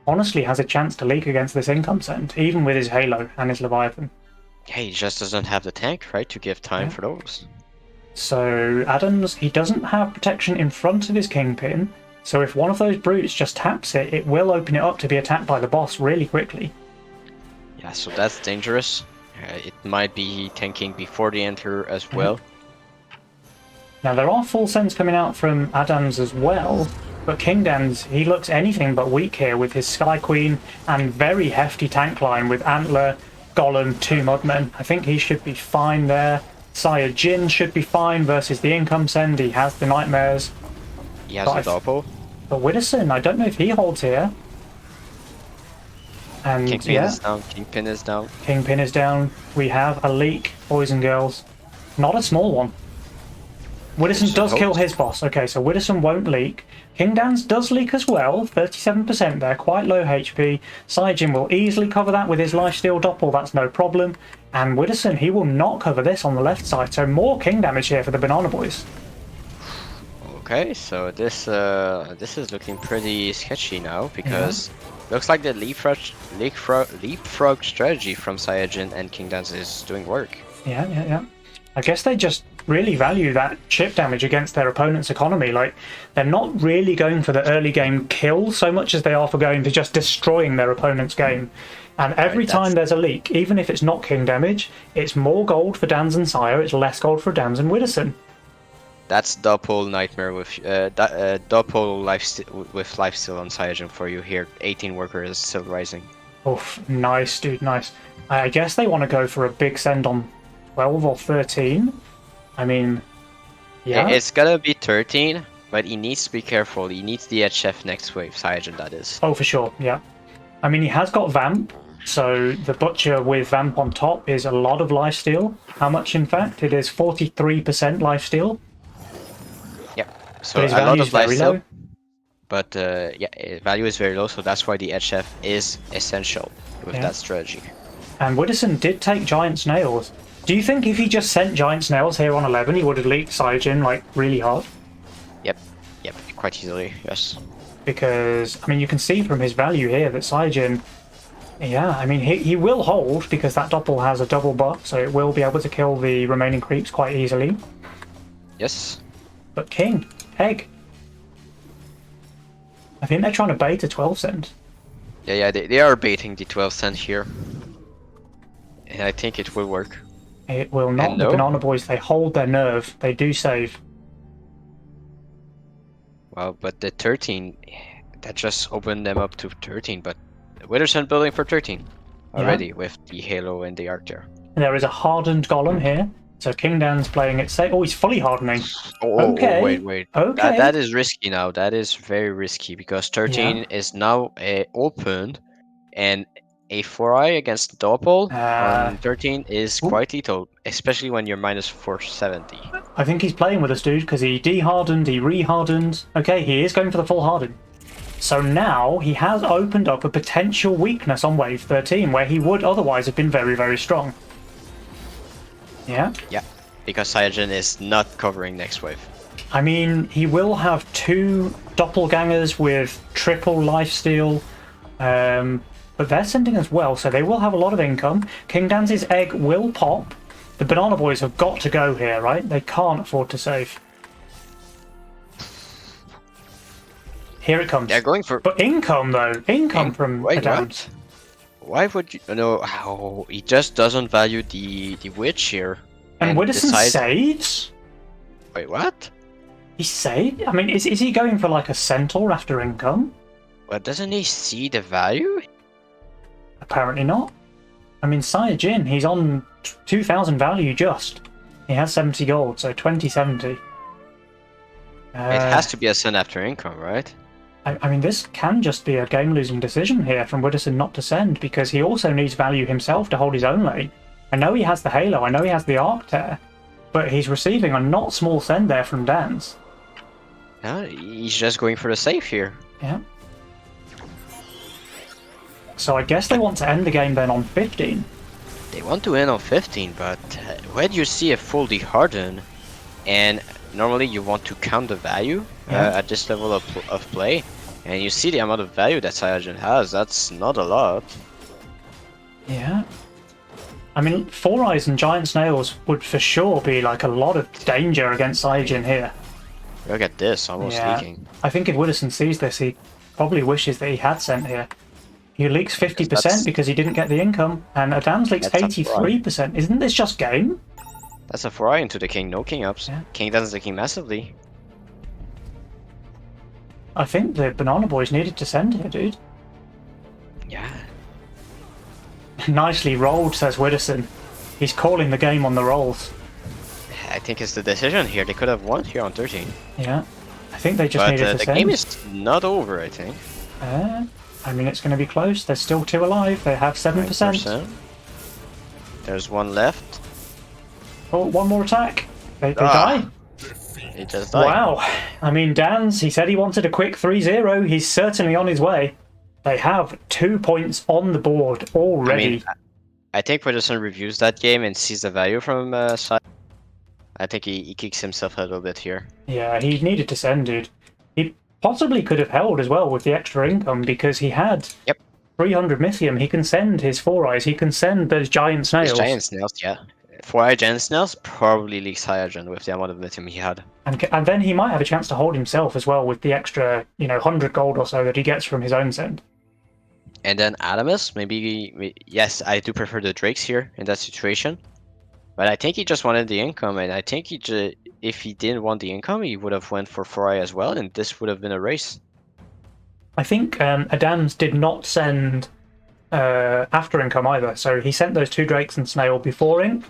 Speaker 1: honestly has a chance to leak against this income send, even with his Halo and his Leviathan.
Speaker 3: Yeah, he just doesn't have the tank, right, to give time for those.
Speaker 1: So Adams, he doesn't have protection in front of his Kingpin, so if one of those brutes just taps it, it will open it up to be attacked by the boss really quickly.
Speaker 3: Yeah, so that's dangerous. It might be tanking before the enter as well.
Speaker 1: Now there are full sends coming out from Adams as well, but King Dan's, he looks anything but weak here with his Sky Queen and very hefty tank line with Antler, Golem, 2 Mudmen. I think he should be fine there. Saiyajin should be fine versus the income send. He has the Nightmares.
Speaker 3: He has a Doppel.
Speaker 1: But Widdowson, I don't know if he holds here. And
Speaker 3: Kingpin is down. Kingpin is down.
Speaker 1: Kingpin is down. We have a leak, boys and girls. Not a small one. Widdowson does kill his boss. Okay, so Widdowson won't leak. King Dan's does leak as well. 37% there, quite low HP. Saiyajin will easily cover that with his lifesteal Doppel. That's no problem. And Widdowson, he will not cover this on the left side. So more king damage here for the Banana Boys.
Speaker 3: Okay, so this is looking pretty sketchy now because looks like the leapfrog strategy from Saiyajin and King Dance is doing work.
Speaker 1: Yeah. I guess they just really value that chip damage against their opponent's economy. Like, they're not really going for the early game kill so much as they are for going for just destroying their opponent's game. And every time there's a leak, even if it's not king damage, it's more gold for Dans and Sire, it's less gold for Dans and Widdowson.
Speaker 3: That's Doppel Nightmare with Doppel lifesteal on Saiyajin for you here. 18 workers still rising.
Speaker 1: Oof, nice, dude, nice. I guess they want to go for a big send on 12 or 13. I mean, yeah.
Speaker 3: It's gonna be 13, but he needs to be careful. He needs the HF next wave, Saiyajin, that is.
Speaker 1: Oh, for sure, yeah. I mean, he has got Vamp, so the Butcher with Vamp on top is a lot of lifesteal. How much, in fact? It is 43% lifesteal.
Speaker 3: Yeah, so
Speaker 1: a
Speaker 3: lot of
Speaker 1: lifesteal.
Speaker 3: But value is very low, so that's why the HF is essential with that strategy.
Speaker 1: And Widdowson did take Giant Snails. Do you think if he just sent Giant Snails here on 11, he would have leaked Saiyajin, like, really hard?
Speaker 3: Yep, quite easily, yes.
Speaker 1: Because, I mean, you can see from his value here that Saiyajin, yeah, I mean, he will hold because that Doppel has a double buff, so it will be able to kill the remaining creeps quite easily.
Speaker 3: Yes.
Speaker 1: But King, Egg. I think they're trying to bait a 12 cent.
Speaker 3: Yeah, they are baiting the 12 cent here. And I think it will work.
Speaker 1: It will not.
Speaker 3: And
Speaker 1: The
Speaker 3: no.
Speaker 1: Banana Boys, they hold their nerve. They do save.
Speaker 3: Wow, but the 13, that just opened them up to 13, but Witherson building for 13 already with the Halo and the Arc there.
Speaker 1: There is a hardened Golem here. So King Dan's playing it safe. Oh, he's fully hardening. Okay.
Speaker 3: Wait.
Speaker 1: Okay.
Speaker 3: That is risky now. That is very risky because 13 is now opened and a 4i against Doppel on 13 is quite lethal, especially when you're minus 470.
Speaker 1: I think he's playing with us, dude, because he de-hardened, he re-hardened. Okay, he is going for the full harden. So now he has opened up a potential weakness on wave 13 where he would otherwise have been very, very strong. Yeah?
Speaker 3: Yeah, because Saiyajin is not covering next wave.
Speaker 1: I mean, he will have 2 doppelgangers with triple lifesteal, but they're sending as well, so they will have a lot of income. King Dan's egg will pop. The Banana Boys have got to go here, right? They can't afford to save. Here it comes.
Speaker 3: They're going for...
Speaker 1: But income, though. Income from
Speaker 3: Wait,
Speaker 1: Adams.
Speaker 3: what? Why would you... No, he just doesn't value the Witch here.
Speaker 1: And Widdowson
Speaker 3: decides-
Speaker 1: saves?
Speaker 3: Wait, what?
Speaker 1: He saved? I mean, is he going for like a centaur after income?
Speaker 3: Well, doesn't he see the value?
Speaker 1: Apparently not. I mean, Saiyajin, he's on 2,000 value just. He has 70 gold, so 2070.
Speaker 3: It has to be a send after income, right?
Speaker 1: I mean, this can just be a game-losing decision here from Widdowson not to send, because he also needs value himself to hold his own lane. I know he has the Halo, I know he has the Arc Tear, but he's receiving a not small send there from Dance.
Speaker 3: No, he's just going for the safe here.
Speaker 1: Yeah. So I guess they want to end the game then on 15.
Speaker 3: They want to end on 15, but when you see a full deharden, and normally you want to count the value at this level of play, and you see the amount of value that Saiyajin has, that's not a lot.
Speaker 1: Yeah. I mean, Four Eyes and Giant Snails would for sure be like a lot of danger against Saiyajin here.
Speaker 3: Look at this, almost leaking.
Speaker 1: I think if Widdowson sees this, he probably wishes that he had sent here. He leaks 50% because he didn't get the income, and Adams leaks 83%. Isn't this just game?
Speaker 3: That's a 4i into the king, no king ups.
Speaker 1: Yeah.
Speaker 3: King does the king massively.
Speaker 1: I think the Banana Boys needed to send here, dude.
Speaker 3: Yeah.
Speaker 1: Nicely rolled, says Widdowson. He's calling the game on the rolls.
Speaker 3: I think it's the decision here. They could have won here on 13.
Speaker 1: Yeah. I think they just needed to
Speaker 3: the
Speaker 1: send.
Speaker 3: game is not over, I think.
Speaker 1: I mean, it's going to be close. There's still 2 alive. They have 7%.
Speaker 3: 9%. There's one left.
Speaker 1: Oh, one more attack. They die.
Speaker 3: He just died.
Speaker 1: Wow. I mean, Dan's, he said he wanted a quick 3-0. He's certainly on his way. They have 2 points on the board already.
Speaker 3: I mean, I think Widdowson reviews that game and sees the value from side. I think he kicks himself a little bit here.
Speaker 1: Yeah, he needed to send, dude. He possibly could have held as well with the extra income because he had 300 Mythium. He can send his 4 Eyes. He can send those Giant Snails.
Speaker 3: His Giant Snails, yeah. 4i Giant Snails probably leaks Saiyajin with the amount of Mythium he had.
Speaker 1: And then he might have a chance to hold himself as well with the extra, 100 gold or so that he gets from his own send.
Speaker 3: And then Adamus, maybe, yes, I do prefer the Drakes here in that situation. But I think he just wanted the income, and I think if he didn't want the income, he would have went for 4i as well, and this would have been a race.
Speaker 1: I think Adams did not send after income either, so he sent those 2 Drakes and Snail before Ink.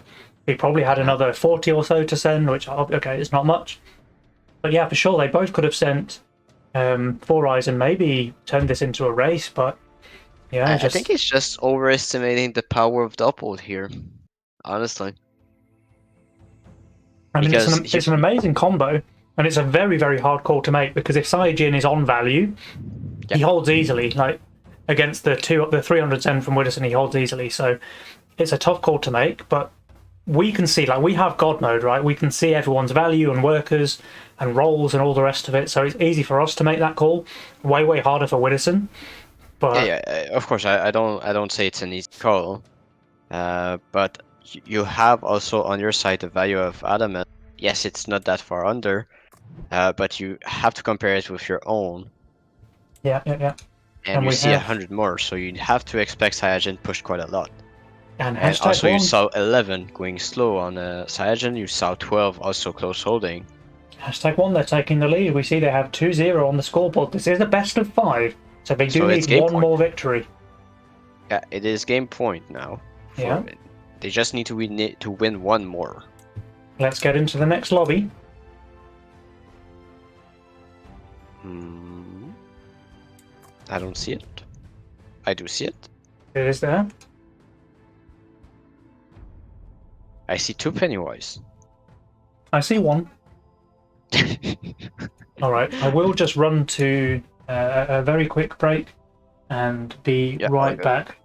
Speaker 1: He probably had another 40 or so to send, which, okay, it's not much. But yeah, for sure, they both could have sent 4 Eyes and maybe turned this into a race, but yeah.
Speaker 3: I think he's just overestimating the power of Doppel here, honestly.
Speaker 1: I mean, it's an amazing combo, and it's a very, very hard call to make, because if Saiyajin is on value, he holds easily. Like, against the 300 send from Widdowson, he holds easily, so it's a tough call to make, but we can see, like, we have God mode, right? We can see everyone's value and workers and roles and all the rest of it. So it's easy for us to make that call. Way harder for Widdowson. But
Speaker 3: Yeah, of course, I don't say it's an easy call, but you have also on your side the value of Adamant. Yes, it's not that far under, but you have to compare it with your own.
Speaker 1: yeah.
Speaker 3: And you
Speaker 1: we
Speaker 3: see
Speaker 1: have
Speaker 3: 100 more, so you have to expect Cyanogen push quite a lot.
Speaker 1: and
Speaker 3: And
Speaker 1: hashtag
Speaker 3: also you
Speaker 1: one.
Speaker 3: saw 11 going slow on Cyanogen, you saw 12 also close holding.
Speaker 1: Hashtag one, they're taking the lead. We see they have 2-0 on the scoreboard. This is a best of 5, so they do
Speaker 3: it's
Speaker 1: need
Speaker 3: game
Speaker 1: one
Speaker 3: point.
Speaker 1: more victory.
Speaker 3: Yeah, it is game point now.
Speaker 1: Yeah.
Speaker 3: They just need to win one more.
Speaker 1: Let's get into the next lobby.
Speaker 3: I don't see it. I do see it.
Speaker 1: It is there.
Speaker 3: I see 2 Pennywise.
Speaker 1: I see one. All right, I will just run to a very quick break and be right back.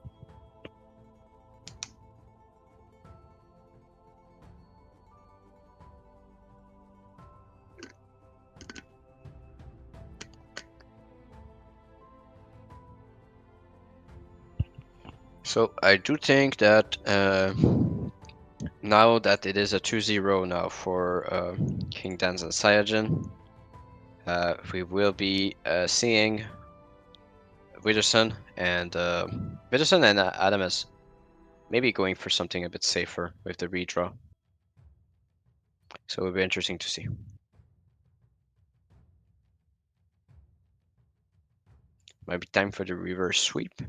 Speaker 3: So I do think that now that it is a 2-0 now for King Dance and Cyanogen, we will be seeing Widdowson and Adamus maybe going for something a bit safer with the redraw. So it'll be interesting to see. Might be time for the reverse sweep.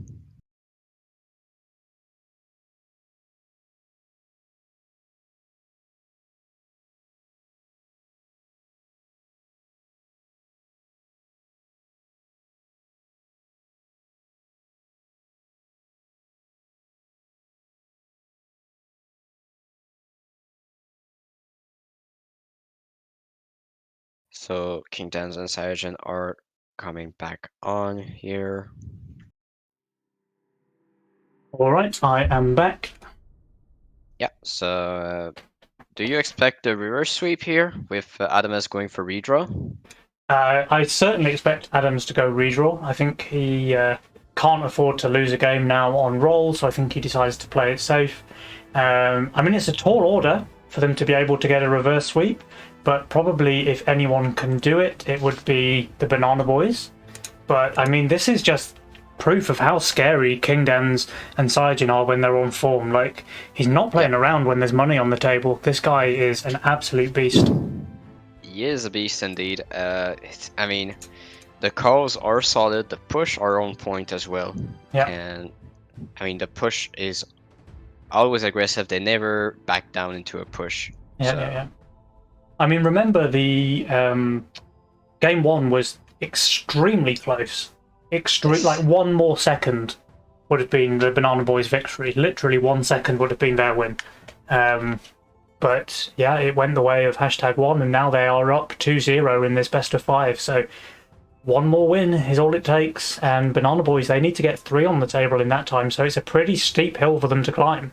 Speaker 3: So King Dance and Cyanogen are coming back on here.
Speaker 1: All right, I am back.
Speaker 3: Yeah, so do you expect the reverse sweep here with Adamus going for redraw?
Speaker 1: I certainly expect Adams to go redraw. I think he can't afford to lose a game now on roll, so I think he decides to play it safe. I mean, it's a tall order for them to be able to get a reverse sweep, but probably if anyone can do it, it would be the Banana Boys. But I mean, this is just proof of how scary King Dens and Saiyajin are when they're on form. Like, he's not playing around when there's money on the table. This guy is an absolute beast.
Speaker 3: He is a beast indeed. I mean, the calls are solid. The push are on point as well.
Speaker 1: Yeah.
Speaker 3: And I mean, the push is always aggressive. They never back down into a push.
Speaker 1: Yeah. I mean, remember the game 1 was extremely close. Like 1 more second would have been the Banana Boys' victory. Literally 1 second would have been their win. But yeah, it went the way of hashtag 1, and now they are up 2-0 in this best of 5. So 1 more win is all it takes, and Banana Boys, they need to get 3 on the table in that time. So it's a pretty steep hill for them to climb.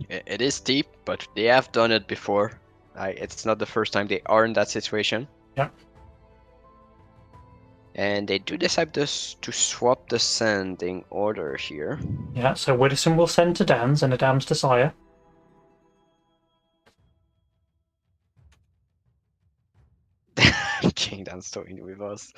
Speaker 3: It is steep, but they have done it before. It's not the first time they are in that situation.
Speaker 1: Yeah.
Speaker 3: And they do decide to swap the sending order here.
Speaker 1: Yeah, so Widdowson will send to Dans and Adams to Sire.
Speaker 3: King Dan's talking with us.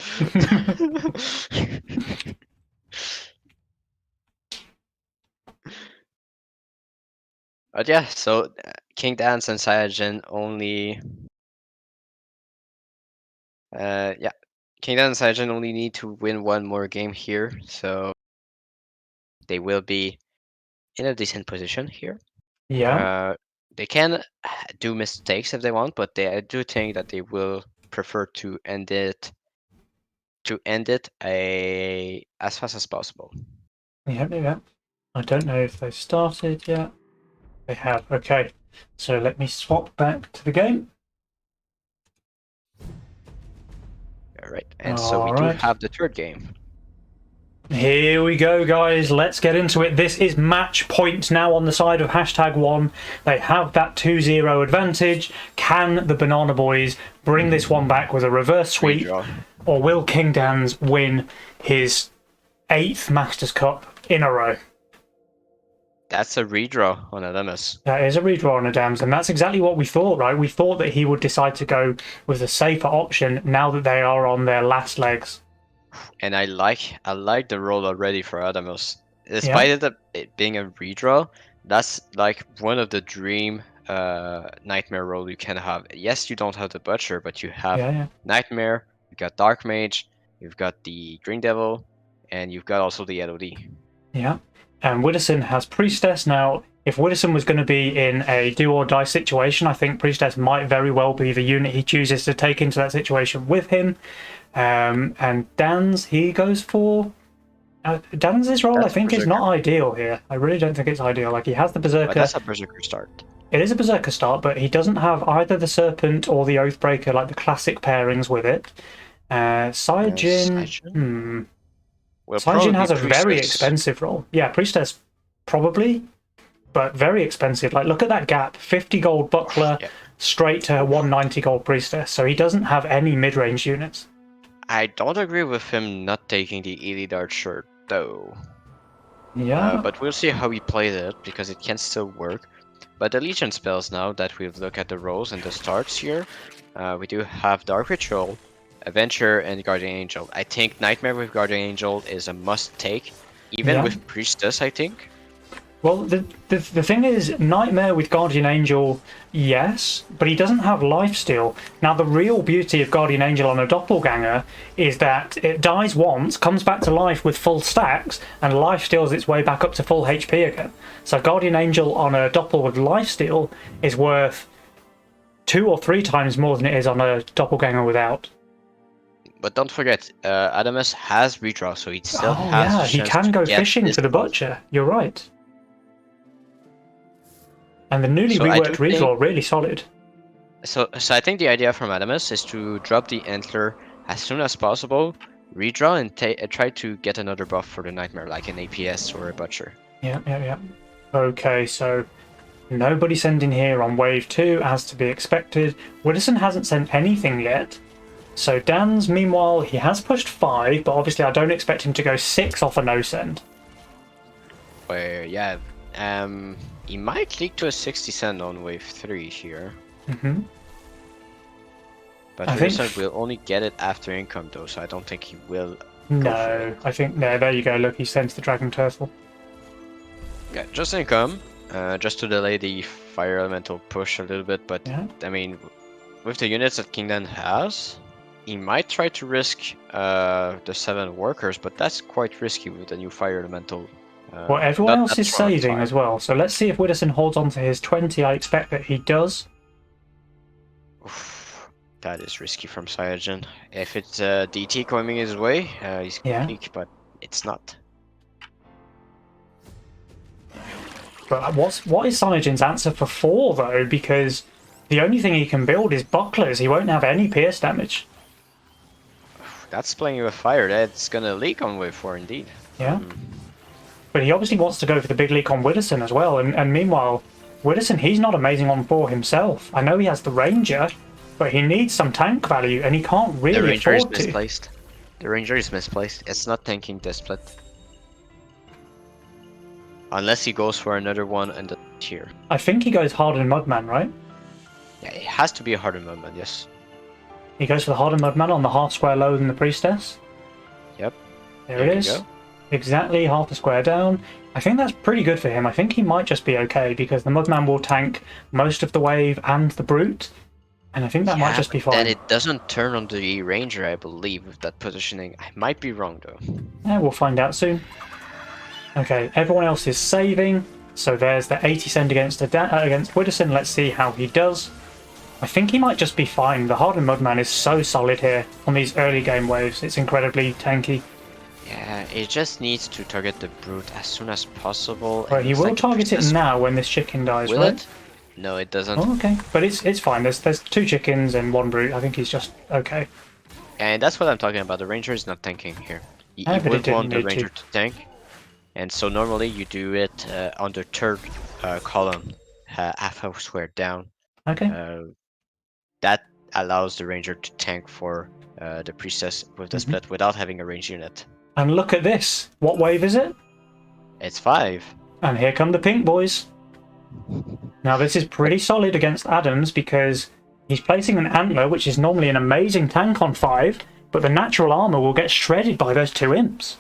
Speaker 3: But yeah, so King Dance and Cyanogen only. King Dance and Cyanogen only need to win 1 more game here, so they will be in a decent position here.
Speaker 1: Yeah.
Speaker 3: They can do mistakes if they want, but I do think that they will prefer to end it as fast as possible.
Speaker 1: Yeah. I don't know if they've started yet. They have. Okay, so let me swap back to the game.
Speaker 3: All right, and so we do have the third game.
Speaker 1: Here we go, guys. Let's get into it. This is match point now on the side of #1. They have that 2-0 advantage. Can the Banana Boys bring this one back with a reverse sweep?
Speaker 3: Redraw.
Speaker 1: Or will King Dan's win his 8th Masters Cup in a row?
Speaker 3: That's a redraw on Adamus.
Speaker 1: That is a redraw on Adams, and that's exactly what we thought, right? We thought that he would decide to go with a safer option now that they are on their last legs.
Speaker 3: And I like the roll already for Adamus. Despite it being a redraw, that's like one of the dream nightmare roll you can have. Yes, you don't have the Butcher, but you have Nightmare, you've got Dark Mage, you've got the Green Devil, and you've got also the LOD.
Speaker 1: Yeah, and Widdowson has Priestess. Now, if Widdowson was going to be in a do-or-die situation, I think Priestess might very well be the unit he chooses to take into that situation with him. And Dan's, he goes for... Dan's role, I think, is not ideal here. I really don't think it's ideal. Like, he has the Berserker.
Speaker 3: But that's a Berserker start.
Speaker 1: It is a Berserker start, but he doesn't have either the Serpent or the Oathbreaker, like the classic pairings with it. Saiyajin... Saiyajin has a very expensive role. Yeah, Priestess, probably, but very expensive. Like, look at that gap. 50 gold Buckler, straight to 190 gold Priestess. So he doesn't have any mid-range units.
Speaker 3: I don't agree with him not taking the Elite Archer, though.
Speaker 1: Yeah.
Speaker 3: But we'll see how he plays it, because it can still work. But the Legion spells now, that we look at the rolls and the starts here, we do have Dark Ritual, Adventure, and Guardian Angel. I think Nightmare with Guardian Angel is a must-take, even with Priestess, I think.
Speaker 1: Well, the thing is, Nightmare with Guardian Angel, yes, but he doesn't have lifesteal. Now, the real beauty of Guardian Angel on a Doppelganger is that it dies once, comes back to life with full stacks, and lifesteals its way back up to full HP again. So Guardian Angel on a Doppel with lifesteal is worth 2 or 3 times more than it is on a Doppelganger without.
Speaker 3: But don't forget, Adamus has redraw, so he still has a
Speaker 1: he
Speaker 3: chance
Speaker 1: can
Speaker 3: to
Speaker 1: go
Speaker 3: get
Speaker 1: fishing
Speaker 3: this
Speaker 1: for the
Speaker 3: buff.
Speaker 1: Butcher. You're right. And the newly reworked redraw, really solid.
Speaker 3: So I think the idea from Adamus is to drop the Antler as soon as possible, redraw, and try to get another buff for the Nightmare, like an APS or a Butcher.
Speaker 1: Yeah. Okay, so nobody sending here on wave 2, as to be expected. Widdowson hasn't sent anything yet. So Dan's, meanwhile, he has pushed 5, but obviously I don't expect him to go 6 off a no-send.
Speaker 3: Where, yeah, he might leak to a 60 send on wave 3 here. But Widdowson will only get it after income, though, so I don't think he will.
Speaker 1: No, I think, no, there you go, look, he sends the Dragon Turtle.
Speaker 3: Yeah, just income, just to delay the Fire Elemental push a little bit, but, I mean, with the units that King Dan has, he might try to risk the 7 workers, but that's quite risky with the new Fire Elemental.
Speaker 1: Well, everyone else is saving as well, so let's see if Widdowson holds on to his 20. I expect that he does.
Speaker 3: Oof, that is risky from Saiyajin. If it's DT coming his way, he's peak, but it's not.
Speaker 1: But what is Saiyajin's answer for 4, though? Because the only thing he can build is Bucklers. He won't have any pierce damage.
Speaker 3: That's playing with fire. That's gonna leak on wave 4 indeed.
Speaker 1: Yeah. But he obviously wants to go for the big leak on Widdowson as well. And meanwhile, Widdowson, he's not amazing on 4 himself. I know he has the Ranger, but he needs some tank value, and he can't really
Speaker 3: afford to. The Ranger is
Speaker 1: misplaced.
Speaker 3: The Ranger is misplaced. It's not tanking the split. Unless he goes for another one and the tier.
Speaker 1: I think he goes Hardened Mudman, right?
Speaker 3: Yeah, it has to be a Hardened Mudman, yes.
Speaker 1: He goes for the Hardened Mudman on the half square lower than the Priestess.
Speaker 3: Yep.
Speaker 1: There it is. Go. Exactly, half a square down. I think that's pretty good for him. I think he might just be okay, because the Mudman will tank most of the wave and the Brute. And I think that might just be fine.
Speaker 3: Then it doesn't turn on the Ranger, I believe, with that positioning. I might be wrong, though.
Speaker 1: Yeah, we'll find out soon. Okay, everyone else is saving. So there's the 80 send against Widdowson. Let's see how he does. I think he might just be fine. The Hardened Mudman is so solid here on these early game waves. It's incredibly tanky.
Speaker 3: Yeah, it just needs to target the Brute as soon as possible.
Speaker 1: Right, he will target it now when this chicken dies,
Speaker 3: will
Speaker 1: right?
Speaker 3: It? No, it doesn't.
Speaker 1: Oh, okay, but it's fine. There's 2 chickens and 1 Brute. I think he's just okay.
Speaker 3: And that's what I'm talking about. The Ranger is not tanking here. You
Speaker 1: but it
Speaker 3: would
Speaker 1: didn't
Speaker 3: want the
Speaker 1: need
Speaker 3: ranger
Speaker 1: to.
Speaker 3: to tank, and so normally you do it on the third column, half a square down.
Speaker 1: Okay.
Speaker 3: That allows the ranger to tank for the priestess with the split without having a ranged unit.
Speaker 1: And look at this. What wave is it?
Speaker 3: It's 5.
Speaker 1: And here come the pink boys. Now this is pretty solid against Adams because he's placing an antler, which is normally an amazing tank on 5, but the natural armor will get shredded by those 2 imps.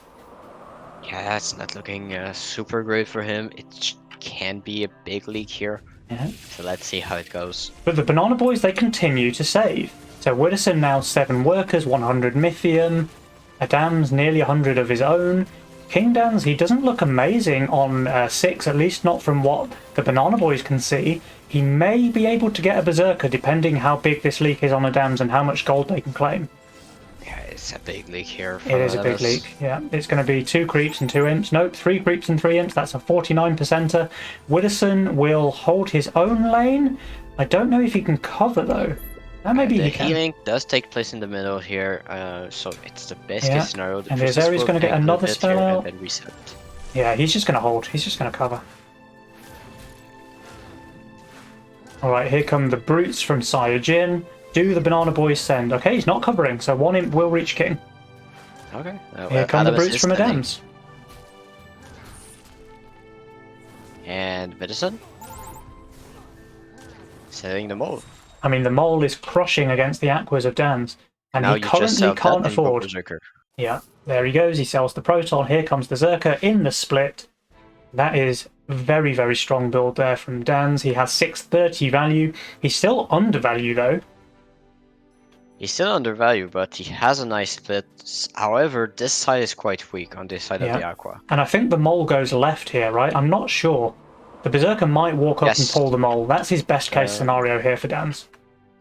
Speaker 3: Yeah, it's not looking super great for him. It can be a big leak here.
Speaker 1: Yeah.
Speaker 3: So let's see how it goes.
Speaker 1: But the Banana Boys, they continue to save. So Widdowson now 7 workers, 100 Mythium. Adams nearly 100 of his own. King Dan's, he doesn't look amazing on 6, at least not from what the Banana Boys can see. He may be able to get a Berserker depending how big this leak is on Adams and how much gold they can claim.
Speaker 3: Yeah, it's a big leak here.
Speaker 1: It is a big leak, yeah. It's going to be 2 creeps and 2 imps. Nope, 3 creeps and 3 imps. That's a 49%er. Widdowson will hold his own lane. I don't know if he can cover, though. Maybe he can.
Speaker 3: The healing does take place in the middle here, so it's the best case scenario.
Speaker 1: And his area's going to get another spell out.
Speaker 3: And then reset.
Speaker 1: Yeah, he's just going to hold. He's just going to cover. Alright, here come the brutes from Saiyajin. Do the Banana Boys send? Okay, he's not covering, so 1 imp will reach King.
Speaker 3: Okay.
Speaker 1: Here come the brutes from Adams.
Speaker 3: And Medicine. Setting the mole.
Speaker 1: I mean, the mole is crushing against the Aquas of Dan's, and
Speaker 3: now
Speaker 1: he currently can't afford. Yeah, there he goes. He sells the Proton. Here comes the Zerker in the split. That is very, very strong build there from Dan's. He has 630 value. He's still undervalued though.
Speaker 3: He's still undervalued, but he has a nice split. However, this side is quite weak on this side of the Aqua.
Speaker 1: And I think the mole goes left here, right? I'm not sure. The Berserker might walk up and pull the mole. That's his best case scenario here for Dan's.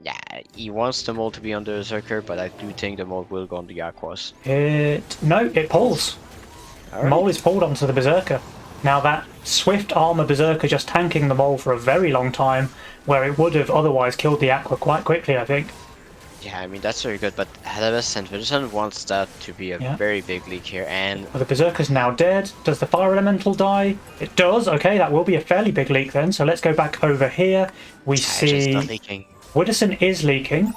Speaker 3: Yeah, he wants the mole to be on the Berserker, but I do think the mole will go on the Aquas.
Speaker 1: No, it pulls. The mole is pulled onto the Berserker. Now that swift armor Berserker just tanking the mole for a very long time, where it would have otherwise killed the Aqua quite quickly, I think.
Speaker 3: Yeah, I mean, that's very good, but Hadabas and Vincent wants that to be a very big leak here, and...
Speaker 1: Well, the Berserker's now dead. Does the Fire Elemental die? It does. Okay, that will be a fairly big leak then, so let's go back over here. We see...
Speaker 3: not leaking.
Speaker 1: Widdowson is leaking.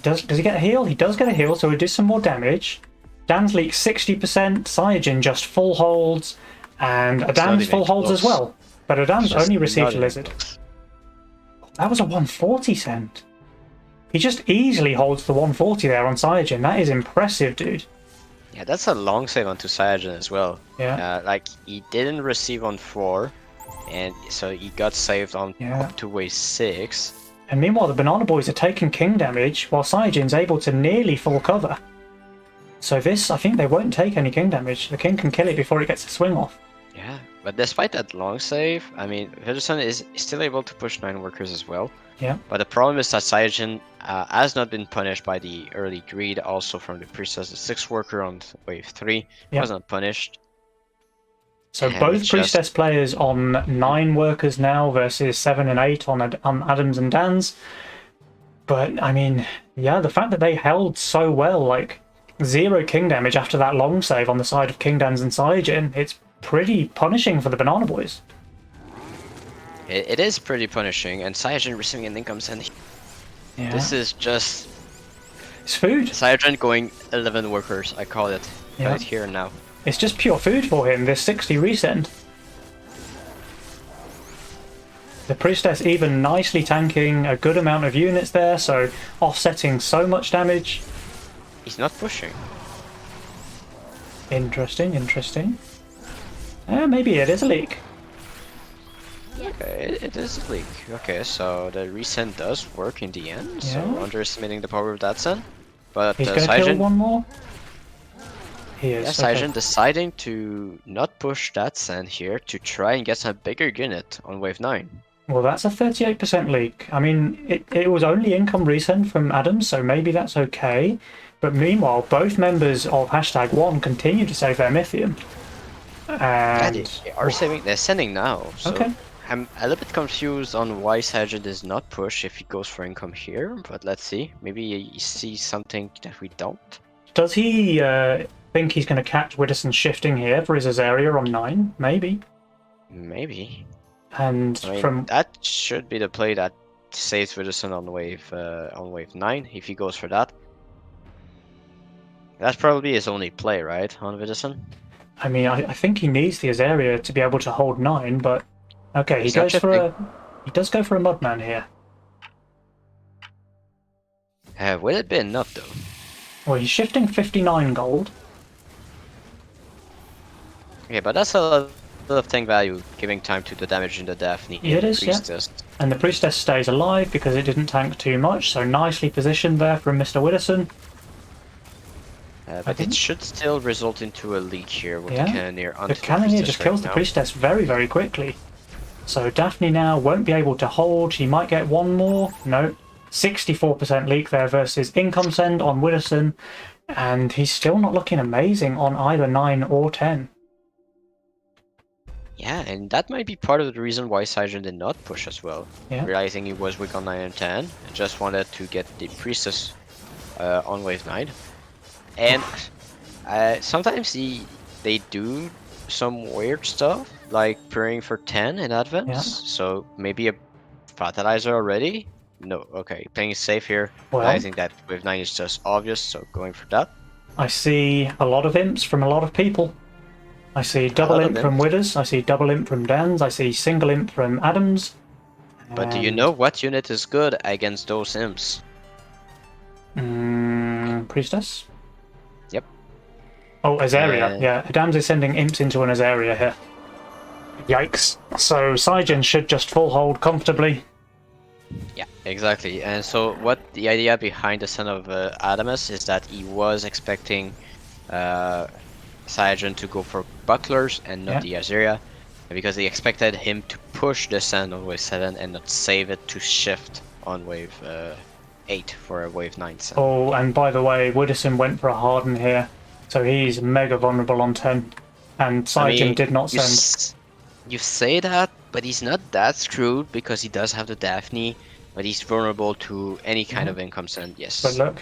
Speaker 1: Does he get a heal? He does get a heal, so he does some more damage. Dan's leak 60%, Saiyajin just full holds, and Adam's full holds as well. But Adam's only received a lizard. That was a 140 cent. He just easily holds the 140 there on Saiyajin. That is impressive, dude.
Speaker 3: Yeah, that's a long save onto Saiyajin as well.
Speaker 1: Yeah.
Speaker 3: Like, he didn't receive on 4, and so he got saved on up to wave 6.
Speaker 1: And meanwhile, the Banana Boys are taking king damage, while Saiyajin's able to nearly full cover. So this, I think they won't take any king damage. The king can kill it before it gets a swing off.
Speaker 3: Yeah, but despite that long save, I mean, Henderson is still able to push 9 workers as well.
Speaker 1: Yeah.
Speaker 3: But the problem is that Saiyajin has not been punished by the early greed, also from the priestess. The 6 worker on wave 3 was not punished.
Speaker 1: So and both priestess players on 9 workers now versus 7 and 8 on Adams and Dan's. But I mean, yeah, the fact that they held so well, like 0 king damage after that long save on the side of King Dan's and Saiyajin, it's pretty punishing for the Banana Boys.
Speaker 3: It is pretty punishing, and Saiyajin receiving an income send. This is just...
Speaker 1: It's food.
Speaker 3: Saiyajin going 11 workers, I call it. Right here and now.
Speaker 1: It's just pure food for him, this 60 resend. The Priestess even nicely tanking a good amount of units there, so offsetting so much damage.
Speaker 3: He's not pushing.
Speaker 1: Interesting, interesting. Maybe it is a leak.
Speaker 3: Okay, it is a leak. Okay, so the resend does work in the end, so underestimating the power of that send. But
Speaker 1: he's going to kill one more? He is.
Speaker 3: Yeah, Saiyajin deciding to not push that send here to try and get a bigger unit on wave 9.
Speaker 1: Well, that's a 38% leak. I mean, it was only income resend from Adams, so maybe that's okay. But meanwhile, both members of #1 continue to save their Mythium. And
Speaker 3: they are saving. They're sending now. So
Speaker 1: okay.
Speaker 3: I'm a little bit confused on why Saiyajin does not push if he goes for income here, but let's see. Maybe he sees something that we don't.
Speaker 1: Does he think he's going to catch Widdowson shifting here for his Azaria on 9? Maybe.
Speaker 3: Maybe.
Speaker 1: And
Speaker 3: I mean,
Speaker 1: from
Speaker 3: that should be the play that saves Widdowson on wave 9 if he goes for that. That's probably his only play, right, on Widdowson?
Speaker 1: I mean, I think he needs the Azaria to be able to hold 9, but okay, he does go for a Mudman here.
Speaker 3: Will it be enough though?
Speaker 1: Well, he's shifting 59 gold.
Speaker 3: Okay, but that's a lot of tank value, giving time to the damage in the Daphne.
Speaker 1: Yeah, it is,
Speaker 3: Priestess.
Speaker 1: yeah. And the Priestess stays alive because it didn't tank too much, so nicely positioned there from Mr. Widdowson.
Speaker 3: But it should still result into a leak here with
Speaker 1: Yeah.
Speaker 3: the Cannoneer onto
Speaker 1: The Cannoneer just kills
Speaker 3: right
Speaker 1: the
Speaker 3: now.
Speaker 1: Priestess very, very quickly. So Daphne now won't be able to hold. She might get one more. No. 64% leak there versus income send on Widdowson. And he's still not looking amazing on either 9 or 10.
Speaker 3: Yeah, and that might be part of the reason why Sygen did not push as well.
Speaker 1: Yeah.
Speaker 3: Realizing he was weak on 9 and 10, and just wanted to get the Priestess on wave 9. And sometimes they do some weird stuff, like praying for 10 in advance.
Speaker 1: Yeah.
Speaker 3: So maybe a Fertilizer already? No, okay, playing it safe here.
Speaker 1: Well,
Speaker 3: Realizing that wave 9 is just obvious, so going for that.
Speaker 1: I see a lot of imps from a lot of people. I see double imp from Widders, I see double imp from Dans, I see single imp from Adams.
Speaker 3: But do you know what unit is good against those imps?
Speaker 1: Priestess?
Speaker 3: Yep.
Speaker 1: Oh, Azaria. Yeah, Adams is sending imps into an Azaria here. Yikes. So Sygen should just full hold comfortably.
Speaker 3: Yeah, exactly. And so what the idea behind the Son of Adamus is that he was expecting Sygen to go for bucklers and not the Azaria, because he expected him to push the Sand on wave 7 and not save it to shift on wave 8 for a wave 9 Sand.
Speaker 1: Oh, and by the way, Widdowson went for a Harden here, so he's mega vulnerable on 10. And Sygen did not send.
Speaker 3: You say that, but he's not that screwed because he does have the Daphne, but he's vulnerable to any kind of income send, yes.
Speaker 1: But look,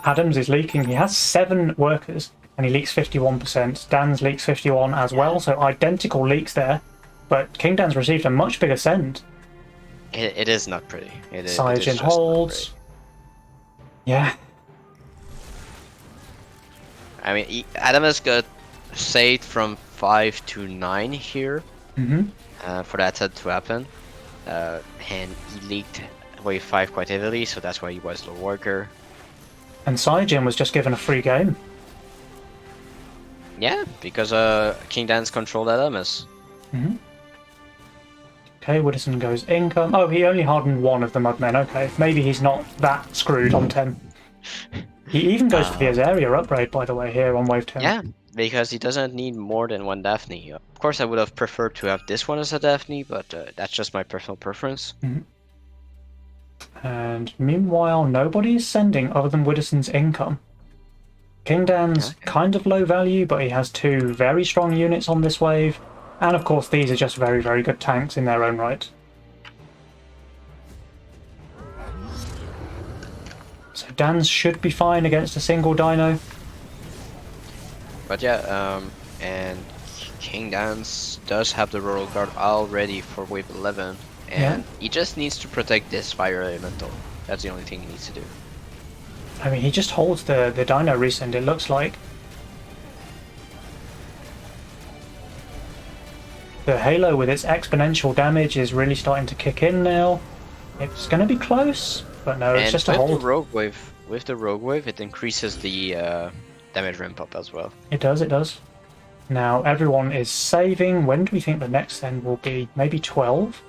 Speaker 1: Adams is leaking. He has 7 workers, and he leaks 51%. Dan's leaks 51 as well, so identical leaks there. But King Dan's received a much bigger send.
Speaker 3: It is not pretty.
Speaker 1: Sygen holds. Yeah.
Speaker 3: I mean, Adamus got saved from 5 to 9 here. For that to happen. And he leaked wave 5 quite heavily, so that's why he was low worker.
Speaker 1: And Sygen was just given a free game.
Speaker 3: Yeah, because King Dan's controlled Adamus.
Speaker 1: Okay, Widdowson goes income. Oh, he only hardened 1 of the Mudmen. Okay, maybe he's not that screwed on 10. He even goes for the Azaria upgrade, by the way, here on wave 10.
Speaker 3: Yeah, because he doesn't need more than 1 Daphne. Of course, I would have preferred to have this one as a Daphne, but that's just my personal preference.
Speaker 1: And meanwhile, nobody is sending other than Widdowson's income. King Dan's kind of low value, but he has 2 very strong units on this wave. And of course, these are just very, very good tanks in their own right. So Dan's should be fine against a single dino.
Speaker 3: But yeah, and King Dan's does have the Royal Guard already for wave 11. And he just needs to protect this Fire Elemental. That's the only thing he needs to do.
Speaker 1: I mean, he just holds the dino resend, it looks like. The Halo with its exponential damage is really starting to kick in now. It's going to be close, but no, it's just a hold.
Speaker 3: With the Rogue Wave, it increases the damage ramp up as well.
Speaker 1: It does, it does. Now, everyone is saving. When do we think the next send will be? Maybe 12?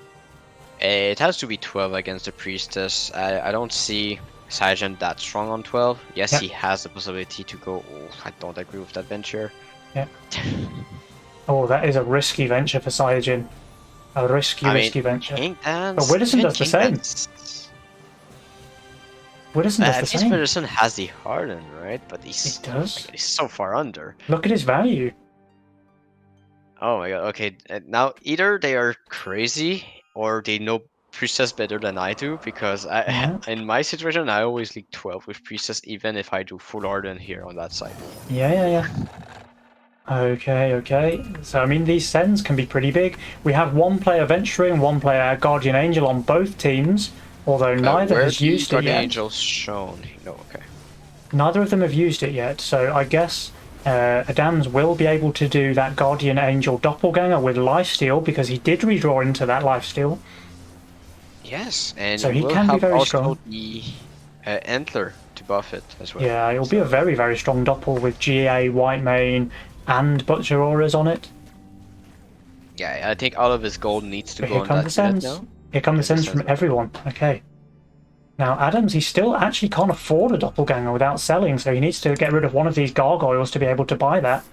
Speaker 3: It has to be 12 against the Priestess. I don't see Sygen that strong on 12. Yes, he has the possibility to go... Oh, I don't agree with that venture.
Speaker 1: Yeah. Oh, that is a risky venture for Sygen. A risky venture. But Widdowson does the same. Widdowson does the same.
Speaker 3: Widdowson has the Harden, right? But he's...
Speaker 1: He does.
Speaker 3: He's so far under.
Speaker 1: Look at his value.
Speaker 3: Oh my god, okay. Now, either they are crazy, or they know Priestess better than I do because in my situation I always league 12 with Priestess even if I do full Arden here on that side.
Speaker 1: Yeah. Okay, okay. So, I mean, these sends can be pretty big. We have one player venturing, one player Guardian Angel on both teams, although neither has used it
Speaker 3: Guardian
Speaker 1: yet.
Speaker 3: Angel's shown? No, okay.
Speaker 1: Neither of them have used it yet, so I guess Adams will be able to do that Guardian Angel Doppelganger with lifesteal because he did redraw into that lifesteal.
Speaker 3: Yes, and
Speaker 1: So he
Speaker 3: will
Speaker 1: can be
Speaker 3: have
Speaker 1: very
Speaker 3: also
Speaker 1: strong.
Speaker 3: The Antler to buff it as well.
Speaker 1: Yeah, it'll be a very, very strong Doppel with GA, White Mane, and Butcher Auras on it.
Speaker 3: Yeah, I think all of his gold needs to
Speaker 1: But
Speaker 3: go
Speaker 1: here
Speaker 3: on
Speaker 1: come
Speaker 3: that
Speaker 1: the sends.
Speaker 3: unit now.
Speaker 1: Here come the sends from everyone. Okay. Now, Adams, he still actually can't afford a Doppelganger without selling, so he needs to get rid of one of these gargoyles to be able to buy that.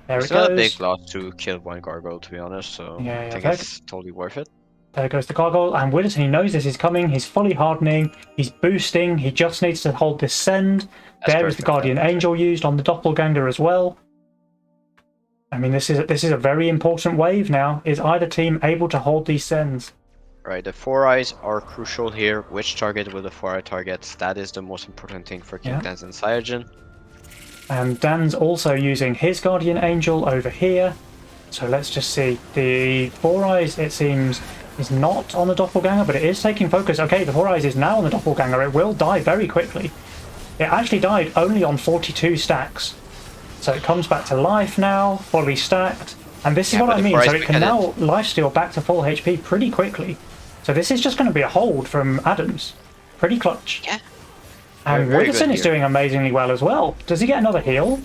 Speaker 1: There
Speaker 3: It's
Speaker 1: it
Speaker 3: not
Speaker 1: goes.
Speaker 3: a big loss to kill one gargoyle, to be honest, so I think it's totally worth it.
Speaker 1: There goes the gargoyle, and Widdowson, he knows this is coming, he's fully hardening, he's boosting, he just needs to hold this send. There is the Guardian Angel used on the Doppelganger as well. I mean, this is a very important wave now. Is either team able to hold these sends?
Speaker 3: Right, the 4 eyes are crucial here. Which target will the 4 eye target? That is the most important thing for King Dance and Cyanogen.
Speaker 1: And Dan's also using his Guardian Angel over here. So let's just see. The 4 eyes, it seems, is not on the Doppelganger, but it is taking focus. Okay, the 4 eyes is now on the Doppelganger. It will die very quickly. It actually died only on 42 stacks. So it comes back to life now, fully stacked. And this is what I mean. So it can now lifesteal back to full HP pretty quickly. So this is just going to be a hold from Adams. Pretty clutch.
Speaker 3: Yeah.
Speaker 1: And Widdowson is doing amazingly well as well. Does he get another heal?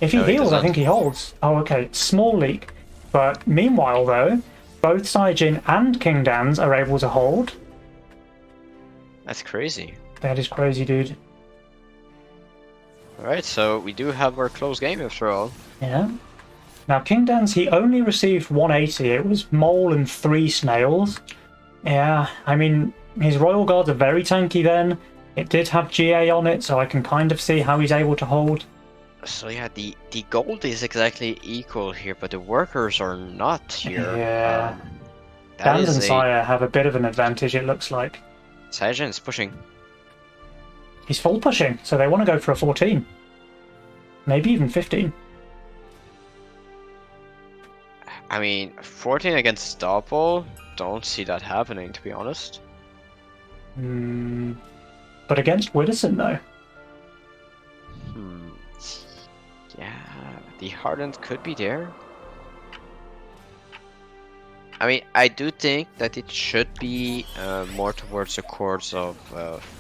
Speaker 1: If he heals, I think he holds. Oh, okay. Small leak. But meanwhile, though, both Saijin and King Dans are able to hold.
Speaker 3: That's crazy.
Speaker 1: That is crazy, dude.
Speaker 3: Alright, so we do have our close game after all.
Speaker 1: Yeah. Now, King Dans, he only received 180. It was Mole and 3 Snails. Yeah, I mean, his Royal Guards are very tanky then. It did have GA on it, so I can kind of see how he's able to hold.
Speaker 3: So yeah, the gold is exactly equal here, but the workers are not here.
Speaker 1: Yeah. Dans and Sire have a bit of an advantage, it looks like.
Speaker 3: Saijin is pushing.
Speaker 1: He's full pushing, so they want to go for a 14. Maybe even 15.
Speaker 3: I mean, 14 against Doppel, don't see that happening, to be honest.
Speaker 1: But against Widdowson, though.
Speaker 3: Yeah, the Hardened could be there. I mean, I do think that it should be more towards the chords of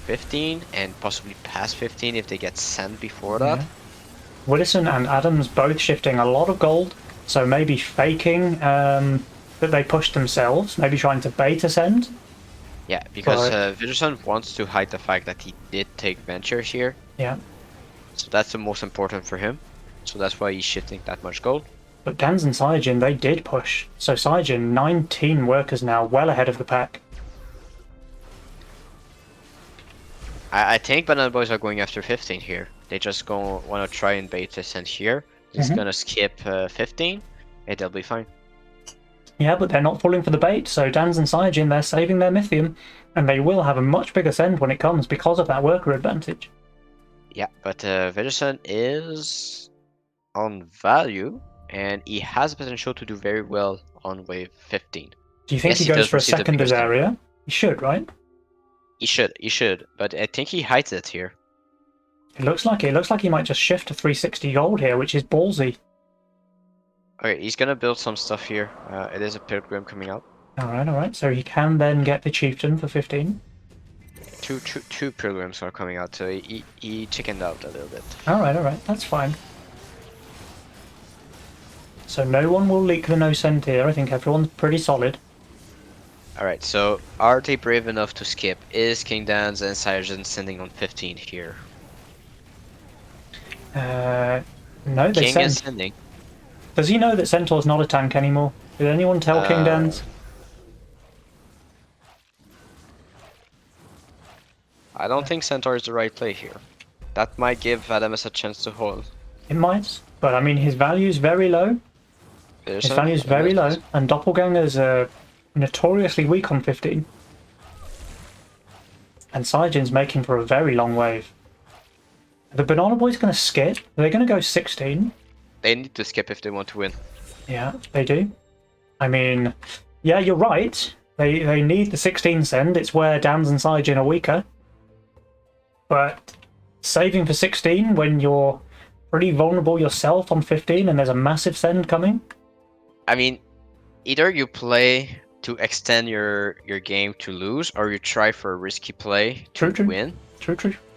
Speaker 3: 15 and possibly past 15 if they get sent before that.
Speaker 1: Widdowson and Adams both shifting a lot of gold, so maybe faking that they pushed themselves, maybe trying to bait a send.
Speaker 3: Yeah, because Widdowson wants to hide the fact that he did take venture here.
Speaker 1: Yeah.
Speaker 3: So that's the most important for him. So that's why he's shifting that much gold.
Speaker 1: But Dans and Saijin, they did push. So Saijin, 19 workers now, well ahead of the pack.
Speaker 3: I think Banana Boys are going after 15 here. They just want to try and bait this and here. Just gonna skip 15 and they'll be fine.
Speaker 1: Yeah, but they're not falling for the bait, so Dans and Saijin, they're saving their Mythium, and they will have a much bigger send when it comes because of that worker advantage.
Speaker 3: Yeah, but Widdowson is on value, and he has potential to do very well on wave 15.
Speaker 1: Do you think he goes for a second area? He should, right?
Speaker 3: He should, but I think he hides it here.
Speaker 1: It looks like he might just shift to 360 gold here, which is ballsy.
Speaker 3: Okay, he's gonna build some stuff here. It is a Pilgrim coming out.
Speaker 1: Alright, so he can then get the Chieftain for 15.
Speaker 3: Two Pilgrims are coming out, so he chickened out a little bit.
Speaker 1: Alright, that's fine. So no one will leak the no send here. I think everyone's pretty solid.
Speaker 3: Alright, so are they brave enough to skip? Is King Dans and Saijin sending on 15 here?
Speaker 1: No, they
Speaker 3: King
Speaker 1: send.
Speaker 3: is sending.
Speaker 1: Does he know that Centaur's not a tank anymore? Did anyone tell King Dans?
Speaker 3: I don't think Centaur is the right play here. That might give Adamus a chance to hold.
Speaker 1: It might, but I mean his value's very low. His value's very low, and Doppelgangers are notoriously weak on 15. and Saiyajin's making for a very long wave. Are the Banana Boys going to skip? Are they going to go 16?
Speaker 3: They need to skip if they want to win.
Speaker 1: Yeah, they do. I mean, yeah, you're right. They need the 16 send. It's where Dans and Saiyajin are weaker. But saving for 16 when you're pretty vulnerable yourself on 15 and there's a massive send coming?
Speaker 3: I mean, either you play to extend your game to lose, or you try for a risky play to win.
Speaker 1: True.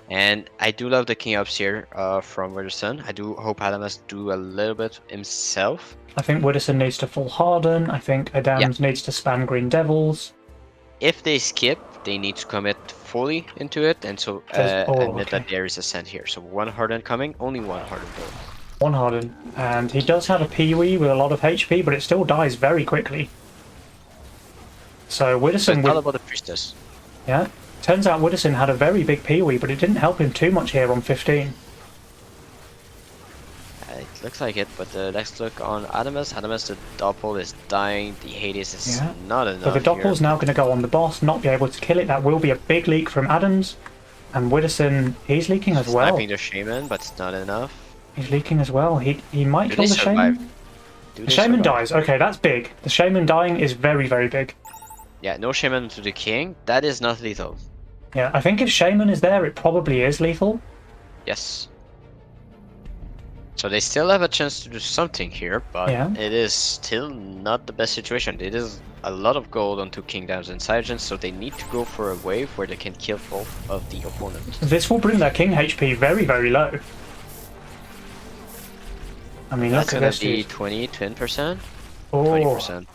Speaker 3: And I do love the king ups here from Widdowson. I do hope Adamas do a little bit himself.
Speaker 1: I think Widdowson needs to full harden. I think Adams needs to spam Green Devils.
Speaker 3: If they skip, they need to commit fully into it, and so admit that there is a send here. So one harden coming, only one harden though.
Speaker 1: One harden, and he does have a Pee-wee with a lot of HP, but it still dies very quickly. So Widdowson...
Speaker 3: So it's all about the priestess.
Speaker 1: Yeah. Turns out Widdowson had a very big Pee-wee, but it didn't help him too much here on 15.
Speaker 3: It looks like it, but let's look on Adamas. Adamas, the Doppel is dying. The Hades is not enough.
Speaker 1: So the Doppel's now going to go on the boss, not be able to kill it. That will be a big leak from Adams. And Widdowson, he's leaking as well.
Speaker 3: Sniping the Shaman, but it's not enough.
Speaker 1: He's leaking as well. He might kill the Shaman. The Shaman dies. Okay, that's big. The Shaman dying is very, very big.
Speaker 3: Yeah, no Shaman to the King. That is not lethal.
Speaker 1: Yeah, I think if Shaman is there, it probably is lethal.
Speaker 3: Yes. So they still have a chance to do something here, but it is still not the best situation. It is a lot of gold onto Kingdoms and Saiyajins, so they need to go for a wave where they can kill both of the opponents.
Speaker 1: This will bring their King HP very, very low. I mean,
Speaker 3: that's
Speaker 1: look
Speaker 3: gonna
Speaker 1: at this.
Speaker 3: Be 20%?
Speaker 1: Oh.
Speaker 3: 20%.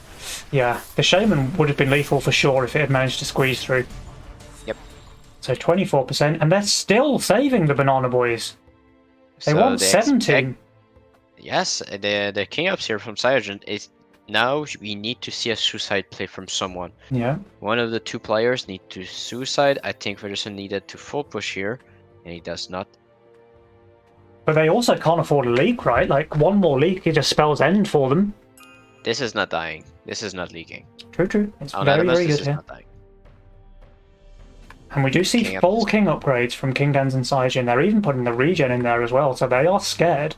Speaker 1: Yeah, the Shaman would have been lethal for sure if it had managed to squeeze through.
Speaker 3: Yep.
Speaker 1: So 24%, and they're still saving the Banana Boys. They want 17.
Speaker 3: Yes, the king ups here from Saiyajin is now we need to see a suicide play from someone.
Speaker 1: Yeah.
Speaker 3: One of the two players need to suicide. I think Ferguson needed to full push here, and he does not.
Speaker 1: But they also can't afford a leak, right? Like one more leak, it just spells end for them.
Speaker 3: This is not dying. This is not leaking.
Speaker 1: True. It's very, very good here. And we do see full King upgrades from Kingdans and Saiyajin. They're even putting the regen in there as well, so they are scared.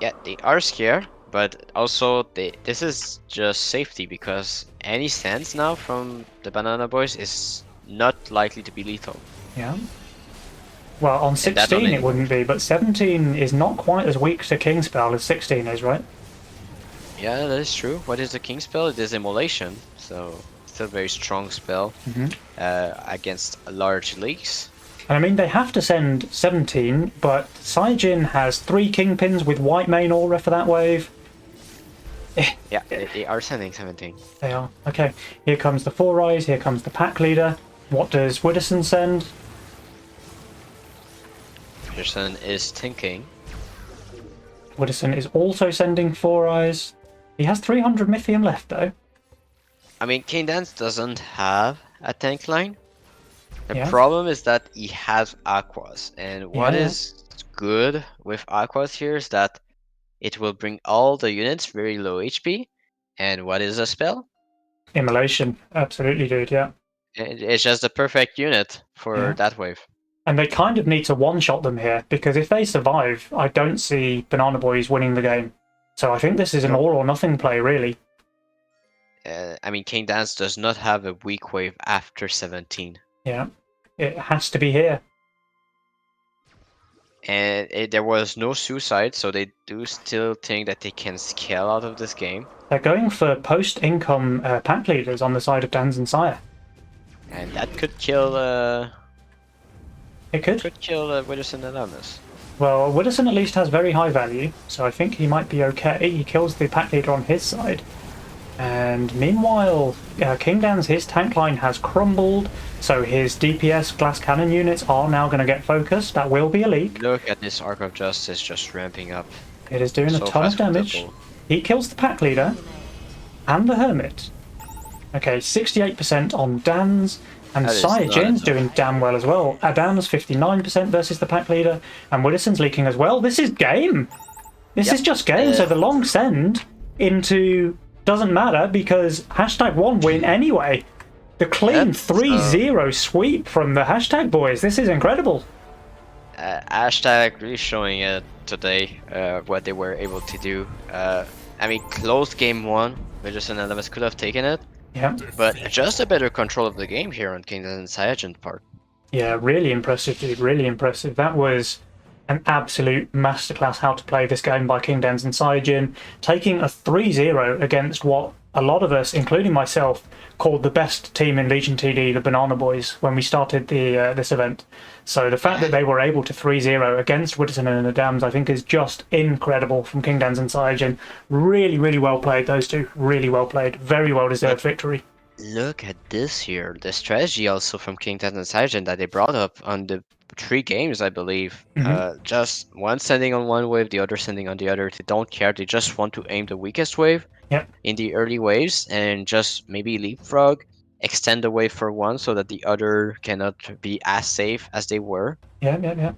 Speaker 3: Yeah, they are scared, but also this is just safety, because any stance now from the Banana Boys is not likely to be lethal.
Speaker 1: Yeah. Well, on 16 it wouldn't be, but 17 is not quite as weak to King spell as 16 is, right?
Speaker 3: Yeah, that is true. What is the King spell? It is Immolation, so still a very strong spell against large leaks.
Speaker 1: And I mean, they have to send 17, but Saiyajin has 3 Kingpins with white main aura for that wave.
Speaker 3: Yeah, they are sending 17.
Speaker 1: They are. Okay, here comes the Four Eyes, here comes the pack leader. What does Widdowson send?
Speaker 3: Widdowson is thinking.
Speaker 1: Widdowson is also sending Four Eyes. He has 300 Mythium left, though.
Speaker 3: I mean, King Dance doesn't have a tank line. The problem is that he has Aquas, and what is good with Aquas here is that it will bring all the units very low HP. And what is a spell?
Speaker 1: Immolation, absolutely, dude. Yeah.
Speaker 3: It's just the perfect unit for that wave.
Speaker 1: And they kind of need to one-shot them here, because if they survive, I don't see Banana Boys winning the game. So I think this is an all-or-nothing play, really.
Speaker 3: I mean, King Dance does not have a weak wave after 17.
Speaker 1: Yeah, it has to be here.
Speaker 3: And there was no suicide, so they do still think that they can scale out of this game.
Speaker 1: They're going for post-income pack leaders on the side of Dans and Sire.
Speaker 3: And that could kill...
Speaker 1: It could.
Speaker 3: Could kill Widdowson and Adamas.
Speaker 1: Well, Widdowson at least has very high value, so I think he might be okay. He kills the pack leader on his side. And meanwhile, King Dan's, his tank line has crumbled, so his DPS glass cannon units are now going to get focused. That will be a leak.
Speaker 3: Look at this Arc of Justice just ramping up.
Speaker 1: It is doing a ton of damage. He kills the pack leader and the hermit. Okay, 68% on Dan's, and Saiyajin's doing damn well as well. Adam's 59% versus the pack leader, and Widdowson's leaking as well. This is game! This is just game, so the long send into... doesn't matter, because #1 win anyway. The clean
Speaker 3: Yep,
Speaker 1: 3-0 sweep from the hashtag boys. This is incredible.
Speaker 3: Hashtag really showing it today, what they were able to do. I mean, close game 1, Magician and Elemis could have taken it,
Speaker 1: Yeah.
Speaker 3: but just a better control of the game here on Kingdom and Cyagent part.
Speaker 1: Yeah, really impressive, dude. Really impressive. That was an absolute masterclass how to play this game by King Dens and Cyajin, taking a 3-0 against what a lot of us, including myself, called the best team in Legion TD, the Banana Boys, when we started the this event. So the fact that they were able to 3-0 against Witterton and the Dams, I think, is just incredible from King Dens and Cyajin. Really, really well played, those two. Really well played. Very well deserved victory.
Speaker 3: Look at this here. The strategy also from King Dens and Cyagent that they brought up on the 3 games, I believe. Just one sending on one wave, the other sending on the other. They don't care. They just want to aim the weakest wave in the early waves and just maybe leapfrog, extend the wave for one so that the other cannot be as safe as they were.
Speaker 1: Yeah.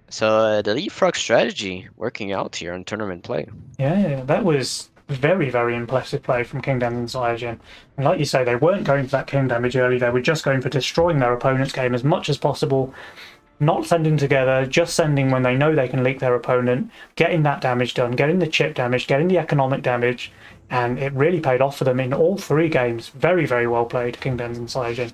Speaker 3: So the leapfrog strategy working out here in tournament play.
Speaker 1: Yeah, that was very, very impressive play from King Dens and Cyajin. And like you say, they weren't going for that king damage early. They were just going for destroying their opponent's game as much as possible. Not sending together, just sending when they know they can leak their opponent, getting that damage done, getting the chip damage, getting the economic damage, and it really paid off for them in all 3 games. Very, very well played, King Dens and Cyajin.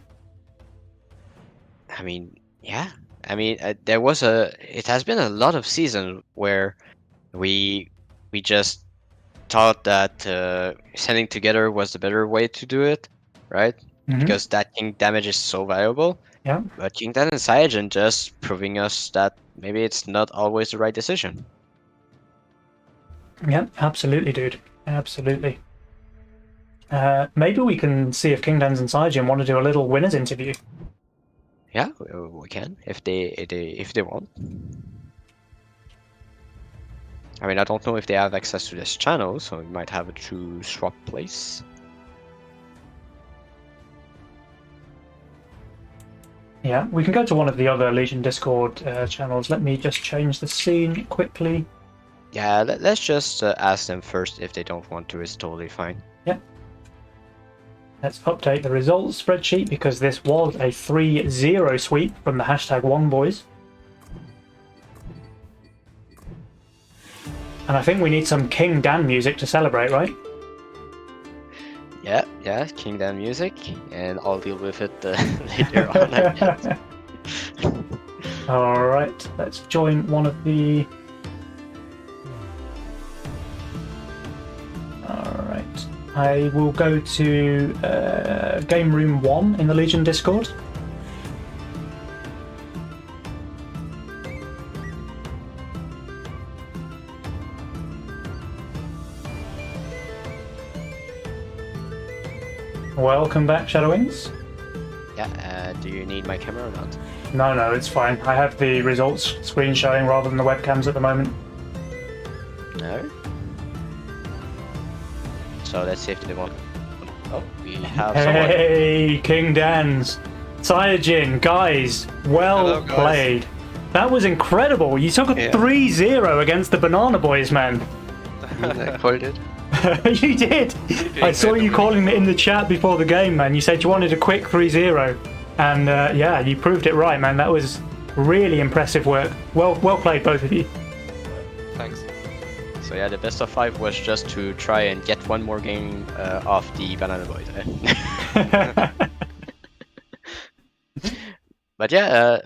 Speaker 3: I mean, yeah. I mean, it has been a lot of seasons where we just thought that sending together was the better way to do it, right? Because that king damage is so valuable.
Speaker 1: Yeah.
Speaker 3: But King Dan and Cyajin just proving us that maybe it's not always the right decision.
Speaker 1: Yeah, absolutely, dude. Absolutely. Maybe we can see if King Dens and Cyajin want to do a little winners interview.
Speaker 3: Yeah, we can if they want. I mean, I don't know if they have access to this channel, so we might have it through Swap Place.
Speaker 1: Yeah, we can go to one of the other Legion Discord channels. Let me just change the scene quickly.
Speaker 3: Yeah, let's just ask them first. If they don't want to, it's totally fine.
Speaker 1: Yeah. Let's update the results spreadsheet because this was a 3-0 sweep from the hashtag One Boys. And I think we need some King Dan music to celebrate, right?
Speaker 3: Yeah, King Dan music, and I'll deal with it later on, I guess.
Speaker 1: Alright, let's join one of the... Alright, I will go to Game Room 1 in the Legion Discord. Welcome back, Shadowings.
Speaker 3: Yeah, do you need my camera or not?
Speaker 1: No, it's fine. I have the results screen showing rather than the webcams at the moment.
Speaker 3: No? So let's see if they want... Oh, we have someone.
Speaker 1: Hey, King Dans, Cyajin, guys, well
Speaker 4: Hello, guys.
Speaker 1: played. That was incredible. You took a 3-0 against the Banana Boys, man.
Speaker 4: I called it.
Speaker 1: You did. I saw you calling it in the chat before the game, man. You said you wanted a quick 3-0. And yeah, you proved it right, man. That was really impressive work. Well played, both of you.
Speaker 4: Thanks.
Speaker 3: So yeah, the best of 5 was just to try and get one more game off the Banana Boys. But yeah,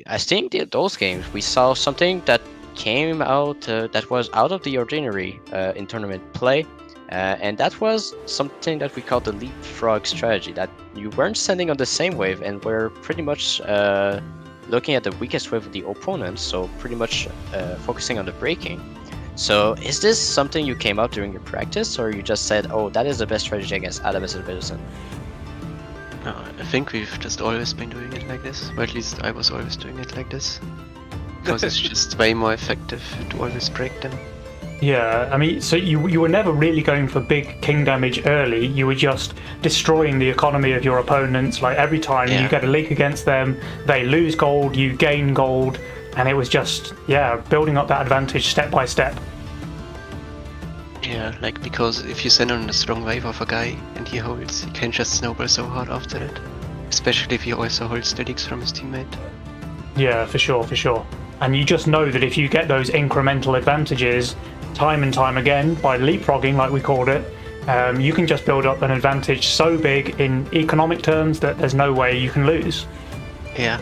Speaker 3: I think those games we saw something that came out that was out of the ordinary in tournament play, and that was something that we call the leapfrog strategy, that you weren't sending on the same wave and were pretty much looking at the weakest wave of the opponent, so pretty much focusing on the breaking. So is this something you came up during your practice, or you just said, oh, that is the best strategy against Adamus and Wilson?
Speaker 4: No, I think we've just always been doing it like this, or at least I was always doing it like this. Because it's just way more effective to always break them.
Speaker 1: Yeah, I mean, so you were never really going for big king damage early. You were just destroying the economy of your opponents. Like every time you get a leak against them, they lose gold, you gain gold, and it was just building up that advantage step by step.
Speaker 4: Yeah, like, because if you send on a strong wave of a guy and he holds, he can just snowball so hard after that. Especially if he also holds the leaks from his teammate.
Speaker 1: Yeah, for sure, for sure. And you just know that if you get those incremental advantages time and time again by leapfrogging, like we called it, you can just build up an advantage so big in economic terms that there's no way you can lose.
Speaker 4: Yeah.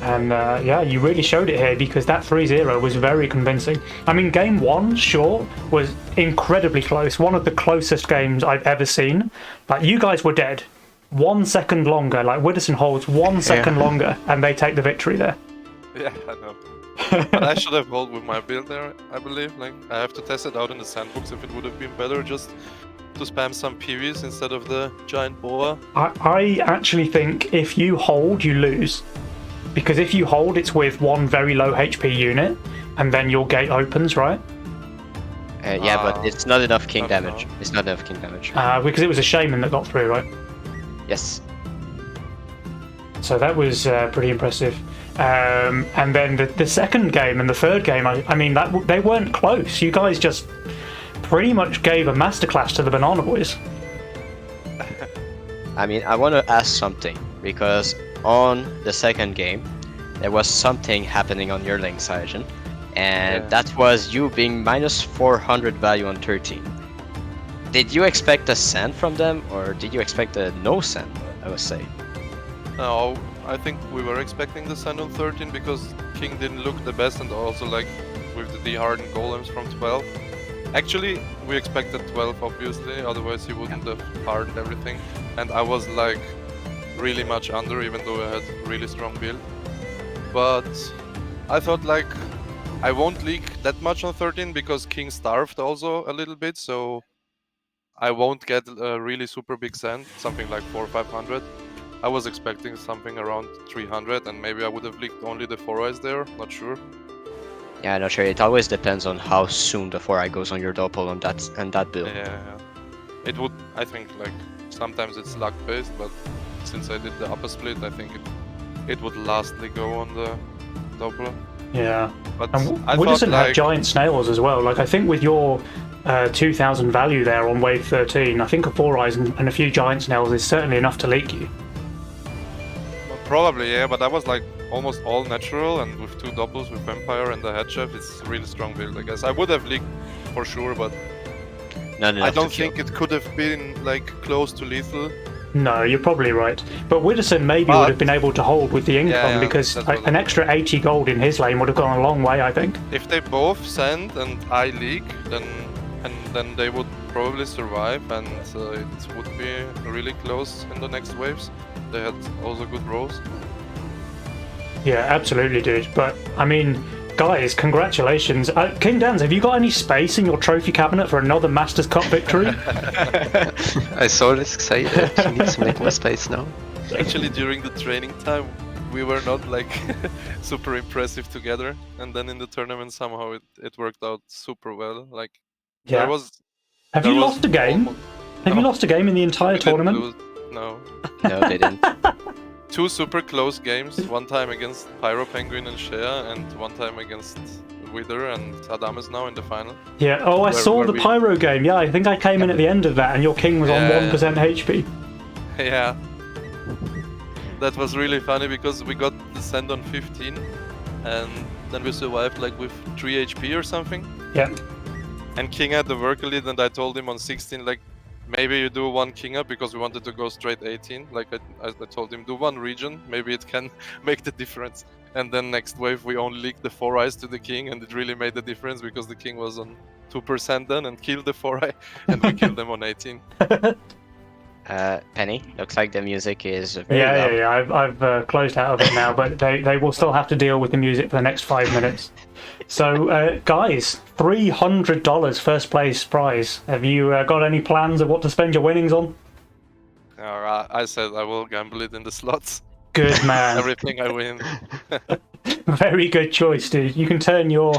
Speaker 1: And yeah, you really showed it here because that 3-0 was very convincing. I mean, game 1, sure, was incredibly close. One of the closest games I've ever seen. Like, you guys were dead. 1 second longer. Like, Widdowson holds 1 second longer and they take the victory there.
Speaker 5: Yeah, I know. But I should have rolled with my build there, I believe. Like, I have to test it out in the sandbox if it would have been better just to spam some PVs instead of the giant boa.
Speaker 1: I actually think if you hold, you lose. Because if you hold, it's with one very low HP unit, and then your gate opens, right?
Speaker 3: Yeah, but it's not enough king
Speaker 5: I don't
Speaker 3: damage.
Speaker 5: know.
Speaker 3: It's not enough king damage.
Speaker 1: Because it was a shaman that got through, right?
Speaker 3: Yes.
Speaker 1: So that was pretty impressive. And then the second game and the third game, I mean, they weren't close. You guys just pretty much gave a masterclass to the Banana Boys.
Speaker 3: I mean, I want to ask something, because on the second game, there was something happening on your lane, Saijin, and that was you being minus 400 value on 13. Did you expect a send from them, or did you expect a no send, I would say?
Speaker 5: No, I think we were expecting the send on 13 because King didn't look the best, and also like with the de-hardened golems from 12. Actually, we expected 12 obviously, otherwise he wouldn't have hardened everything. And I was like really much under, even though I had really strong build. But I thought like I won't leak that much on 13 because King starved also a little bit, so I won't get a really super big send, something like 400 or 500. I was expecting something around 300, and maybe I would have leaked only the 4-eyes there, not sure.
Speaker 3: Yeah, not sure. It always depends on how soon the 4-eye goes on your doppel on that build.
Speaker 5: Yeah. It would, I think, like sometimes it's luck based, but since I did the upper split, I think it would lastly go on the Doppler.
Speaker 1: Yeah.
Speaker 5: But
Speaker 1: And
Speaker 5: I
Speaker 1: Widdowson
Speaker 5: thought
Speaker 1: had
Speaker 5: like,
Speaker 1: giant snails as well. Like, I think with your 2,000 value there on wave 13, I think a 4-eyes and a few giant snails is certainly enough to leak you.
Speaker 5: probably, yeah, but I was like almost all natural, and with 2 doubles with Vampire and the Head Chef, it's a really strong build, I guess. I would have leaked for sure, but
Speaker 3: Not enough
Speaker 5: I don't
Speaker 3: to kill.
Speaker 5: think it could have been like close to lethal.
Speaker 1: No, you're probably right. But Widdowson maybe would have been able to hold with the income
Speaker 5: Yeah,
Speaker 1: because
Speaker 5: that's
Speaker 1: like,
Speaker 5: what
Speaker 1: an
Speaker 5: I-
Speaker 1: extra 80 gold in his lane would have gone a long way, I think.
Speaker 5: If they both send and I leak, then they would probably survive, and it would be really close in the next waves. They had also good rolls.
Speaker 1: Yeah, absolutely, dude. But, I mean, guys, congratulations. King Dan's, have you got any space in your trophy cabinet for another Masters Cup victory?
Speaker 4: I saw this say that he needs to make more space now.
Speaker 5: Actually, during the training time, we were not like super impressive together, and then in the tournament somehow it worked out super well. Like
Speaker 1: Yeah.
Speaker 5: there was.
Speaker 1: Have
Speaker 5: there
Speaker 1: you
Speaker 5: was
Speaker 1: lost a game?
Speaker 5: almost-
Speaker 1: Have you
Speaker 5: No.
Speaker 1: lost a game in the entire
Speaker 5: we didn't
Speaker 1: tournament?
Speaker 5: lose. No.
Speaker 3: No, they didn't.
Speaker 5: 2 super close games. One time against Pyro Penguin and Shea, and one time against Wither and Adamas now in the final.
Speaker 1: Yeah, oh, I
Speaker 5: Where-
Speaker 1: saw
Speaker 5: where
Speaker 1: the
Speaker 5: we-
Speaker 1: Pyro game. Yeah, I think I came in at the end of that and your king was on
Speaker 5: Yeah.
Speaker 1: 1% HP.
Speaker 5: Yeah. That was really funny because we got the send on 15, and then we survived like with 3 HP or something.
Speaker 1: Yeah.
Speaker 5: And King had the worker lead, and I told him on 16, like, maybe you do 1 King up because we wanted to go straight 18. Like, I told him, do 1 region, maybe it can make the difference. And then next wave, we only leaked the 4-eyes to the King, and it really made the difference because the King was on 2% then and killed the 4-eye, and we killed them on 18.
Speaker 3: Penny, looks like the music is very loud.
Speaker 1: Yeah. I've closed out of it now, but they will still have to deal with the music for the next 5 minutes. So, guys, $300 first place prize. Have you got any plans of what to spend your winnings on?
Speaker 5: I said I will gamble it in the slots.
Speaker 1: Good man.
Speaker 5: Everything I win.
Speaker 1: Very good choice, dude. You can turn your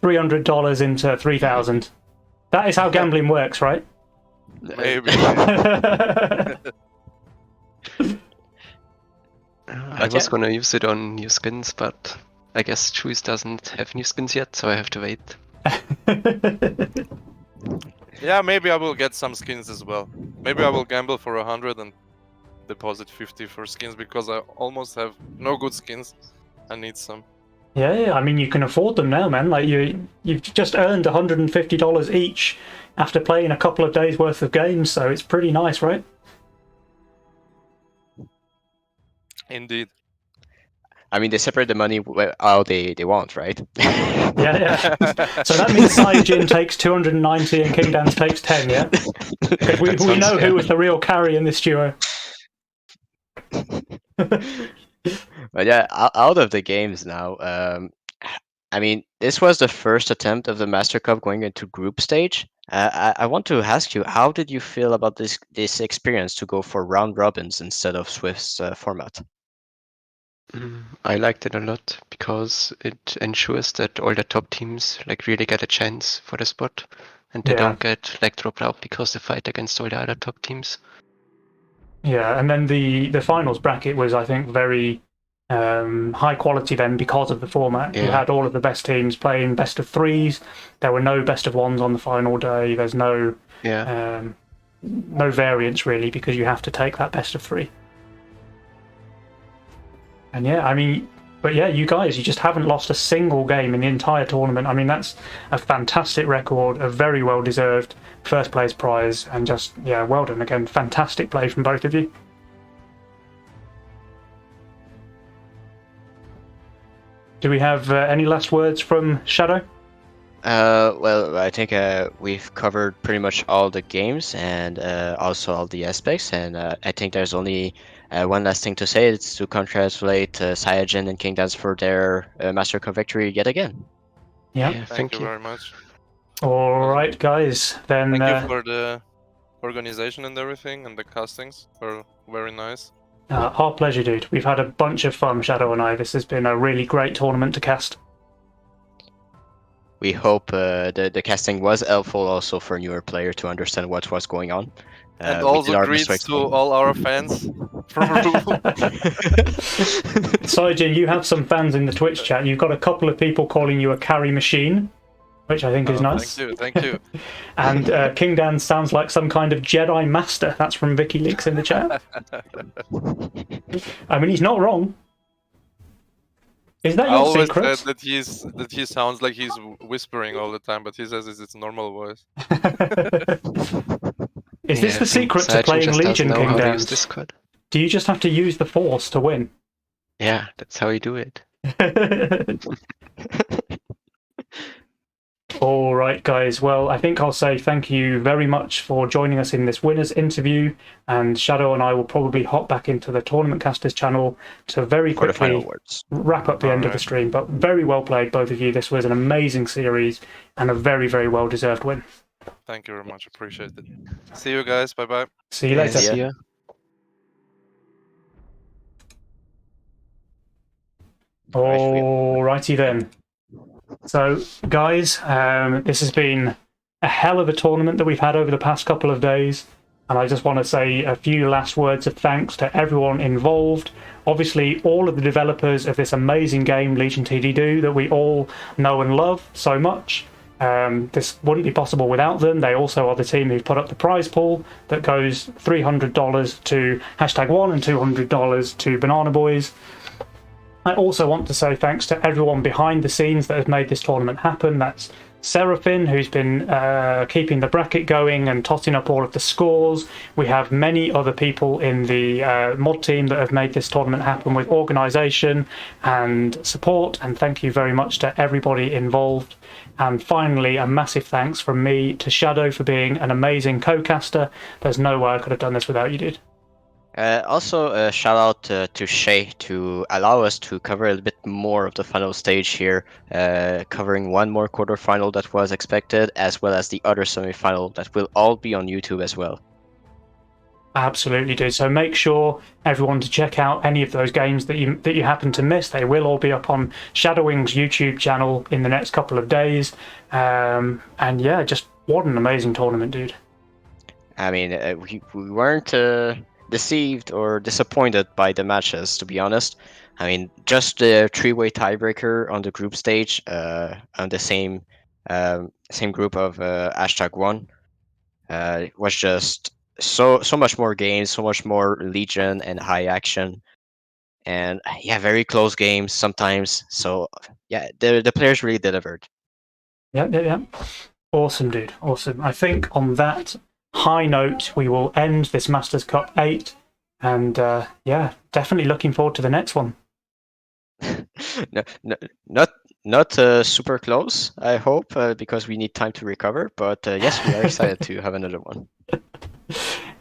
Speaker 1: $300 into 3,000. That is how gambling works, right?
Speaker 5: Maybe.
Speaker 4: I
Speaker 3: Okay.
Speaker 4: was gonna use it on new skins, but I guess Juice doesn't have new skins yet, so I have to wait.
Speaker 5: Yeah, maybe I will get some skins as well. Maybe I will gamble for 100 and deposit 50 for skins because I almost have no good skins. I need some.
Speaker 1: Yeah, I mean you can afford them now, man. Like you've just earned $150 each after playing a couple of days worth of games, so it's pretty nice, right?
Speaker 5: Indeed.
Speaker 3: I mean, they separate the money how they want, right?
Speaker 1: Yeah. So that means Saiyajin takes 290 and King Dance takes 10, yeah? Because we know who was the real carry in this duo.
Speaker 3: But yeah, out of the games now, I mean, this was the first attempt of the Master Cup going into group stage. I want to ask you, how did you feel about this experience to go for round robins instead of Swift's format?
Speaker 4: I liked it a lot because it ensures that all the top teams like really get a chance for the spot, and they don't get like dropped out because they fight against all the other top teams.
Speaker 1: Yeah, and then the finals bracket was, I think, very high quality then because of the format. You had all of the best teams playing best of threes. There were no best of ones on the final day. There's no no variance really because you have to take that best of three. And yeah, I mean, but yeah, you guys, you just haven't lost a single game in the entire tournament. I mean, that's a fantastic record, a very well deserved first place prize, and just, yeah, well done again. Fantastic play from both of you. Do we have any last words from Shadow?
Speaker 3: Well, I think we've covered pretty much all the games and also all the aspects, and I think there's only one last thing to say. It's to congratulate Saiyajin and King Dance for their Master Cup victory yet again.
Speaker 1: Yeah.
Speaker 5: Thank you very much.
Speaker 1: All right, guys. Then
Speaker 5: thank you for the organization and everything, and the castings were very nice.
Speaker 1: Our pleasure, dude. We've had a bunch of fun, Shadow and I. This has been a really great tournament to cast.
Speaker 3: We hope the casting was helpful also for newer player to understand what was going on.
Speaker 5: And also greets to all our fans from Rule.
Speaker 1: Saijin, you have some fans in the Twitch chat. You've got a couple of people calling you a carry machine, which I think is nice.
Speaker 5: Thank you.
Speaker 1: And King Dan sounds like some kind of Jedi master. That's from WikiLeaks in the chat. I mean, he's not wrong. Is that your secret?
Speaker 5: I always said that he sounds like he's whispering all the time, but he says it's his normal voice.
Speaker 1: Is this the secret to playing Legion, King Dan? Do you just have to use the Force to win?
Speaker 4: Yeah, that's how you do it.
Speaker 1: All right, guys. Well, I think I'll say thank you very much for joining us in this winners interview. And Shadow and I will probably hop back into the Tournament Casters channel to very quickly wrap up the end of the stream. But very well played, both of you. This was an amazing series and a very, very well-deserved win.
Speaker 5: Thank you very much. Appreciate it. See you guys. Bye-bye.
Speaker 1: See you later.
Speaker 4: See ya.
Speaker 1: All righty then. So, guys, this has been a hell of a tournament that we've had over the past couple of days, and I just want to say a few last words of thanks to everyone involved. Obviously, all of the developers of this amazing game, Legion TD2, that we all know and love so much. This wouldn't be possible without them. They also are the team who put up the prize pool that goes $300 to #1 and $200 to Banana Boys. I also want to say thanks to everyone behind the scenes that has made this tournament happen. That's Seraphin, who's been keeping the bracket going and totting up all of the scores. We have many other people in the mod team that have made this tournament happen with organisation and support, and thank you very much to everybody involved. And finally, a massive thanks from me to Shadow for being an amazing co-caster. There's no way I could have done this without you, dude.
Speaker 3: Also, a shout out to Shay to allow us to cover a little bit more of the final stage here, covering one more quarterfinal that was expected, as well as the other semi-final that will all be on YouTube as well.
Speaker 1: Absolutely, dude. So make sure everyone to check out any of those games that you happen to miss. They will all be up on Shadowings' YouTube channel in the next couple of days. And yeah, just what an amazing tournament, dude.
Speaker 3: I mean, we weren't deceived or disappointed by the matches, to be honest. I mean, just the three-way tiebreaker on the group stage on the same same group of #1. It was just so much more games, so much more Legion and high action, and yeah, very close games sometimes. So yeah, the players really delivered.
Speaker 1: Yeah. Awesome, dude. Awesome. I think on that high note, we will end this Masters Cup 8. And yeah, definitely looking forward to the next one.
Speaker 3: Not super close, I hope, because we need time to recover. But yes, we are excited to have another one.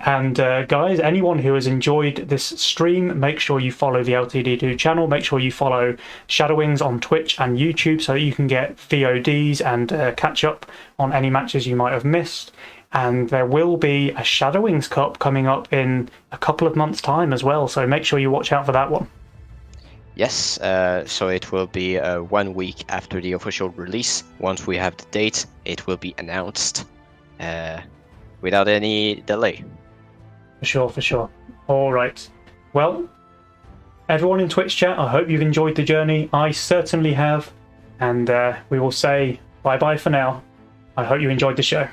Speaker 1: And guys, anyone who has enjoyed this stream, make sure you follow the LTD2 channel. Make sure you follow Shadowings on Twitch and YouTube so that you can get VODs and catch up on any matches you might have missed. And there will be a Shadowings Cup coming up in a couple of months' time as well, so make sure you watch out for that one.
Speaker 3: Yes, so it will be 1 week after the official release. Once we have the date, it will be announced without any delay.
Speaker 1: For sure. All right. Well, everyone in Twitch chat, I hope you've enjoyed the journey. I certainly have. And we will say bye-bye for now. I hope you enjoyed the show.